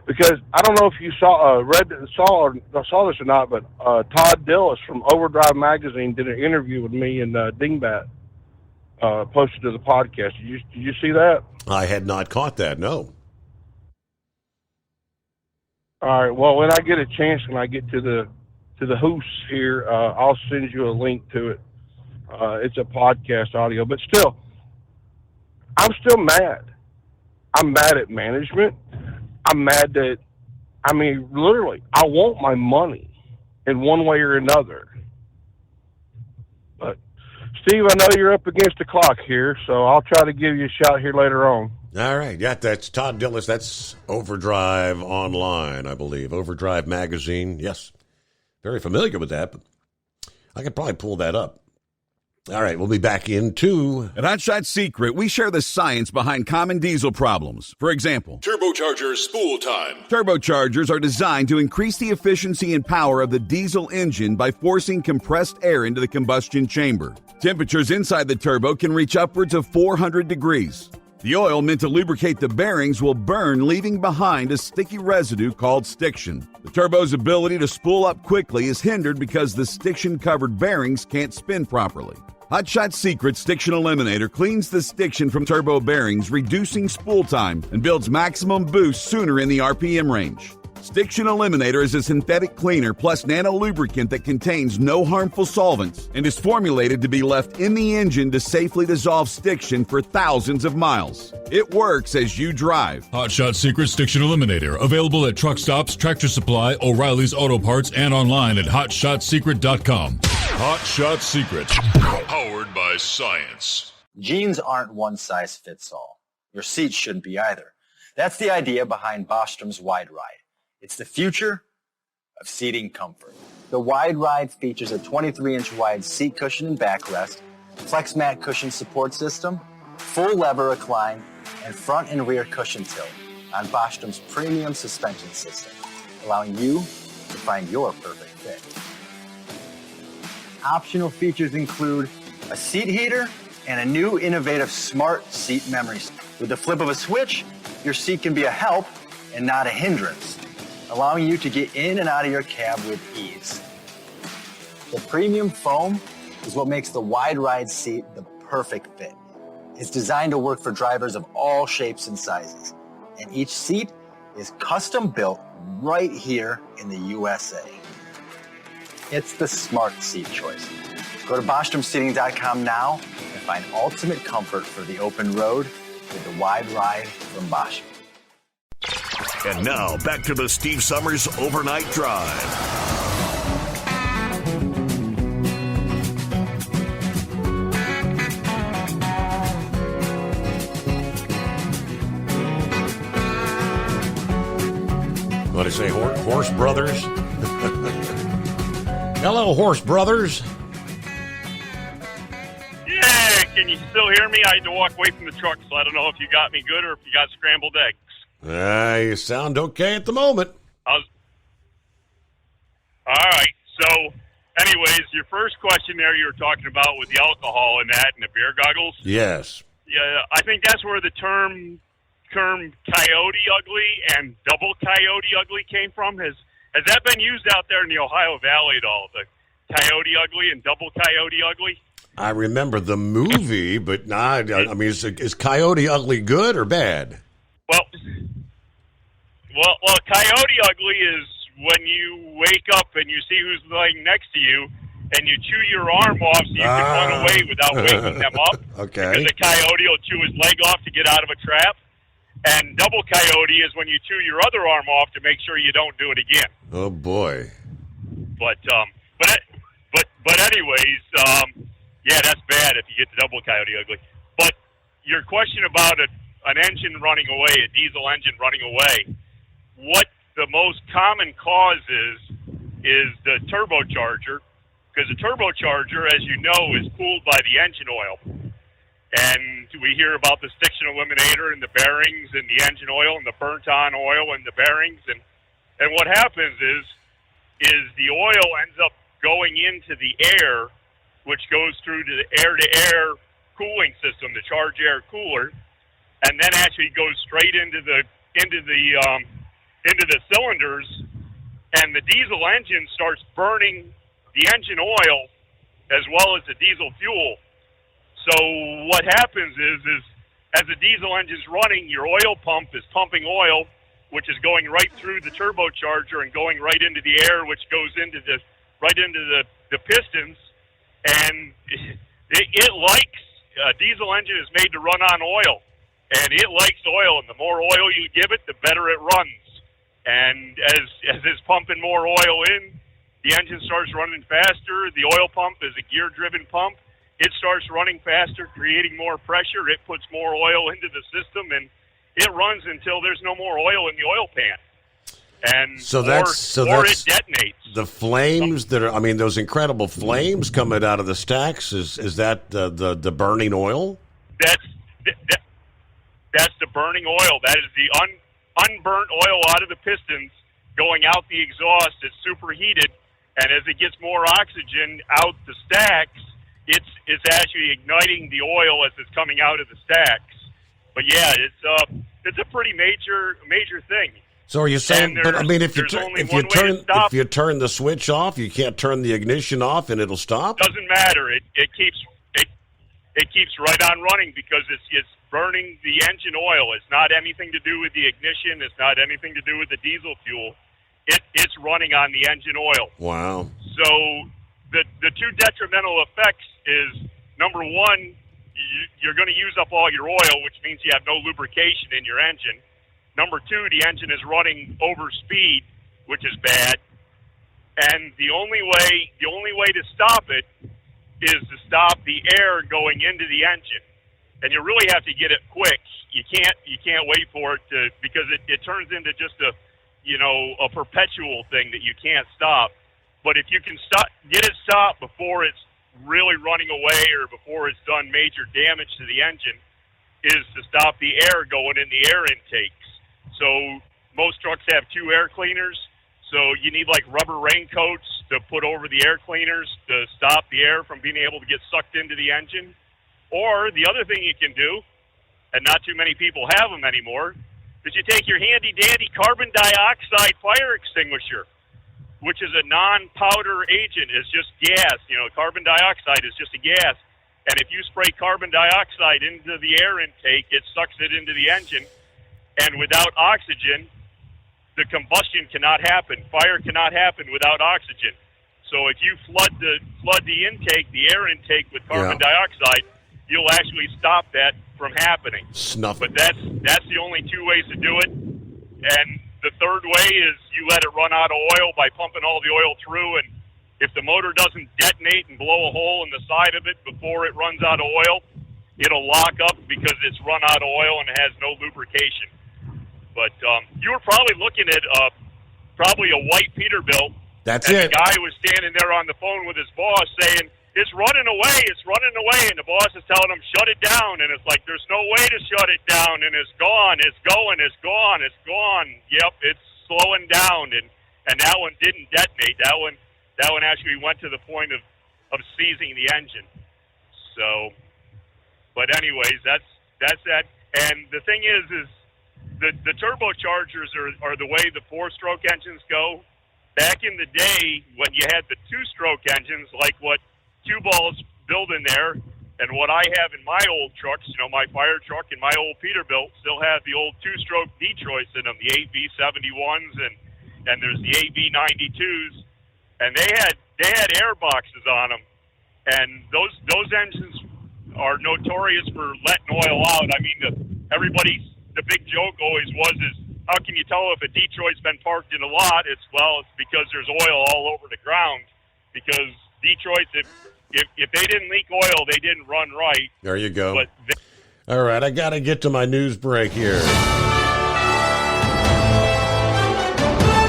Because I don't know if you saw this or not, but Todd Dillis from Overdrive Magazine did an interview with me and Dingbat, posted to the podcast. Did you see that? I had not caught that. No. All right. Well, when I get a chance, when I get to the hoose here, I'll send you a link to it. It's a podcast audio, but still, I'm still mad. I'm mad at management. I'm mad that, literally, I want my money in one way or another. But, Steve, I know you're up against the clock here, so I'll try to give you a shout here later on. All right. Yeah, that's Todd Dillis. That's Overdrive Online, I believe. Overdrive Magazine. Yes. Very familiar with that, but I could probably pull that up. All right, we'll be back in two. At Hot Shot Secret, we share the science behind common diesel problems. For example, Turbocharger spool time. Turbochargers are designed to increase the efficiency and power of the diesel engine by forcing compressed air into the combustion chamber. Temperatures inside the turbo can reach upwards of 400 degrees. The oil meant to lubricate the bearings will burn, leaving behind a sticky residue called stiction. The turbo's ability to spool up quickly is hindered because the stiction-covered bearings can't spin properly. Hot Shot Secret Stiction Eliminator cleans the stiction from turbo bearings, reducing spool time, and builds maximum boost sooner in the RPM range. Stiction Eliminator is a synthetic cleaner plus nano-lubricant that contains no harmful solvents and is formulated to be left in the engine to safely dissolve stiction for thousands of miles. It works as you drive. Hot Shot Secret Stiction Eliminator. Available at truck stops, Tractor Supply, O'Reilly's Auto Parts, and online at HotShotSecret.com. Hot Shot Secret. Powered by science. Jeans aren't one size fits all. Your seats shouldn't be either. That's the idea behind Bostrom's Wide Ride. It's the future of seating comfort. The Wide Ride features a 23-inch wide seat cushion and backrest, flex mat cushion support system, full lever recline, and front and rear cushion tilt on Bostrom's premium suspension system, allowing you to find your perfect fit. Optional features include a seat heater and a new innovative smart seat memory. With the flip of a switch, your seat can be a help and not a hindrance, allowing you to get in and out of your cab with ease. The premium foam is what makes the Wide Ride seat the perfect fit. It's designed to work for drivers of all shapes and sizes, and each seat is custom built right here in the USA. It's the smart seat choice. Go to BostromSeating.com now and find ultimate comfort for the open road with the Wide Ride from Bostrom. And now, back to the Steve Summers Overnight Drive. What do you say, Horse Brothers? Hello, Horse Brothers. Yeah, can you still hear me? I had to walk away from the truck, so I don't know if you got me good or if you got scrambled eggs. You sound okay at the moment. All right. So, anyways, your first question there you were talking about with the alcohol and that and the beer goggles. Yes. Yeah, I think that's where the term coyote ugly and double coyote ugly came from. Has that been used out there in the Ohio Valley at all? The coyote ugly and double coyote ugly? I remember the movie, but I mean, is Coyote Ugly good or bad? Well, coyote ugly is when you wake up and you see who's laying next to you, and you chew your arm off so you can run away without waking them up. Okay. Because a coyote will chew his leg off to get out of a trap. And double coyote is when you chew your other arm off to make sure you don't do it again. Oh boy. But anyways, yeah, that's bad if you get the double coyote ugly. But your question about an engine running away, a diesel engine running away, what the most common cause is the turbocharger, because the turbocharger, as you know, is cooled by the engine oil. And we hear about the Stiction Eliminator and the bearings and the engine oil and the burnt-on oil and the bearings. And what happens is the oil ends up going into the air, which goes through to the air-to-air cooling system, the charge air cooler, and then actually goes straight into the cylinders, and the diesel engine starts burning the engine oil as well as the diesel fuel. So what happens is as the diesel engine's running, your oil pump is pumping oil, which is going right through the turbocharger and going right into the air, which goes into the pistons, and it likes a diesel engine is made to run on oil, and it likes oil, and the more oil you give it, the better it runs. And as it's pumping more oil in, the engine starts running faster. The oil pump is a gear-driven pump. It starts running faster, creating more pressure. It puts more oil into the system, and it runs until there's no more oil in the oil pan. And or it detonates. The flames that are, I mean, those incredible flames coming out of the stacks, is that the burning oil? That's the burning oil. That is the unburnt oil out of the pistons going out the exhaust. It's superheated, and as it gets more oxygen out the stacks, it's actually igniting the oil as it's coming out of the stacks. But yeah, it's a pretty major thing. So are you saying? But I mean, if you turn the switch off, you can't turn the ignition off, and it'll stop. Doesn't matter. It keeps right on running because it's burning the engine oil. It's not anything to do with the ignition. It's not anything to do with the diesel fuel. It's running on the engine oil. Wow. So the two detrimental effects is, number one, you're going to use up all your oil, which means you have no lubrication in your engine. Number two, the engine is running over speed, which is bad. And the only way to stop it is to stop the air going into the engine. And you really have to get it quick. You can't wait for it because it turns into just a perpetual thing that you can't stop. But if you can get it stopped before it's really running away or before it's done major damage to the engine, is to stop the air going in the air intakes. So most trucks have two air cleaners. So you need like rubber raincoats to put over the air cleaners to stop the air from being able to get sucked into the engine. Or the other thing you can do, and not too many people have them anymore, is you take your handy-dandy carbon dioxide fire extinguisher, which is a non-powder agent. It's just gas. Carbon dioxide is just a gas. And if you spray carbon dioxide into the air intake, it sucks it into the engine. And without oxygen, the combustion cannot happen. Fire cannot happen without oxygen. So if you flood the intake, the air intake with carbon dioxide, you'll actually stop that from happening. Snuff. But that's the only two ways to do it. And the third way is you let it run out of oil by pumping all the oil through, and if the motor doesn't detonate and blow a hole in the side of it before it runs out of oil, it'll lock up because it's run out of oil and it has no lubrication. But you were probably looking at probably a white Peterbilt. That's and it. The guy was standing there on the phone with his boss saying, it's running away, and the boss is telling him, shut it down, and it's like, there's no way to shut it down, and it's gone, it's going, it's gone, it's gone. Yep, it's slowing down, and that one didn't detonate. That one actually went to the point of seizing the engine. So, but anyways, that's that. And the thing is the turbochargers are the way the four-stroke engines go. Back in the day, when you had the two-stroke engines, like what Cue Ball's building there, and what I have in my old trucks, my fire truck and my old Peterbilt still have the old two-stroke Detroits in them, the 8V71s, and there's the 8V92s, and they had air boxes on them, and those engines are notorious for letting oil out. I mean, everybody the big joke always was is, how can you tell if a Detroit's been parked in a lot? It's because there's oil all over the ground. Because Detroit, if they didn't leak oil, they didn't run right. There you go. But all right, I got to get to my news break here.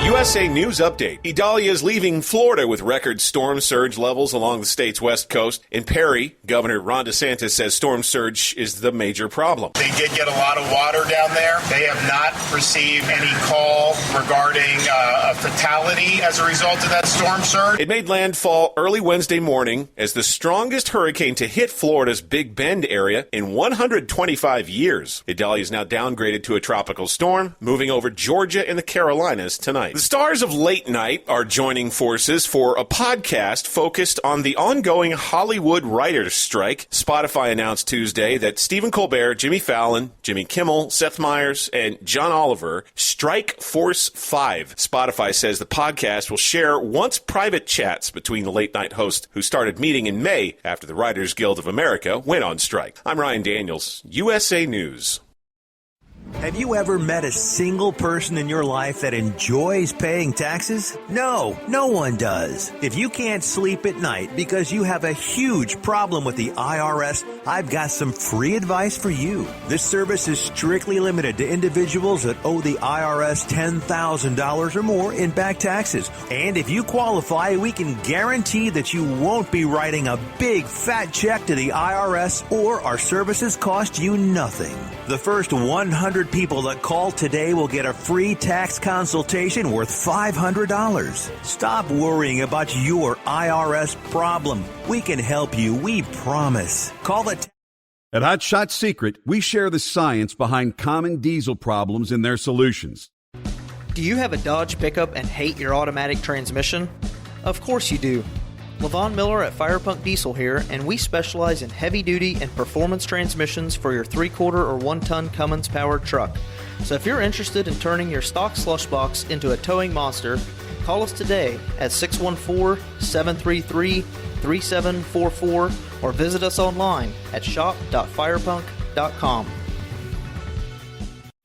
USA News Update. Idalia is leaving Florida with record storm surge levels along the state's west coast. In Perry, Governor Ron DeSantis says storm surge is the major problem. They did get a lot of water down there. They have not received any call regarding a fatality as a result of that storm surge. It made landfall early Wednesday morning as the strongest hurricane to hit Florida's Big Bend area in 125 years. Idalia is now downgraded to a tropical storm, moving over Georgia and the Carolinas tonight. The stars of Late Night are joining forces for a podcast focused on the ongoing Hollywood writers' strike. Spotify announced Tuesday that Stephen Colbert, Jimmy Fallon, Jimmy Kimmel, Seth Meyers, and John Oliver strike Force 5. Spotify says the podcast will share once private chats between the Late Night hosts who started meeting in May after the Writers Guild of America went on strike. I'm Ryan Daniels, USA News. Have you ever met a single person in your life that enjoys paying taxes? No, no one does. If you can't sleep at night because you have a huge problem with the IRS, I've got some free advice for you. This service is strictly limited to individuals that owe the IRS $10,000 or more in back taxes. And if you qualify, we can guarantee that you won't be writing a big fat check to the IRS, or our services cost you nothing. The first 100 people that call today will get a free tax consultation worth $500. Stop worrying about your IRS problem. We can help you, we promise. Call the At Hot Shot Secret, we share the science behind common diesel problems and their solutions. Do you have a Dodge pickup and hate your automatic transmission? Of course you do. Levon Miller at Firepunk Diesel here, and we specialize in heavy-duty and performance transmissions for your 3/4 or 1-ton Cummins-powered truck. So if you're interested in turning your stock slush box into a towing monster, call us today at 614-733-3744 or visit us online at shop.firepunk.com.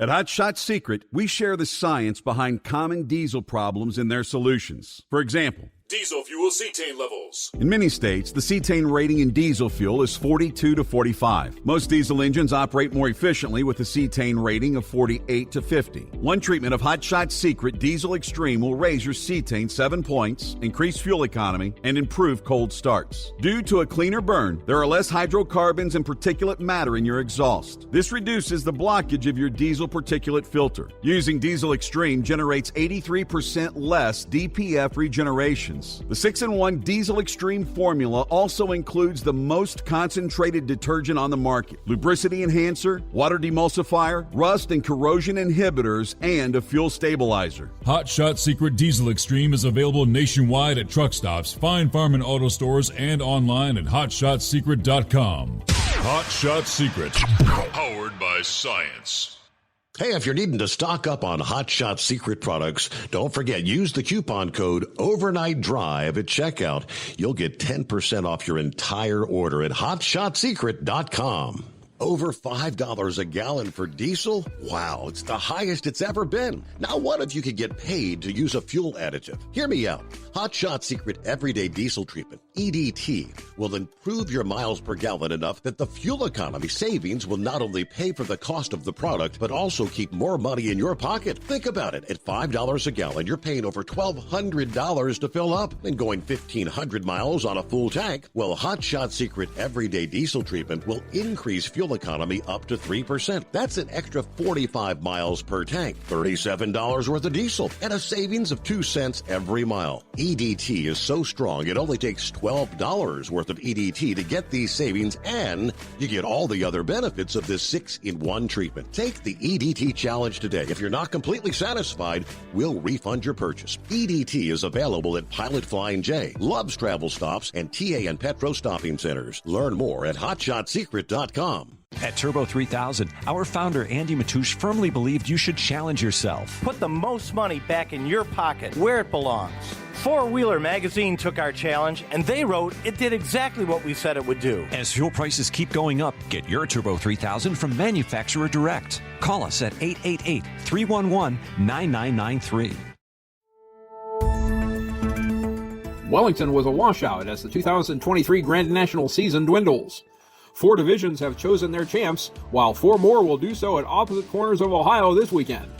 At Hot Shot Secret, we share the science behind common diesel problems and their solutions. For example, diesel fuel cetane levels. in many states, the cetane rating in diesel fuel is 42 to 45. Most diesel engines operate more efficiently with a cetane rating of 48 to 50. One treatment of Hot Shot Secret Diesel Extreme will raise your cetane 7 points, increase fuel economy, and improve cold starts. Due to a cleaner burn, there are less hydrocarbons and particulate matter in your exhaust. This reduces the blockage of your diesel particulate filter. Using Diesel Extreme generates 83% less DPF regeneration. The 6-in-1 Diesel Extreme formula also includes the most concentrated detergent on the market, lubricity enhancer, water demulsifier, rust and corrosion inhibitors, and a fuel stabilizer. Hot Shot Secret Diesel Extreme is available nationwide at truck stops, Fine Farm and auto stores, and online at hotshotsecret.com. Hot Shot Secret. Powered by science. Hey, if you're needing to stock up on Hot Shot Secret products, don't forget, use the coupon code OVERNIGHTDRIVE at checkout. You'll get 10% off your entire order at hotshotsecret.com. Over $5 a gallon for diesel? Wow, it's the highest it's ever been. Now, what if you could get paid to use a fuel additive? Hear me out. Hot Shot Secret Everyday Diesel Treatment, EDT, will improve your miles per gallon enough that the fuel economy savings will not only pay for the cost of the product, but also keep more money in your pocket. Think about it. At $5 a gallon, you're paying over $1,200 to fill up and going 1,500 miles on a full tank. Well, Hot Shot Secret Everyday Diesel Treatment will increase fuel economy up to 3%. That's an extra 45 miles per tank, $37 worth of diesel, and a savings of 2 cents every mile. EDT is so strong, it only takes $12 worth of EDT to get these savings, and you get all the other benefits of this 6-in-1 treatment. Take the EDT challenge today. If you're not completely satisfied, we'll refund your purchase. EDT is available at Pilot Flying J, Love's Travel Stops, and TA and Petro Stopping Centers. Learn more at hotshotsecret.com. At Turbo 3000, our founder Andy Matoush firmly believed you should challenge yourself. Put the most money back in your pocket where it belongs. Four Wheeler Magazine took our challenge, and they wrote it did exactly what we said it would do. As fuel prices keep going up, get your Turbo 3000 from manufacturer direct. Call us at 888-311-9993. Wellington was a washout as the 2023 Grand National season dwindles. 4 divisions have chosen their champs, while 4 more will do so at opposite corners of Ohio this weekend.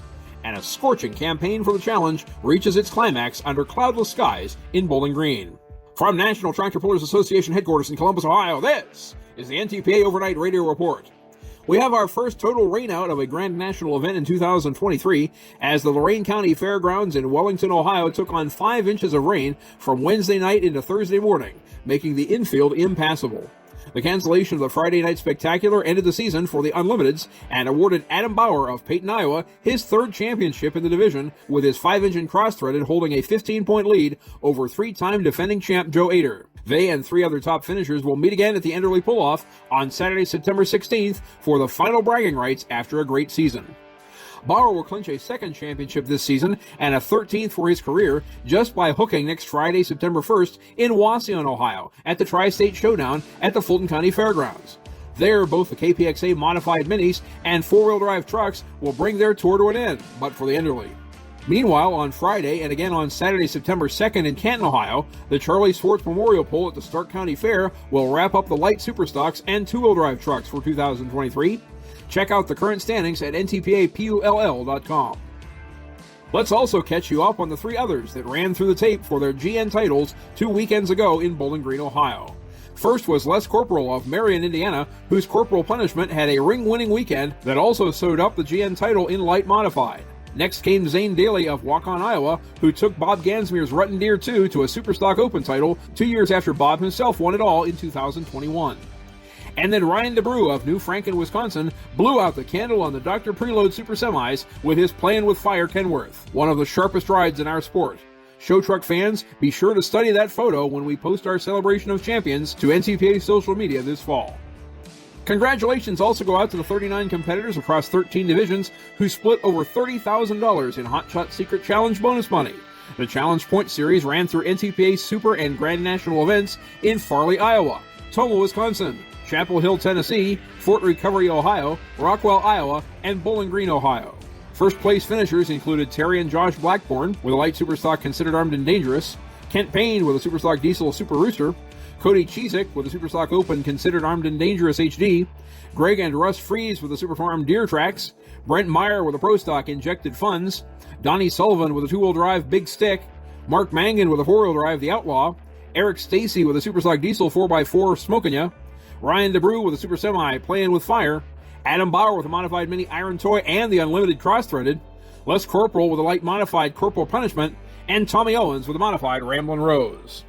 And a scorching campaign for the challenge reaches its climax under cloudless skies in Bowling Green. From National Tractor Pullers Association headquarters in Columbus, Ohio, this is the NTPA Overnight Radio Report. We have our first total rainout of a Grand National event in 2023 as the Lorain County Fairgrounds in Wellington, Ohio took on 5 inches of rain from Wednesday night into Thursday morning, making the infield impassable. The cancellation of the Friday Night Spectacular ended the season for the Unlimiteds and awarded Adam Bauer of Peyton, Iowa, his 3rd championship in the division, with his 5-engine cross-threaded holding a 15-point lead over 3-time defending champ Joe Ader. They and 3 other top finishers will meet again at the Enderley Pull-Off on Saturday, September 16th for the final bragging rights after a great season. Bauer will clinch a 2nd championship this season and a 13th for his career just by hooking next Friday, September 1st in Wauseon, Ohio at the Tri-State Showdown at the Fulton County Fairgrounds. There, both the KPXA modified minis and 4-wheel drive trucks will bring their tour to an end, but for the Enderley. Meanwhile, on Friday and again on Saturday, September 2nd in Canton, Ohio, the Charlie Swartz Memorial Pull at the Stark County Fair will wrap up the light superstocks and 2-wheel drive trucks for 2023. Check out the current standings at ntpapull.com. Let's also catch you up on the 3 others that ran through the tape for their GN titles 2 weekends ago in Bowling Green, Ohio. First was Les Corporal of Marion, Indiana, whose Corporal Punishment had a ring-winning weekend that also sewed up the GN title in light modified. Next came Zane Daly of Waukon, Iowa, who took Bob Gansmere's Rutten Deer 2 to a Superstock Open title 2 years after Bob himself won it all in 2021. And then Ryan DeBrew of New Franken, Wisconsin, blew out the candle on the Dr. Preload Super Semis with his Playin' with Fire Kenworth, one of the sharpest rides in our sport. Show truck fans, be sure to study that photo when we post our celebration of champions to NTPA social media this fall. Congratulations also go out to the 39 competitors across 13 divisions who split over $30,000 in Hot Shot Secret Challenge bonus money. The Challenge Point Series ran through NTPA Super and Grand National events in Farley, Iowa, Tomah, Wisconsin, Chapel Hill, Tennessee, Fort Recovery, Ohio, Rockwell, Iowa, and Bowling Green, Ohio. First place finishers included Terry and Josh Blackburn with a light superstock considered armed and dangerous, Kent Payne with a superstock diesel Super Rooster, Cody Chizik with a superstock open considered armed and dangerous HD, Greg and Russ Fries with a Superfarm Deer Tracks, Brent Meyer with a Pro Stock Injected Funds, Donnie Sullivan with a 2-wheel drive Big Stick, Mark Mangan with a 4-wheel drive The Outlaw, Eric Stacy with a superstock diesel 4x4 Smokin' Ya, Ryan DeBrew with a Super Semi Playin' with Fire, Adam Bauer with a modified mini Iron Toy and the Unlimited Cross-Threaded, Les Corporal with a light modified Corporal Punishment, and Tommy Owens with a modified Ramblin' Rose.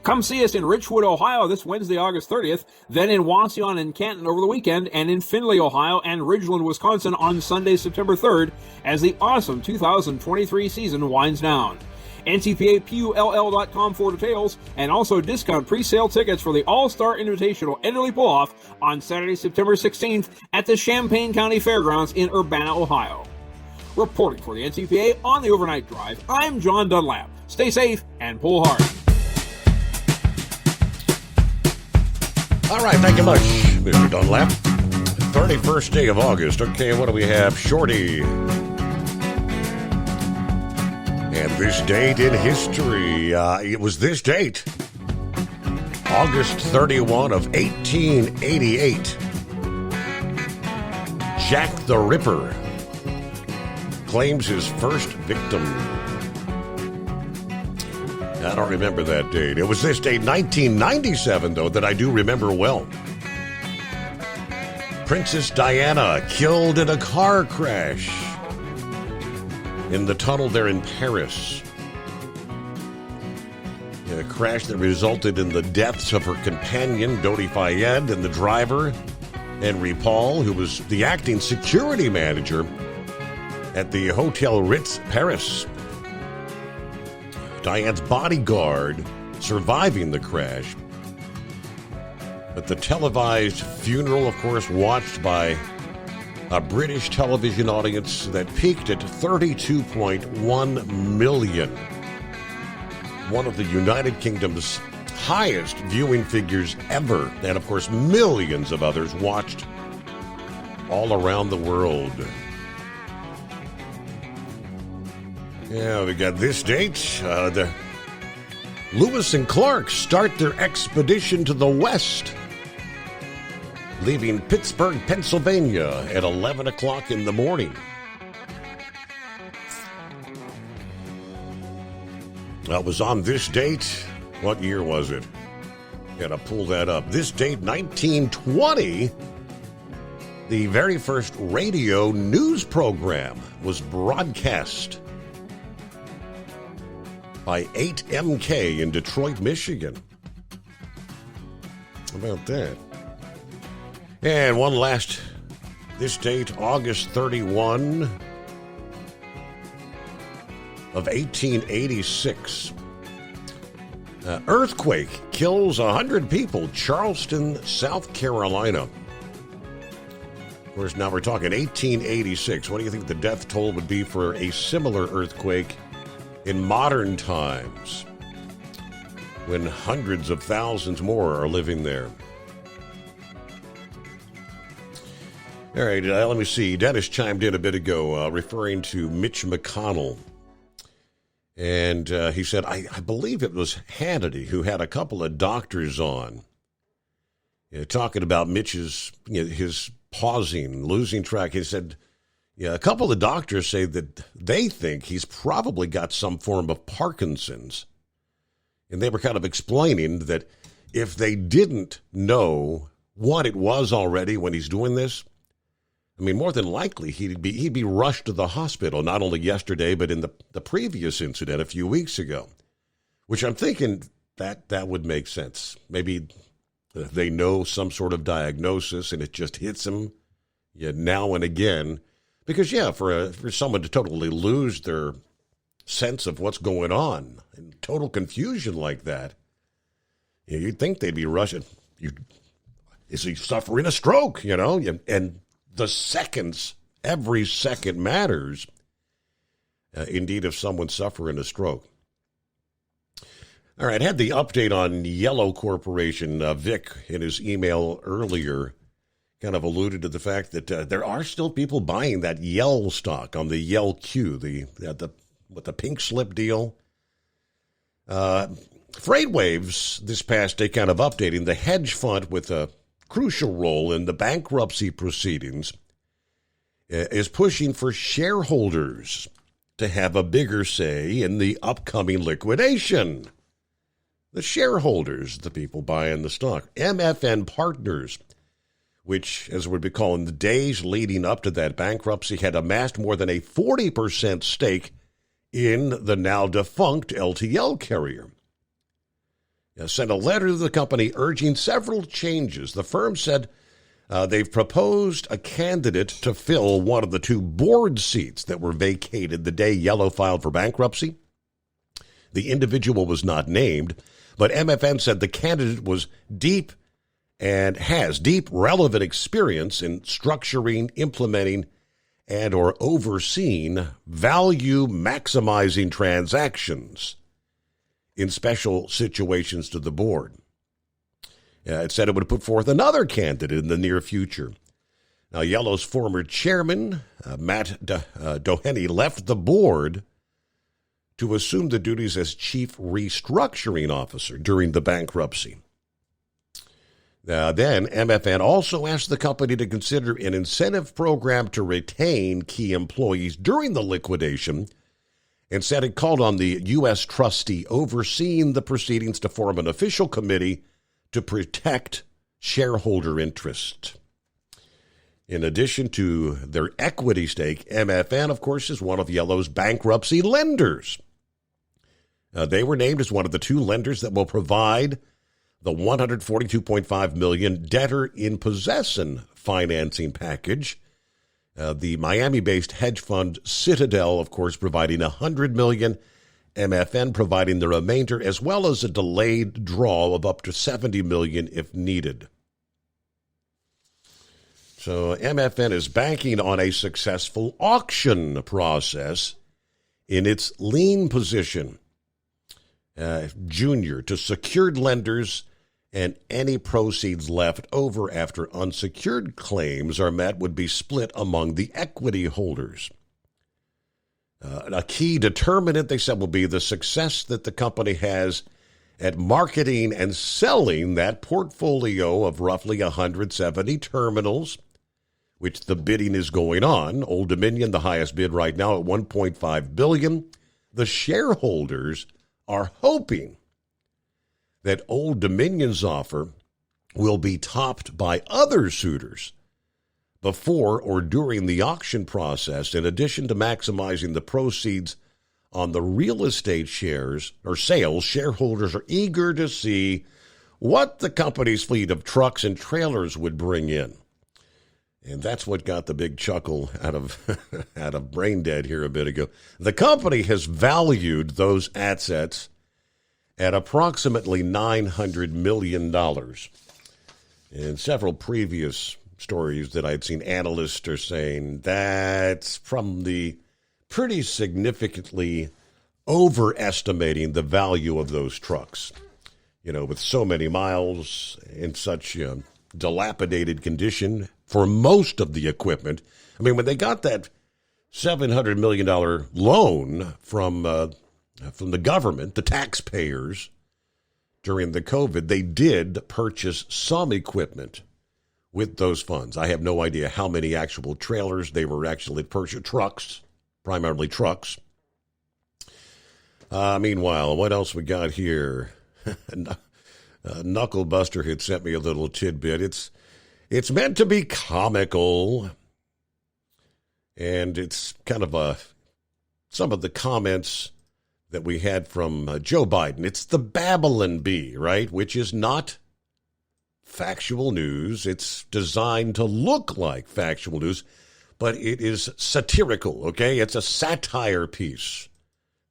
Come see us in Richwood, Ohio this Wednesday, August 30th, then in Wauseon and Canton over the weekend, and in Findlay, Ohio and Ridgeland, Wisconsin on Sunday, September 3rd, as the awesome 2023 season winds down. ntpapull.com for details, and also discount pre-sale tickets for the All-Star Invitational Enderley Pull-Off on Saturday, September 16th at the Champaign County Fairgrounds in Urbana, Ohio. Reporting for the NTPA on the Overnight Drive, I'm John Dunlap. Stay safe and pull hard. All right, thank you much, Mr. Dunlap. 31st day of August. Okay, what do we have? Shorty. And this date in history, it was this date, August 31 of 1888. Jack the Ripper claims his first victim. I don't remember that date. It was this date, 1997, though, that I do remember well. Princess Diana killed in a car crash in the tunnel there in Paris. A crash that resulted in the deaths of her companion, Dodi Fayed, and the driver, Henry Paul, who was the acting security manager at the Hotel Ritz, Paris. Diane's bodyguard surviving the crash. But the televised funeral, of course, watched by a British television audience that peaked at 32.1 million. one of the United Kingdom's highest viewing figures ever. And, of course, millions of others watched all around the world. Yeah, we got this date. The Lewis and Clark start their expedition to the west, leaving Pittsburgh, Pennsylvania at 11 o'clock in the morning. That was on this date. What year was it? Gotta pull that up. This date, 1920, the very first radio news program was broadcast by 8MK in Detroit, Michigan. How about that? And one last, this date, August 31 of 1886. Earthquake kills 100 people, Charleston, South Carolina. Of course, now we're talking 1886. What do you think the death toll would be for a similar earthquake in modern times, when hundreds of thousands more are living there? All right, let me see. Dennis chimed in a bit ago referring to Mitch McConnell. And he said, I believe it was Hannity who had a couple of doctors on, talking about Mitch's, his pausing, losing track. He said, yeah, a couple of doctors say that they think he's probably got some form of Parkinson's. And they were kind of explaining that if they didn't know what it was already when he's doing this, I mean, more than likely he'd be rushed to the hospital, not only yesterday, but in the previous incident a few weeks ago, which I'm thinking that would make sense. Maybe they know some sort of diagnosis and it just hits them now and again. Because, for someone to totally lose their sense of what's going on and total confusion like that, you'd think they'd be rushing. Is he suffering a stroke, And the seconds, every second matters, indeed, if someone's suffering a stroke. All right, had the update on Yellow Corporation. Vic, in his email earlier, kind of alluded to the fact that there are still people buying that Yell stock on the Yell Q, the pink slip deal. Freightwaves this past day kind of updating the hedge fund with a crucial role in the bankruptcy proceedings is pushing for shareholders to have a bigger say in the upcoming liquidation. The shareholders, the people buying the stock, MFN Partners, which, as we'd be calling the days leading up to that bankruptcy, had amassed more than a 40% stake in the now defunct LTL carrier. Sent a letter to the company urging several changes. The firm said they've proposed a candidate to fill one of the two board seats that were vacated the day Yellow filed for bankruptcy. The individual was not named, but MFN said the candidate was deep and has deep relevant experience in structuring, implementing, and or overseeing value maximizing transactions in special situations to the board. It said it would put forth another candidate in the near future. Now, Yellow's former chairman, Matt Doheny, left the board to assume the duties as chief restructuring officer during the bankruptcy. Then MFN also asked the company to consider an incentive program to retain key employees during the liquidation, and said it called on the U.S. trustee overseeing the proceedings to form an official committee to protect shareholder interest. In addition to their equity stake, MFN, of course, is one of Yellow's bankruptcy lenders. They were named as one of the two lenders that will provide the $142.5 million debtor-in-possession financing package. The Miami-based hedge fund Citadel, of course, providing $100 million, MFN providing the remainder, as well as a delayed draw of up to $70 million if needed. So MFN is banking on a successful auction process in its lien position. Jr. to secured lenders, and any proceeds left over after unsecured claims are met would be split among the equity holders. A key determinant, they said, will be the success that the company has at marketing and selling that portfolio of roughly 170 terminals, which the bidding is going on. Old Dominion, the highest bid right now at $1.5 billion. The shareholders are hoping that Old Dominion's offer will be topped by other suitors before or during the auction process, in addition to maximizing the proceeds on the real estate shares or sales. Shareholders are eager to see what the company's fleet of trucks and trailers would bring in. And that's what got the big chuckle out of Braindead here a bit ago. The company has valued those assets at approximately $900 million. In several previous stories that I'd seen, analysts are saying that's probably pretty significantly overestimating the value of those trucks. You know, with so many miles in such dilapidated condition for most of the equipment. I mean, when they got that $700 million loan from the government, the taxpayers, during the COVID, they did purchase some equipment with those funds. I have no idea how many actual trailers they were actually purchasing, trucks, primarily trucks. Meanwhile, what else we got here? Knucklebuster had sent me a little tidbit. It's meant to be comical, and it's kind of some of the comments that we had from Joe Biden. It's the Babylon Bee, right? Which is not factual news. It's designed to look like factual news, but it is satirical, okay? It's a satire piece.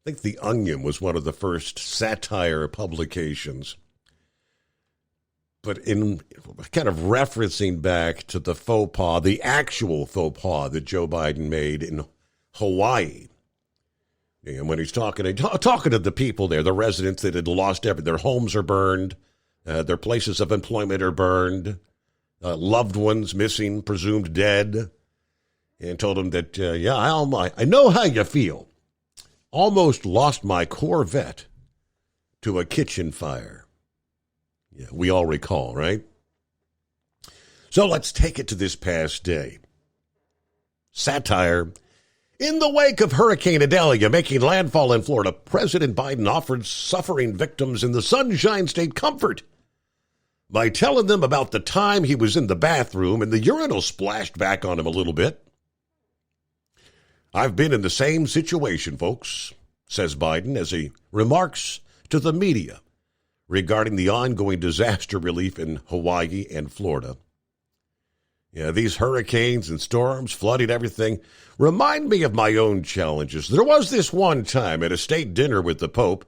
I think The Onion was one of the first satire publications. But in kind of referencing back to the faux pas, the actual faux pas that Joe Biden made in Hawaii. And when he's talking to the people there, the residents that had lost everything, their homes are burned, their places of employment are burned, loved ones missing, presumed dead, and told them that, I know how you feel. Almost lost my Corvette to a kitchen fire. Yeah, we all recall, right? So let's take it to this past day. Satire. In the wake of Hurricane Idalia making landfall in Florida, President Biden offered suffering victims in the Sunshine State comfort by telling them about the time he was in the bathroom and the urinal splashed back on him a little bit. I've been in the same situation, folks, says Biden as he remarks to the media regarding the ongoing disaster relief in Hawaii and Florida. Yeah, these hurricanes and storms, flooding, everything, remind me of my own challenges. There was this one time at a state dinner with the Pope.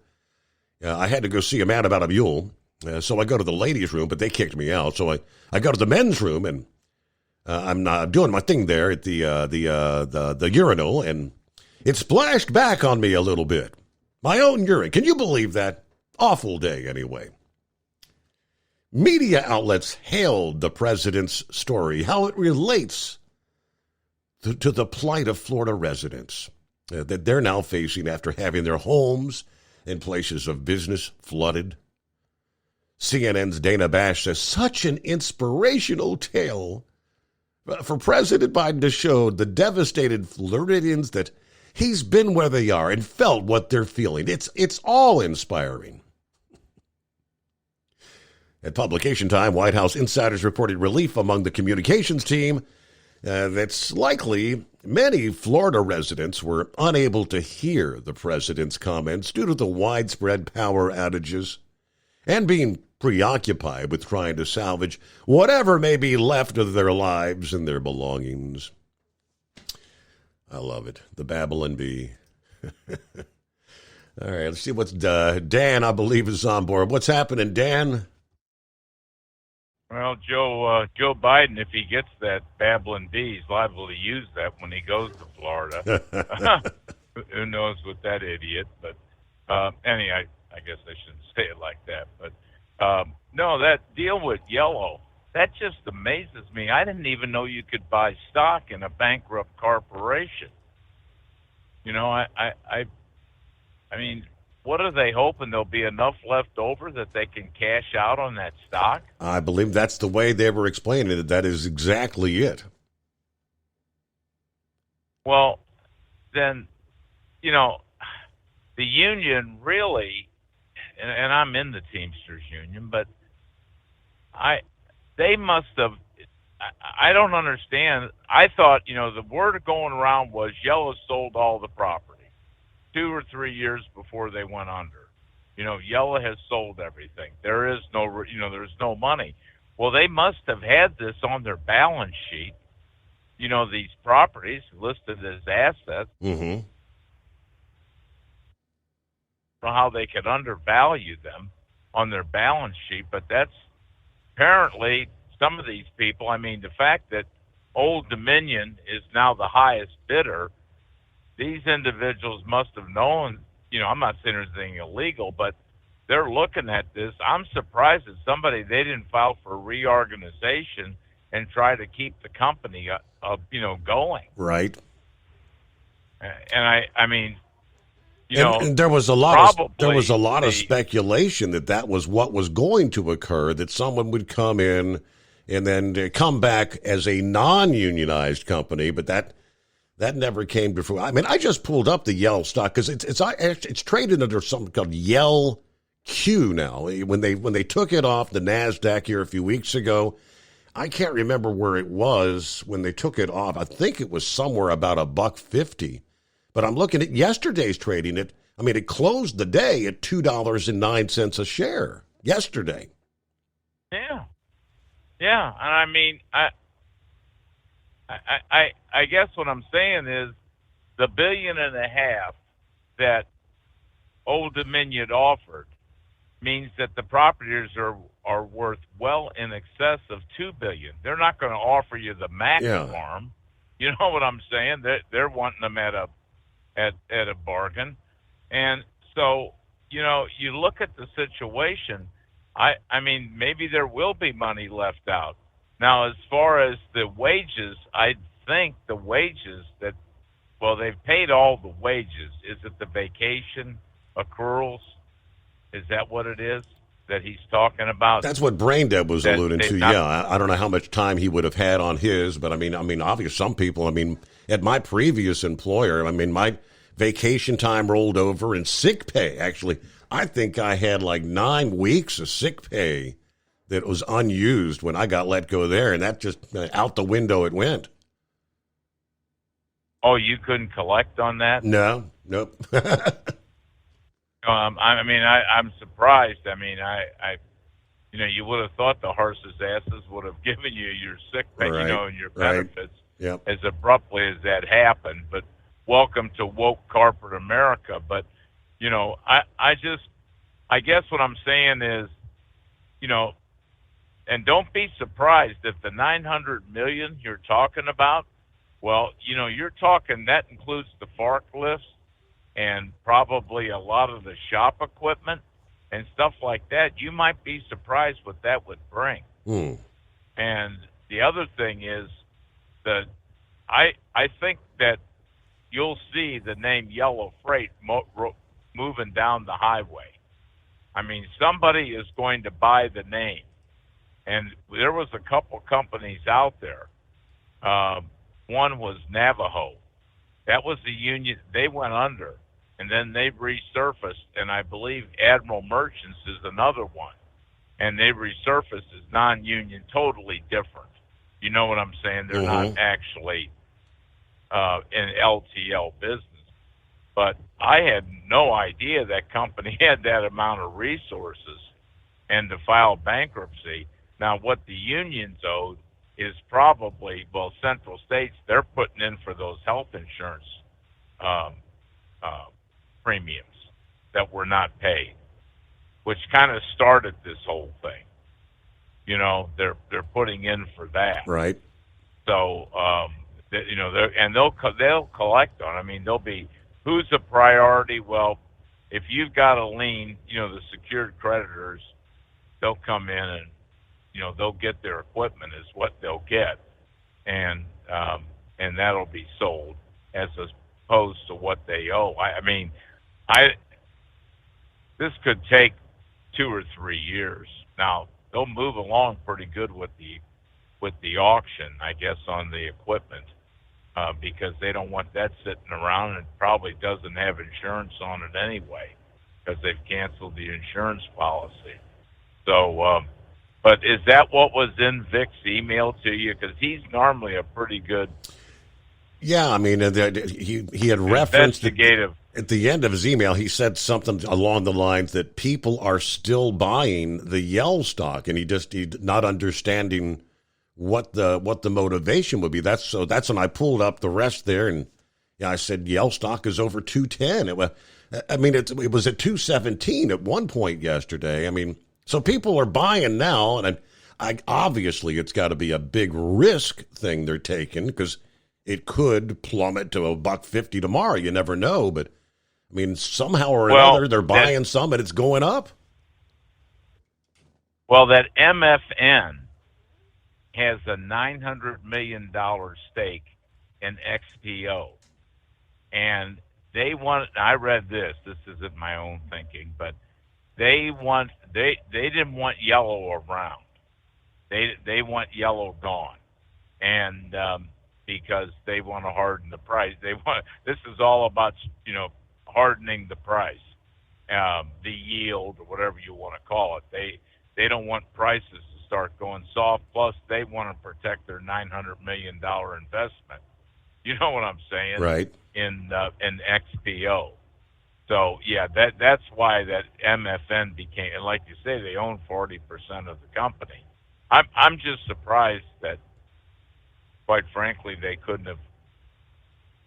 I had to go see a man about a mule, so I go to the ladies' room, but they kicked me out. So I go to the men's room, and I'm doing my thing there at the urinal, and it splashed back on me a little bit. My own urine. Can you believe that? Awful day, anyway. Media outlets hailed the president's story, how it relates to the plight of Florida residents that they're now facing after having their homes and places of business flooded. CNN's Dana Bash says, such an inspirational tale for President Biden to show the devastated Floridians that he's been where they are and felt what they're feeling. It's all inspiring. At publication time, White House insiders reported relief among the communications team. That's likely many Florida residents were unable to hear the president's comments due to the widespread power outages and being preoccupied with trying to salvage whatever may be left of their lives and their belongings. I love it. The Babylon Bee. All right, let's see what's Dan, I believe, is on board. What's happening, Dan? Well, Joe Biden, if he gets that Babylon Bee, he's liable to use that when he goes to Florida. Who knows with that idiot? But I guess I shouldn't say it like that, but no, that deal with Yellow, that just amazes me. I didn't even know you could buy stock in a bankrupt corporation. You know, I mean, what are they hoping? There'll be enough left over that they can cash out on that stock? I believe that's the way they were explaining it. That is exactly it. Well, then, you know, the union really, and I'm in the Teamsters union, but they must have, I don't understand. I thought, you know, the word going around was Yellow sold all the property 2 or 3 years before they went under. You know, Yellow has sold everything. There is no, you know, there's no money. Well, they must have had this on their balance sheet, you know, these properties listed as assets. Mm-hmm. How they could undervalue them on their balance sheet, but that's apparently some of these people. I mean, the fact that Old Dominion is now the highest bidder, these individuals must have known, you know, I'm not saying there's anything illegal, but they're looking at this. I'm surprised that they didn't file for reorganization and try to keep the company you know, going. Right. And I mean, you know, and there was a lot of speculation that was what was going to occur, that someone would come in and then come back as a non-unionized company, but that never came to fruition. I mean, I just pulled up the Yell stock because it's traded under something called Yell Q now. When they took it off the NASDAQ here a few weeks ago, I can't remember where it was when they took it off. I think it was somewhere about $1.50. But I'm looking at yesterday's trading. It closed the day at $2.09 a share yesterday. Yeah, and I mean, I guess what I'm saying is the $1.5 billion that Old Dominion offered means that the properties are worth well in excess of $2 billion. They're not going to offer you the Mac farm. You know what I'm saying? They're wanting them at a bargain. And so, you know, you look at the situation, I mean, maybe there will be money left out. Now, as far as the wages, I think the wages they've paid all the wages. Is it the vacation accruals? Is that what it is that he's talking about? That's what Braindead was alluding to. I don't know how much time he would have had on his, but I mean, obviously some people, at my previous employer, my vacation time rolled over and sick pay. Actually, I think I had like 9 weeks of sick pay that was unused when I got let go there, and that just out the window it went. Oh, you couldn't collect on that? No, nope. I'm surprised. I mean, you would have thought the horse's asses would have given you your sick pay, right, and your benefits Yep. as abruptly as that happened. But welcome to woke corporate America. But, you know, I guess what I'm saying is, you know, and don't be surprised if the $900 million you're talking about, well, you know, you're talking, that includes the forklifts and probably a lot of the shop equipment and stuff like that. You might be surprised what that would bring. And the other thing is that I think that you'll see the name Yellow Freight moving down the highway. I mean, somebody is going to buy the name. And there was a couple companies out there. One was Navajo. That was the union. They went under, and then they resurfaced, and I believe Admiral Merchants is another one. And they resurfaced as non-union, totally different. You know what I'm saying? They're not actually in LTL business. But I had no idea that company had that amount of resources and to file bankruptcy. Now, what the unions owed is probably, well, Central States, they're putting in for those health insurance premiums that were not paid, which kind of started this whole thing. You know, they're putting in for that. Right. So, you know, they'll collect on. I mean, they'll be, who's a priority? Well, if you've got a lien, the secured creditors, they'll come in and, they'll get their equipment is what they'll get. And that'll be sold as opposed to what they owe. This could take 2 or 3 years. Now, they'll move along pretty good with the auction, I guess, on the equipment, because they don't want that sitting around, and it probably doesn't have insurance on it anyway, because they've canceled the insurance policy. So, but is that what was in Vic's email to you? Because he's normally a pretty good... Yeah, I mean, he had referenced at the end of his email, he said something along the lines that people are still buying the Yell stock, and he's not understanding what the motivation would be. That's when I pulled up the rest there, and I said Yell stock is over 210. It was at 217 at one point yesterday. I mean, so people are buying now, and I obviously it's got to be a big risk thing they're taking, because it could plummet to $1.50 tomorrow. You never know, but I mean, somehow or another, they're buying some, and it's going up. Well, that MFN has a $900 million stake in XPO, and they want. I read this. This isn't my own thinking, but they didn't want Yellow around. They want Yellow gone, and because they want to harden the price. This is all about hardening the price, the yield, or whatever you want to call it. They don't want prices to start going soft. Plus, they want to protect their $900 million investment. You know what I'm saying? Right. In XPO. So yeah, that's why that MFN became. And like you say, they own 40% of the company. I'm just surprised that, quite frankly,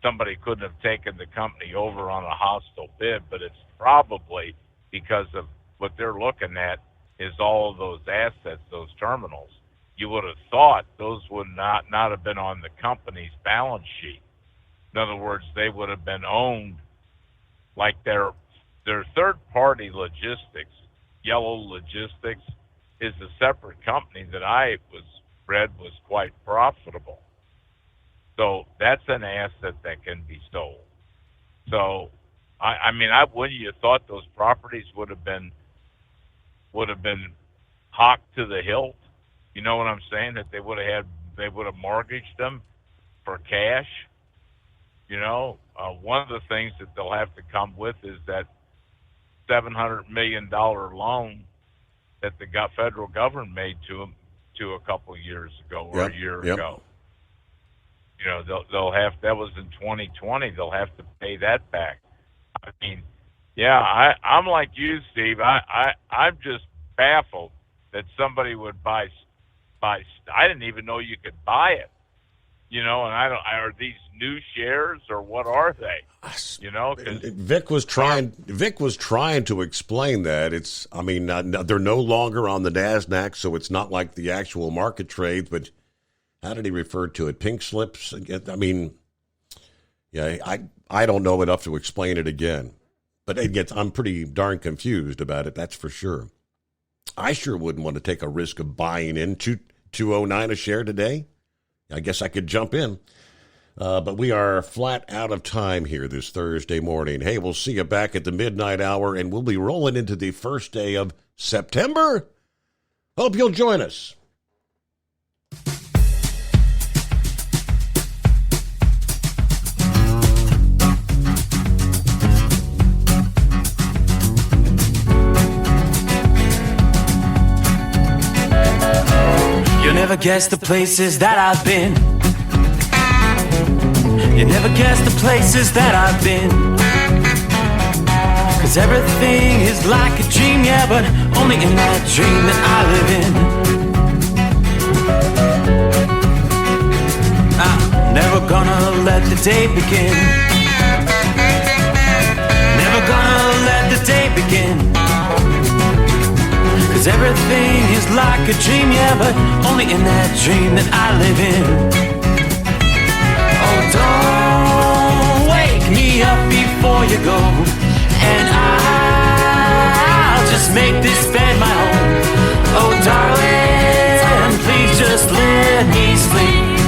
somebody couldn't have taken the company over on a hostile bid, but it's probably because of what they're looking at is all of those assets, those terminals. You would have thought those would not have been on the company's balance sheet. In other words, they would have been owned like their third-party logistics, Yellow Logistics, is a separate company that I read was quite profitable. So that's an asset that can be sold. So, I wouldn't you have thought those properties would have been hawked to the hilt? You know what I'm saying? That they would have mortgaged them for cash. One of the things that they'll have to come with is that $700 million loan that the federal government made to them a couple of years ago or a year ago. They'll have, that was in 2020, they'll have to pay that back. I mean, yeah, I'm like you, Steve. I'm just baffled that somebody would buy. I didn't even know you could buy it. And are these new shares or what are they? 'Cause Vic was trying to explain that they're no longer on the NASDAQ, so it's not like the actual market trades, but how did he refer to it? Pink slips? I mean, yeah, I don't know enough to explain it again. But I'm pretty darn confused about it, that's for sure. I sure wouldn't want to take a risk of buying in $209 a share today. I guess I could jump in. But we are flat out of time here this Thursday morning. Hey, we'll see you back at the midnight hour, and we'll be rolling into the first day of September. Hope you'll join us. You'll never guess the places that I've been. You never guess the places that I've been. 'Cause everything is like a dream, yeah, but only in that dream that I live in. I'm never gonna let the day begin. Never gonna let the day begin. 'Cause everything is like a dream, yeah, but only in that dream that I live in. Oh, don't wake me up before you go, and I just make this bed my home. Oh, darling, please just let me sleep.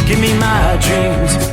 Give me my dreams.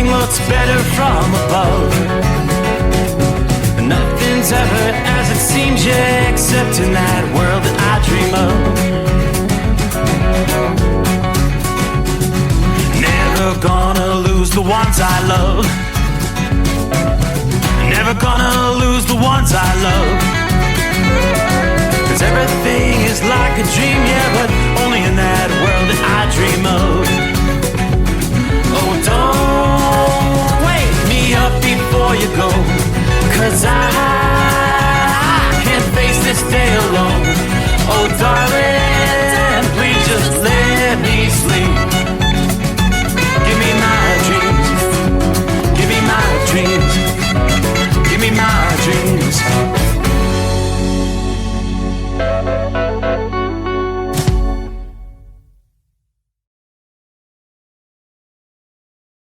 Looks better from above. Nothing's ever as it seems, yeah, except in that world that I dream of. Never gonna lose the ones I love. Never gonna lose the ones I love. 'Cause everything is like a dream, yeah, but only in that world that I dream of. Oh, don't wake me up before you go, 'cause I